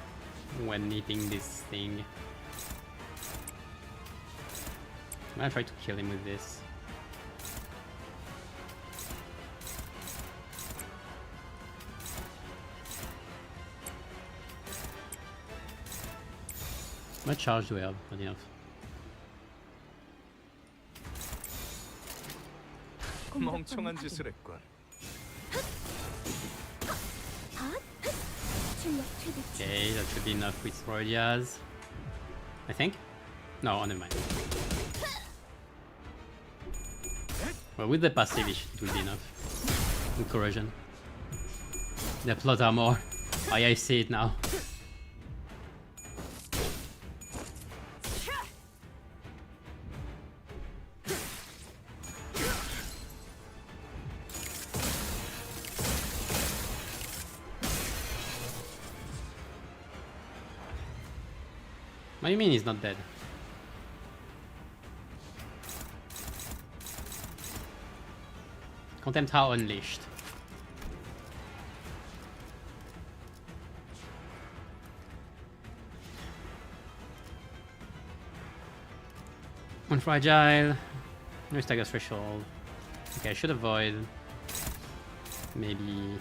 when nipping this thing. I'm gonna try to kill him with this. How much charge do we have? Not enough. 멍청한 짓을 했군. Okay, that should be enough with Rodias. I think? No, never mind. Well, with the passive it will be enough. With corrosion. The plot armor. Oh, yeah, I see it now. What do you mean he's not dead? Contempt How Unleashed. Unfragile. No stagger threshold. Okay, I should avoid. Maybe.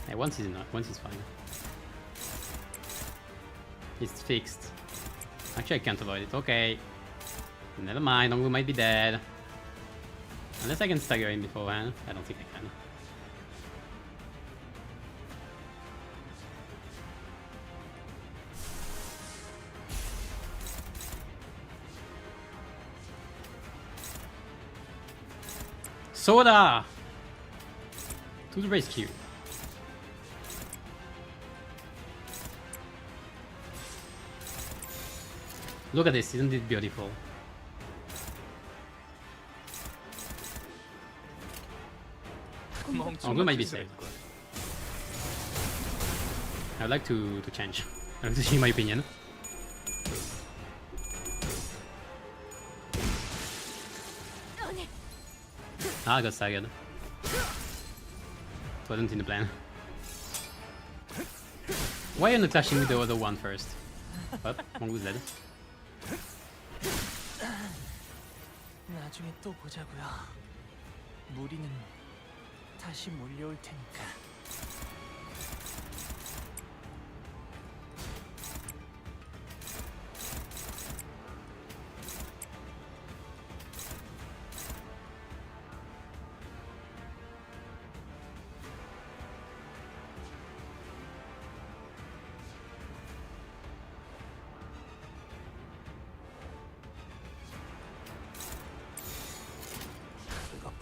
Yeah, once is enough. Once is fine. It's fixed. Actually, I can't avoid it. Okay. Never mind. Ongu might be dead. Unless I can stagger him beforehand. I don't think I can. Soda! To the rescue. Look at this, isn't it beautiful? Oh, we might be saved. I'd like to change. I'd like to see my opinion. Ah, I got staggered. It wasn't in the plan. Why are you not clashing with the other one first? What? Mongoose dead. 나중에 또 보자고요. 무리는 다시 몰려올 테니까.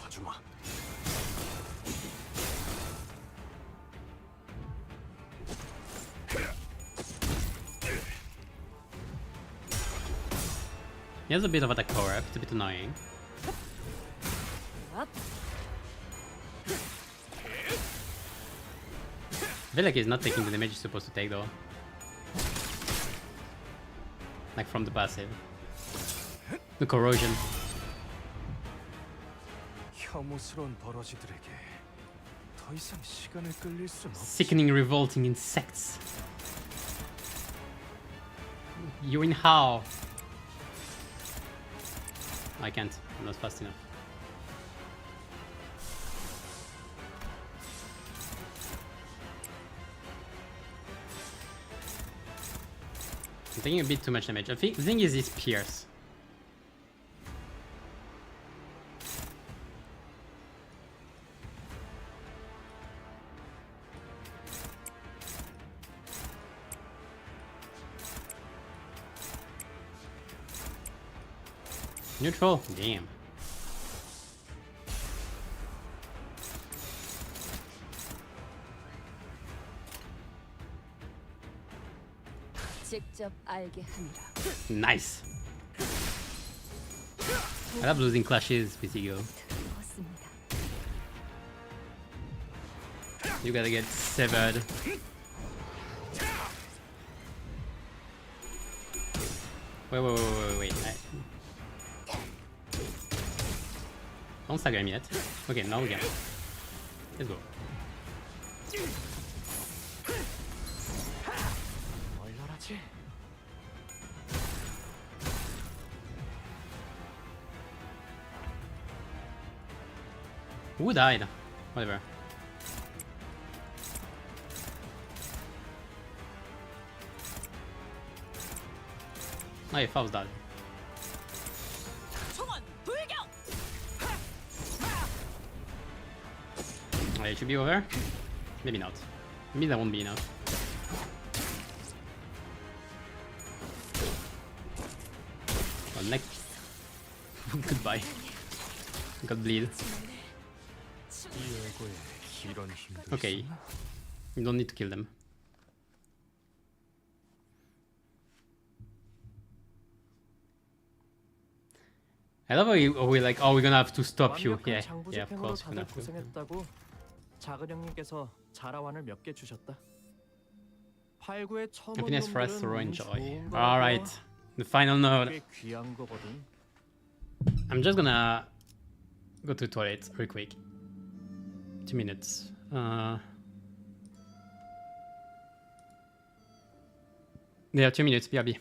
봐주마. He has a bit of attack power up, it's a bit annoying. I feel like he's not taking the damage he's supposed to take though. Like from the passive. The corrosion. 혐오스러운 버러지들에게 더 이상 시간을 끌릴 순 없지. Sickening, revolting insects. You in how? I can't. I'm not fast enough. I'm taking a bit too much damage. I think the thing is this pierce. Neutral? Damn. 직접 알게 하니라. Nice. I love losing clashes with ego. You gotta get severed. Wait. Don't stagger him yet. Okay, now we can. Let's go. 얼얼하지? Who died? Whatever. Oh, yeah, Faust died. Oh, it should be over? Maybe not. Maybe that won't be enough. Oh, next. Goodbye. Got bleed. Okay. You don't need to kill them. I love how we like, oh, we're gonna have to stop you. Yeah, of course we're gonna have to. 고생했다고 작은 형님께서 자라완을 몇 개 주셨다. 8구의 처음 Happiness for us, sorrow and joy. Alright, the final node. 귀한 거거든. I'm just gonna go to the toilet real quick. 2 minutes. Yeah, 2 minutes, BRB.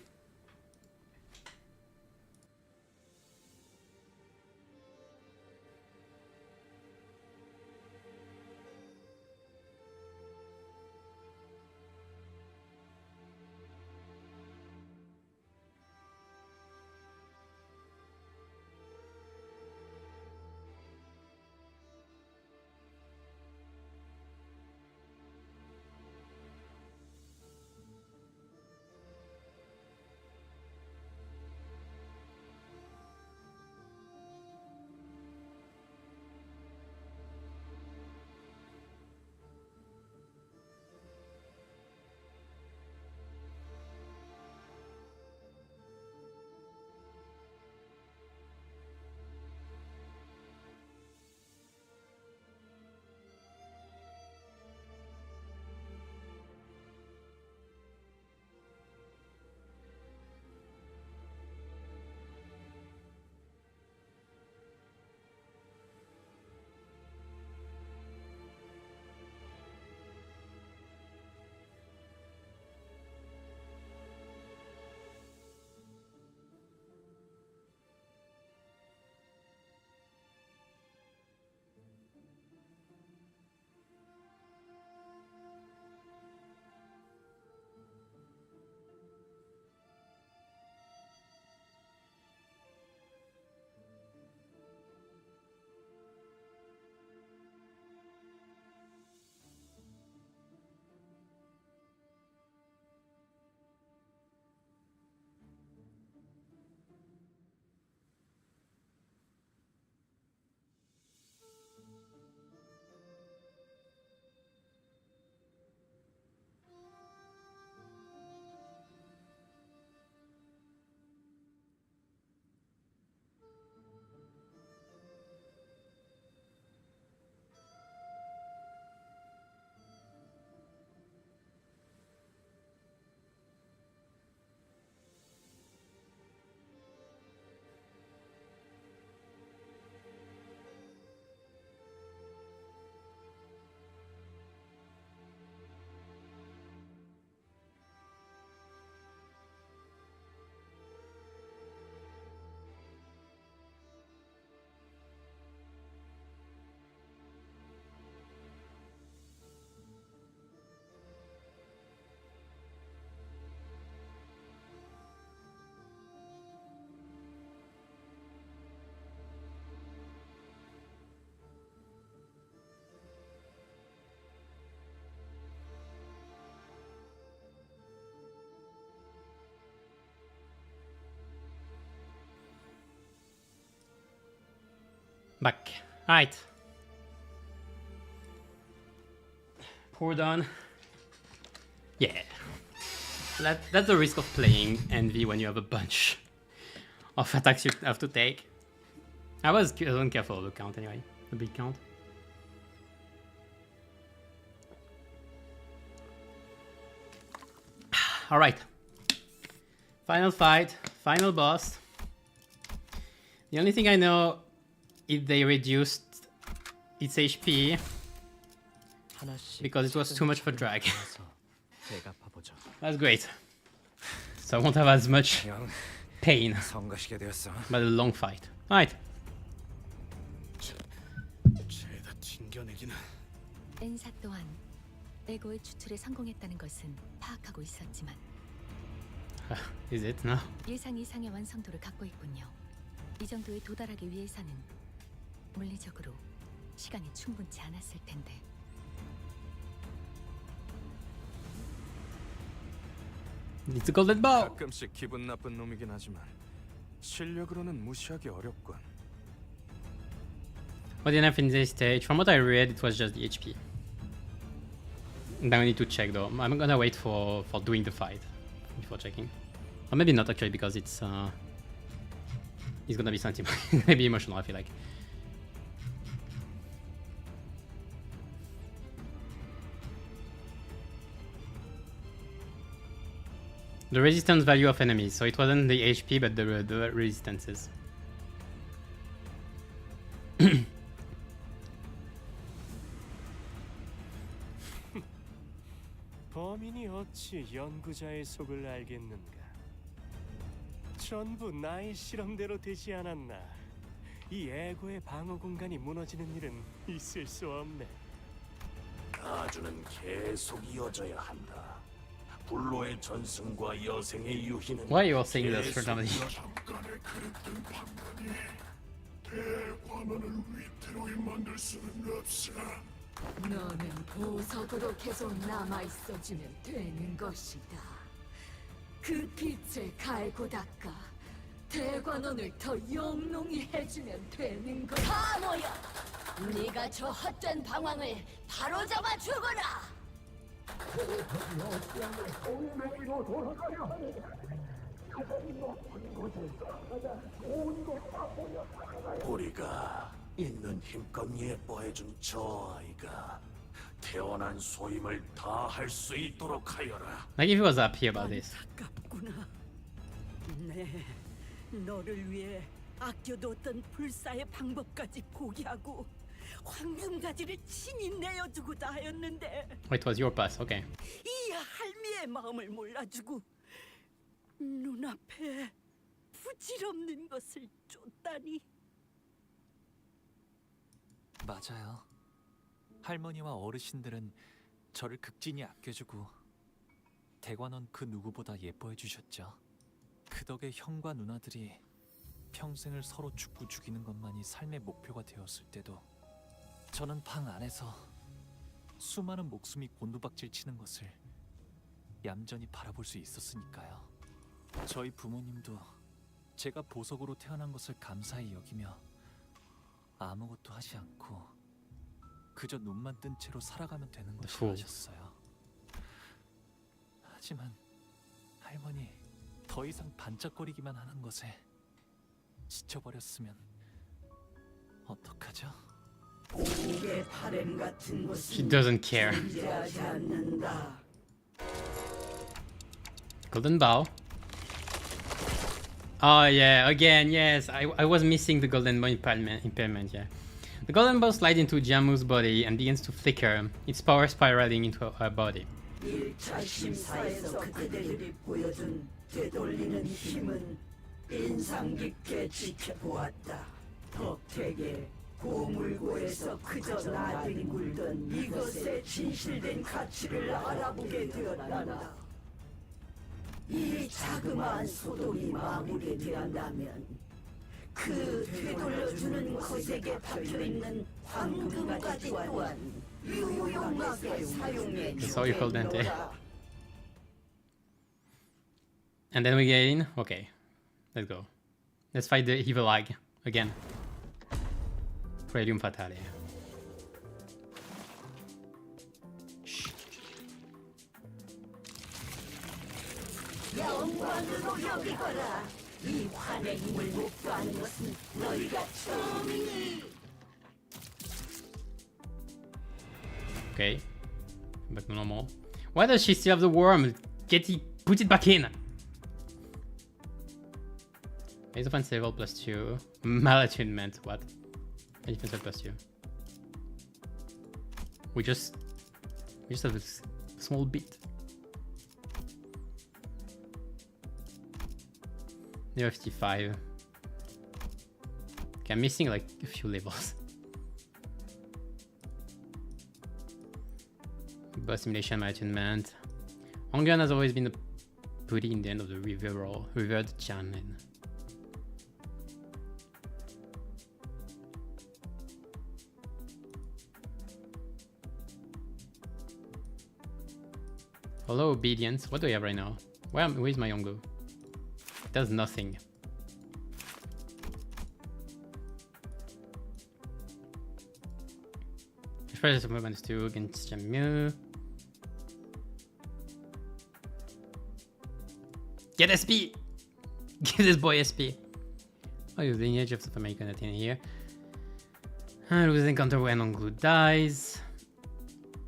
Back. Alright. Pour done. Yeah. That's the risk of playing Envy when you have a bunch of attacks you have to take. I wasn't careful of the count anyway. The big count. Alright. Final fight. Final boss. The only thing I know is they reduced its HP because it was too much of a drag. That's great. So I won't have as much pain, but a long fight. Alright. 엔사 또한 에고의 추출에 성공했다는 것은 파악하고 있었지만 Is it? No. 예상 이상의 완성도를 갖고 있군요. 이 정도에 도달하기 위해서는 물리적으로 시간이 충분치 않았을 텐데. It's a golden bow. 가끔씩 기분 나쁜 놈이긴 하지만 실력으로는 무시하기 어렵군. What enough in this stage? From what I read, it was just the HP. Now I need to check though. I'm gonna wait for doing the fight before checking. Or maybe not actually because it's gonna be sentiment. Maybe emotional, I feel like. The resistance value of enemies. So it wasn't the HP but the resistances. 범인이 어찌 연구자의 속을 알겠는가? 전부 나의 실험대로 되지 않았나? 이 에고의 방어 공간이 무너지는 일은 있을 수 없네. 가주는 계속 이어져야 한다. 불로의 전승과 여생의 유희는 Why are you all saying this for somebody? 잠깐의 그릇된 판단이 대관원을 위태로이 만들 수는 없어. 너는 보석으로 계속 남아있어주면 되는 것이다. 그 빛을 갈고 닦아 대관원을 더 영롱히 해주면 되는 거야. 바보야! 네가 저 헛된 방황을 바로잡아 주거라! 우리가 있는 힘껏 예뻐해준 저 아이가 태어난 소임을 다 할 수 있도록 하여라. Like if he was happy about this. 안타깝구나. 네, 너를 위해 아껴뒀던 불사의 방법까지 포기하고 황금가지를 친히 내어주고자 하였는데 It was your pass. Okay. 이 할미의 마음을 몰라주고 눈앞에 부질없는 것을 쫓다니. 맞아요. 할머니와 어르신들은 저를 극진히 아껴주고 대관원 그 누구보다 예뻐해 주셨죠. 그 덕에 형과 누나들이 평생을 서로 죽고 죽이는 것만이 삶의 목표가 되었을 때도 저는 방 안에서 수많은 목숨이 곤두박질 치는 것을 얌전히 바라볼 수 있었으니까요. 저희 부모님도 제가 보석으로 태어난 것을 감사히 여기며 아무것도 하지 않고 그저 눈만 뜬 채로 살아가면 되는 것을 아셨어요. 하지만 할머니 더 이상 반짝거리기만 하는 것에 지쳐버렸으면 어떡하죠? 공의 바램 같은 것은 She doesn't care. 존재하지 않는다. Golden bow. Oh yeah, again, yes. I was missing the golden bow impairment, yeah. The golden bow slides into Jamu's body and begins to flicker, its power spiraling into her body. 1차 심사에서 그대들이 보여준 되돌리는 힘은 인상 깊게 지켜보았다. 덕택에 고물고에서 그저 나들이 굴던 이것의 진실된 가치를 알아보게 되었단다. 이 자그마한 소동이 마무리되었다면 그 되돌려주는 것에게 박혀있는 황금가지 또한 유용하게 사용해 That's all you call Dante. And then we get in. Okay, let's go. Let's fight the evil eye again. Prelium Fatale. 영광으로 여기거라. 이 환의 힘을 목도하는 것은 너희가 처음이니. Okay. Back to normal. Why does she still have the worm? Put it back in! Base offense level +2. Malattunement, what? Defense level +2. We just have a small bit. Near 55. Okay, I'm missing like a few levels. Boss simulation, attunement. Ongun has always been a pretty in the end of the revered channel. Hello, obedience. What do I have right now? Where is my Yongo? It does nothing. First movement is 2 against Jamu. Get SP! Give this boy SP! Oh, you lineage of South American Latin here. Lose encounter when on glue dies.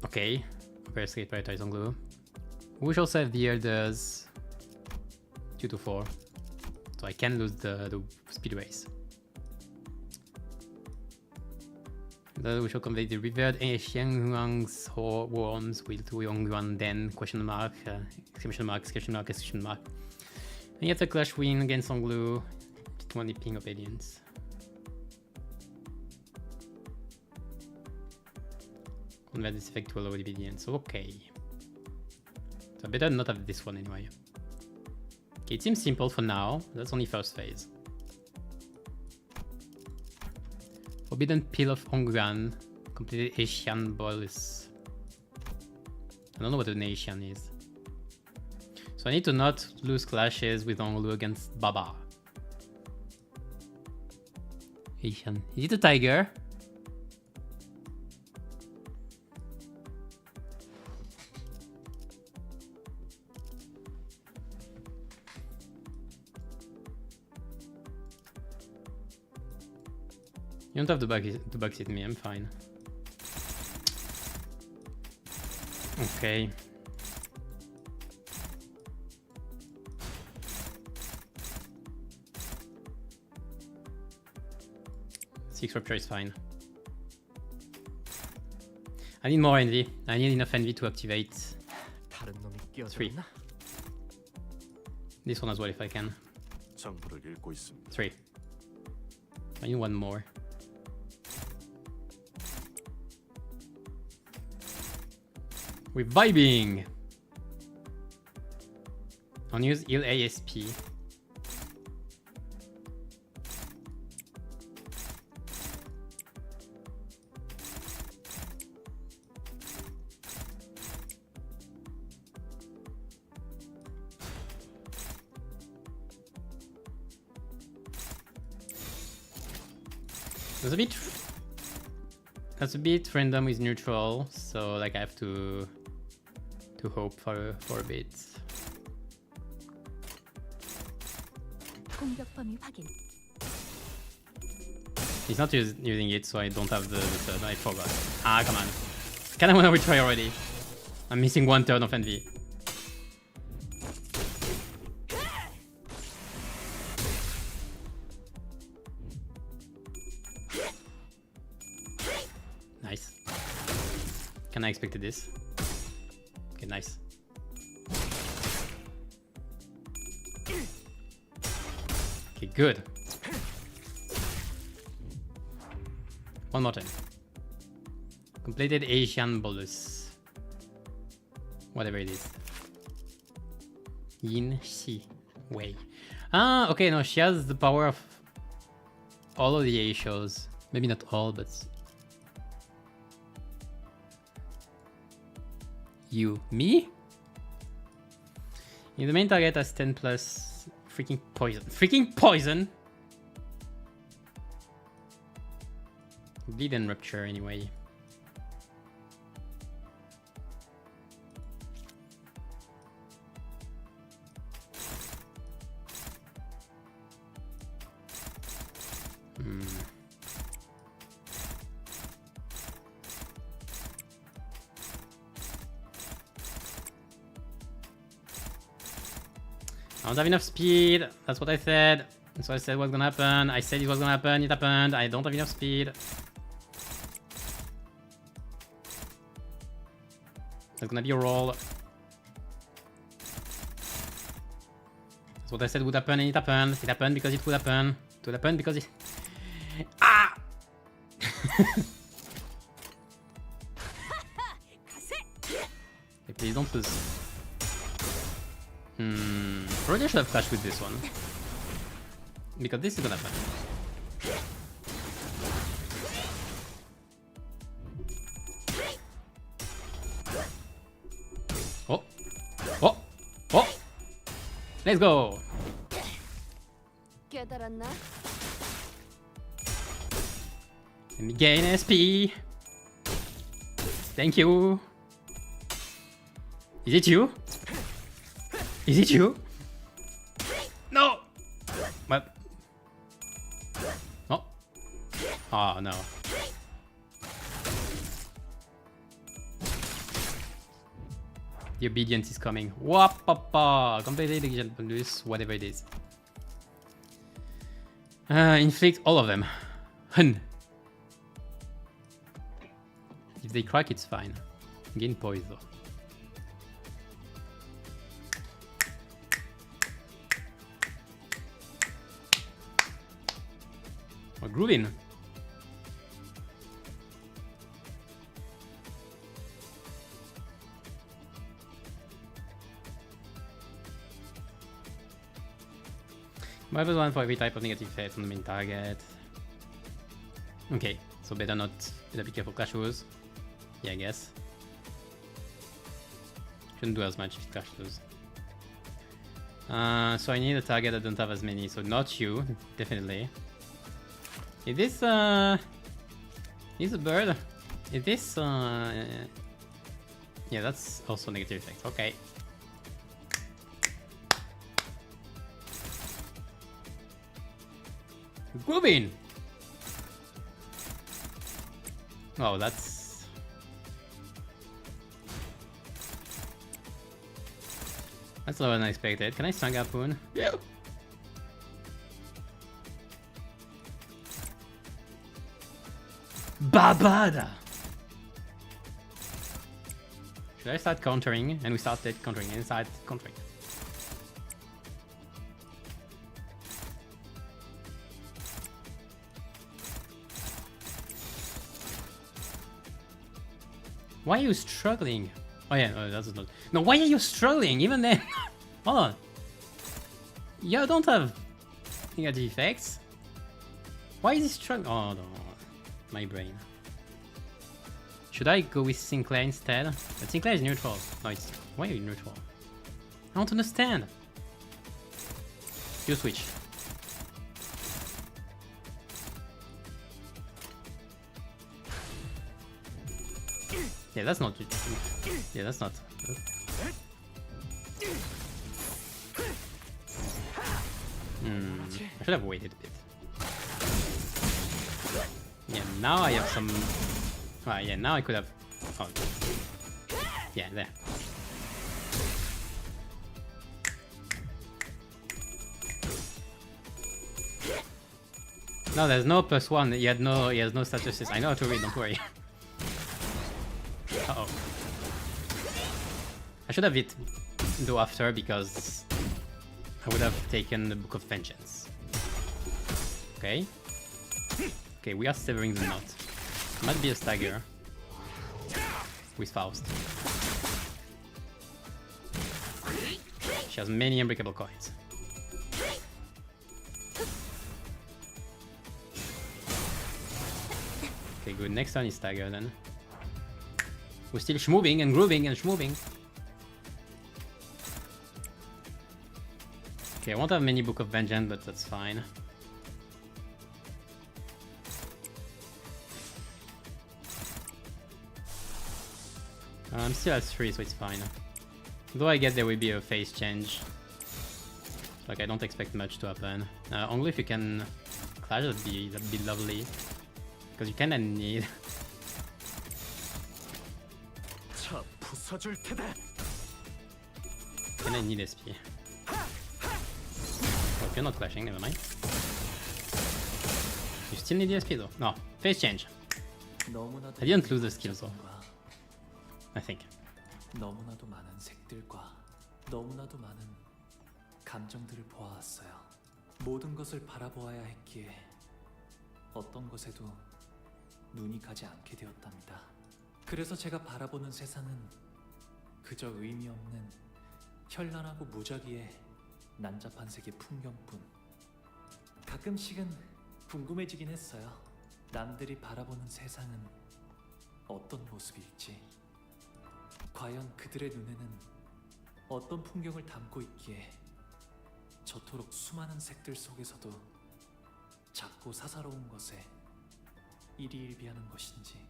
Okay. Very skate prioritize on glue. We shall save the elders 2 to 4. So I can lose the speed race. Then we shall complete the revered Xianguang's worms with Tu Yongyuan then question mark, exclamation mark, exclamation mark, exclamation mark. And yet a clash win against Songlu. 20 ping obedience. Convert this effect to allow obedience. Okay. So I better not have this one anyway. Okay, it seems simple for now. That's only first phase. Forbidden Pill of Ongran. Completed Asian Bolus. I don't know what an Asian is. So I need to not lose clashes with Onglu against Baba. Asian. Is it a tiger? You don't have to backseat me, I'm fine. Okay. Six rupture is fine. I need more envy. I need enough envy to activate 3. This one as well if I can. 3. I need one more. We're vibing! Unused heal ASP. That's a bit random with neutral, so like I have to hope for a bit. He's not using it, so I don't have the turn. I forgot. Ah, come on. Kinda wanna retry already. I'm missing 1 turn of envy. Nice. Kinda expected this. Okay, nice. Okay, good. One more time. Completed Asian bolus. Whatever it is. Yin Shi Wei. Ah, okay, no, she has the power of all of the A shows. Maybe not all, but you. Me? The main target has 10 plus freaking poison. Freaking poison! Bleed and rupture anyway. I don't have enough speed. That's what I said. That's what I said was gonna happen. I said it was gonna happen. It happened. I don't have enough speed. That's gonna be a roll. That's what I said would happen, and it happened. It happened because it would happen. It would happen because it... Ah! Okay, please don't lose. Probably I should have flashed with this one. Because this is gonna happen. Oh! Oh! Oh! Let's go! 깨달았나? Let me gain SP! Thank you! Is it you? Is it you? No! What? Oh. Oh no. The obedience is coming. Wapapa! Completely division bonus, whatever it is. Inflict all of them. Hun. If they crack, it's fine. Gain poise though. We're grooving. Minus 1 for every type of negative effect on the main target. Okay, so better be careful clashes. Yeah, I guess. Shouldn't do as much if it clashes. So I need a target that don't have as many, so not you, definitely. Is this a bird? Is this yeah, that's also negative effect. Okay. Grooving! Oh, that's... That's lower than I expected. Can I Stun Harpoon? Yeah! Babada! Should I start countering? And we started countering and start countering. Why are you struggling? Oh yeah, no, that's not... No, why are you struggling? Even then... Hold on. You don't have negative effects. Why is he struggling? Oh no. My brain. Should I go with Sinclair instead? But Sinclair is neutral. No, it's... Why are you neutral? I don't understand. You switch. Yeah, that's not... Yeah, that's not... I should have waited a bit. Yeah, now I have some... Ah, yeah, now I could have... Oh. Yeah, there. No, there's no +1. He has no statuses. I know how to read, don't worry. Uh-oh. I should have it do after because I would have taken the Book of Vengeance. Okay. Okay, we are severing the knot. Might be a stagger with Faust. She has many unbreakable coins. Okay, good. Next turn is stagger then. We're still schmoving and grooving and schmoving. Okay, I won't have many Book of Vengeance, but that's fine. I'm still at 3, so it's fine. Though I guess there will be a phase change. Like I don't expect much to happen. Only if you can clash, that'd be lovely. Because you kinda need. Kinda need SP. Oh, if you're not clashing, never mind. You still need the SP though. No, phase change. I didn't lose the skills though. I think. 너무나도 많은 색들과 너무나도 많은 감정들을 보아왔어요. 모든 것을 바라보아야 했기에 어떤 것에도 눈이 가지 않게 되었답니다. 그래서 제가 바라보는 세상은 그저 의미 없는 현란하고 무작위의 난잡한 색의 풍경뿐. 가끔씩은 궁금해지긴 했어요. 남들이 바라보는 세상은 어떤 모습일지. 과연 그들의 눈에는 어떤 풍경을 담고 있기에 저토록 수많은 색들 속에서도 작고 사사로운 것에 일희일비하는 것인지.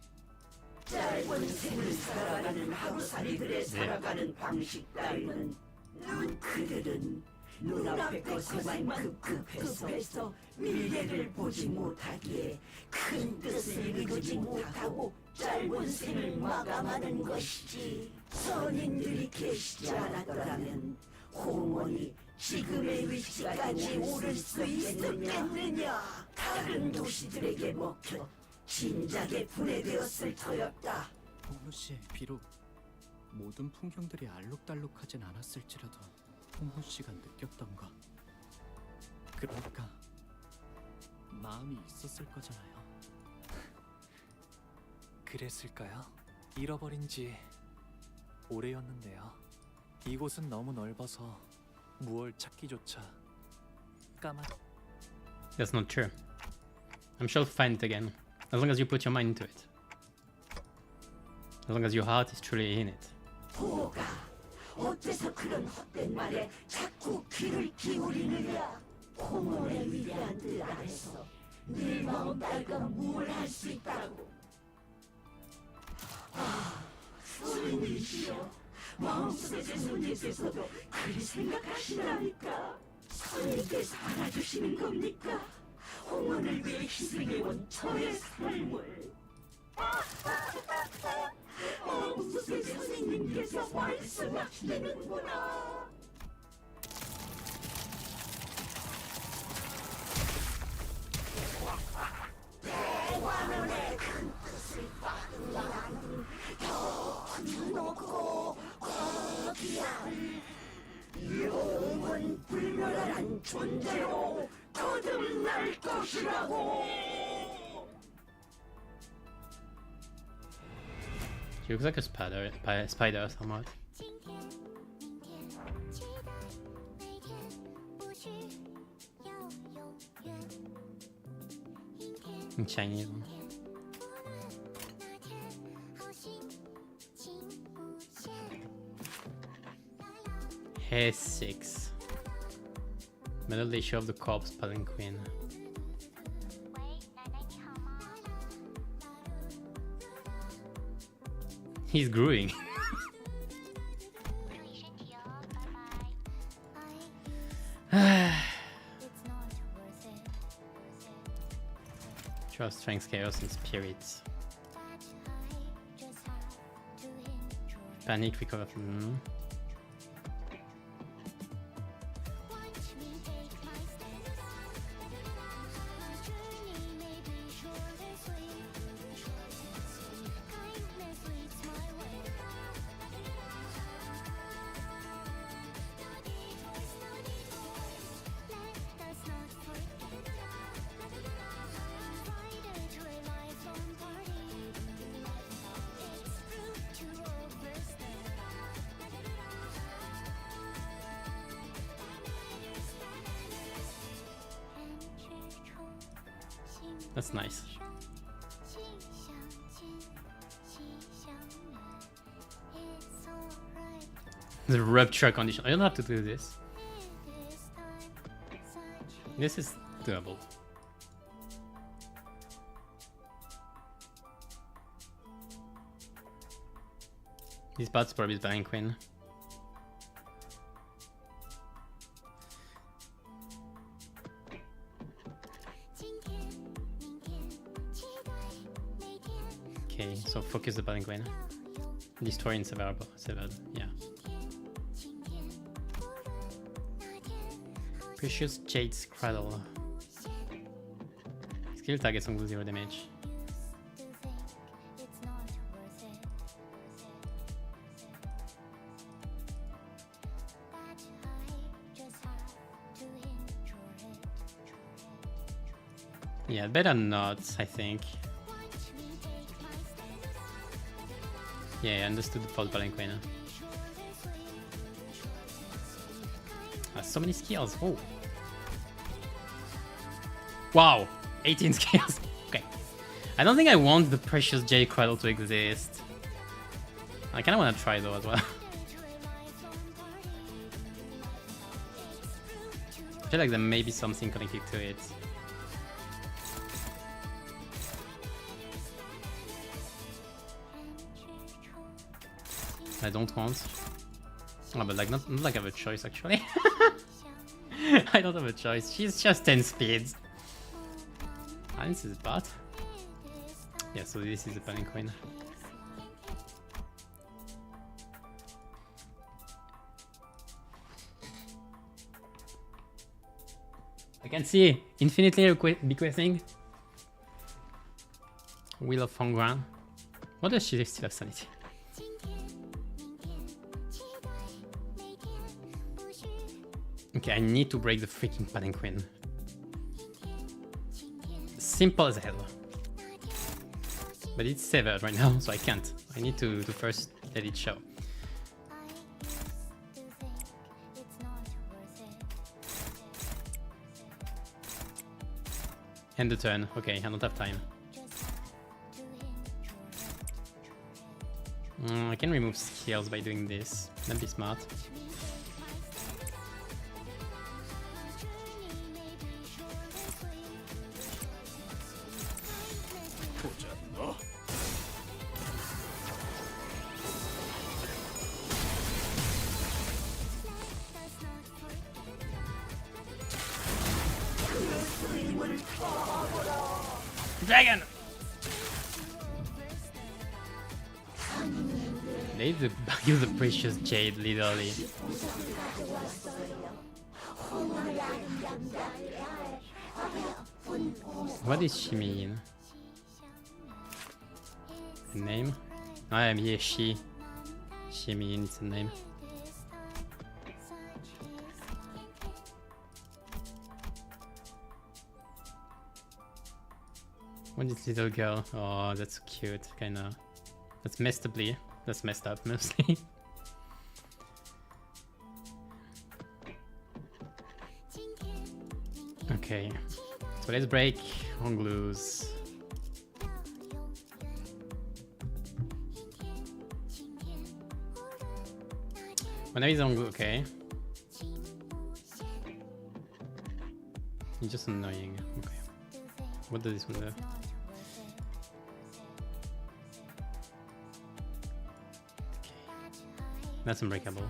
짧은 생을 살아가는 하루살이들의 살아가는 방식 따위는 그들은 눈앞의 것에만 급급해서 미래를 보지 못하기에 큰 뜻을 이루지 못하고 짧은 생을 마감하는 것이지. 선인들이 계시지 않았더라면 홍원이 지금의 위치까지 오를 수 있었겠느냐. 다른 도시들에게 먹혀 진작에 분해되었을 터였다. 홍무씨, 비록 모든 풍경들이 알록달록하진 않았을지라도 홍무씨가 느꼈던 것, 그러니까 마음이 있었을 거잖아요. 그랬을까요? 잃어버린 지 오래였는데요. 이곳은 너무 넓어서 무얼 찾기조차 That's not true. I'm sure you'll find it again. As long as you put your mind into it. As long as your heart is truly in it. 보가 어째서 그런 헛된 말에 자꾸 귀를 기울이느냐. 홍원의 위대한 뜻 안에서 네 마음 따위가 뭘 할 수 있다고. 선생님이시여, 마음속의 선생님께서도 그리 생각하시나니까. 선생님께서 알아주시는 겁니까? 홍원을 위해 희생해온 저의 삶을. 마음속의 선생님께서 말씀하시는구나. 대관원의 큰 뜻을 받으면 더 주놓고 거기야. 영원 불멸한 존재로 거듭날 것이라고. She looks like a spider somewhat. In Chinese. Hair 6. Melody show of the corpse palanquin. He's growing. Trust, strength, chaos, and spirits. Panic, recover from. That's nice. The rupture condition. I don't have to do this. This is doable. This bot's probably banquet. Okay, so focus the banquet. Destroy severed, yeah. Precious Jade's Cradle. Skill targets on 0 damage. Yeah, better not, I think. Yeah, I understood the fault palanquin. So many skills. Oh. Wow, 18 skills. Okay. I don't think I want the Precious Jade Cradle to exist. I kind of want to try though as well. I feel like there may be something connected to it. I don't want. Oh, but like not like I have a choice actually. I don't have a choice. She's just 10 speeds. Ah, this is bad. Yeah, so this is a palanquin. I can see infinitely bequesting. Wheel of Fongran. What does she still have sanity? Okay, I need to break the freaking palanquin. Simple as hell. But it's severed right now, so I can't. I need to first let it show. End the turn. Okay, I don't have time. I can remove skills by doing this. That'd be smart. Dragon! They need to use the Precious Jade, literally. What does she mean? A name? I am here, she. She means a name. What is little girl? Oh, that's cute, kinda. That's messed uply. That's messed up mostly. Okay, so let's break on glues. Whenever he's on glue, okay. He's just annoying. Okay. What does this one do? That's unbreakable.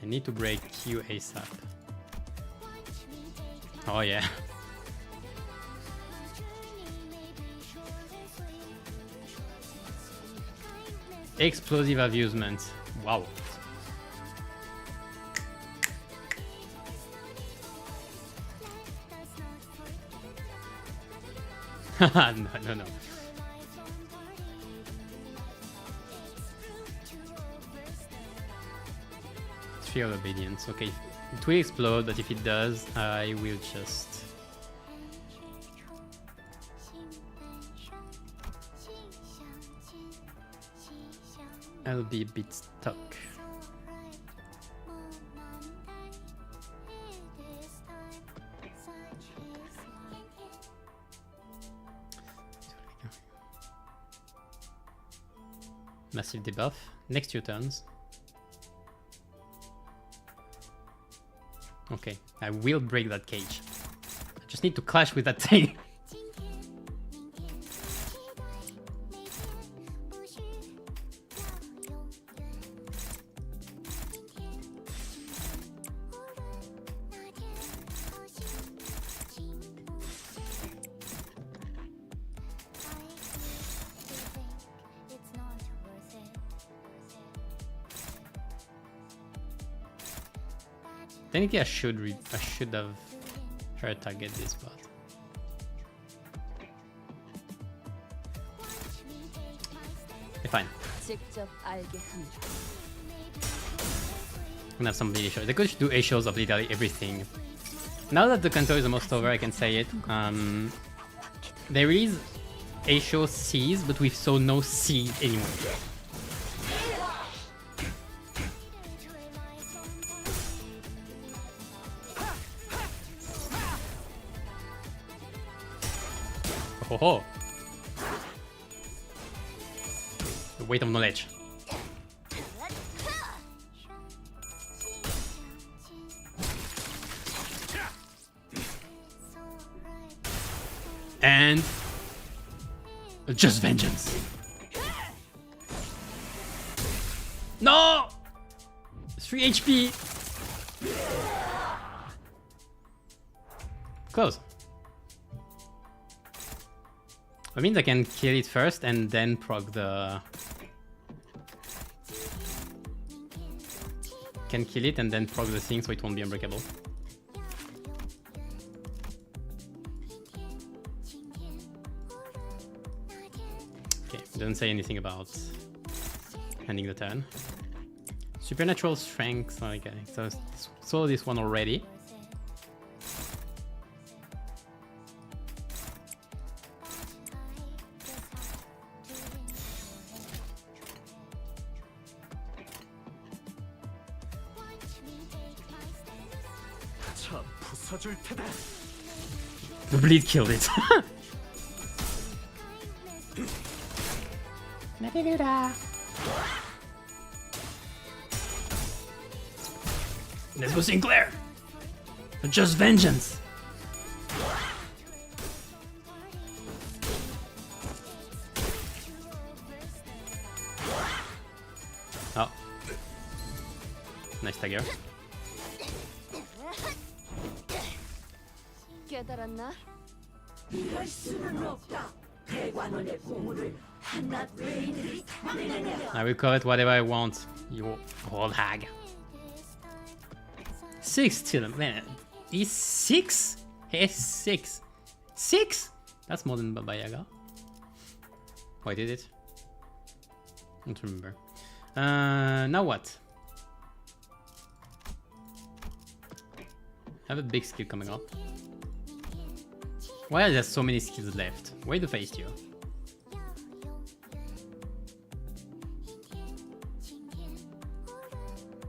I need to break Q ASAP. Oh yeah. Explosive amusement. Wow. No. Tree of Obedience. Okay, it will explode, but if it does, I will just... I'll be a bit stuck. Massive debuff. Next 2 turns. Okay, I will break that cage. I just need to clash with that thing. Technically, I should have her target this part. Okay, fine. 직접 알게 합니다. I'm gonna have some bleed shows. They could do A shows of literally everything. Now that the Canto is almost over, I can say it. There is A show C's, but we saw no C anymore. Oh, ho. The weight of knowledge. And just vengeance. No! 3 HP. Close. That means I can kill it first and then proc the... Can kill it and then proc the thing so it won't be unbreakable. Okay, doesn't say anything about ending the turn. Supernatural strength, okay, so saw this one already. The bleed killed it. Let's go Sinclair! Just vengeance! Oh. Nice tagger. 깨달았나? 이럴 수는 없다. 대관원의 보물을 한낱 외인들이 탐내느냐. I will call it whatever I want, you old hag. 6 still, man. He's 6? He's 6. 6? That's more than Baba Yaga. Oh, I did it? I don't remember. Now what? I have a big skill coming up. Why are there so many skills left? Way to face you.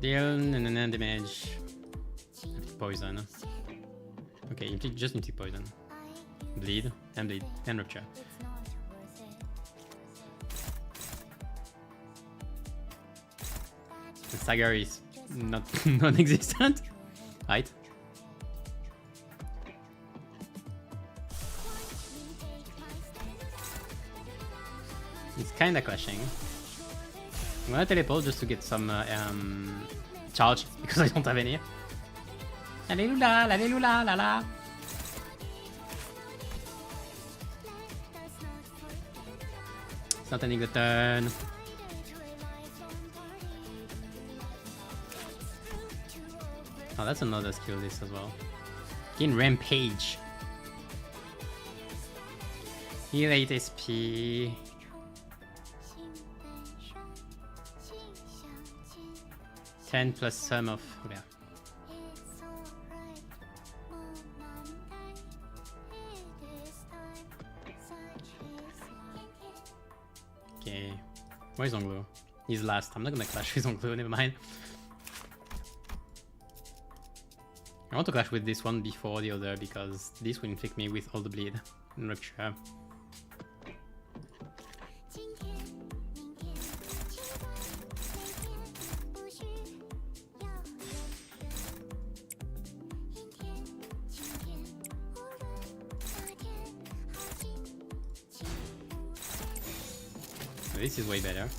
Deal damage. Poison. Okay, you just need to poison. Bleed and rupture. The stagger is not non-existent, right? It's kinda clashing. I'm gonna teleport just to get some charge because I don't have any. Alléluia, alléluia, la la. It's not ending the turn. Oh, that's another skill list as well. Gain Rampage. Heal 8 SP. Plus sum of... Yeah. Okay. Where's Onglu? He's last. I'm not gonna clash with Onglu, never mind. I want to clash with this one before the other because this will inflict me with all the bleed and rupture. This is way better.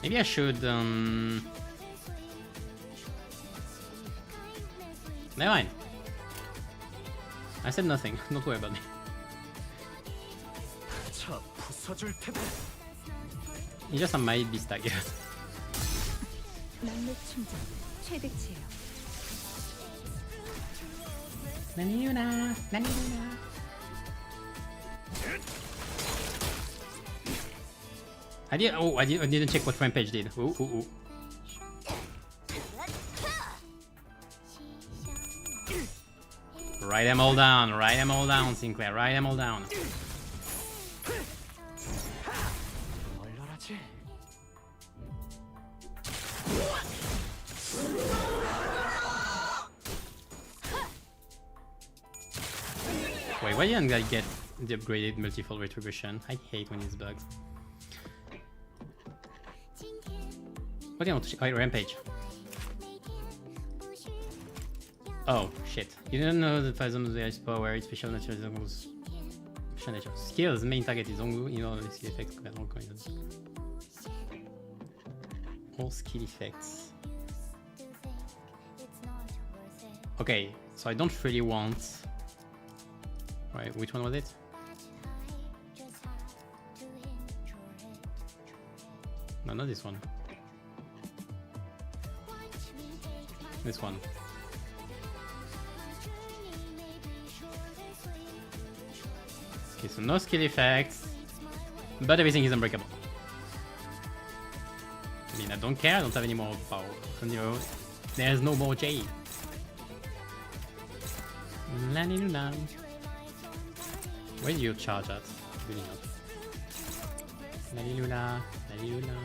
Maybe I should. Never mind. I said nothing. Don't worry about me. 자, 부숴줄 테다. It's just a might be staggered. 난로 충전 최대치예요. 나니누나, 나니누나. I didn't check what Rampage did. Ooh, ooh, ooh. Write them all down, Sinclair, write them all down. 얼얼하지? Wait, why didn't I get the upgraded multifold retribution? I hate when it's bugs. What do you want to check? Wait, Rampage. Oh, shit. You didn't know the Phasm of the Ice Power, its special nature is skills, main target is Zongu, you know the skill effects. All skill effects. Okay, so I don't really want. Right, which one was it? No, not this one. This one. Okay, so no skill effects, but everything is unbreakable. I mean, I don't care, I don't have any more power. You know, there's no more Jade. Where do you charge at? Really not. Lalilula, lalilula.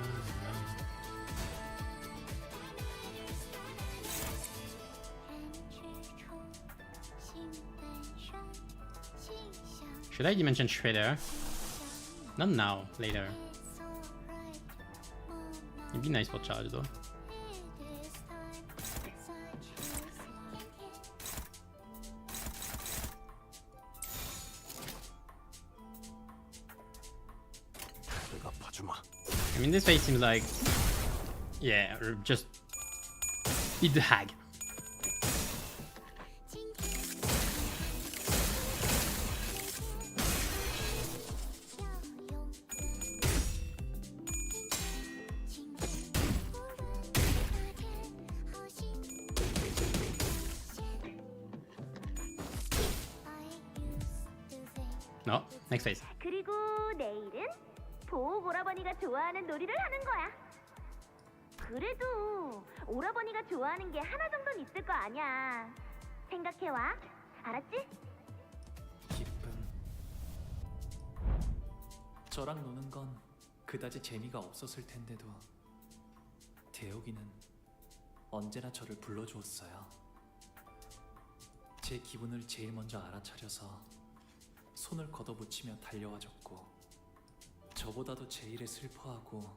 Should I dimension Shredder? Not now, later. It'd be nice for charge though. I mean, this phase seems like, yeah, just eat the hag. No, next phase. 그리고 내일은 보옥 오라버니가 좋아하는 놀이를 하는 거야. 그래도 오라버니가 좋아하는 게 하나 정도는 있을 거 아니야. 생각해와. 알았지? 기쁨. 저랑 노는 건 그다지 재미가 없었을 텐데도 대혁이는 언제나 저를 불러주었어요. 제 기분을 제일 먼저 알아차려서 손을 걷어붙이며 달려와줬고, 저보다도 제 일에 슬퍼하고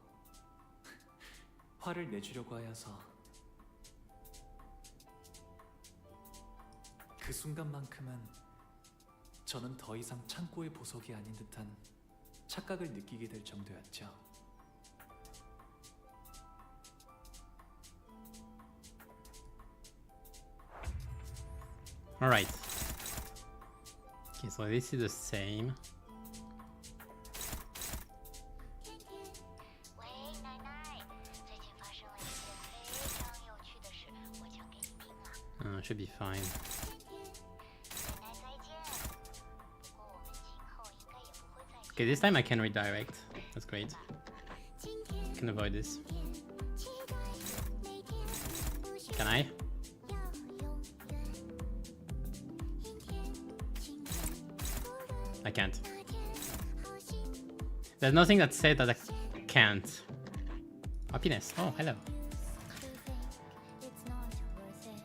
화를 내주려고 하여서 그 순간만큼은 저는 더 이상 창고의 보석이 아닌 듯한 착각을 느끼게 될 정도였죠. Alright. Okay, so this is the same. Should be fine. Okay, this time I can redirect. That's great. I can avoid this. Can I? I can't. There's nothing that said that I can't. Happiness. Oh, hello.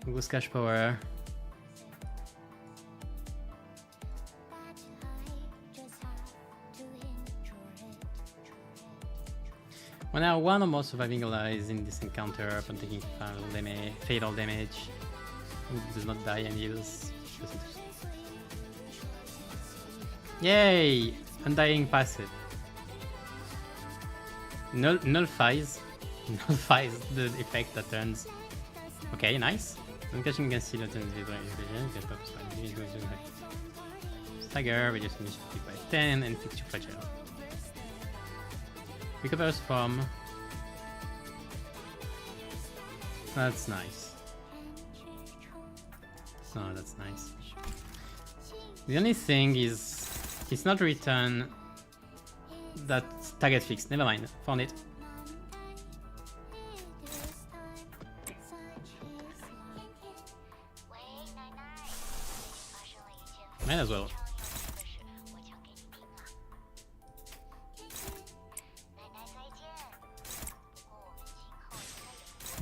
Goose Cash Power. When I have one or more surviving allies in this encounter upon taking fatal damage, who does not die and heals. Yay! Undying passive. Nullifies Notify is the effect that turns. Okay, nice. When catching against seal turns stagger, reduce initiative by 10 and fix your fragile. Recovers from. That's nice. Oh, that's nice. The only thing is, it's not return that target fixed. Never mind, found it. Might as well.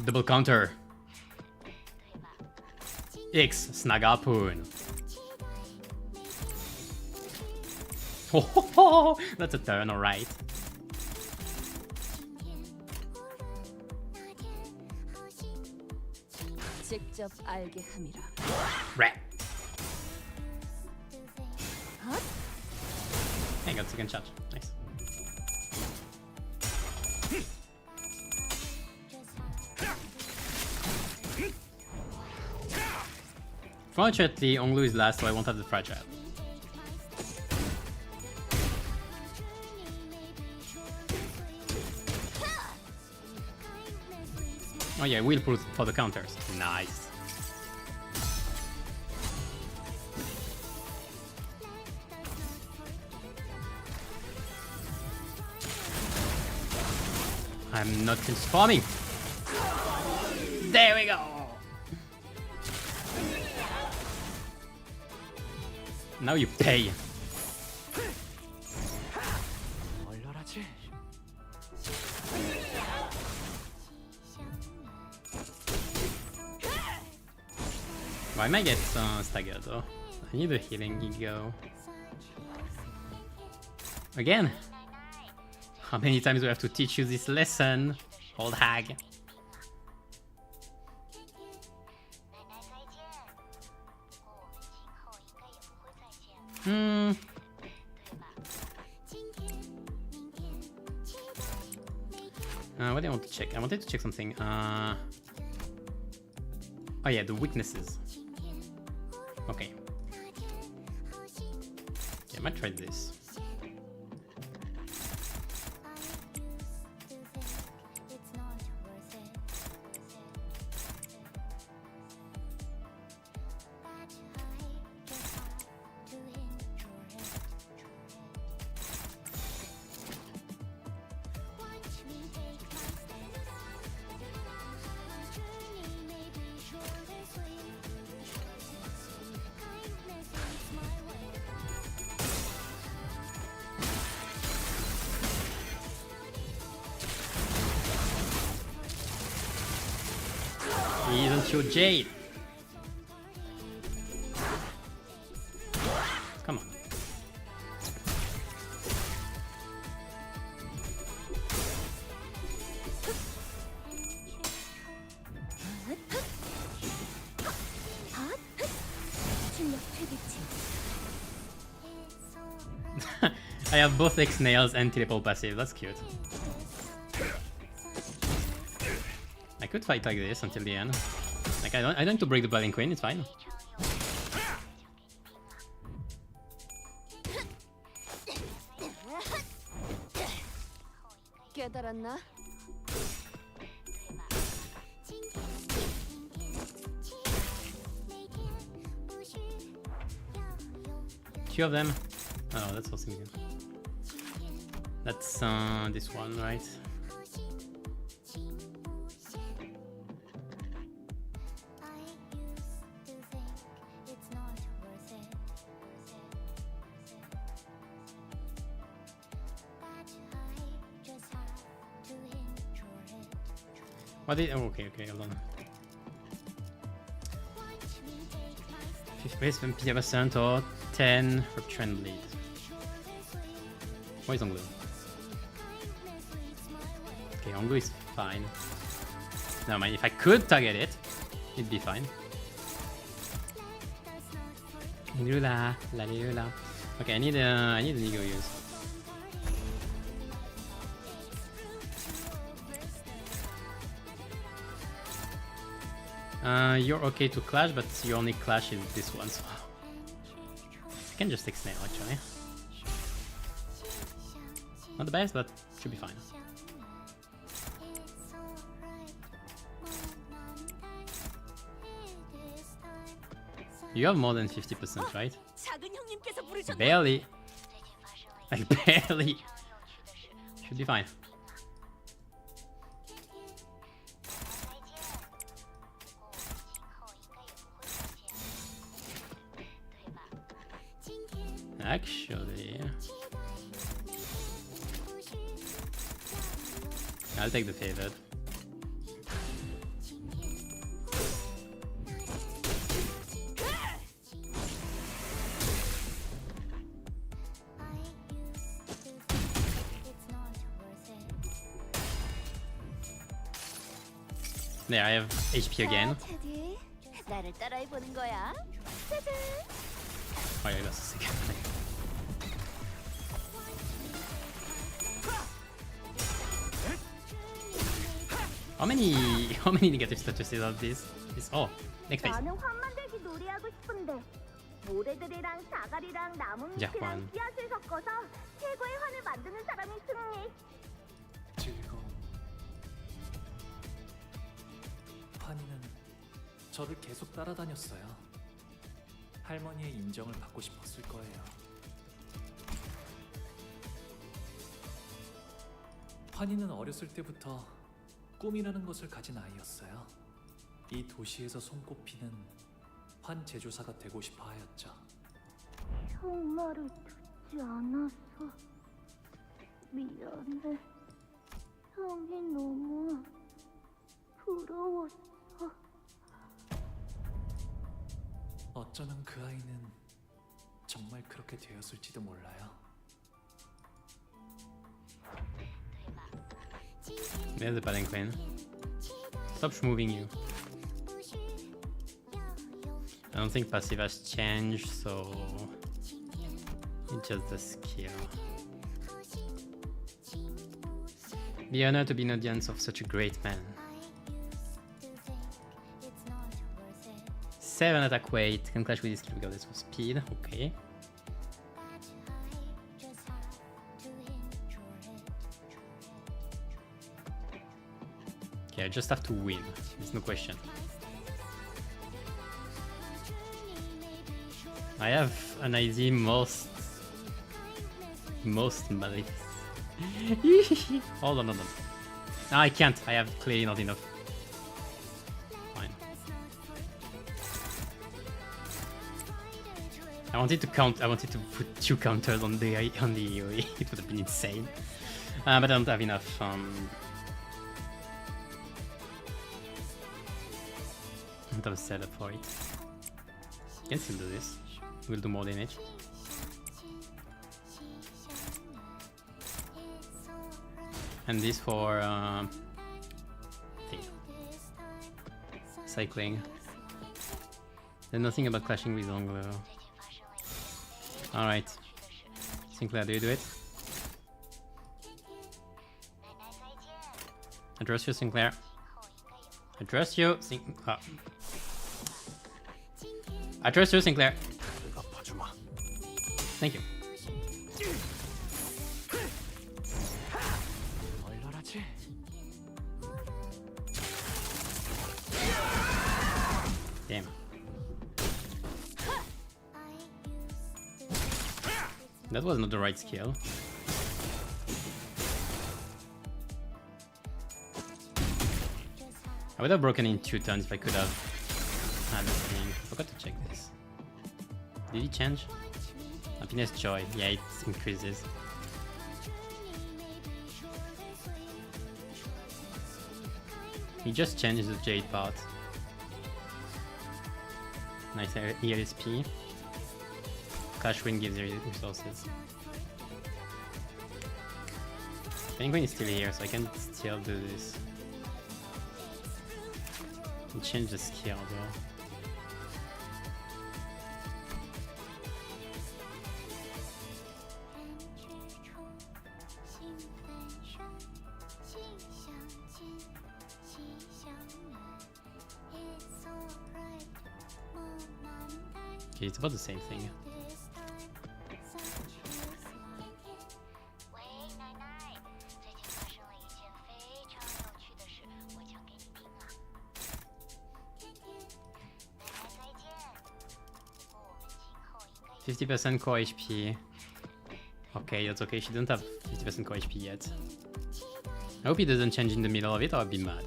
Double counter. X snag harpoon. Oh, that's a turn, alright. 직접 알게 함이라. Rat. Hey, got second charge. Nice. Fortunately, Onglu is last, so I won't have the fragile. Oh yeah, we'll pull for the counters. Nice. I'm not transforming. There we go. Now you pay. I might get staggered though. I need a healing ego. Again? How many times do I have to teach you this lesson, old hag? What do I want to check? I wanted to check something. Oh yeah, the weaknesses. Okay. Yeah, I might try this. Isn't your Jade? Come on. I have both X nails and teleport passive, that's cute. I could fight like this until the end. Like I don't need to break the Blooding Queen, it's fine. 깨달았나? Two of them. Oh, that's so significant. That's this one, right? What did? Oh, okay, hold on. 5th base, MP% or 10 for trend bleed. Why is Onglu? Okay, Onglu is fine. Never mind, if I could target it, it'd be fine. Lula, la lula. Okay, I need an ego use. You're okay to clash, but your only clash is this one. So I can just take snail actually. Not the best, but should be fine. You have more than 50%, right? Barely. Like barely. Should be fine. Actually, I'll take the favored. There, I have HP again. 나를 따라해 보는 거야. 짜잔. Oh yeah, that's a second. How many negative statuses are this? Oh, next phase. 나는 환 만들기 놀이하고 싶은데 모래들이랑 자갈이랑 나뭇잎이랑 자환. 씨앗을 섞어서 최고의 환을 만드는 사람이 승리. 즐거움. 환희는 저를 계속 따라다녔어요. 할머니의 인정을 받고 싶었을 거예요. 환희는 어렸을 때부터 꿈이라는 것을 가진 아이였어요. 이 도시에서 손꼽히는 환 제조사가 되고 싶어 하였죠. 형 말을 듣지 않았어. 미안해. 형이 너무 부러웠어. 어쩌면 그 아이는 정말 그렇게 되었을지도 몰라요. There's the pattern queen. Stop moving you. I don't think passive has changed, so it's just the skill. Be honored to be an audience of such a great man. 7 attack weight, can clash with his skill regardless of speed, okay. Okay, I just have to win, there's no question. I have an idea most malice. Hold on. No, I can't, I have clearly not enough. Fine. I wanted to put 2 counters on the AoE, it would have been insane. But I don't have enough. I don't have a setup for it. I can still do this. We'll do more damage. And this for thing. Cycling. There's nothing about clashing with Anglo. Alright. Sinclair, do you do it? I trust you, Sinclair. I trust you, I trust you, Sinclair. Thank you. Damn. That was not the right skill. I would have broken in 2 turns if I could have had the thing. I forgot to check this. Did he change? Happiness, joy. Yeah, it increases. He just changes the jade part. Nice ESP. Clash Wind gives you resources. Penguin is still here, so I can still do this. And change the skill though. Okay, it's about the same thing. %50% core HP. Okay, that's okay. She doesn't have 50% core HP yet. I hope he doesn't change in the middle of it or I'll be mad.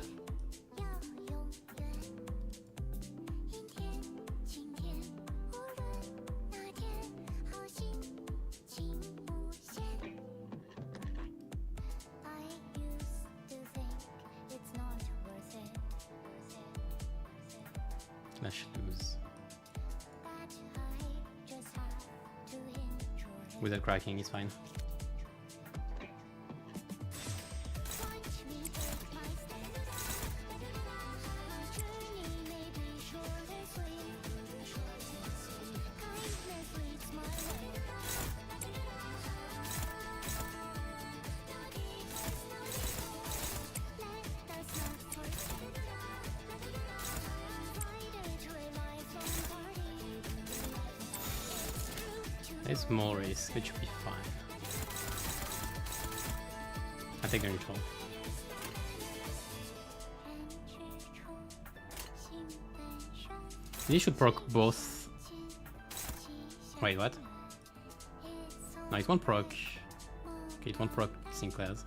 Slash lose. Without cracking, it's fine. There's small risk, it should be fine. I take the neutral. He should proc both. Wait, what? No, it won't proc. Okay, it won't proc Sinclair's.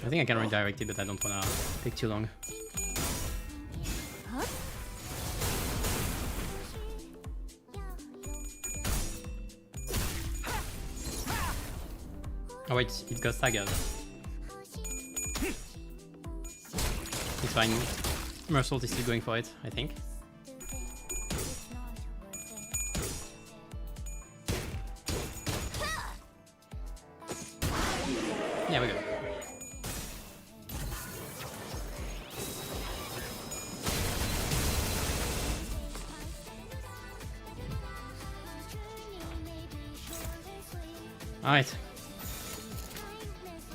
I think I can redirect it, but I don't wanna take too long. Oh wait, it got staggered. It's fine. Mersault is still going for it, I think. Yeah, we go. Alright.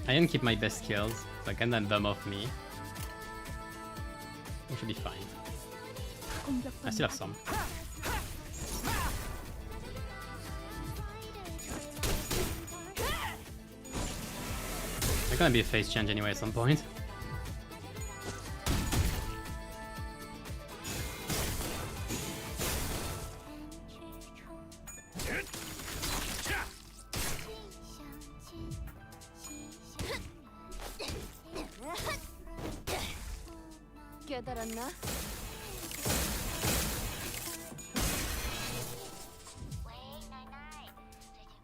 I didn't keep my best kills, so I can then bum off me. We should be fine. I still have some. There's gonna be a phase change anyway at some point. 깨달았나?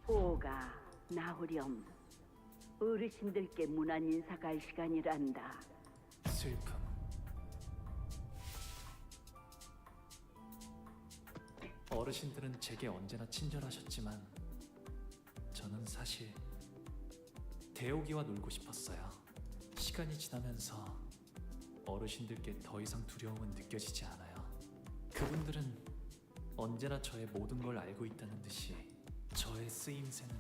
오가 나오렴. 어르신들께 문안 인사 갈 시간이란다. 슬픔. 어르신들은 제게 언제나 친절하셨지만 저는 사실 대옥이와 놀고 싶었어요. 시간이 지나면서 어르신들께 더 이상 두려움은 느껴지지 않아요. 그분들은 언제나 저의 모든 걸 알고 있다는 듯이 저의 쓰임새는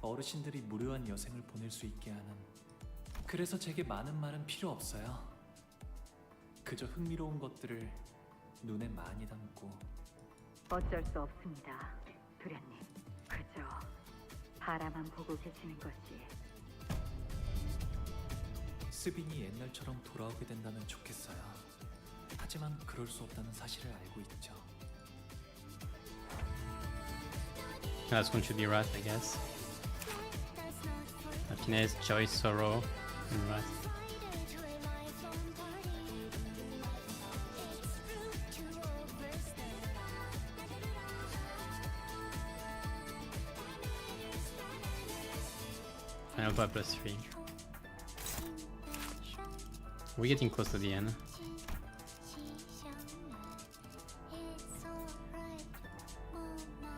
어르신들이 무료한 여생을 보낼 수 있게 하는, 그래서 제게 많은 말은 필요 없어요. 그저 흥미로운 것들을 눈에 많이 담고. 어쩔 수 없습니다, 도련님. 그저 바라만 보고 계시는 것이. 스빈이 옛날처럼 돌아오게 된다면 좋겠어요. 하지만 그럴 수 없다는 사실을 알고 있죠. Last one should be Wrath, I guess. Happiness, joy, sorrow, and Wrath. Final bar +3. We're getting close to the end.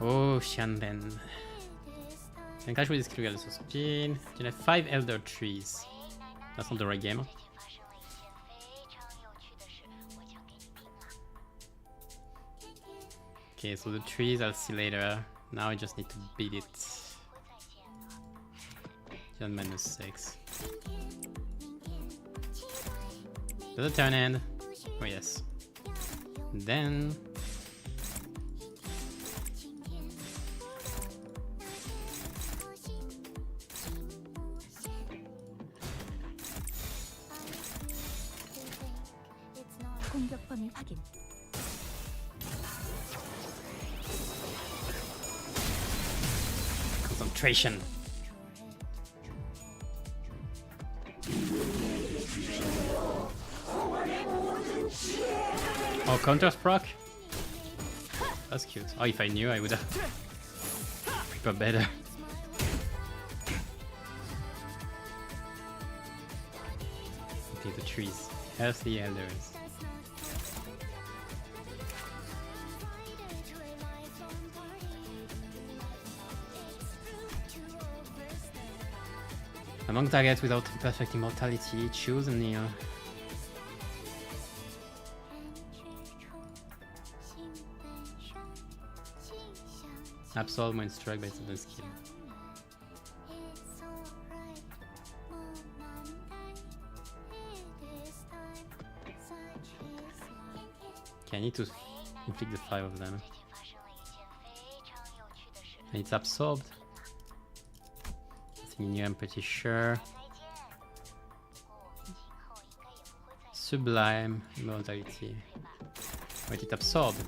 Oh, Shanben. Can catch with this kill also speed. You have 5 Elder Trees. That's not the right game. Okay, so the trees I'll see later. Now I just need to beat it. Just -6. Does it turn end? Oh yes. Then 공격 범위 확인. concentration. Oh, counter proc? That's cute. Oh, if I knew, I would have prepared better. Okay, the trees. Healthy elders. Among targets without perfect immortality, choose a kneel. Absorb when struck by sudden skill. Okay, I need to inflict the 5 of them. And it's absorbed. I'm pretty sure. Sublime immortality. Wait, it absorbed.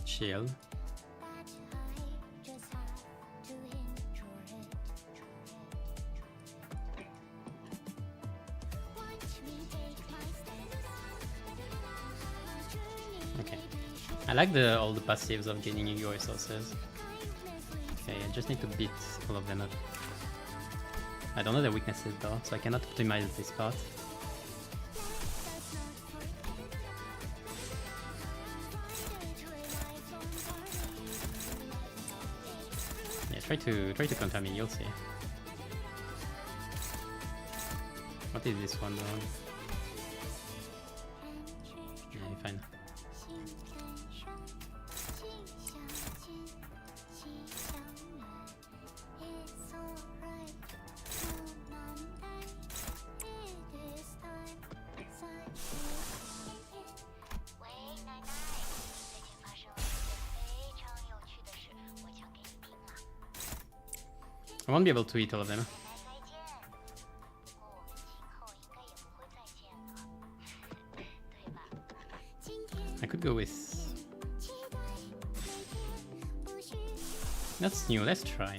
Shield. Okay. I like all the passives of gaining ego resources. Okay, I just need to beat all of them up. I don't know their weaknesses though, so I cannot optimize this part. Try to counter me, you'll see. What is this one though? Yeah, fine. I won't be able to eat all of them. I could go with... That's new, let's try.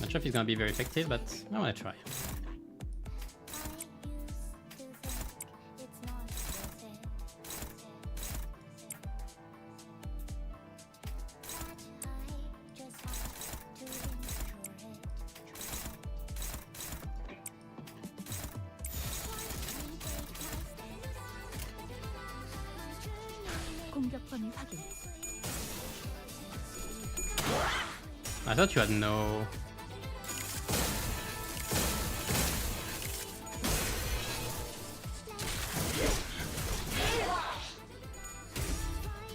Not sure if it's gonna be very effective, but I wanna try. I thought you had no...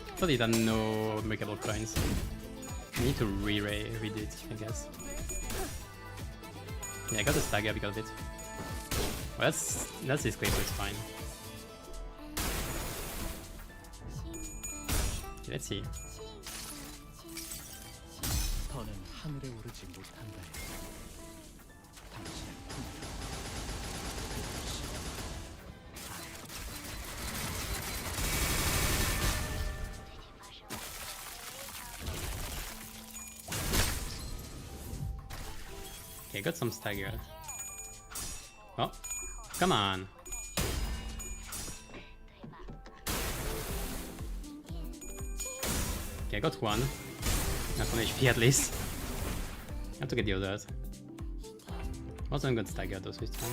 I thought it had no breakable coins. I need to read it, I guess. Yeah, I got a stagger because of it. Well, that's this clip, so it's fine. Okay, let's see. 더는 하늘에 오르지 못한다. 당신의 Okay, got some stagger. Oh, come on. Okay, I got one. That's 1 HP at least. I have to get the others. Wasn't good stagger though, so it's fine.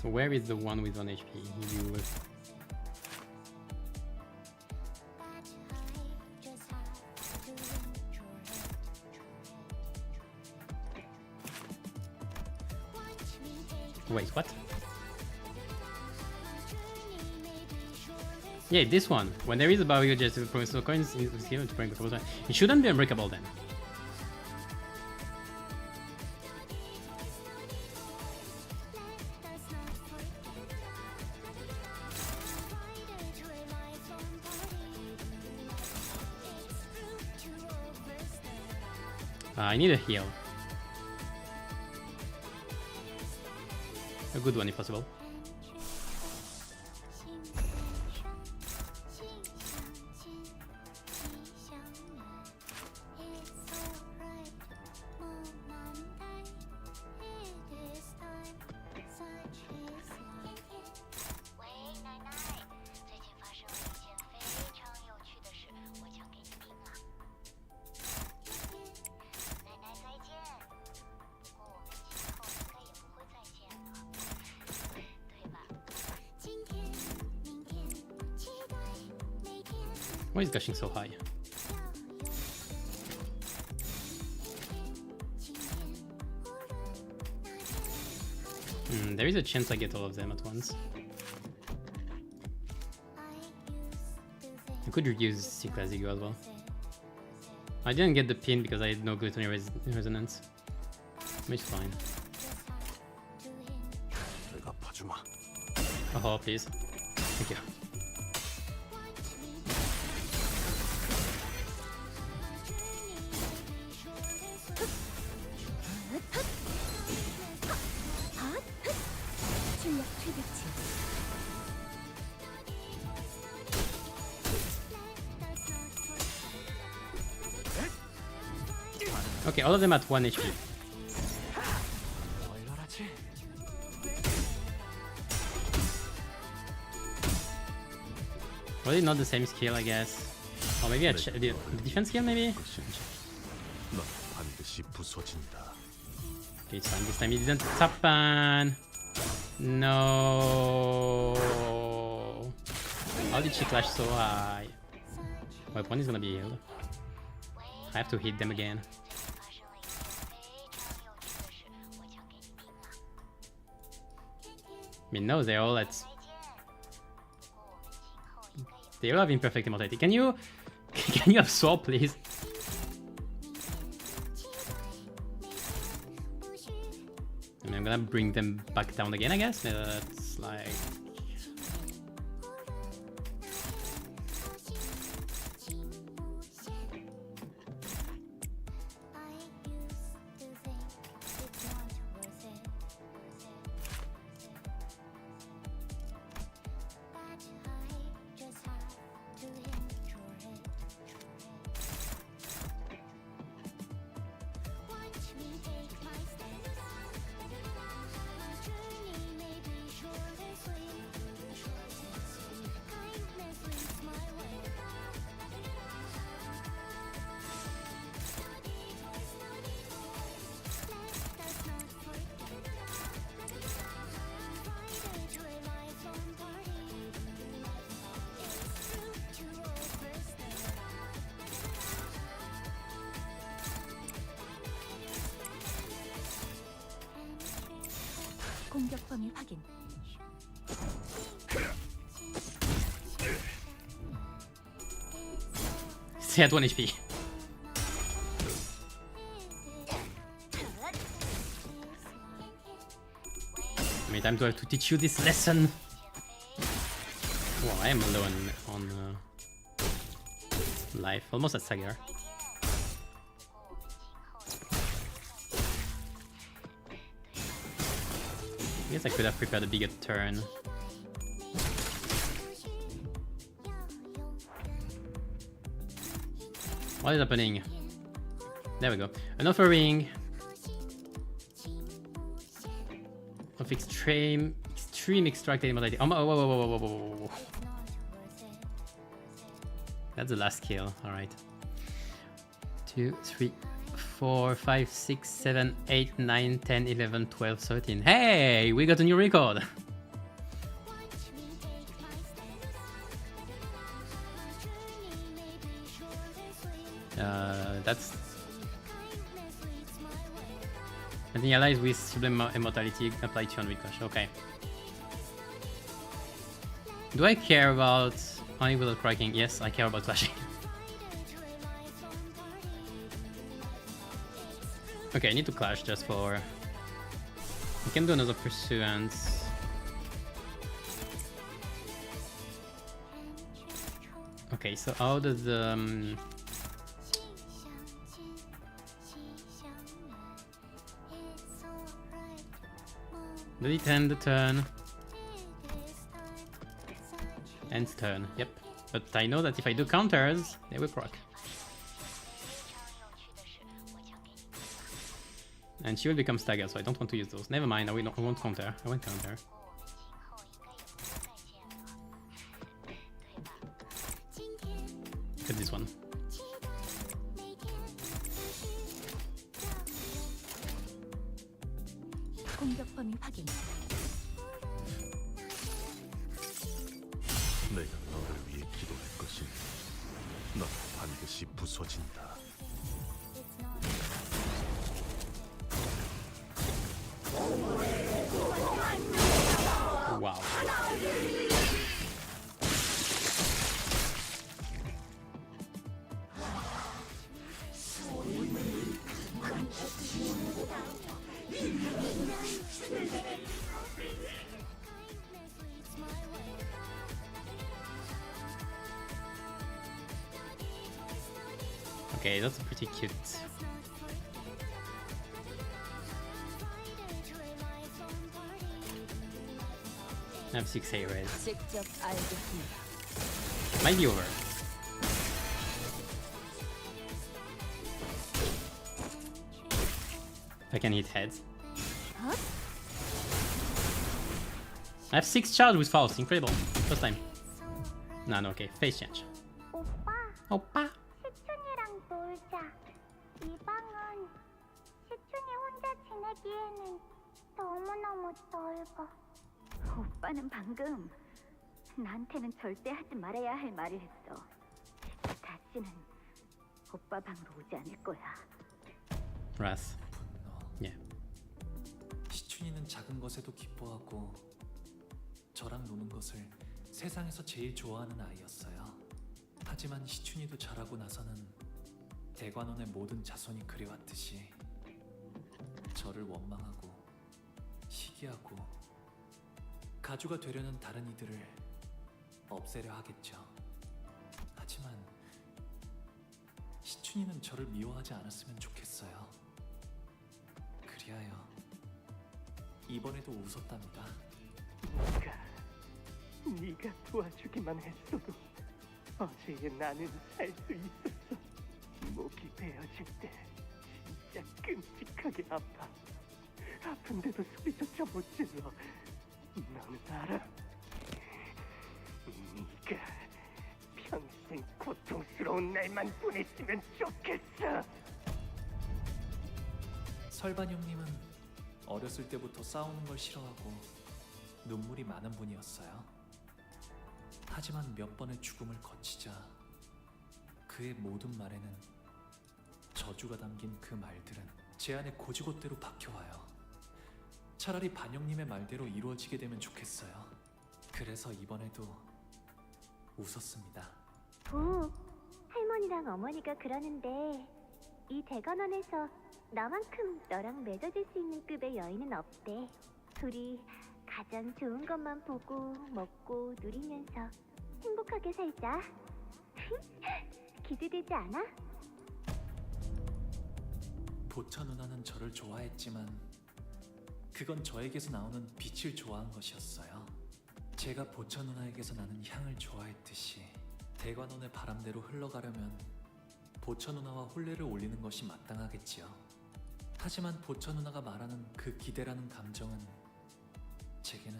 So where is the one with 1 HP? You... Wait, what? Yeah, this one. When there is a barrier, just promise no coins is here to bring the it shouldn't be unbreakable then. I need a heal. A good one if possible. Why is gushing so high? There is a chance I get all of them at once. I could use Cyclazigo as well. I didn't get the pin because I had no gluttony resonance. Which is fine. Oh, please. Thank you. Okay, all of them at 1 HP. Probably not the same skill, I guess. Or maybe the defense skill, maybe? Okay, it's fine. This time he didn't happen. No. How did she clash so high? My opponent is gonna be healed. I have to hit them again. I mean, no, they're all at... They all have imperfect immortality. Can you absorb, please? I mean, I'm gonna bring them back down again, I guess. That's like... 공격 범위 확인. Stay at 1 HP. I mean, time to have to teach you this lesson. Wow, I am low on life, almost at Sagar. I guess I could have prepared a bigger turn. What is happening? There we go. An offering of extreme Extreme extracted immortality. Oh, whoa. That's the last kill. All right. 2, 3, 4, 5, 6, 7, 8, 9, 10, 11, 12, 13. Hey, we got a new record. That's I think allies with sublime immortality apply 200 crush. Okay. Do I care about only without cracking? Yes, I care about clashing. Okay, I need to clash just for. We can do another pursuance. Okay, so how does the did it end the turn? Ends turn, yep. But I know that if I do counters, they will proc. And she will become staggered, so I don't want to use those. Never mind, I won't counter. I won't counter. Get this one. 공격 범위 확인. 내가 너를 위해 기도할 것이니 넌 반드시 부서진다. 와우. Okay, that's pretty cute. I have 6 A-rays. 직접 알겠습니다. Might be over. If I can hit heads. Huh? I have 6 charge with Faust, incredible. First time. No, okay, face change. 오빠. 시춘이랑 놀자. 이 방은 시춘이 혼자 지내기에는 너무너무 넓어. 오빠는 방금 나한테는 절대 하지 말아야 할 말을 했어. 다시는 오빠 방으로 오지 않을 거야. Wrath. Yeah. 시춘이는 작은 것에도 기뻐하고 저랑 노는 것을 세상에서 제일 좋아하는 아이였어요. 하지만 시춘이도 자라고 나서는 대관원의 모든 자손이 그래왔듯이 저를 원망하고 시기하고 가주가 되려는 다른 이들을 없애려 하겠죠. 하지만 시춘이는 저를 미워하지 않았으면 좋겠어요. 그리하여 이번에도 웃었답니다. 네가 도와주기만 했어도 어제의 나는 살 수 있었어. 목이 베어질 때 진짜 끔찍하게 아파. 아픈데도 소리조차 못 질러. 너는 알아? 네가 평생 고통스러운 날만 보냈으면 좋겠어. 설반 형님은 어렸을 때부터 싸우는 걸 싫어하고 눈물이 많은 분이었어요. 하지만 몇 번의 죽음을 거치자 그의 모든 말에는 저주가 담긴 그 말들은 제 안에 고지곳대로 박혀와요. 차라리 반영님의 말대로 이루어지게 되면 좋겠어요. 그래서 이번에도 웃었습니다. 부, 할머니랑 어머니가 그러는데 이 대관원에서 나만큼 너랑 맺어질 수 있는 급의 여인은 없대. 둘이 가장 좋은 것만 보고 먹고 누리면서 행복하게 살자. 기대되지 않아? 보처 누나는 저를 좋아했지만 그건 저에게서 나오는 빛을 좋아한 것이었어요. 제가 보처 누나에게서 나는 향을 좋아했듯이 대관원의 바람대로 흘러가려면 보처 누나와 혼례를 올리는 것이 마땅하겠지요. 하지만 보처 누나가 말하는 그 기대라는 감정은 제게는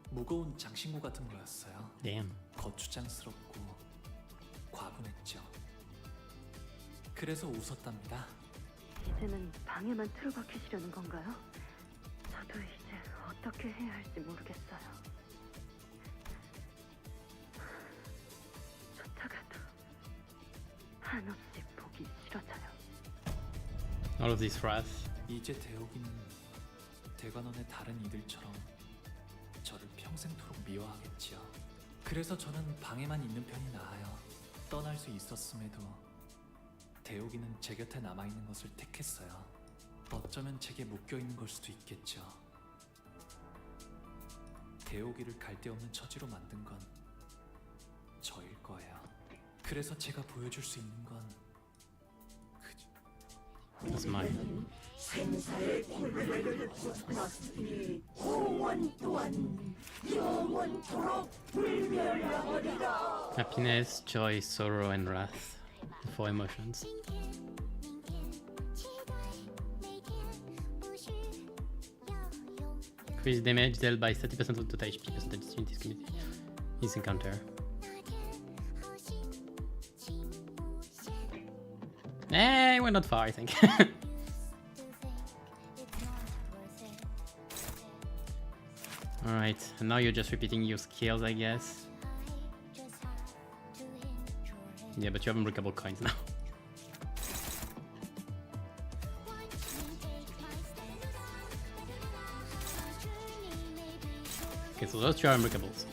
무거운 장신구 같은 거였어요. Damn. 거추장스럽고 과분했죠. 그래서 웃었답니다. 이제는 방에만 틀어박히시려는 건가요? 저도 이제 어떻게 해야 할지 모르겠어요. 쫓아가도 한없이 보기 싫어져요. All of this wrath. 이제 대옥이는 대관원의 다른 이들처럼 저를 평생토록 미워하겠지요. 그래서 저는 방에만 있는 편이 나아요. 떠날 수 있었음에도 대옥이는 제 곁에 남아있는 것을 택했어요. 어쩌면 제게 묶여있는 걸 수도 있겠죠. 대옥이를 갈데없는 처지로 만든 건 저일 거예요. 그래서 제가 보여줄 수 있는 건 That's mine. 생사의 고뇌를 쏟았으니 공원 또한 영원토록 불멸하리라. Happiness, joy, sorrow, and wrath. The four emotions. Increase damage dealt by 30% of total HP percentage units committed. His encounter. We're not far, I think. Alright, and now you're just repeating your skills, I guess. Yeah, but you have unbreakable coins now. Okay, so those two are unbreakables.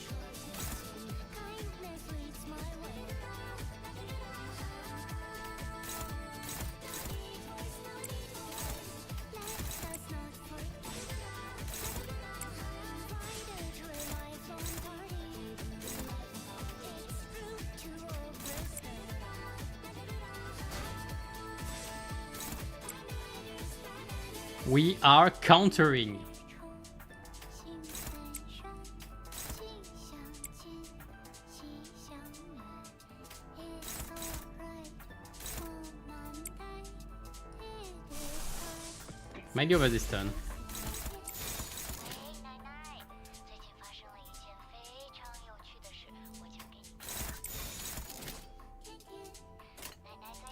We are countering. Might be over this turn.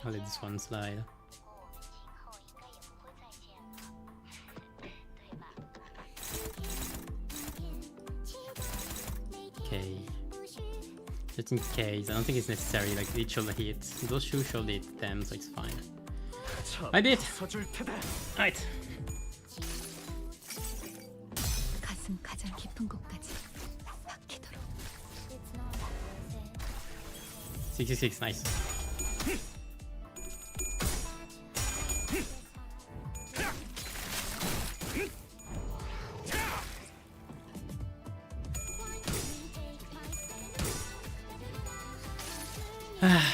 I'll let this one slide. Okay. Just in case, I don't think it's necessary, like each of the hits. Those two should hit them, so it's fine. I did! Alright. 가슴 가장 깊은 곳까지 박히도록. 66, nice.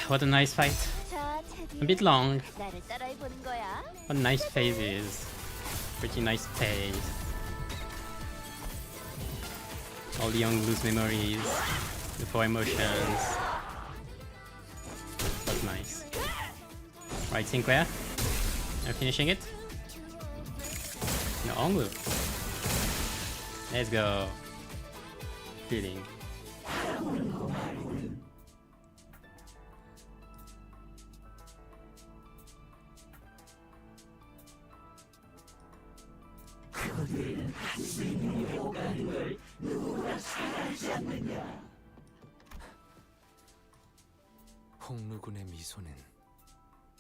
What a nice fight. A bit long, but nice phases. Pretty nice pace. All the young loose memories, the four emotions. That's nice. Right, Sinclair. Are finishing it? No, Ongu. Let's go. Feeling. 그들은 스님이 오가는 걸 누구나 잘 알지 않느냐. 홍루군의 미소는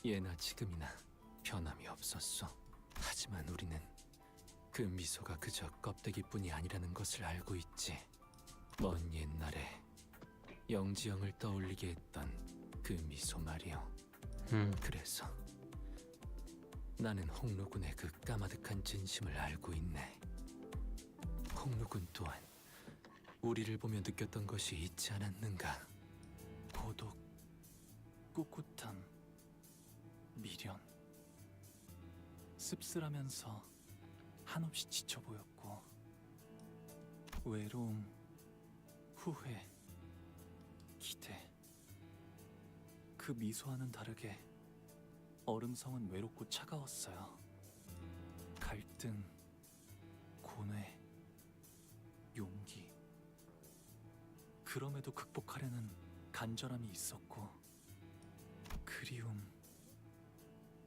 예나 지금이나 변함이 없었어. 하지만 우리는 그 미소가 그저 껍데기뿐이 아니라는 것을 알고 있지. 먼 옛날에 영지영을 떠올리게 했던 그 미소 말이요. 그래서 나는 홍루군의 그 까마득한 진심을 알고 있네. 홍루군 또한 우리를 보며 느꼈던 것이 있지 않았는가? 고독, 꿋꿋함, 미련. 씁쓸하면서 한없이 지쳐 보였고, 외로움, 후회, 기대. 그 미소와는 다르게 얼음성은 외롭고 차가웠어요. 갈등, 고뇌, 용기. 그럼에도 극복하려는 간절함이 있었고 그리움,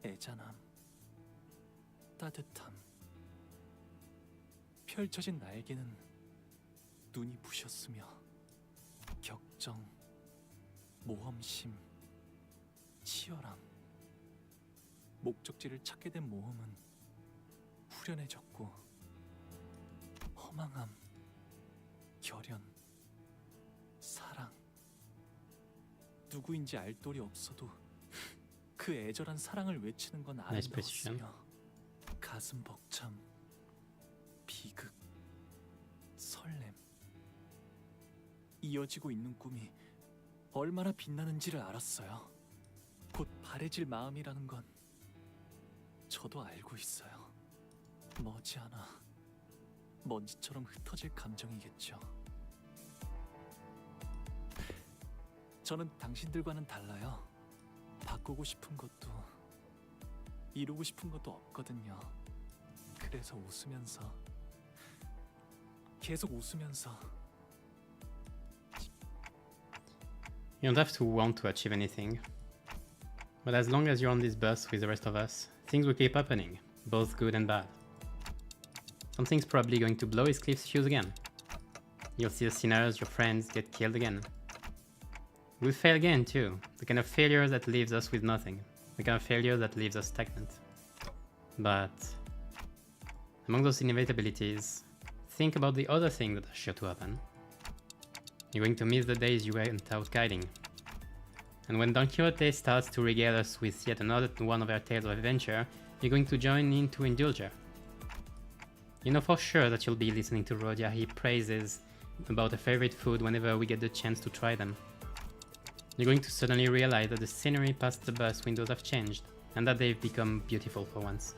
애잔함, 따뜻함. 펼쳐진 나에게는 눈이 부셨으며 격정, 모험심, 치열함. 목적지를 찾게 된 모험은 후련해졌고 허망함, 결연, 사랑. 누구인지 알 도리 없어도 그 애절한 사랑을 외치는 건 아름다웠으며 가슴 벅참, 비극, 설렘. 이어지고 있는 꿈이 얼마나 빛나는지를 알았어요. 곧 바래질 마음이라는 건 저도 알고 있어요. 머지않아 먼지처럼 흩어질 감정이겠죠. 저는 당신들과는 달라요. 바꾸고 싶은 것도 이루고 싶은 것도 없거든요. 그래서 웃으면서 계속 웃으면서. You don't have to want to achieve anything. But as long as you're on this bus with the rest of us, things will keep happening, both good and bad. Something's probably going to blow his cliff's fuse again. You'll see the sinners, your friends, get killed again. We'll fail again too, the kind of failure that leaves us with nothing, the kind of failure that leaves us stagnant. But among those inevitabilities, think about the other thing that are sure to happen. You're going to miss the days you went out guiding. And when Don Quixote starts to regale us with yet another one of our tales of adventure, you're going to join in to indulge her. You know for sure that you'll be listening to Rodia heap praises about a favorite food whenever we get the chance to try them. You're going to suddenly realize that the scenery past the bus windows have changed, and that they've become beautiful for once.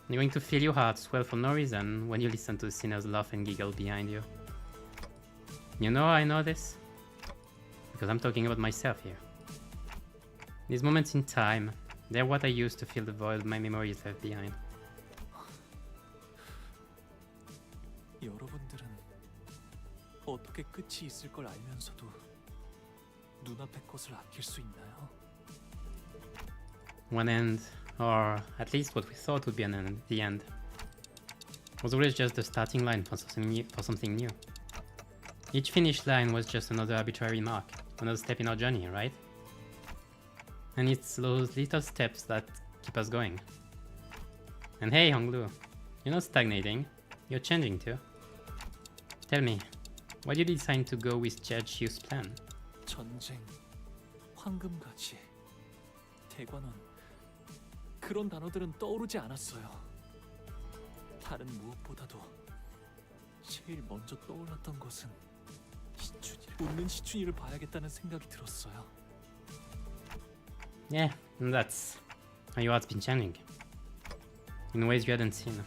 You're going to feel your heart swell for no reason when you listen to the sinners laugh and giggle behind you. You know how I know this? Because I'm talking about myself here. These moments in time, they're what I use to fill the void my memories left behind. 여러분들은 어떻게 끝이 있을 걸 알면서도 눈앞의 것을 아낄 수 있나요? One end, or at least what we thought would be an end, the end, was always just the starting line for something new. Each finish line was just another arbitrary mark, another step in our journey, right? And it's those little steps that keep us going. And hey, Honglu, you're not stagnating, you're changing too. Tell me, why did you decide to go with Judge Hugh's plan? 전쟁, 황금가지, 대관원. 그런 단어들은 떠오르지 않았어요. 다른 무엇보다도 제일 먼저 떠올랐던 것은 웃는 시춘이를 봐야겠다는 생각이 들었어요. Yeah, and that's how your heart's been changing. In ways you hadn't seen.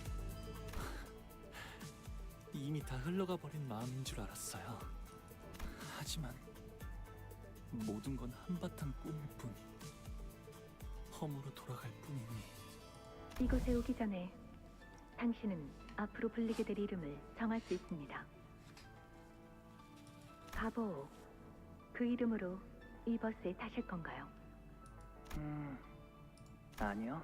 이미 다 흘러가 버린 마음인 줄 알았어요. 하지만 모든 건 한바탕 꿈일 뿐, 험으로 돌아갈 뿐이니. 이곳에 오기 전에 당신은 앞으로 불리게 될 이름을 정할 수 있습니다. 가보, 그 이름으로 이 버스에 타실 건가요? 아니요.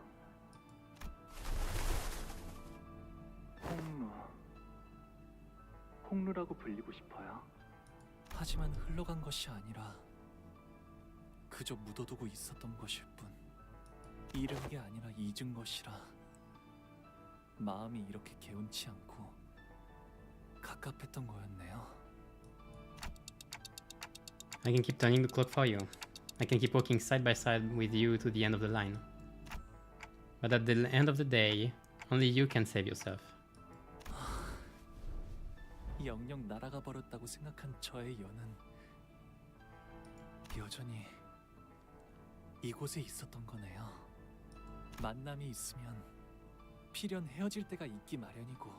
홍루라고 불리고 싶어요. 하지만 흘러간 것이 아니라 그저 묻어두고 있었던 것일 뿐. 잃은 게 아니라 잊은 것이라 마음이 이렇게 개운치 않고 갑갑했던 거였네요. I can keep turning the clock for you. I can keep walking side by side with you to the end of the line. But at the end of the day, only you can save yourself. 영영 날아가 버렸다고 생각한 저의 연은 여전히 이곳에 있었던 거네요. 만남이 있으면 필연 헤어질 때가 있기 마련이고,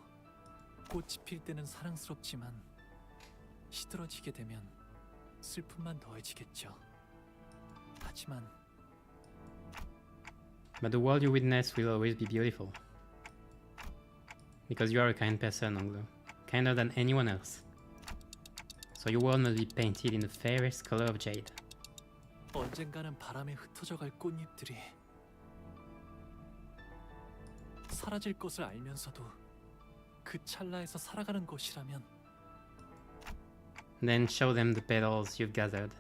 꽃이 필 때는 사랑스럽지만 시들어지게 되면 슬픔만 더해지겠죠. 하지만 But the world you witness will always be beautiful. Because you are a kind person, Onglu. Kinder than anyone else. So your world must be painted in the fairest color of jade. 언젠가는 바람에 흩어져갈 꽃잎들이 사라질 것을 알면서도 그 찰나에서 살아가는 것이라면 Then show them the petals you've gathered.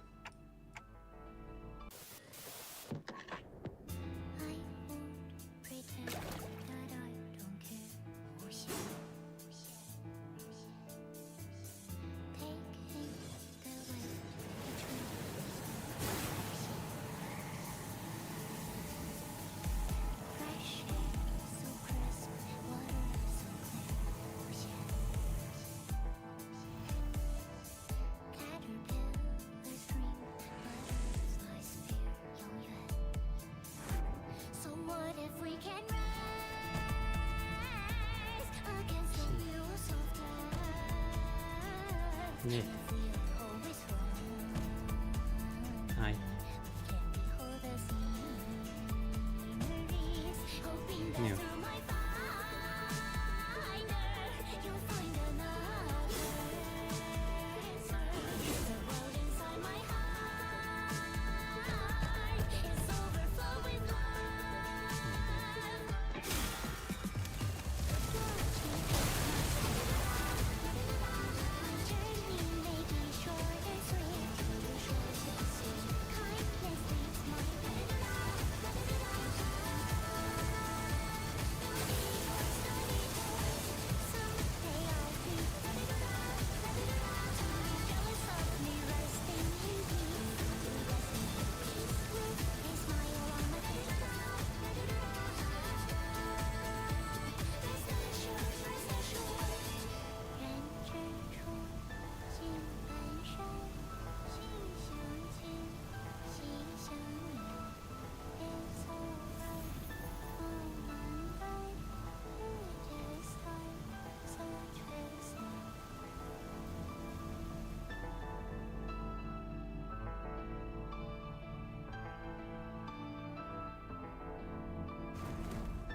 So what if we can rise against the wheels of death? Yeah. If we are always wrong, Hi. can behold the sceneries, hoping that Yeah. through my finder you'll find another. The world inside my heart is overflow with love.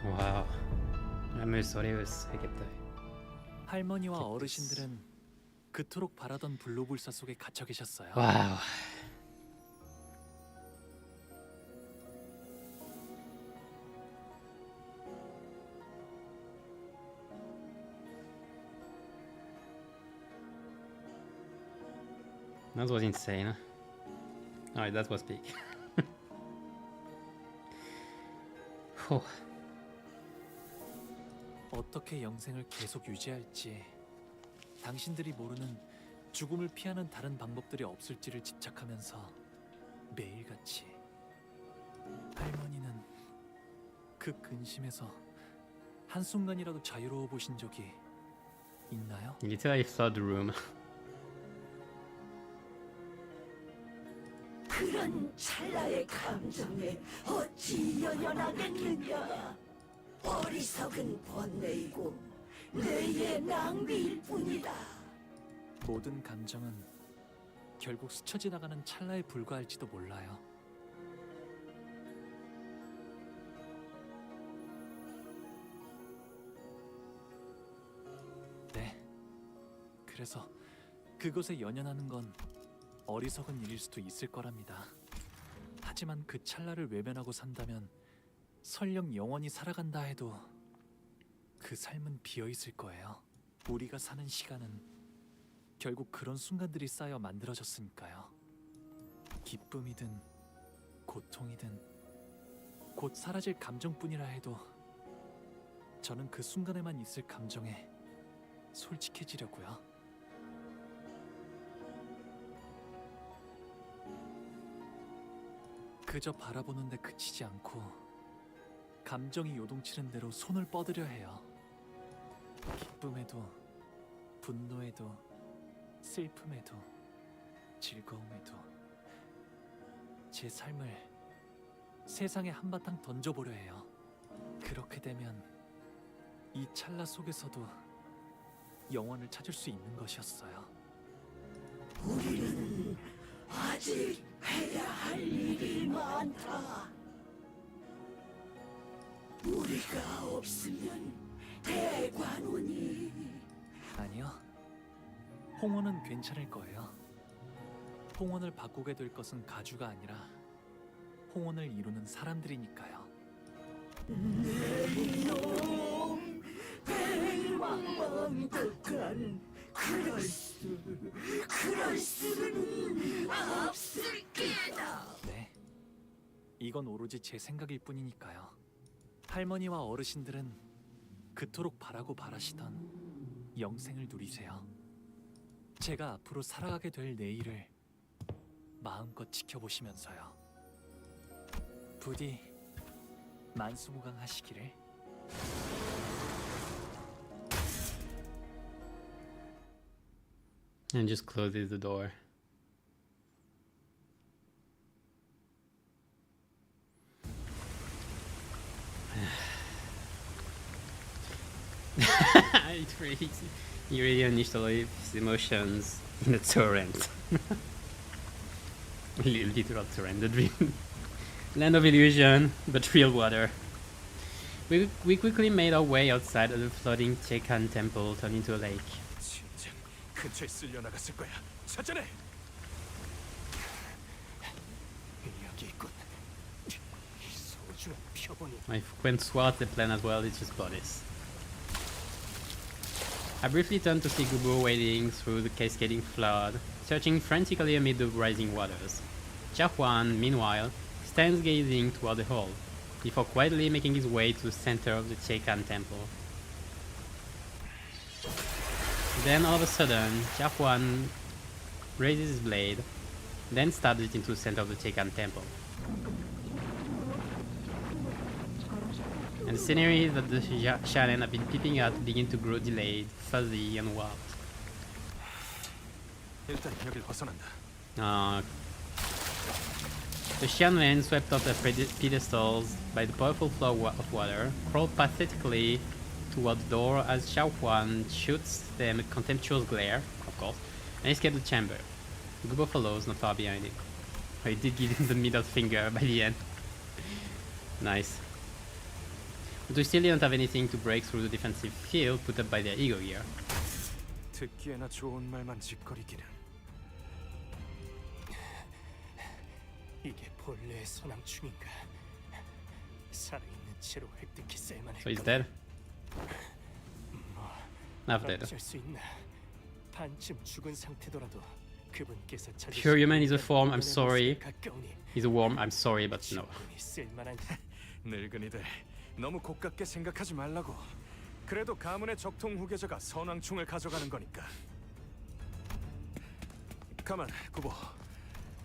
와우. 아무소리우스 하겠다. 할머니와 어르신들은 그토록 바라던 불로불사 속에 갇혀 계셨어요. 와우. That was insane. Alright, that was big. Whew. 어떻게 영생을 계속 유지할지, 당신들이 모르는 죽음을 피하는 다른 방법들이 없을지를 집착하면서 매일같이 할머니는 그 근심에서 한순간이라도 자유로워 보신 적이 있나요? Literally flood the room. 그런 찰나의 감정에 어찌 연연하겠느냐. 어리석은 번뇌이고 뇌의 낭비일 뿐이다. 모든 감정은 결국 스쳐 지나가는 찰나에 불과할지도 몰라요. 네. 그래서 그것에 연연하는 건 어리석은 일일 수도 있을 거랍니다. 하지만 그 찰나를 외면하고 산다면 설령 영원히 살아간다 해도 그 삶은 비어 있을 거예요. 우리가 사는 시간은 결국 그런 순간들이 쌓여 만들어졌으니까요. 기쁨이든 고통이든 곧 사라질 감정뿐이라 해도 저는 그 순간에만 있을 감정에 솔직해지려고요. 그저 바라보는데 그치지 않고 감정이 요동치는 대로 손을 뻗으려 해요. 기쁨에도 분노에도 슬픔에도 즐거움에도 제 삶을 세상에 한바탕 던져보려 해요. 그렇게 되면 이 찰나 속에서도 영원을 찾을 수 있는 것이었어요. 우리는 아직 해야 할 일이 많다. 우리가 없으면 대관원이 아니요. 홍원은 괜찮을 거예요. 홍원을 바꾸게 될 것은 가주가 아니라 홍원을 이루는 사람들이니까요. 내놈 대왕망덕한 그럴 수는 없을 게다. 네, 이건 오로지 제 생각일 뿐이니까요. 할머니와 어르신들은 그토록 바라고 바라시던 영생을 누리세요. 제가 앞으로 살아가게 될 내일을 마음껏 지켜보시면서요. 부디 만수무강하시기를. And just closes the door. It's really, you really unleashed all of his emotions in a torrent. Literal torrent, the dream. Land of illusion, but real water. We quickly made our way outside of the floating Chekan temple, turned into a lake. 진작 근처에 쓸려 나갔을 거야. 찾아내. 여기 있군. 이 소중한 표본이. I went towards the plan as well, it's just bodies. I briefly turned to see Gubo wading through the cascading flood, searching frantically amid the rising waters. Chahuan, meanwhile, stands gazing toward the hole, before quietly making his way to the center of the Chekan temple. Then all of a sudden, Chahuan raises his blade, then stabs it into the center of the Chekan temple. And the scenery that the Shannen have been peeping at begin to grow delayed, fuzzy, and warped. 일단 여길 벗어난다. The Shannen, swept off their pedestals by the powerful flow of water, crawl pathetically toward the door as Xiao Huan shoots them a contemptuous glare, of course, and escape the chamber. Gubo follows, not far behind him. Oh, he did give him the middle finger by the end. Nice. But we still didn't have anything to break through the defensive field put up by their ego gear. 듣기에나 좋은 말만 짓거리기는. 이게 본래의 소낭충인가? 살아있는 채로 획득히 쓸만할 So he's dead? Not dead. 어쩔 수 있나? 반쯤 죽은 상태더라도 그분께서 찾으신 Pure human is a form, I'm sorry. 가까우니 He's a worm, I'm sorry, but no. 쓸만한 늙은이들 너무 곱깝게 생각하지 말라고. 그래도 가문의 적통 후계자가 선왕충을 가져가는 거니까. 가만, 구보.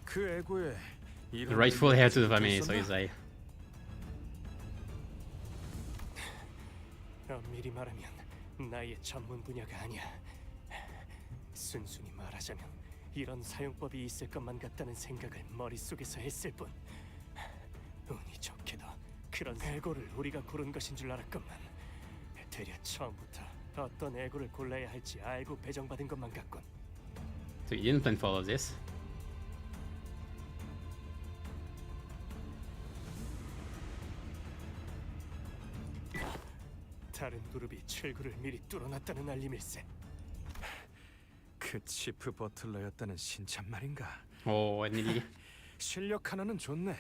그 애고에 The rightful heir to the family, so you say. 엄밀히 말하면 나의 전문 분야가 아니야. 순순히 말하자면 이런 사용법이 있을 것만 같다는 생각을 머릿속에서 했을 뿐. 운이 좋게도 그런 애고를 우리가 고른 것인 줄 알았건만 되려 처음부터 어떤 애고를 골라야 할지 알고 배정받은 것만 같군. So you didn't plan for all of this? 다른 그룹이 출구를 미리 뚫어놨다는 알림일세. 그 치프 버틀러였다는 신참말인가? Oh, Emily. 실력 하나는 좋네.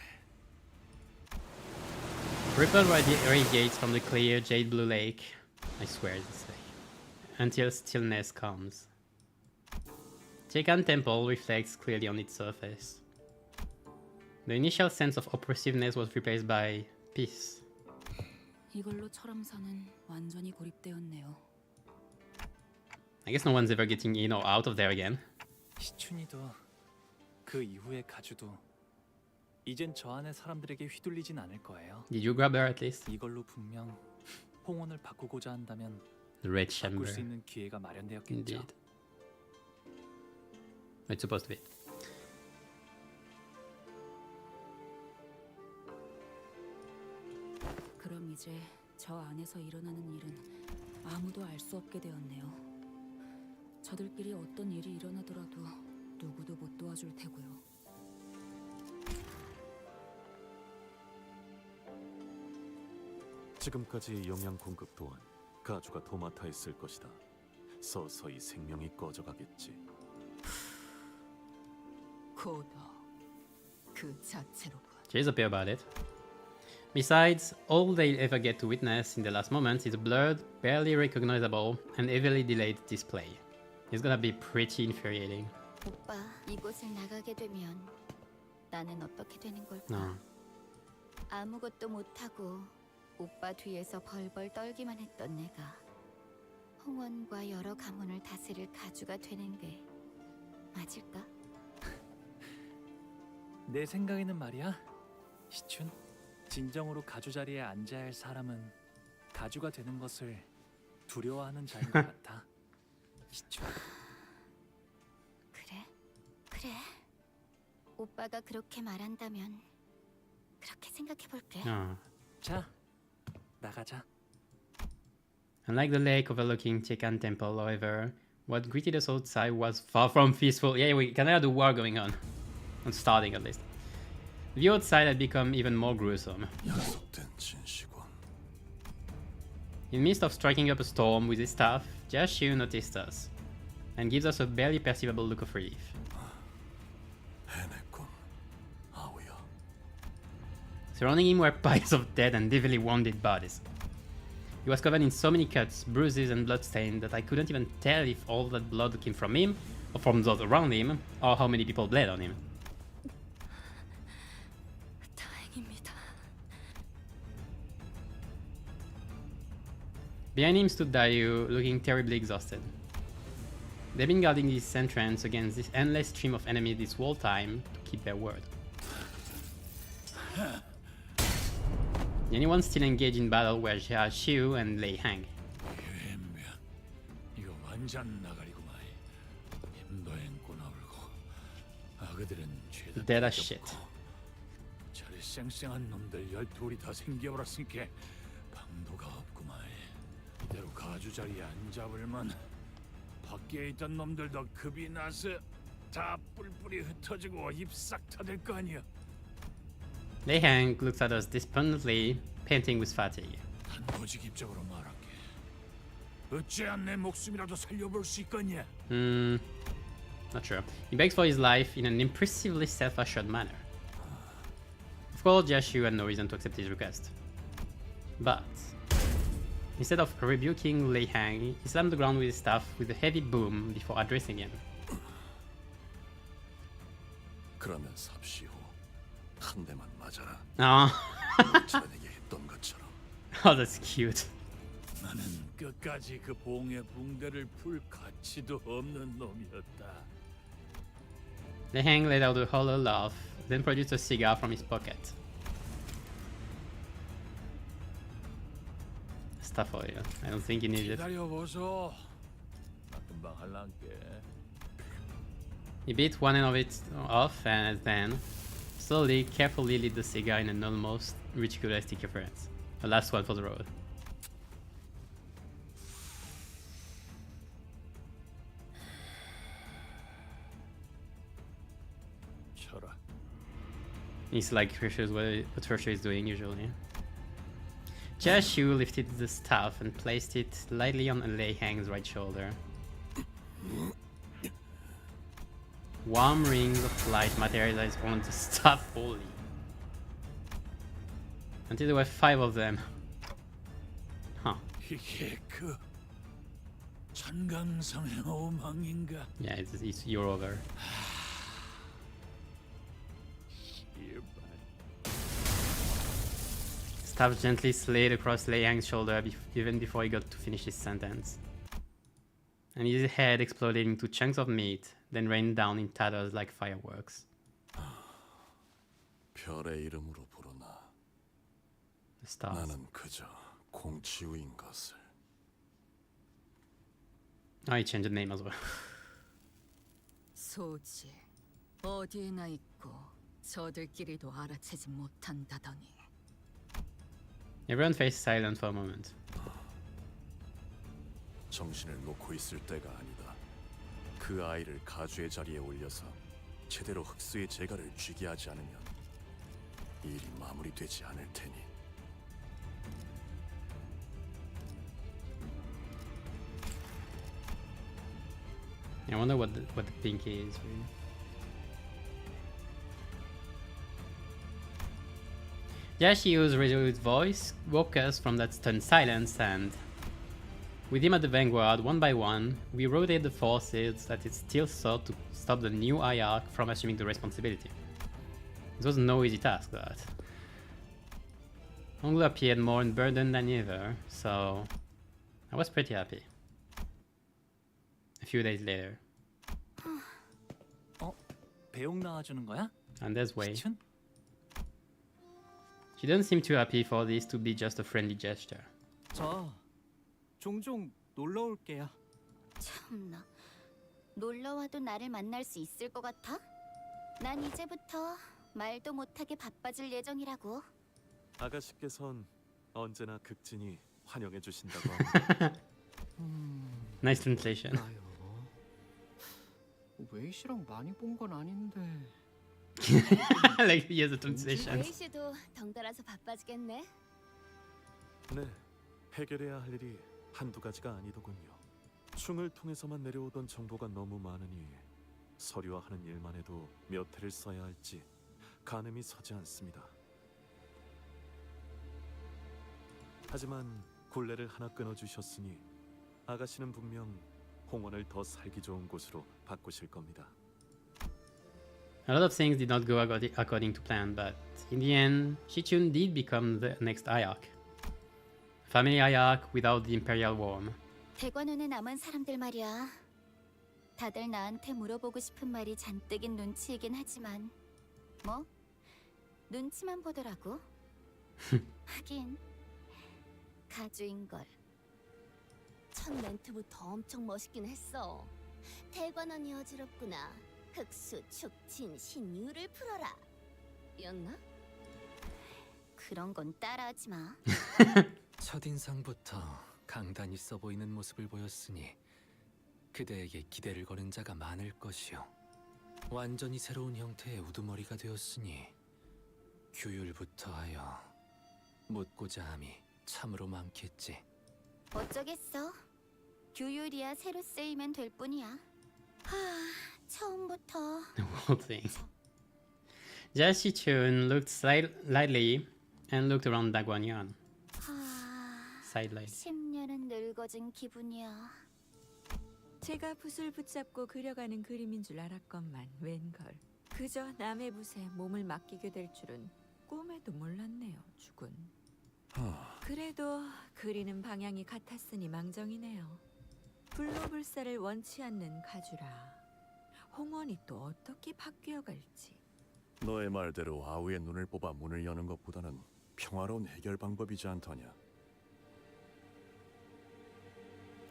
Ripple radiates from the clear jade blue lake. I swear this way. Until stillness comes. Chekan Temple reflects clearly on its surface. The initial sense of oppressiveness was replaced by peace. 이걸로 철암사는 완전히 고립되었네요. I guess no one's ever getting in or out of there again. 시춘이도 그 이후의 가주도 이젠 저 안의 사람들에게 휘둘리진 않을 거예요. Did you grab her at least? 이걸로 분명 홍원을 바꾸고자 한다면 The red chamber. 바꿀 수 있는 기회가 마련되었겠죠. Indeed. It's supposed to be. 그럼 이제 저 안에서 일어나는 일은 아무도 알 수 없게 되었네요. 저들끼리 어떤 일이 일어나더라도 누구도 못 도와줄 테고요. 지금까지 영양 공급 또한 가주가 도맡아 있을 것이다. 서서히 생명이 꺼져가겠지. 고독 그 자체로군. She's happy about it. Besides, all they ever get to witness in the last moments is a blurred, barely recognizable, and heavily delayed display. It's gonna be pretty infuriating. 오빠, 이곳을 나가게 되면 나는 어떻게 되는 걸까? No. 아무것도 못하고 오빠 뒤에서 벌벌 떨기만 했던 내가 홍원과 여러 가문을 다스릴 가주가 되는 게 맞을까? 내 생각에는 말이야, 시춘. 진정으로 가주 자리에 앉아야 할 사람은 가주가 되는 것을 두려워하는 자인 것 같아. 시춘. 그래. 오빠가 그렇게 말한다면 그렇게 생각해 볼게. 자, 나가자. Unlike the lake overlooking Tekan Temple, however, what greeted us outside was far from peaceful. Yeah, we kind of had a war going on. Starting at least. The view outside had become even more gruesome. In the midst of striking up a storm with his staff, Jashu noticed us and gives us a barely perceivable look of relief. Surrounding him were piles of dead and heavily wounded bodies. He was covered in so many cuts, bruises, and bloodstains that I couldn't even tell if all that blood came from him, or from those around him, or how many people bled on him. 다행입니다. Behind him stood Dayu, looking terribly exhausted. They've been guarding this entrance against this endless stream of enemies this whole time to keep their word. The only ones still engaged in battle were Jashu and Lei Hang. 이거 완전 나가리구만. 힘도 앵꼬 나불고 아그들은 죄다 Dead as shit. 저리 쌩쌩한 놈들 12이 다 생겨버렸으니까 방도가 없구만. 이대로 가주 자리에 안 잡을만 밖에 있던 놈들도 급이 나서 다 뿔뿔이 흩어지고 입싹 터질 거 아니야. Lei Hang looks at us despondently, panting with fatigue. 단도직입적으로 말할게. 어찌야 내 목숨이라도 살려볼 수 있겠냐? Not sure. He begs for his life in an impressively self-assured manner. Of course, Jashu had no reason to accept his request. But instead of rebuking Lei Hang, he slammed the ground with his staff with a heavy boom before addressing him. 그러면 삽시 후 한 대만 맞아라. 자네에게 했던 것처럼. Oh, that's cute. 나는 끝까지 그 봉의 붕대를 풀 가치도 없는 놈이었다. Lei Hang let out a hollow laugh, then produced a cigar from his pocket. Stuff for you. I don't think he needs it. 기다려보소. 나 금방 할란게. He bit one end of it off and then slowly, carefully lit the cigar in an almost ritualistic reference. The last one for the road. 쳐라. It's like what Trisha is doing usually. Jashu lifted the staff and placed it lightly on Lei Hang's right shoulder. Warm rings of light materialized on the staff wholly. Until there were 5 of them. Huh. 이게 그 천강성의 오망인가? Yeah, it's you're over. Staff gently slid across Lei Hang's shoulder even before he got to finish his sentence. And his head exploded into chunks of meat, then rained down in tatters like fireworks. 별의 이름으로 부르나. The stars. 나는 그저 공치우인 것을. Oh, he changed the name as well. 소지 어디에나 있고 저들끼리도 알아채지 못한다더니. Everyone faced silent for a moment. 정신을 놓고 있을 때가 아니다. 그 아이를 가주의 자리에 올려서 제대로 흑수의 재갈을 쥐게 하지 않으면 일이 마무리되지 않을 테니. I wonder what the pinky is really. Yashio's resolute voice woke us from that stunned silence, and with him at the vanguard, one by one, we rotated the forces that it still sought to stop the new hierarch from assuming the responsibility. It was no easy task, that. Honglu appeared more unburdened than ever, so I was pretty happy. A few days later. 배웅 나와주는 거야? And there's Wei. 시춘? She doesn't seem too happy for this to be just a friendly gesture. 저 종종 놀러 올게요. 참나, 놀러와도 나를 만날 수 있을 것 같아? 난 이제부터 말도 못하게 바빠질 예정이라고. 아가씨께선 언제나 극진히 환영해 주신다고 합니다. Nice translation. 웨이씨랑 많이 본 건 아닌데. Like he has a translation. 웨이 씨도 덩달아서 바빠지겠네. 네, 해결해야 할 일이 한두 가지가 아니더군요. 충을 통해서만 내려오던 정보가 너무 많으니 서류화하는 일만 해도 몇 회를 써야 할지 가늠이 서지 않습니다. 하지만 굴레를 하나 끊어주셨으니 아가씨는 분명 홍원을 더 살기 좋은 곳으로 바꾸실 겁니다. A lot of things did not go according to plan, but in the end, Shichun did become the next hierarch. Family hierarch without the imperial worm. 대관원에 남은 사람들 말이야. 다들 나한테 물어보고 싶은 말이 잔뜩인 눈치이긴 하지만 뭐 눈치만 보더라고. 하긴 가주인걸. 첫 멘트부터 엄청 멋있긴 했어. 대관원이 어지럽구나. 흑수, 축진, 신유를 풀어라. 였나? 그런 건 따라하지 마. 첫인상부터 강단 있어 보이는 모습을 보였으니 그대에게 기대를 거는 자가 많을 것이요. 완전히 새로운 형태의 우두머리가 되었으니 규율부터 하여 묻고자 함이 참으로 많겠지. 어쩌겠어. 규율이야 새로 쓰이면 될 뿐이야. 처음부터. The whole thing. Just Shichun looked slightly and looked around Dagwanyan. Sidelight. 10년은 늙어진 기분이야. 제가 붓을 붙잡고 그려가는 그림인 줄 알았건만 웬걸. 그저 남의 붓에 몸을 맡기게 될 줄은 꿈에도 몰랐네요, 죽은. 그래도 그리는 방향이 같았으니 망정이네요. 불로불사를 원치 않는 가주라. 홍원이 또 어떻게 바뀌어갈지. 너의 말대로 아우의 눈을 뽑아 문을 여는 것보다는 평화로운 해결 방법이지 않더냐.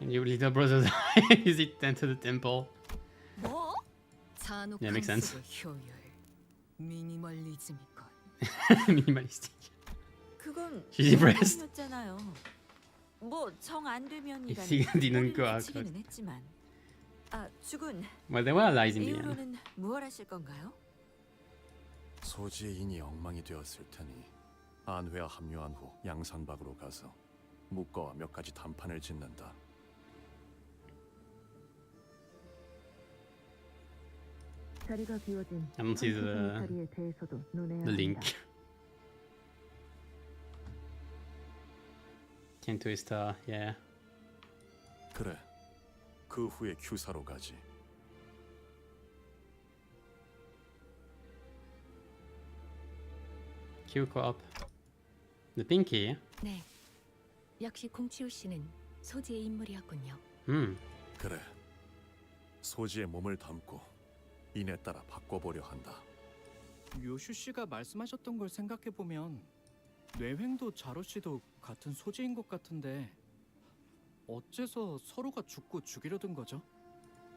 And your little brother's is it enter the temple? 뭐? Yeah, makes sense. 효율, 미니멀리즘이건. Minimalistic. 그건 She's impressed. 였잖아요. 뭐 정 안 되면이라는 이시간디는 그 붙이기는 했지만. 죽은. Well, there were lies in the end. 이후로는 무엇 하실 건가요? 소지의 인이 엉망이 되었을 테니 안회와 합류한 후 양산박으로 가서 묵과와 몇 가지 단판을 짓는다. 자리가 비워진 I don't see 자리에 대해서도 논해야 the link. 한다. Canto star, yeah. 그래, 그 후에 큐사로 가지. Q co-op. The pinky. 네, 역시 공치우 씨는 소지의 인물이었군요. 그래, 소지의 몸을 담고 인에 따라 바꿔보려 한다. 요슈 씨가 말씀하셨던 걸 생각해 보면 뇌횡도 자로 씨도 같은 소재인 것 같은데 어째서 서로가 죽고 죽이려던 거죠?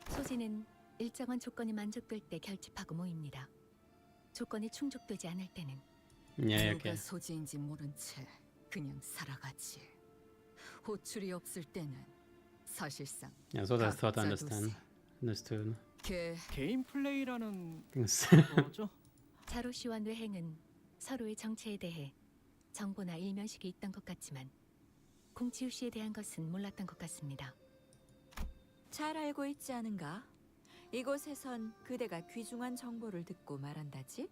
소지는 일정한 조건이 만족될 때 결집하고 모입니다. 조건이 충족되지 않을 때는 Yeah, 누가 okay. 소지인지 모른 채 그냥 살아가지. 호출이 없을 때는 사실상 Yeah, so that's what I 각자 understand. Understood. 개인 플레이라는 Things. 거죠? 자로 씨와 뇌행은 서로의 정체에 대해 정보나 일면식이 있던 것 같지만 공치우 씨에 대한 것은 몰랐던 것 같습니다. 잘 알고 있지 않은가? 이곳에선 그대가 귀중한 정보를 듣고 말한다지?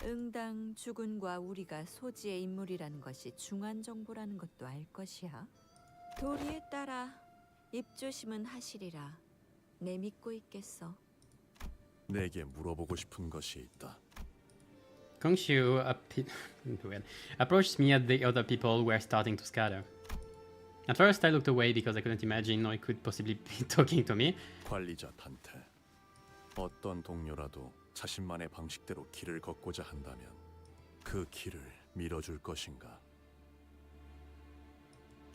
응당 주군과 우리가 소지의 인물이라는 것이 중한 정보라는 것도 알 것이야. 도리에 따라 입조심은 하시리라. 내 믿고 있겠어. 내게 물어보고 싶은 것이 있다. Kongshu approached me as the other people were starting to scatter. At first I looked away because I couldn't imagine or he could possibly be talking to me. 관리자 단테. 어떤 동료라도 자신만의 방식대로 길을 걷고자 한다면 그 길을 밀어줄 것인가?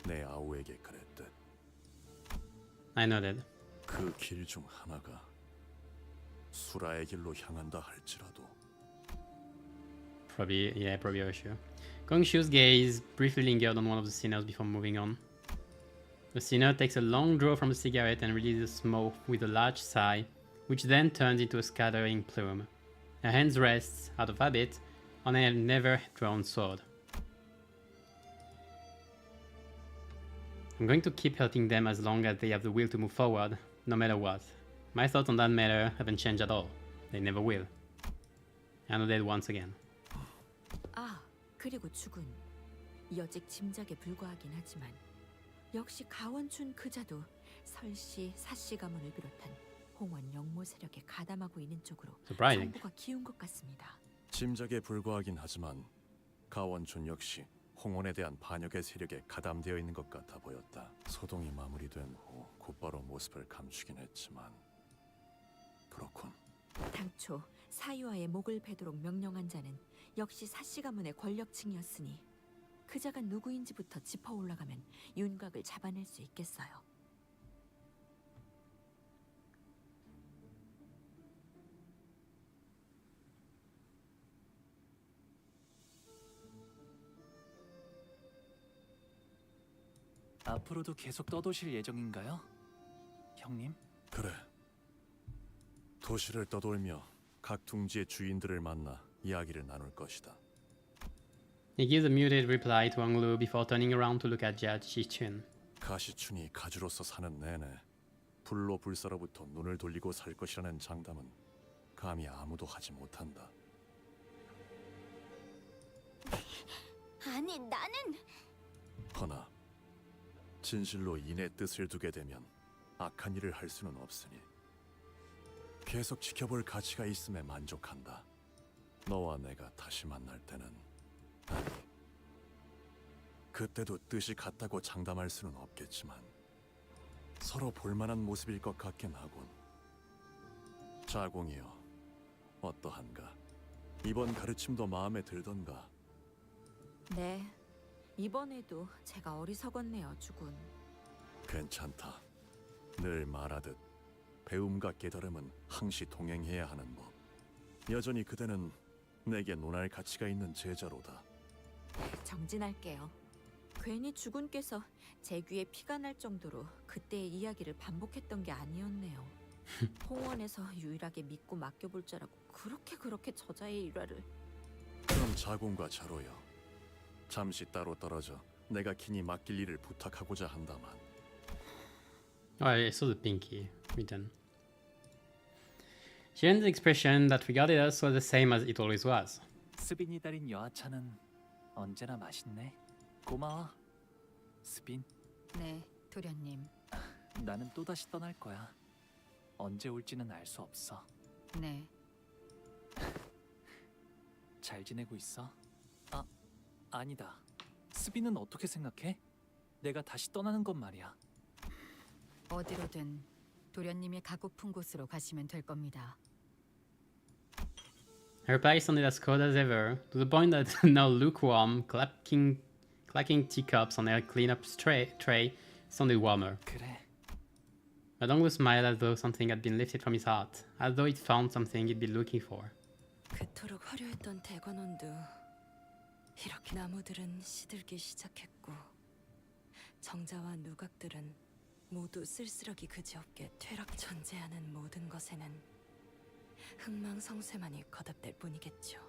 내 아우에게 그랬듯. I nodded. 그 길 중 하나가 수라의 길로 향한다 할지라도. Probably you're sure. Kongshu's gaze briefly lingered on one of the sinners before moving on. The sinner takes a long draw from a cigarette and releases smoke with a large sigh, which then turns into a scattering plume. Her hands rest, out of habit, on a never-drawn sword. I'm going to keep helping them as long as they have the will to move forward, no matter what. My thoughts on that matter haven't changed at all. They never will. I nodded once again. 아, 그리고 죽은 여직 짐작에 불과하긴 하지만 역시 가원춘 그자도 설씨, 사씨 가문을 비롯한 홍원 영모 세력에 가담하고 있는 쪽으로 정보가 기운 것 같습니다. 짐작에 불과하긴 하지만 가원춘 역시 홍원에 대한 반역의 세력에 가담되어 있는 것 같아 보였다. 소동이 마무리된 후 곧바로 모습을 감추긴 했지만 그렇군. 당초 사유아의 목을 베도록 명령한 자는 역시 사씨 가문의 권력층이었으니 그자가 누구인지부터 짚어 올라가면 윤곽을 잡아낼 수 있겠어요. 앞으로도 계속 떠도실 예정인가요? 형님? 그래. 도시를 떠돌며 각 둥지의 주인들을 만나 이야기를 나눌 것이다. He gives a muted reply to Anglu before turning around to look at Jia Shichun. 가시춘이 가주로서 사는 내내 불로 불사로부터 눈을 돌리고 살 것이라는 장담은 감히 아무도 하지 못한다. 아니, 나는... 허나 진실로 인의 뜻을 두게 되면 악한 일을 할 수는 없으니 계속 지켜볼 가치가 있음에 만족한다. 너와 내가 다시 만날 때는 아니, 그때도 뜻이 같다고 장담할 수는 없겠지만 서로 볼만한 모습일 것 같긴 하군. 자공이여, 어떠한가? 이번 가르침도 마음에 들던가? 네, 이번에도 제가 어리석었네요, 주군. 괜찮다. 늘 말하듯 배움과 깨달음은 항시 동행해야 하는 법. 여전히 그대는 내게 논할 가치가 있는 제자로다. 정진할게요. 괜히 주군께서 제 귀에 피가 날 정도로 그때의 이야기를 반복했던 게 아니었네요. 홍원에서 유일하게 믿고 맡겨볼 자라고 그렇게 저자의 일화를. 그럼 자공과 자로여, 잠시 따로 떨어져 내가 긴히 맡길 일을 부탁하고자 한다만. Oh, I saw the pinky written. Shiren's expression that regarded us was the same as it always was. 스빈이 달인 여하차는 언제나 맛있네. 고마워, 스빈. 네, 도련님. 나는 또다시 떠날 거야. 언제 올지는 알 수 없어. 네. 잘 지내고 있어? 아, 아니다. 스빈은 어떻게 생각해? 내가 다시 떠나는 건 말이야. 어디로든 도련님이 가고픈 곳으로 가시면 될 겁니다. Her reply sounded as cold as ever, to the point that now lukewarm, clacking teacups on her clean-up tray sounded warmer. 그래. Madonglu smiled as though something had been lifted from his heart, as though he'd found something he'd been looking for. 그토록 화려했던 대관원도 이렇게 나무들은 시들기 시작했고 정자와 누각들은 모두 쓸쓸하기 그지없게 퇴락천재하는 모든 것에는 흥망성쇠만이 거듭될 뿐이겠죠.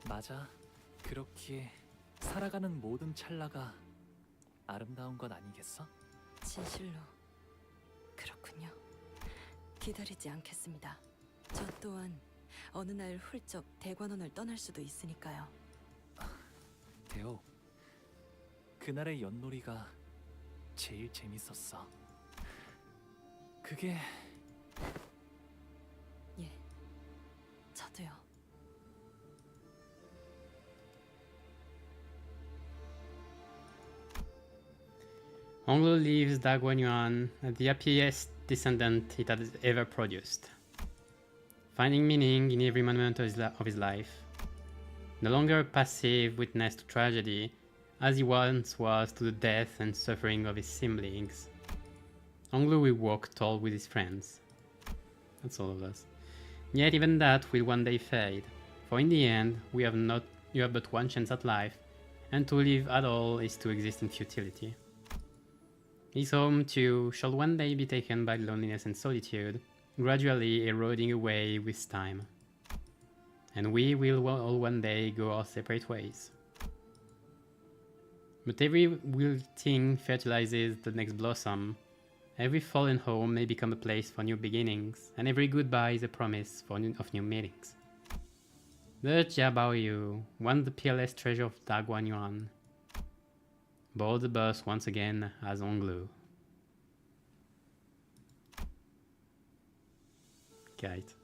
맞아. 그렇기에 살아가는 모든 찰나가 아름다운 것 아니겠어? 진실로 그렇군요. 기다리지 않겠습니다. 저 또한 어느 날 훌쩍 대관원을 떠날 수도 있으니까요. 대호, 그날의 연놀이가 제일 재밌었어. 그게 예, 저도요. Onglu leaves Daguanyuan the happiest descendant it has ever produced, finding meaning in every moment of his life. No longer a passive witness to tragedy, as he once was to the death and suffering of his siblings, Onglu will walk tall with his friends. That's all of us. Yet even that will one day fade, for in the end you have but one chance at life, and to live at all is to exist in futility. His home, too, shall one day be taken by loneliness and solitude, gradually eroding away with time. And we will all one day go our separate ways. But every wilting fertilizes the next blossom, every fallen home may become a place for new beginnings, and every goodbye is a promise of new meetings. The Jia Baoyu, once the peerless treasure of Daguanyuan, board the bus once again as Onglu. Kite.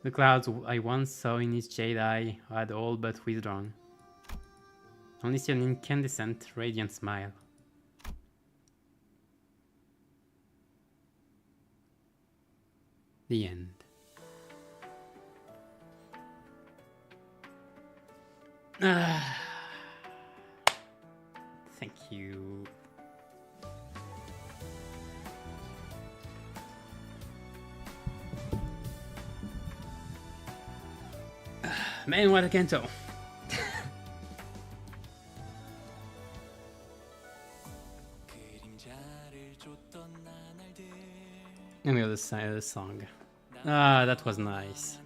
The clouds I once saw in his jade eye had all but withdrawn. Only see an incandescent, radiant smile. The end. Thank you. Man, what a Canto. Let me go to the side of the song. Ah, that was nice.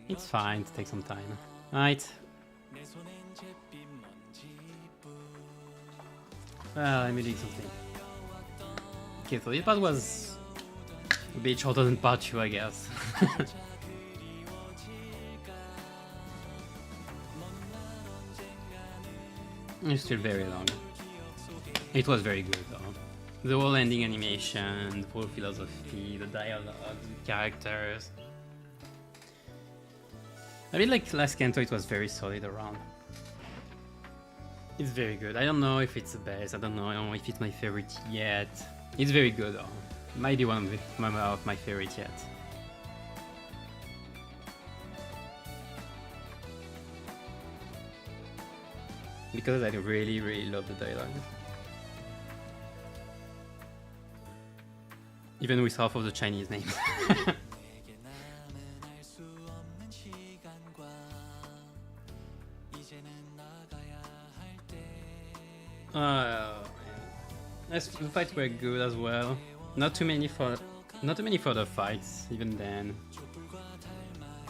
It's fine to take some time. Right. Let me do something. Okay, so this part was a bit shorter than part 2, I guess. It's still very long. It was very good though. The whole ending animation, the whole philosophy, the dialogue, the characters. I mean, like last Canto, it was very solid around. It's very good. I don't know if it's the best. I don't know if it's my favorite yet. It's very good though. Might be one of my favorites yet. Because I really, really love the dialogue. Even with half of the Chinese names. The fights were good as well. Not too many further fights, even then.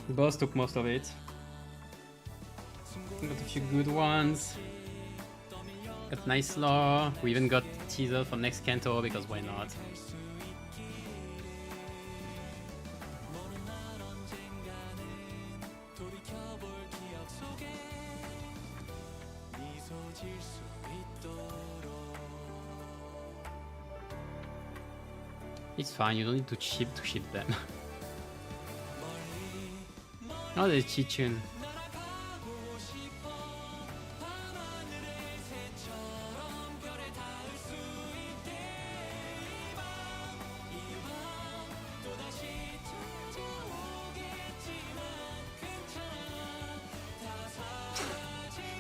The boss took most of it. Got a few good ones. Got nice lore. We even got teaser for next Canto because why not? It's fine, you don't need to ship them. Oh, there's Chichun.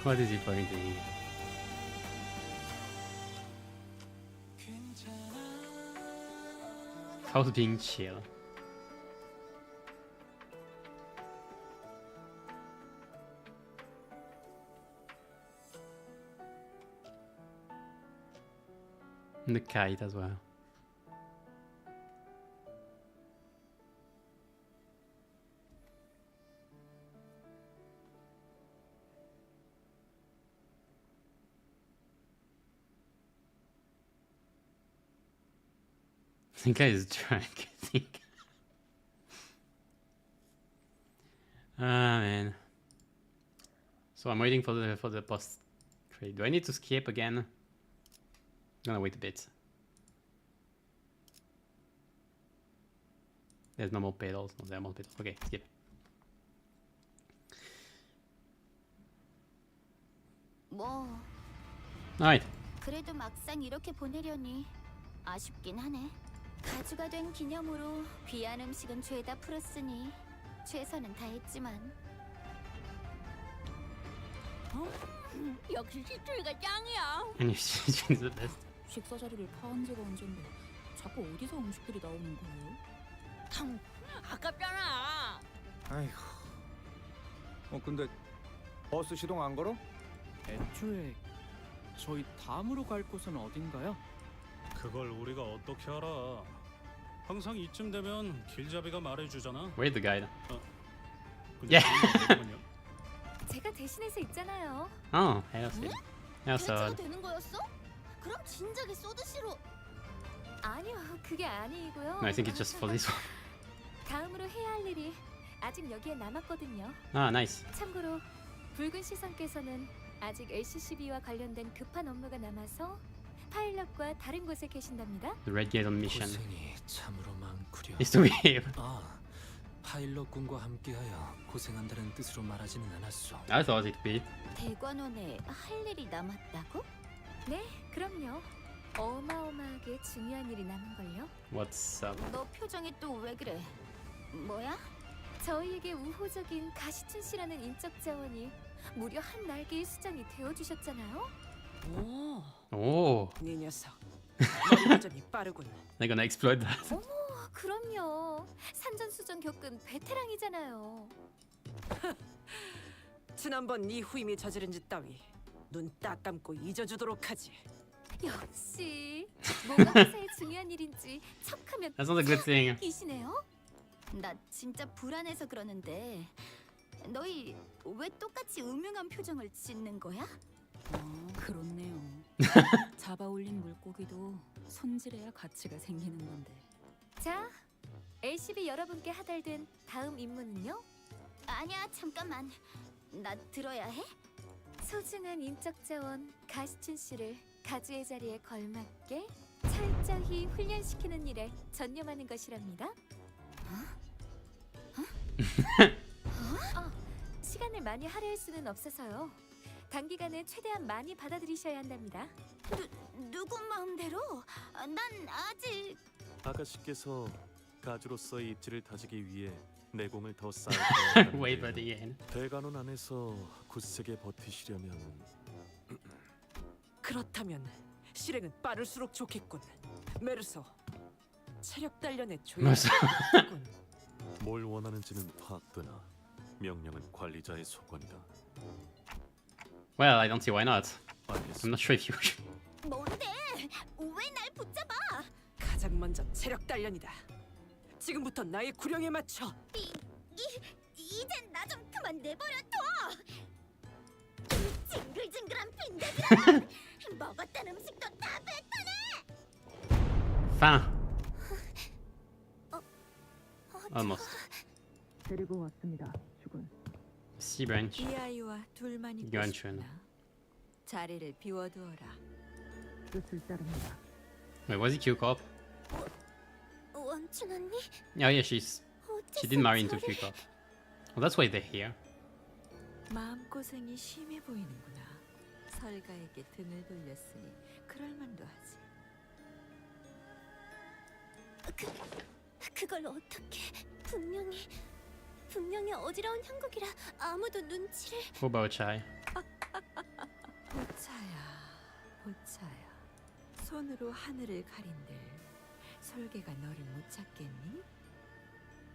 What is he pointing? How's being chill? And the kite as well. This guy is drunk, I think. Ah man. So I'm waiting for the post credit. Do I need to skip again? I'm gonna wait a bit. There's no more pedals. No, there are more pedals. Okay, skip. 뭐 Alright. 그래도 막상 이렇게 보내려니 아쉽긴 하네. 가주가 된 기념으로 귀한 음식은 죄다 풀었으니 최선은 다했지만. 역시 시추이가 짱이야. And she's the best. 식사 자리를 파한 지가 언젠데 자꾸 어디서 음식들이 나오는 거예요? 아깝잖아. 아이고. 근데 버스 시동 안 걸어? 애초에 저희 다음으로 갈 곳은 어딘가요? 그걸 우리가 어떻게 알아? 항상 이쯤 되면 길잡이가 말해주잖아. Where's the guide? 근데 Yeah. 제가 대신해서 있잖아요. Oh, here's it. 대체가 되는 거였어? 그럼 진작에 소드씨로. 아니요, 그게 아니고요. No, I think it's just for this one. 다음으로 해야 할 일이 아직 여기에 남았거든요. Ah, nice. 참고로 붉은 시선께서는 아직 LCCB와 관련된 급한 업무가 남아서 파일럿과 다른 곳에 계신답니다. The red gate on mission. 고생이 참으로 많구려. Is to be here. 아, 파일럿군과 함께하여 고생한다는 뜻으로 말하지는 않았소. I thought it'd be. 대관원에 할 일이 남았다고? 네, 그럼요. 어마어마하게 중요한 일이 남은걸요. What's up? 너 표정이 또 왜 그래? 뭐야? 저희에게 우호적인 가시춘 씨라는 인적 자원이 무려 한 날개의 수장이 되어주셨잖아요. 오. Oh. 네 녀석. 완전히 빠르군. They're gonna exploit that. 어머, 그럼요. 산전수전 겪은 베테랑이잖아요. 지난번 네 후임이 저지른 짓 따위 눈 딱 감고 잊어주도록 하지. 역시 뭐가 회사의 중요한 일인지 척하면 That's not a good thing. 이시네요. 나 진짜 불안해서 그러는데 너희 왜 똑같이 음흉한 표정을 짓는 거야? 그렇네요. 잡아올린 물고기도 손질해야 가치가 생기는 건데. 자, LCB 여러분께 하달된 다음 임무는요? 아니야, 잠깐만. 나 들어야 해? 소중한 인적 자원 가시춘 씨를 가주의 자리에 걸맞게 철저히 훈련시키는 일에 전념하는 것이랍니다. 시간을 많이 할애할 수는 없어서요. 단기간에 최대한 많이 받아들이셔야 한답니다. 누구 마음대로? 난 아직... 아가씨께서 가주로서의 입지를 다지기 위해 내공을 더 쌓을 Way by the end. 대관원 안에서 굳세게 버티시려면 그렇다면 실행은 빠를수록 좋겠군. 메르소, 체력 단련에 조용히. 뭘 원하는지는 파악되나 명령은 관리자의 소관이다. Well, I don't see why not. I'm not sure if you should. 뭔데? 왜 날 붙잡아? 가장 먼저 체력 단련이다. 지금부터 나의 구령에 맞춰. 이젠 나 좀 그만 내버려둬. 이 징글징글한 빈대들아. 먹었던 음식도 다 뱉어내. Fin. Almost. 데리고 왔습니다, 주군. Sea branch. 이 아이와 둘만 있고 Yuanchun. 싶구나. 자리를 비워두어라. 뜻을 따릅니다. Wait, was he Q-Cop? 원춘 언니? Oh yeah, she did marry into Q-Cop. Well, that's why they're here. 마음고생이 심해 보이는구나. 설가에게 등을 돌렸으니 그럴 만도 하지. 그걸 어떻게? 분명히 어지러운 형국이라 아무도 눈치를. Who about Chai? 보차야. 손으로 하늘을 가린들 설계가 너를 못 찾겠니?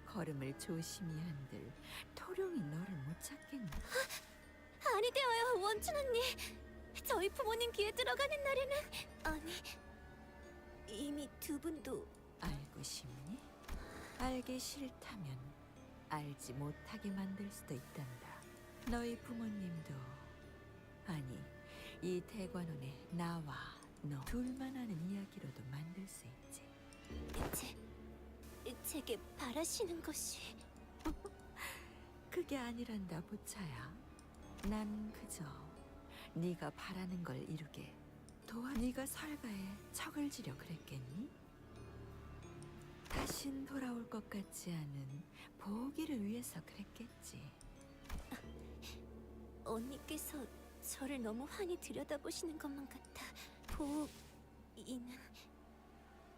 걸음을 조심히 한들 토룡이 너를 못 찾겠니? 아니 되어요, 원춘 언니. 저희 부모님 귀에 들어가는 날에는 아니 이미 두 분도 알고 싶니? 알기 싫다면 알지 못하게 만들 수도 있단다. 너희 부모님도 아니 이 대관원에 나와 너 둘만 아는 이야기로도 만들 수 있지. 제게 바라시는 것이 그게 아니란다, 보차야. 난 그저 네가 바라는 걸 이루게 도와. 네가 설가에 척을 지려 그랬겠니? 다신 돌아올 것 같지 않은 보기를 위해서 그랬겠지. 언니께서 저를 너무 환히 들여다보시는 것만 같아 보이는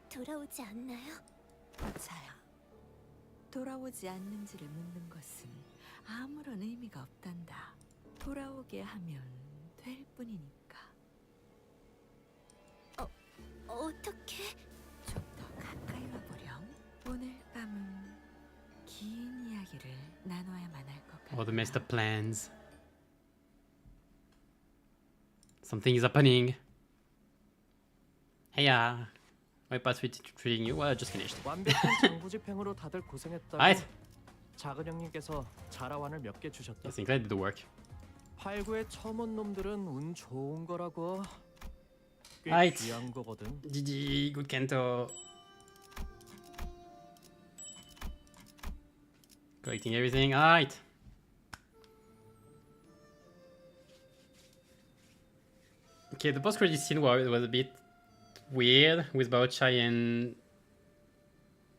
돌아오지 않나요? 보차야, 돌아오지 않는지를 묻는 것은 아무런 의미가 없단다. 돌아오게 하면 될 뿐이니까. 어떻게? 좀 더 가까이 와보렴. 오늘 밤은 긴 이야기를 나눠야만 할 것 같아. All the messed up plans. Something is happening. Heya. My past week treating you? Well, I just finished. 완벽한 장부집행으로 다들 고생했다고. Alright. 작은 형님께서 자라완을 몇 개 주셨다. I think I did the work. 활구의 처음 온 놈들은 운 좋은 거라고. 꽤 Alright. 귀한 거거든. GG, good Canto. Collecting everything. Alright. Okay, the post-credit scene was a bit weird with Baochai and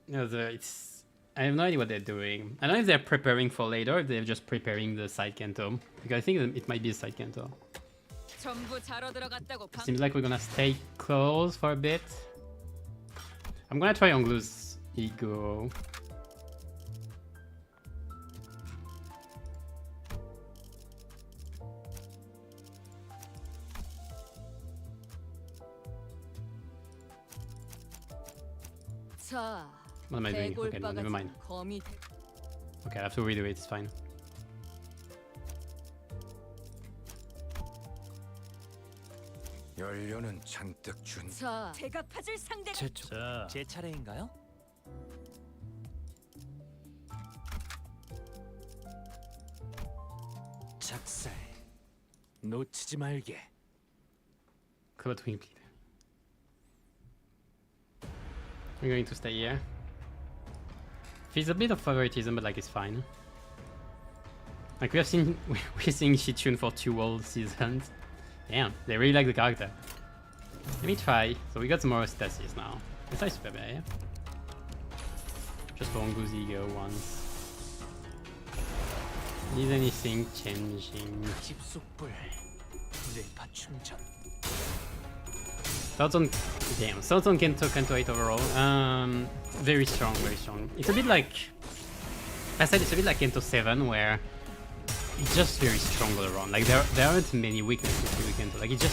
it's I have no idea what they're doing. I don't know if they're preparing for later, or if they're just preparing the side Canto, because I think it might be a side Canto. Seems like we're gonna stay close for a bit. I'm gonna try Onglu's ego. What am I doing? Okay, no, never mind. Okay, I have to redo it, it's fine. 연료는 잔뜩 준. 제가 가질 상대가 제 차례인가요? 작살 놓치지 말게. Club Twin Bleed. We're going to stay here. Feels a bit of favoritism, but like it's fine. Like we're seeing Shitune for 2 whole seasons. Damn, they really like the character. Let me try. So we got some more stasis now. Let's try Super Bear. Just for Onglu's ego once. Is anything changing? Thoughts on damn, thoughts on Canto 8 overall. Very strong, very strong. It's a bit like I said, it's a bit like Canto 7 where it's just very strong all around. Like there aren't many weaknesses to the Canto. Like it's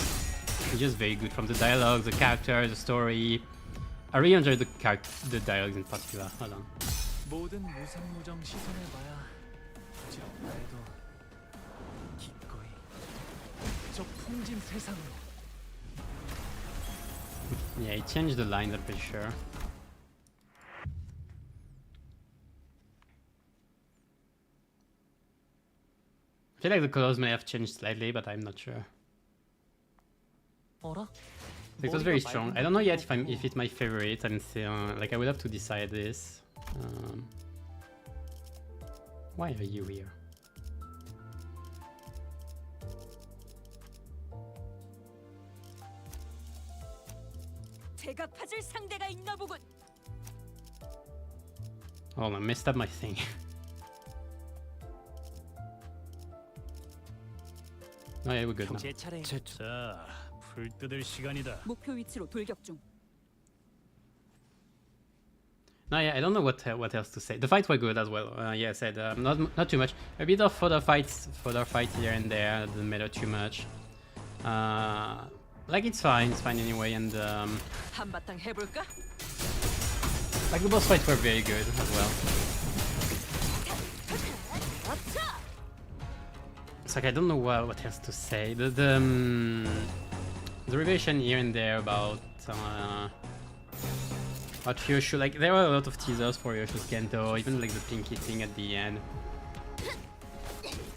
just very good from the dialogue, the character, the story. I really enjoyed the dialogues in particular. Hold on. 모든 무상무정 시선을 봐야 부질없다 해도 기꺼이 저 풍진 세상으로. Yeah, he changed the lines, I'm pretty sure. I feel like the colors may have changed slightly, but I'm not sure. It was very strong. I don't know yet if it's my favorite. I'm like I would have to decide this. Why are you here? 제가 가질 상대가 있나 보군. Oh, I messed up my thing. Oh yeah, we're good now. 자, 풀 뜯을 시간이다. 목표 위치로 돌격 중. No, yeah, I don't know what else to say. The fights were good as well. Yeah, I said not too much. A bit of further fights here and there. Doesn't matter too much. Like it's fine anyway. And 한바탕 해볼까? like the boss fights were very good as well. It's like I don't know what else to say. The revelation here and there about Ryoshu, like there were a lot of teasers for Ryoshu's Canto, even like the pinky thing at the end.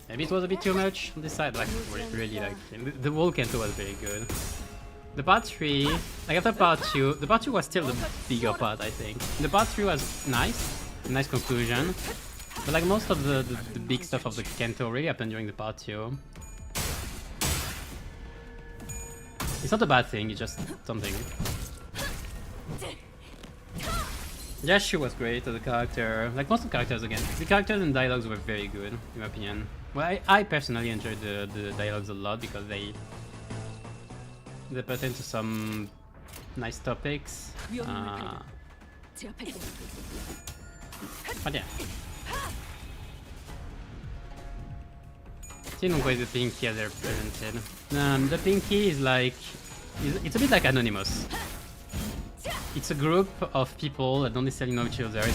Maybe it was a bit too much on this side, like really like the whole Canto was very good. The part 3, like after part 2, the part 2 was still the bigger part, I think. The part 3 was nice, a nice conclusion. But like most of the big stuff of the Canto really happened during the part 2. It's not a bad thing, it's just something. Yashu was great as a character. Like most of the characters again. The characters and dialogues were very good, in my opinion. Well, I personally enjoyed the dialogues a lot because they pertain to some nice topics. But yeah. See the way the Pinky as they're presented. The Pinky is like... it's a bit like Anonymous. It's a group of people that don't necessarily know each other and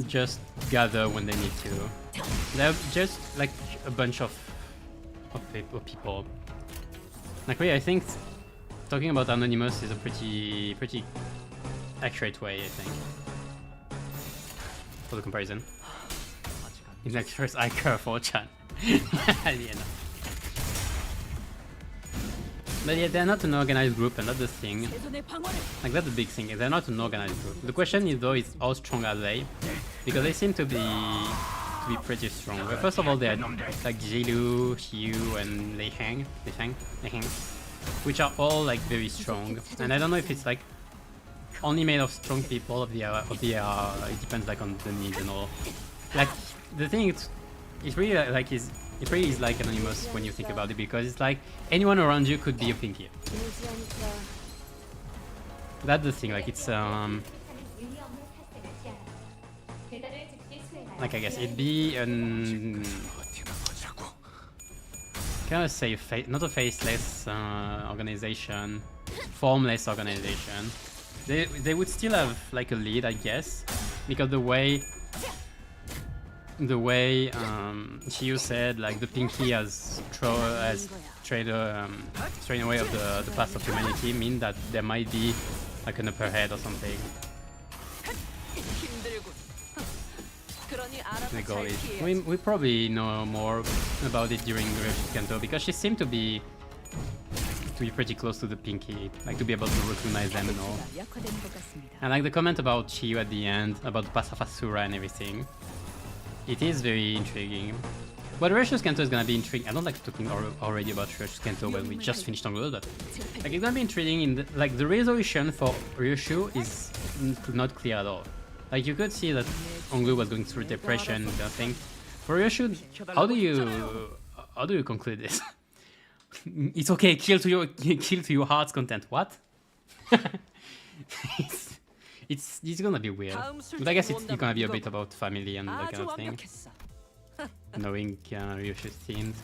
just gather when they need to. They're just like a bunch of people. Like really, I think talking about Anonymous is a pretty accurate way, I think, for the comparison. In like first I care for Chan. At the end. But yeah, they're not an organized group, and that's the thing. Like that's the big thing. They're not an organized group. The question is though, is how strong are they? Because they seem to be pretty strong. But first of all, they are like Jilu, Xiu, and Lei Hang, which are all like very strong. And I don't know if it's like only made of strong people of the it depends like on the needs and all. Like the thing is, it's really like it really is like Anonymous when you think about it, because it's like anyone around you could be a Pinky. That's the thing, like it's like I guess it'd be an can I say not a faceless organization, formless organization. They would still have like a lead, I guess, because the way Chiyu said, like the Pinky has strayed away of the path of humanity, mean that there might be like an upper head or something. We probably know more about it during Canto, because she seemed to be pretty close to the Pinky, like to be able to recognize them and all. And like the comment about Chiyu at the end, about the Pasafasura and everything. It is very intriguing. But Ryoshu's Canto is gonna be intriguing. I don't like talking already about Ryoshu's Canto when we just finished Onglu, but like it's gonna be intriguing in like the resolution for Ryoshu is not clear at all. Like you could see that Onglu was going through depression and thing. For Ryoshu, how do you conclude this? It's okay, kill to your heart's content. What? It's gonna be weird, but I guess it's gonna be a bit about family and that kind of thing. Knowing Ryoshu's themes.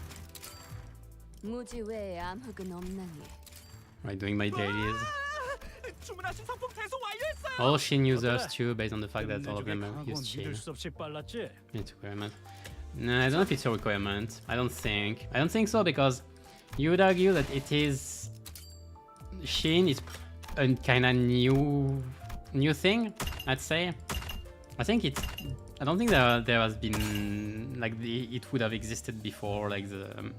Right, doing my dailies. All Shin users too, based on the fact that all of them use Shin. It's a requirement. No, I don't know if it's a requirement. I don't think so, because you would argue that it is Shin is a kind of new thing, I'd say. I don't think there has been like it would have existed before, like the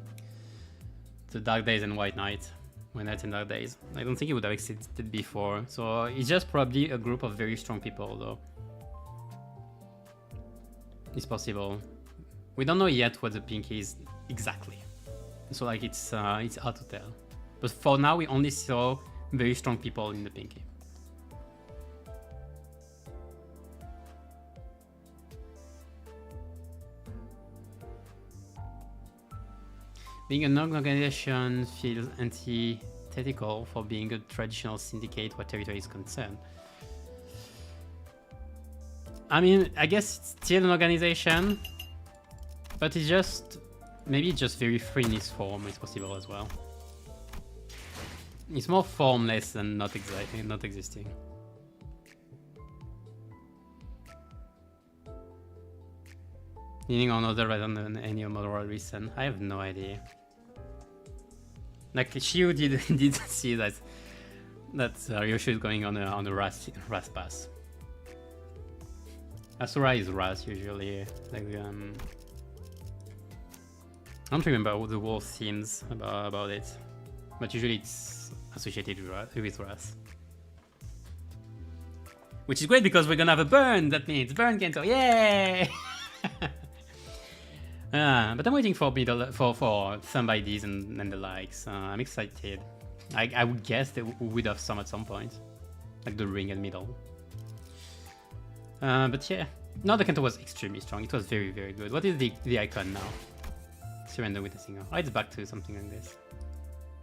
Dark Days and White Knight, White Knights and Dark Days. I don't think it would have existed before. So it's just probably a group of very strong people, though. It's possible. We don't know yet what the Pinky is exactly. So like it's hard to tell. But for now, we only saw very strong people in the Pinky. Being an organization feels antithetical for being a traditional syndicate where territory is concerned. I mean, I guess it's still an organization, but it's just maybe just very free in its form. It's possible as well. It's more formless than not existing. Leaning on other rather than any moral reason. I have no idea. Like Shiu did see that Ryoshu is going on a Ras pass. Asura is Ras usually. Like I don't remember all the war themes about it, but usually it's associated with Wrath. Which is great because we're gonna have a burn. That means burn Canto. Yay! But I'm waiting for some IDs and the likes. I'm excited. I would guess that we would have some at some point, like the ring and middle. But yeah, no, the Canto was extremely strong. It was very, very good. What is the icon now? Surrender with a singer. Oh, it's back to something like this.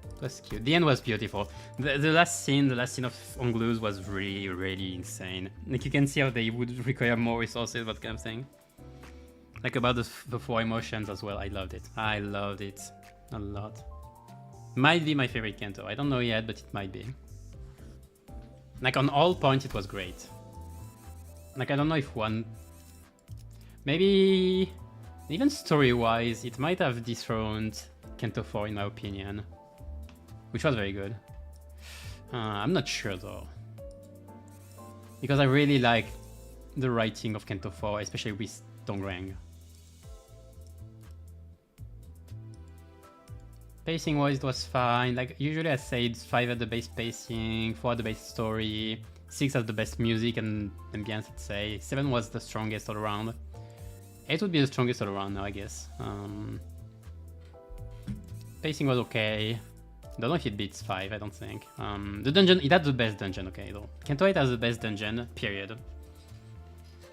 It was cute. The end was beautiful. The last scene of Onglu's was really, really insane. Like you can see how they would require more resources, that kind of thing. Like about the 4 emotions as well. I loved it. I loved it a lot. Might be my favorite Canto. I don't know yet, but it might be. Like on all points, it was great. Like I don't know if one, maybe even story-wise, it might have dethroned Canto 4 in my opinion, which was very good. I'm not sure though, because I really like the writing of Canto 4, especially with Dongrang. Pacing wise, it was fine. Like usually I say it's 5 at the base pacing, 4 at the base story, 6 at the best music and ambience, I'd say. 7 was the strongest all around. 8 would be the strongest all around now, I guess. Pacing was okay. Don't know if it beats 5, I don't think. The dungeon, it had the best dungeon, okay though. Canto 8 has the best dungeon, period.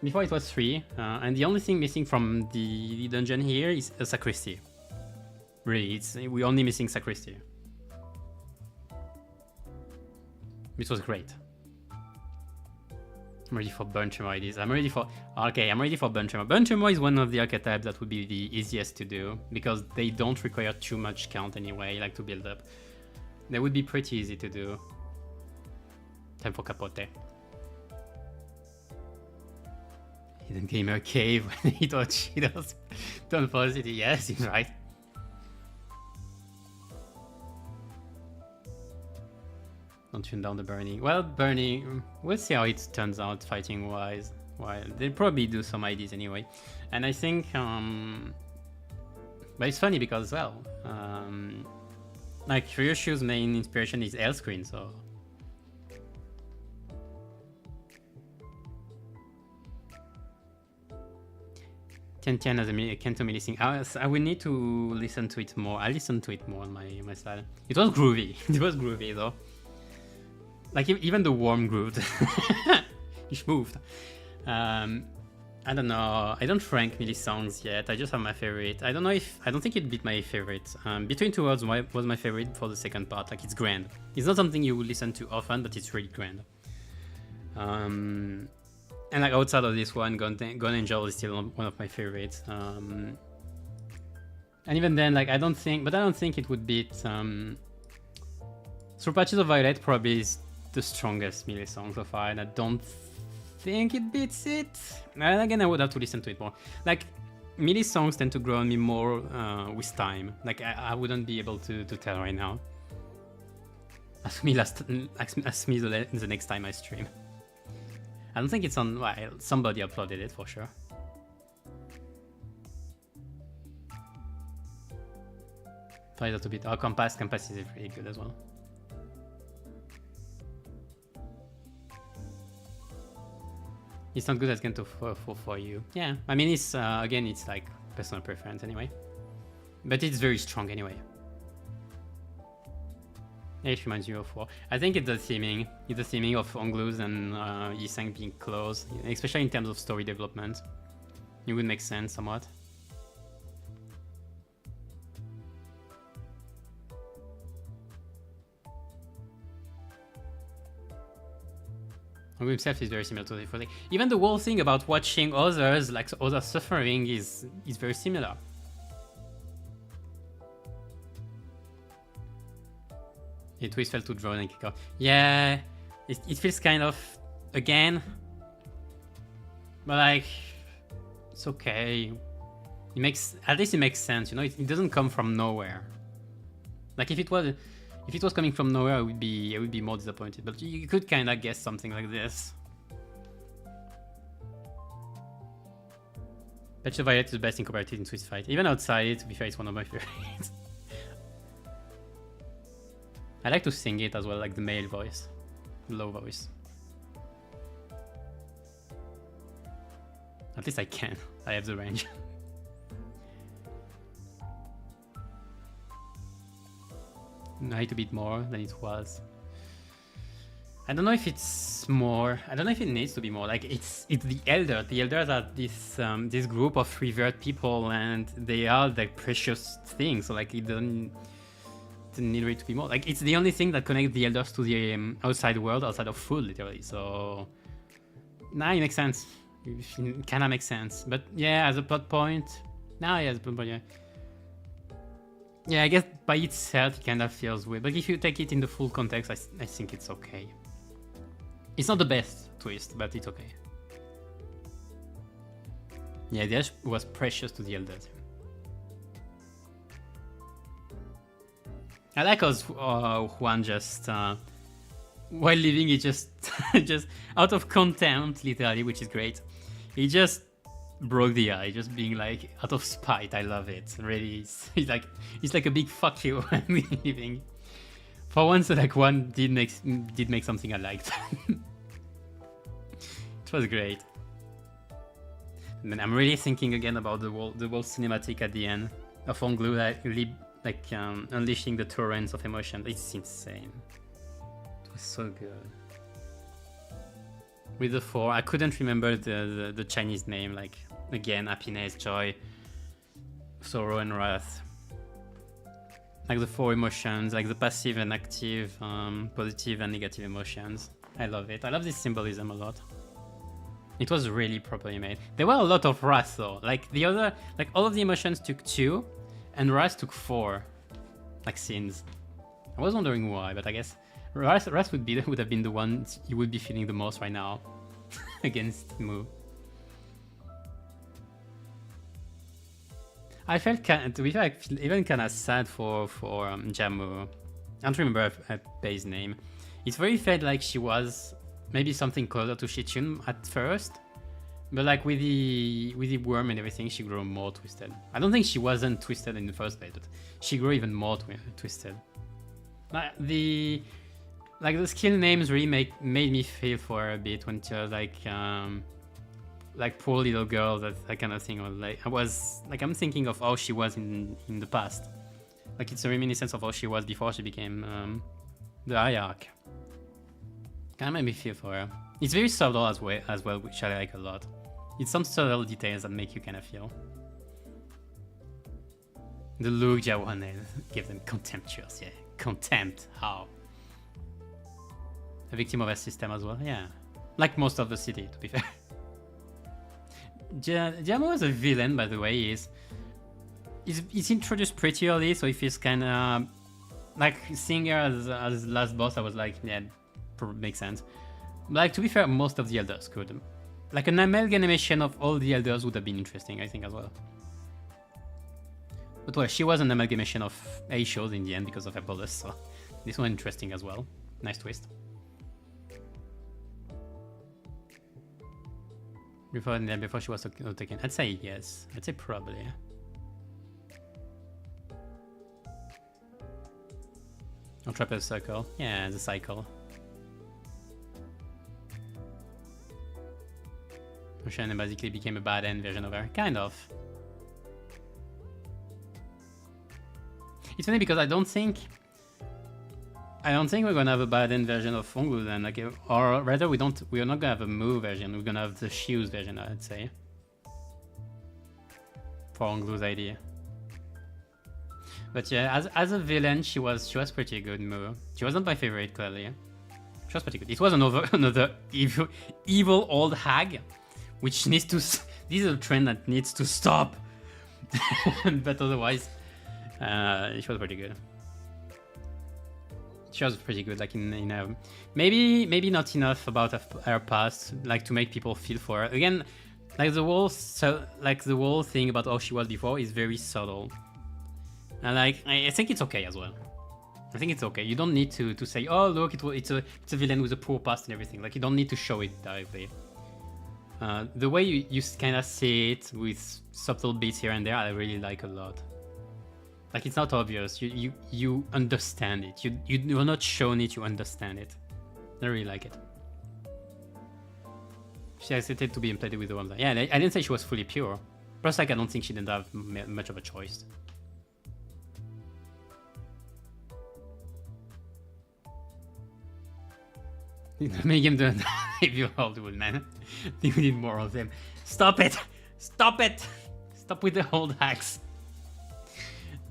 Before it was 3, and the only thing missing from the dungeon here is a sacristy. Really, we're only missing sacristy. This was great. I'm ready for Burn Tremor IDs. I'm ready for Burn Tremor. Burn Tremor is one of the archetypes that would be the easiest to do because they don't require too much count anyway, like to build up. They would be pretty easy to do. Time for Capote. Hidden Gamer Cave when he thought Cheetos done velocity. Yes, he's right. Don't tune down the Bernie. Well, Bernie, we'll see how it turns out fighting wise. Well, they'll probably do some IDs anyway. And I think, but it's funny because, well, like Ryoshu's main inspiration is Elscreen, so. Tian as a Canto melee thing. I will need to listen to it more. I listened to it more on my side. It was groovy. It was groovy though. Like even the worm grooved. It moved. I don't know. I don't rank melee songs yet. I just have my favorite. I don't think it beat my favorite. Between Two Worlds was my favorite for the second part. Like it's grand. It's not something you would listen to often, but it's really grand. And like outside of this one, Gun Angel is still one of my favorites. And even then, like I don't think it would beat. Through Patches of Violet probably is the strongest melee song so far, and I don't think it beats it. And again, I would have to listen to it more. Like melee songs tend to grow on me more with time. Like I wouldn't be able to tell right now. Ask me the next time I stream. I don't think it's on. Well, somebody uploaded it for sure. Try that a bit. Oh, Compass is really good as well. It's not good as Canto for you. Yeah, I mean it's again it's like personal preference anyway, but it's very strong anyway. It reminds you of 4. I think it's the theming. It's the theming of Onglus and Yisang being close, especially in terms of story development. It would make sense somewhat. Ongu himself is very similar to the first thing. Even the whole thing about watching others, like others suffering, is very similar. It always fell to draw and kick off. Yeah, it feels kind of again, but like it's okay. It makes at least it makes sense, you know. It doesn't come from nowhere. Like if it was coming from nowhere, I would be more disappointed. But you could kind of guess something like this. Patch of Violet is the best incorporated in Swiss Fight. Even outside it, to be fair, it's one of my favorites. I like to sing it as well, like the male voice, low voice. At least I can. I have the range. Night a bit more than it was. I don't know if it's more. I don't know if it needs to be more. Like it's the elders. The elders are this group of revered people, and they are the precious things. So like it doesn't need it to be more. Like it's the only thing that connects the elders to the outside world, outside of food, literally. So now it makes sense. It kind of makes sense. But yeah, as a plot point, now yeah, as a plot point, yeah. Yeah, I guess by itself it kind of feels weird. But if you take it in the full context, I think it's okay. It's not the best twist, but it's okay. Yeah, the ash was precious to the elders. I like how Juan just, while leaving, he just, just out of contempt, literally, which is great. He just broke the eye, just being like, out of spite. I love it. Really, it's like a big fuck you when leaving. For once, like Juan did make something I liked. It was great. And then I'm really thinking again about the whole cinematic at the end of Onglu, like unleashing the torrents of emotion. It's insane. It was so good. With the 4, I couldn't remember the Chinese name. Like again, happiness, joy, sorrow, and wrath. Like the 4 emotions, like the passive and active, positive and negative emotions. I love it. I love this symbolism a lot. It was really properly made. There were a lot of wrath though. Like the other, like all of the emotions took 2, and wrath took 4, like scenes. I was wondering why, but I guess wrath would have been the one you would be feeling the most right now against Mu. I felt to be fair, I feel even kind of sad for Jamu. I don't remember her base name. It very felt like she was maybe something closer to Shichun at first, but like with the worm and everything, she grew more twisted. I don't think she wasn't twisted in the first place, but she grew even more twisted. Like the skill names really made me feel for her a bit when she was like poor little girl, that kind of thing. Or like I'm thinking of how she was in the past. Like it's a reminiscence of how she was before she became the Hierarch. Kind of made me feel for her. It's very subtle as well, which I like a lot. It's some subtle details that make you kind of feel. The look Jawanel gave them contemptuous, yeah. Contempt, how? A victim of a system as well, yeah. Like most of the city, to be fair. Jamo as a villain, by the way, is introduced pretty early, so it feels kind of like seeing her as last boss. I was like, yeah, makes sense. But like, to be fair, most of the elders could. Like an amalgamation of all the elders would have been interesting, I think, as well. But well, she was an amalgamation of Aishos in the end because of Apollos, so this one interesting as well. Nice twist. Before she was taken, I'd say yes. I'd say probably. Or Trapeze Circle. Yeah, the cycle. Ocean basically became a bad end version of her. Kind of. It's funny because I don't think we're gonna have a bad end version of Fungu then, like, or rather we're not gonna have a Mu version. We're gonna have the Shiu's version, I'd say, for Onglu's idea. But yeah, as a villain, she was pretty good. Mu. She wasn't my favorite, clearly. She was pretty good. It was another evil old hag, which needs to. This is a trend that needs to stop. But otherwise, she was pretty good. She was pretty good, like in a, maybe not enough about her past, like to make people feel for her. Again, like the whole thing about how she was before is very subtle, and like I think it's okay as well. I think it's okay. You don't need to say, oh look, it's a villain with a poor past and everything. Like you don't need to show it directly. The way you kind of see it with subtle bits here and there, I really like a lot. Like it's not obvious. You understand it. You're not shown it. You understand it. I really like it. She accepted to be implanted with the worms. Yeah, I didn't say she was fully pure. Plus, like I don't think she didn't have much of a choice. Make him the if old would, man. We need more of them. Stop it! Stop it! Stop with the old hacks.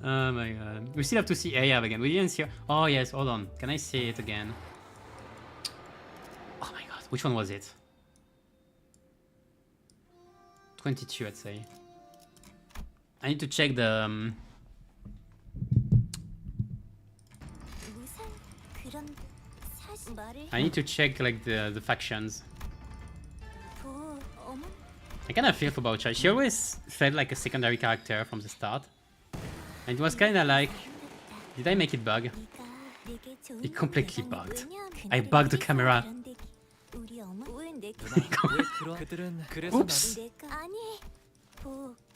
Oh my god. We still have to see Ahab again. We didn't see her. Oh yes, hold on. Can I see it again? Oh my god. Which one was it? 22, I'd say. I need to check the... I need to check like the factions. I kind of feel for Bauchai. She always felt like a secondary character from the start. And it was kind of like... Did I make it bug? It completely bugged. I bugged the camera. Oops!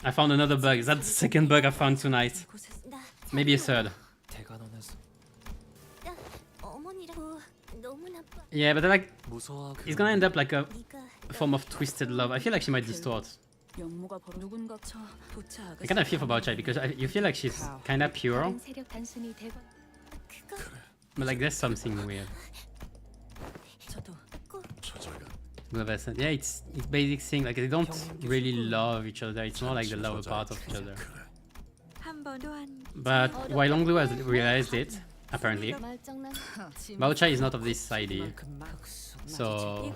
I found another bug. Is that the second bug I found tonight? Maybe a third. Yeah, but like, it's gonna end up like a form of twisted love. I feel like she might distort. I kind of feel for Bauchai because you feel like she's kind of pure. But like, there's something weird. Yeah, it's basic thing. Like they don't really love each other. It's more like the lower part of each other. But while Longlu has realized it, apparently, Bauchai is not of this side, so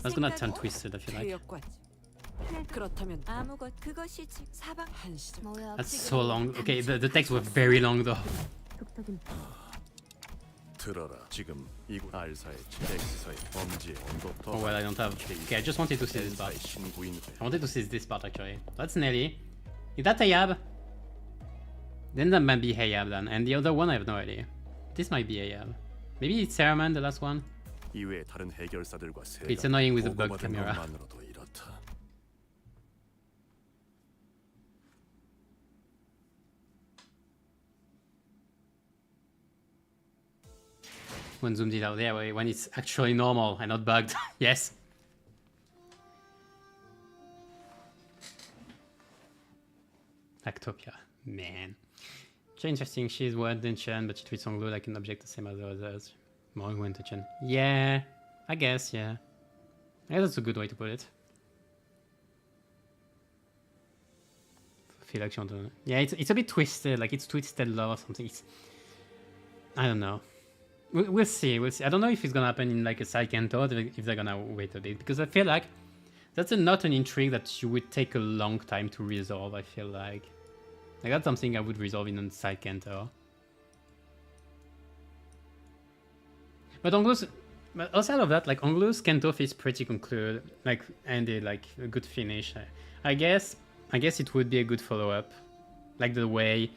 that's gonna turn twisted. I feel like. That's so long. Okay, the texts were very long though. Oh well, I don't have. Okay, I just wanted to see this part. I wanted to see this part actually. That's Nelly. Is that Ahab? Then that might be Ahab then, and the other one I have no idea. This might be Ahab. Maybe it's Saruman, the last one. It's annoying with the bug camera. When zoomed it out there, when it's actually normal and not bugged. Yes. Actopia, man. So interesting. She's well intentioned, but she treats Songlu like an object the same as the others. More well intentioned. Yeah, I guess. Yeah, I guess that's a good way to put it. I feel like she wants to... Yeah, it's a bit twisted. Like it's twisted love or something. I don't know. We'll see. We'll see. I don't know if it's gonna happen in like a side Canto, if they're gonna wait a bit, because I feel like that's not an intrigue that you would take a long time to resolve. I feel like that's something I would resolve in a side Canto. But Onglu's, but outside of that, like Onglu's Canto is pretty concluded, like ended, like a good finish. I guess it would be a good follow up, like the way.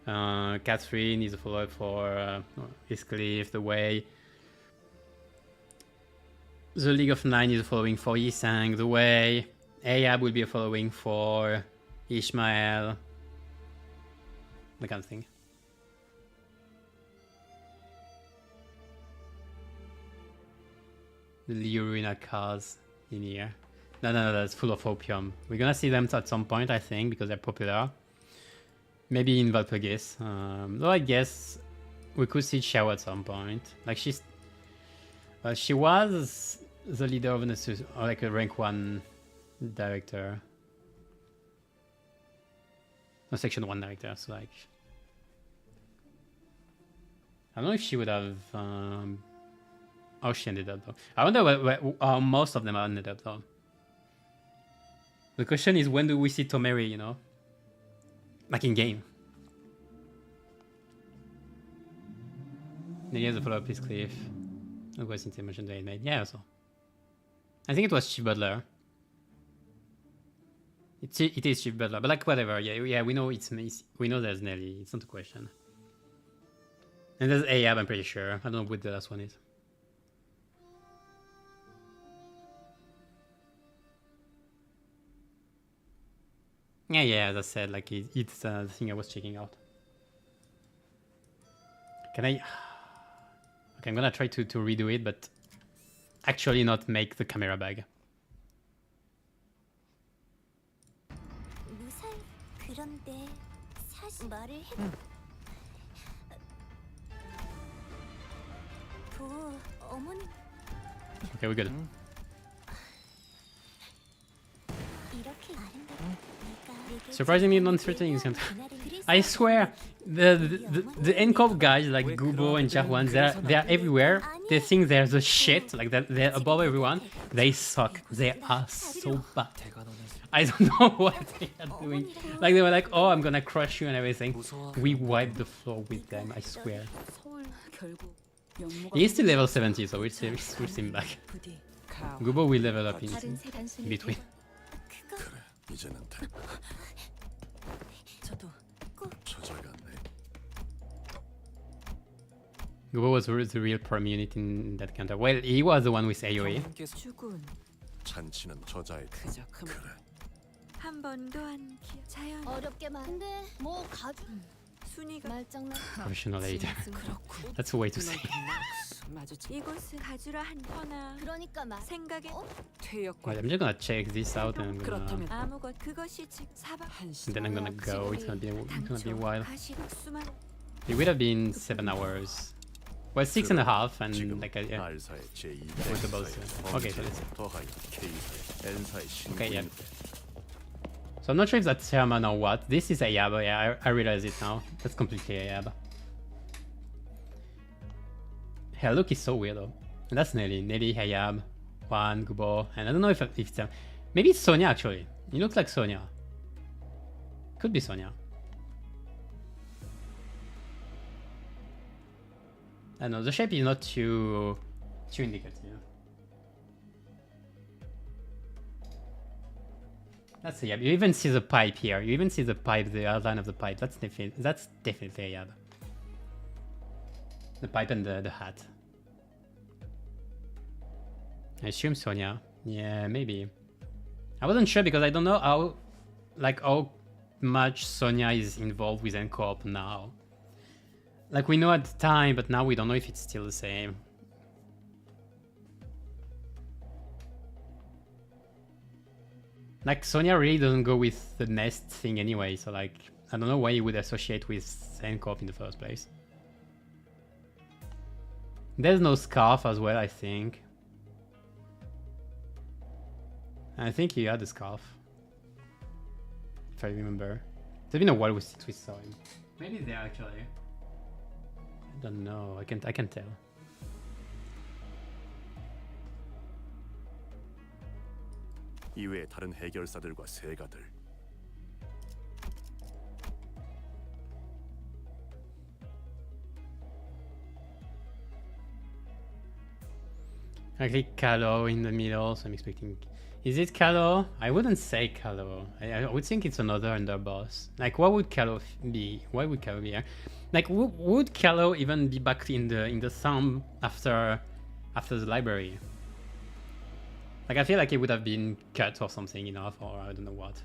Catherine is a follow-up for Heathcliff, the way the League of Nine is a following for Yisang, the way Ahab will be a following for Ishmael, that kind of thing. The Liurina cars in here. No, that's full of opium. We're gonna see them at some point, I think, because they're popular. Maybe in Valpurgis. Though I guess we could see Xiao at some point. Like she was the leader of Nessus, or like a rank 1 director. No, section 1 director, so like... I don't know if she would have... how she ended up though. I wonder how most of them ended up though. The question is, when do we see Tomeri, you know? Like in game. He has a follow-up is Cliff. What was intimation they made? Yeah, also. I think it was Chief Butler. It is Chief Butler, but like whatever. Yeah, we know we know there's Nelly. It's not a question. And there's Ahab, I'm pretty sure. I don't know what the last one is. Yeah, as I said, like it's the thing I was checking out. Can I? Okay, I'm gonna try to redo it, but actually not make the camera bag. 그런데 사실 말을 해. 어머님 Okay, we're good. 이렇게 아름답게 Surprisingly non-threatening. I swear, the NCOP guys like Gubo and Jahwan, they're everywhere. They think they're the shit, like they're above everyone. They suck. They are so bad. I don't know what they are doing. Like they were like, oh, I'm gonna crush you and everything. We wiped the floor with them. I swear. He's still level 70, so we'll see him back. Gubo will level up in between. 이제는 돼. 찾아갔네. Gubo was the real prime unit in that counter. Well, he was the one with AoE. 잔치는 저자의 그래. 한 번도 안 자연. 어렵게 말. 근데 뭐 가주 순이가 말장난. Professional leader. That's a way to say. 이곳은 가주라 한 터나. 그러니까 말 생각에 Well, I'm just gonna check this out and I'm gonna... 아무것 그것이 즉 사박. And then I'm gonna go. It's gonna be a while. 가시국수만. It would have been 7 hours. Well, 6.5 and like yeah. With the boss. Okay, so let's... Okay, yeah. So I'm not sure if that's Herman or what. This is Ayab. Yeah, I realize it now. That's completely Ayab. Her look is so weird though. And that's Nelly, Hayab, Juan, Gubo, and I don't know if it's maybe it's Sonia actually. It looks like Sonia. Could be Sonia. I don't know, the shape is not too indicative. That's Ayab. You even see the pipe here. You even see the pipe, the outline of the pipe. That's definitely Ayab. The pipe and the hat. I assume Sonia. Yeah, maybe. I wasn't sure because I don't know how much Sonia is involved with NCOP now. Like we know at the time, but now we don't know if it's still the same. Like Sonia really doesn't go with the nest thing anyway, so like I don't know why you would associate with NCOP in the first place. There's no scarf as well, I think. I think he had a scarf, if I remember. It's been a while since we saw him. Maybe there actually. I don't know. I can tell. 이외의 다른 해결사들과 세가들. I click Kalo in the middle, so I'm expecting... Is it Kalo? I wouldn't say Kalo. I would think it's another underboss. Like, what would Kalo be? Why would Kalo be here? Like, would Kalo even be back in the thumb after the library? Like, I feel like it would have been cut or something enough, or I don't know what.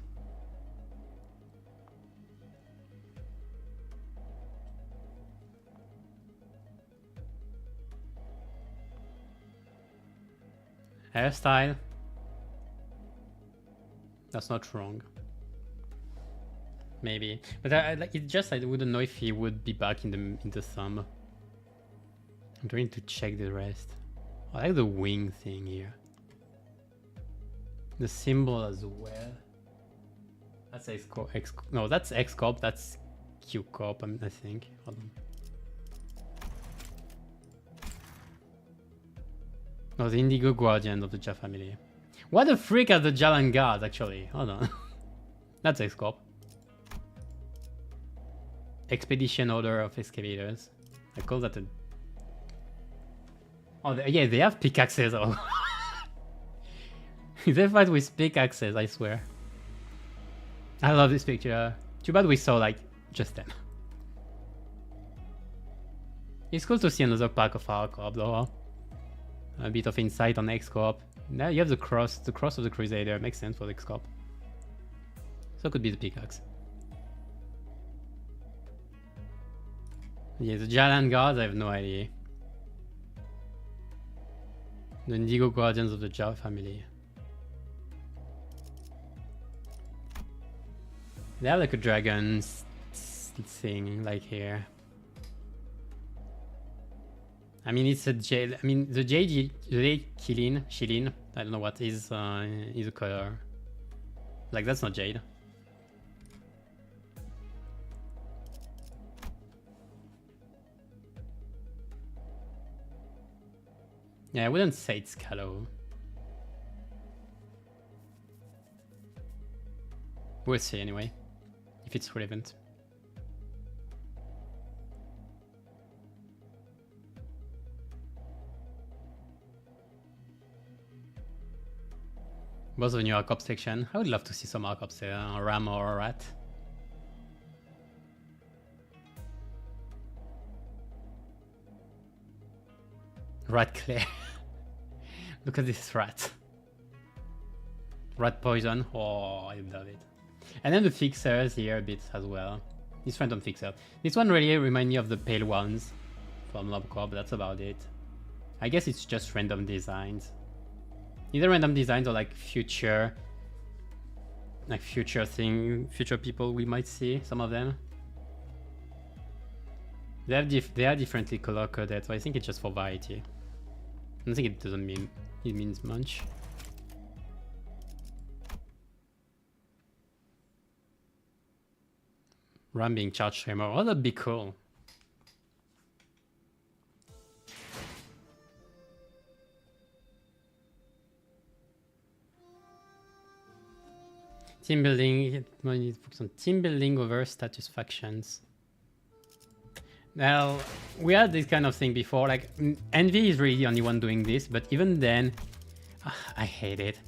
Hairstyle. That's not wrong. Maybe, but I wouldn't know if he would be back in the thumb. I'm trying to check the rest. I like the wing thing here. The symbol as well. That's no, that's X-Corp. That's Q-Corp. I think. Hold on. No, the Indigo Guardian of the Ja family. What the freak are the Jalan guards, actually? Hold on. That's X-Corp. Expedition Order of Excavators. I call that a... Oh, yeah, they have pickaxes. Oh. They fight with pickaxes, I swear. I love this picture. Too bad we saw, like, just them. It's cool to see another pack of our corp, though. A bit of insight on X-Corp. Now you have the cross of the Crusader. Makes sense for the X-Corp. So it could be the peacocks. Yeah, the Jalan guards, I have no idea. The Indigo Guardians of the Jar family. They have like a dragon thing, like here. I mean, it's a jade. I mean, the jade Shilin, I don't know what is a color. Like, that's not jade. Yeah, I wouldn't say it's Callow. We'll see anyway, if it's relevant. Both of the new Arcop section. I would love to see some Arcops there, a ram or a rat. Rat Claire. Look at this rat. Rat poison. Oh, I love it. And then the fixers here a bit as well. This random fixer. This one really reminds me of the pale ones from LobCorp, but that's about it. I guess it's just random designs. Either random designs or like future people we might see, some of them. They are differently color coded, so I think it's just for variety. I don't think it doesn't mean it means much. Ram being charged tremor. Oh, that'd be cool. Team building. We need to focus on team building over status factions. Now, we had this kind of thing before. Like, Envy is really the only one doing this, but even then, I hate it.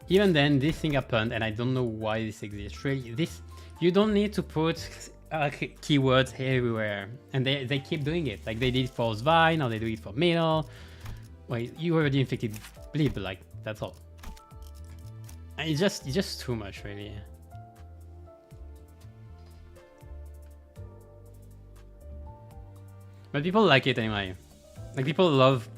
Even then, this thing happened, and I don't know why this exists. Really, this. You don't need to put keywords everywhere, and they keep doing it. Like they did it for Svine, or they do it for Middle. Well, you already infected Bleed, but like that's all. And it's just too much, really. But people like it anyway. Like people love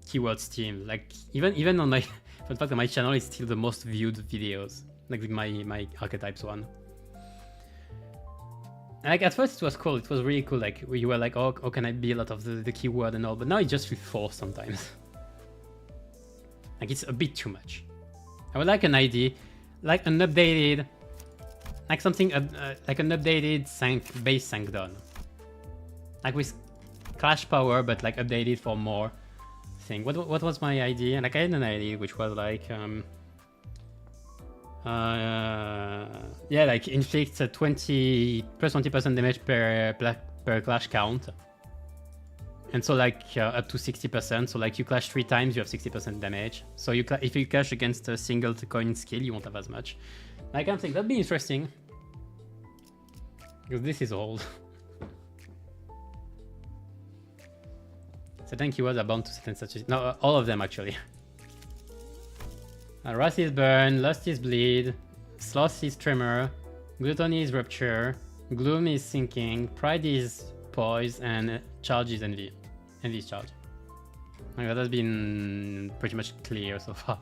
keyword Steam. Like even on my, for the fact that my channel is still the most viewed videos. Like my archetypes one. Like at first it was cool, it was really cool, like you were like, oh, how can I be a lot of the keyword and all, but now it just feels forced sometimes. Like it's a bit too much. I would like an ID, like an updated, like something, like an updated base sank done. Like with Clash Power, but like updated for more thing. What was my ID? Like I had an ID which was like, yeah, like inflicts a 20% damage per clash count, and so like up to 60%. So like you clash 3 times, you have 60% damage. So if you clash against a single coin skill, you won't have as much. Like I think that'd be interesting, because this is old. Certain keywords are bound to certain statuses. No, all of them actually. Wrath is Burn, Lust is Bleed, Sloth is Tremor, Gluttony is Rupture, Gloom is Sinking, Pride is Poise, and Charge is Envy. Envy is Charge. Like, that has been pretty much clear so far.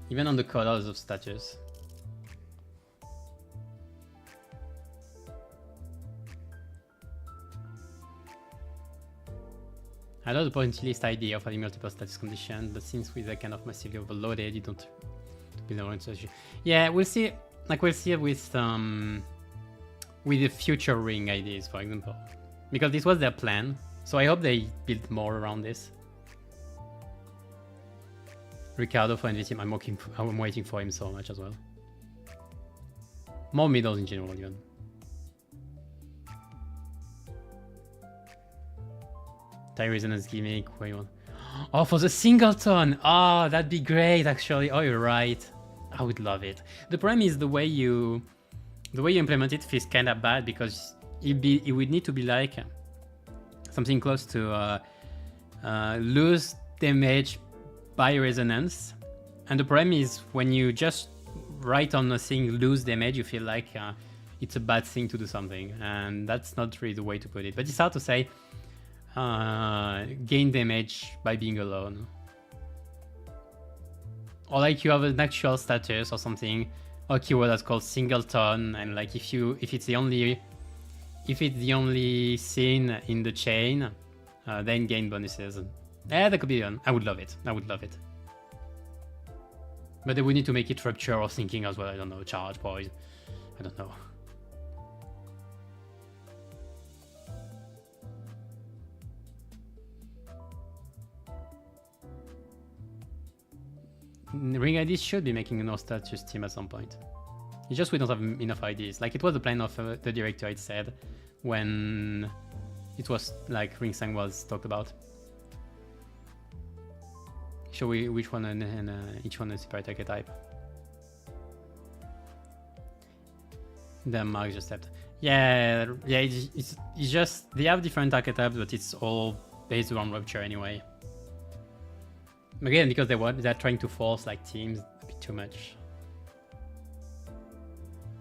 Even on the colors of status. I love the pointillist idea of having multiple status conditions, but since with that kind of massively overloaded, you don't be the situation. Yeah, we'll see. Like we'll see with the future ring ideas, for example, because this was their plan. So I hope they build more around this. Ricardo for NV team, I'm waiting for him so much as well. More middles in general, even. Tie resonance gimmick, where you want? Oh, for the singleton! Oh, that'd be great, actually. Oh, you're right. I would love it. The problem is the way you implement it feels kind of bad, because it would need to be like something close to lose damage by resonance And the problem is when you just write on a thing lose damage, you feel like it's a bad thing to do something, and that's not really the way to put it. But it's hard to say gain damage by being alone. Or like you have an actual status or something, or keyword that's called singleton, and like if it's the only scene in the chain, then gain bonuses. Yeah, that could be done. I would love it. I would love it. But they would need to make it rupture or thinking as well. I don't know, charge, poison. I don't know. Ring IDs should be making a no status team at some point. It's just we don't have enough ideas. Like it was the plan of the director, it said, when it was like Ring Sang was talked about. Show which one and each one a separate archetype. The mark just stepped. Yeah, it's just they have different archetypes, but it's all based around rupture anyway. Again, because they're trying to force like teams a bit too much.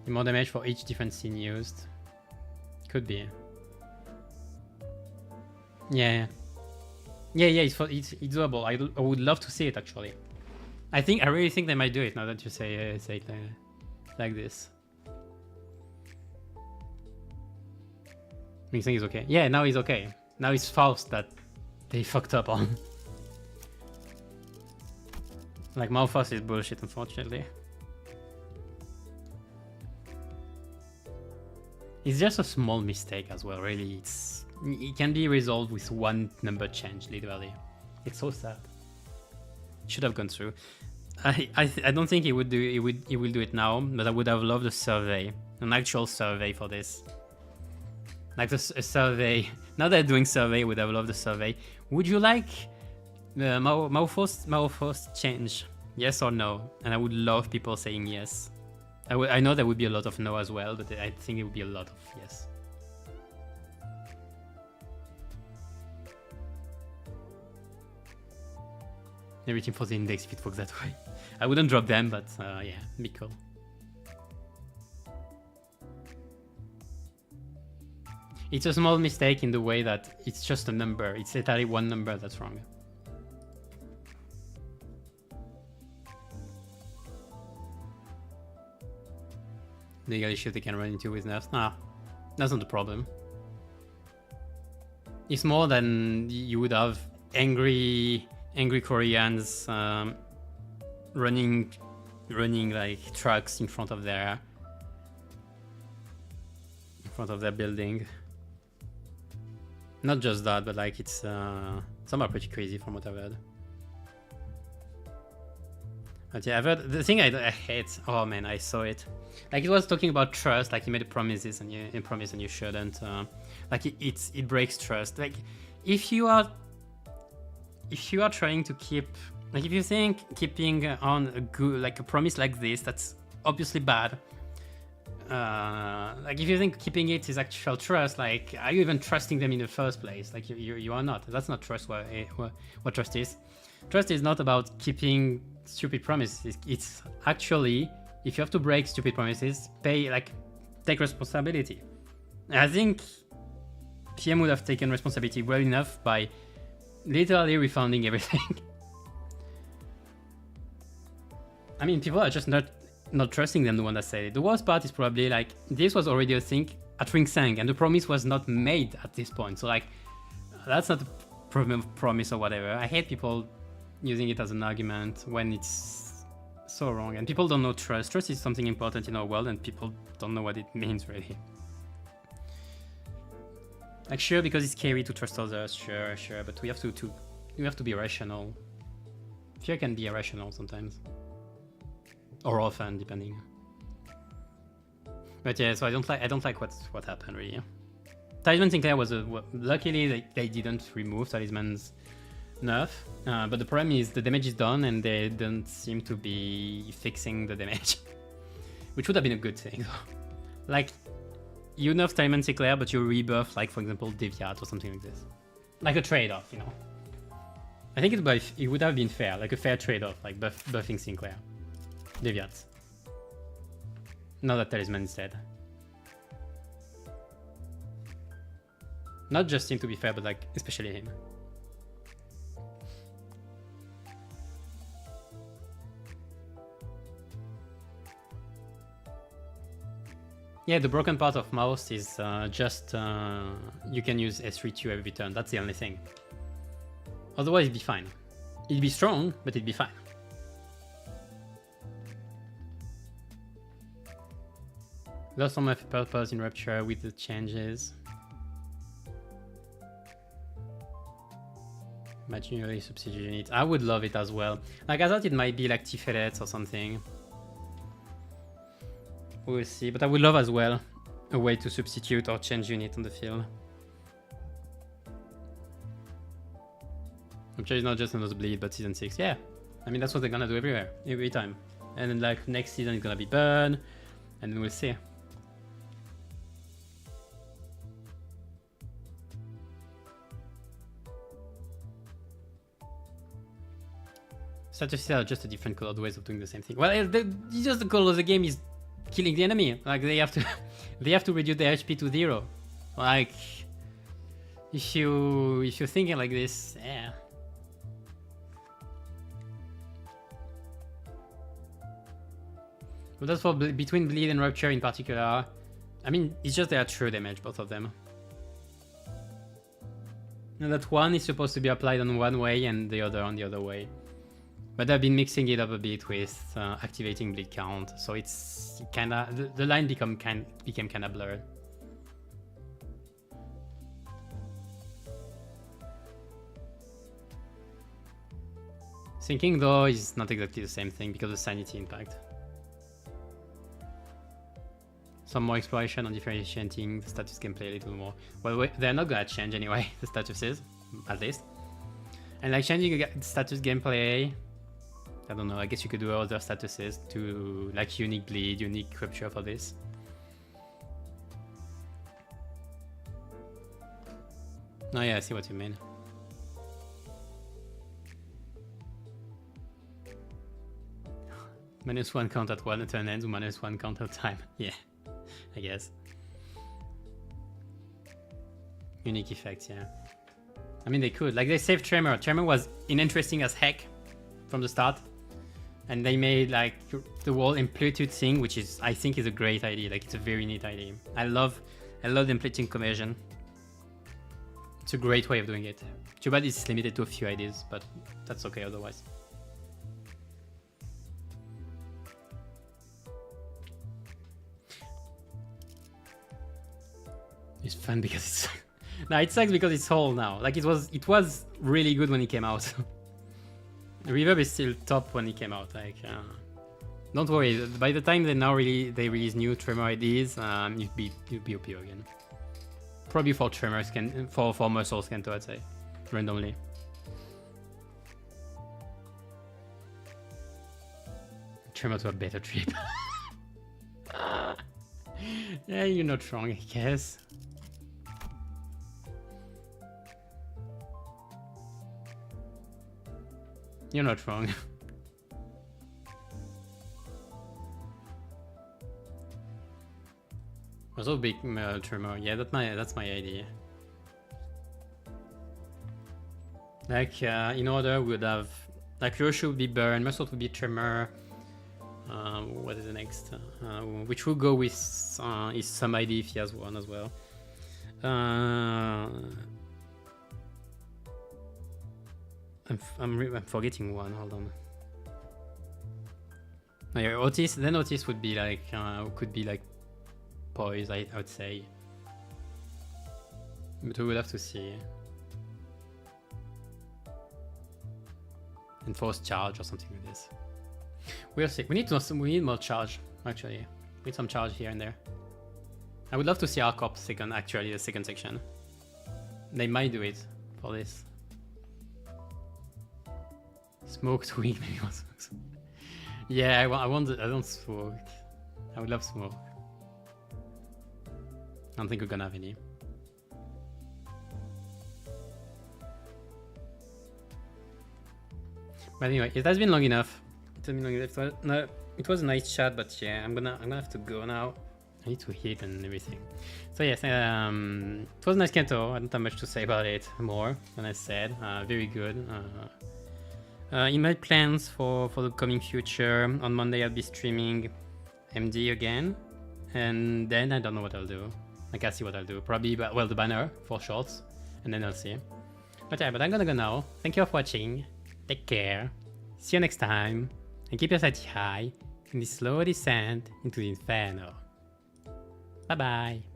More damage for each different scene used. Could be. Yeah. It's doable. I would love to see it actually. I really think they might do it now that you say it like this. Mixing is okay. Yeah, now he's okay. Now it's Faust that they fucked up on. Like Malphus is bullshit, unfortunately. It's just a small mistake as well, really. It can be resolved with one number change, literally. It's so sad. It should have gone through. I don't think he will do it now, but I would have loved a survey, an actual survey for this. Like a survey. Now they're doing survey, would have loved a survey. Would you like the Malphus change? Yes or no? And I would love people saying yes. I know there would be a lot of no as well, but I think it would be a lot of yes. Everything for the index if it works that way. I wouldn't drop them, but yeah, it'd be cool. It's a small mistake in the way that it's just a number. It's literally one number that's wrong. Legal issue they can run into with nerfs. Nah, that's not the problem. It's more than you would have angry Koreans running like trucks in front of their building. Not just that, but like it's some are pretty crazy from what I've heard. But yeah, I've heard the thing I hate. Oh man, I saw it. Like it was talking about trust. Like you made promises and you shouldn't. Like it breaks trust. Like if you are trying to keep, like if you think keeping on a good, like a promise like this, that's obviously bad. Like if you think keeping it is actual trust, like are you even trusting them in the first place? Like you are not. That's not trust. What trust is. Trust is not about keeping stupid promises. It's actually, if you have to break stupid promises, take responsibility. And I think PM would have taken responsibility well enough by literally refunding everything. I mean, people are just not trusting them, the one that said it. The worst part is probably like this was already a thing at Ring Sang and the promise was not made at this point. So like that's not a promise or whatever. I hate people using it as an argument when it's so wrong and people don't know trust. Trust is something important in our world and people don't know what it means really. Like sure, because it's scary to trust others, sure, but we have to be rational. Fear can be irrational sometimes. Or often, depending. But yeah, so I don't like what happened really. Talisman Sinclair was luckily they didn't remove Talisman's nerf, but the problem is the damage is done and they don't seem to be fixing the damage, which would have been a good thing. Like you nerf Talisman Sinclair, but you rebuff like for example Deviat or something like this, like a trade-off, you know. I think it would have been fair, like a fair trade-off, like buffing Sinclair. Deviants. Not that talisman instead. Not just him, to be fair, but like especially him. Yeah, the broken part of mouse is just you can use S3 every turn. That's the only thing. Otherwise, it'd be fine. It'd be strong, but it'd be fine. Lost some of my purpose in Rupture with the changes. Machinery subsidy unit. I would love it as well. Like, I thought it might be like Tiferet or something. We'll see, but I would love as well a way to substitute or change unit on the field. I'm sure it's not just a nosebleed, but season 6, yeah. I mean, that's what they're gonna do everywhere, every time. And then like next season it's gonna be burn, and then we'll see. Statuses are just a different colored ways of doing the same thing. Well, it's just the color of the game is killing the enemy. Like they have to they have to reduce their HP to 0. Like if you're thinking like this, yeah. But that's for between bleed and rupture in particular. I mean, it's just they are true damage, both of them. And that one is supposed to be applied on one way and the other on the other way. But I've been mixing it up a bit with activating bleed count, so it's kinda the line became kinda blurred. Sinking though is not exactly the same thing because of sanity impact. Some more exploration on differentiating the status gameplay a little more. Well, they're not gonna change anyway, the statuses, at least. And like changing status gameplay, I don't know, I guess you could do other statuses to like unique bleed, unique rupture for this. Oh yeah, I see what you mean. -1 count at 1 turn ends, -1 count at time. Yeah, I guess. Unique effects, yeah. I mean, they could. Like, they saved Tremor. Tremor was interesting as heck from the start. And they made, like, the whole amplitude thing, which is, I think, is a great idea. Like, it's a very neat idea. I love the amplitude conversion. It's a great way of doing it. Too bad it's limited to a few ideas, but that's okay otherwise. It's fun because it's no, it sucks because it's whole now. Like it was really good when it came out. The reverb is still top when it came out. Like don't worry, by the time they release new Tremor IDs, you'd be OP again. Probably for Tremors for muscles Canto, I'd say. Randomly. Tremor to a better trip. Yeah, you're not wrong, I guess. You're not wrong. Also big Tremor. Yeah, that's my idea. Like in order we would have like Roshu would be burn, Muscle would be Tremor. What is the next? Which will go with is some ID if he has one as well. I'm forgetting one. Hold on. Oh, yeah, Otis. Then Otis would be like could be like Poise. I would say, but we would have to see. Enforced charge or something like this. We'll see. We need more charge actually. We need some charge here and there. I would love to see our corp the second section. They might do it for this. Smoke twig, maybe one smoke. Yeah, I don't smoke. I would love smoke. I don't think we're gonna have any. But anyway, it has been long enough. It has been long enough. No, it was a nice chat, but yeah, I'm gonna have to go now. I need to eat and everything. So yes, it was nice Canto. I don't have much to say about it more than I said. Very good. In my plans for the coming future, on Monday I'll be streaming MD again, and then I don't know what I'll do. Like, I'll see what I'll do. Probably, well, the banner for shorts, and then I'll see. But yeah, but I'm gonna go now. Thank you for watching. Take care. See you next time, and keep your sanity high in the slow descent into the inferno. Bye bye.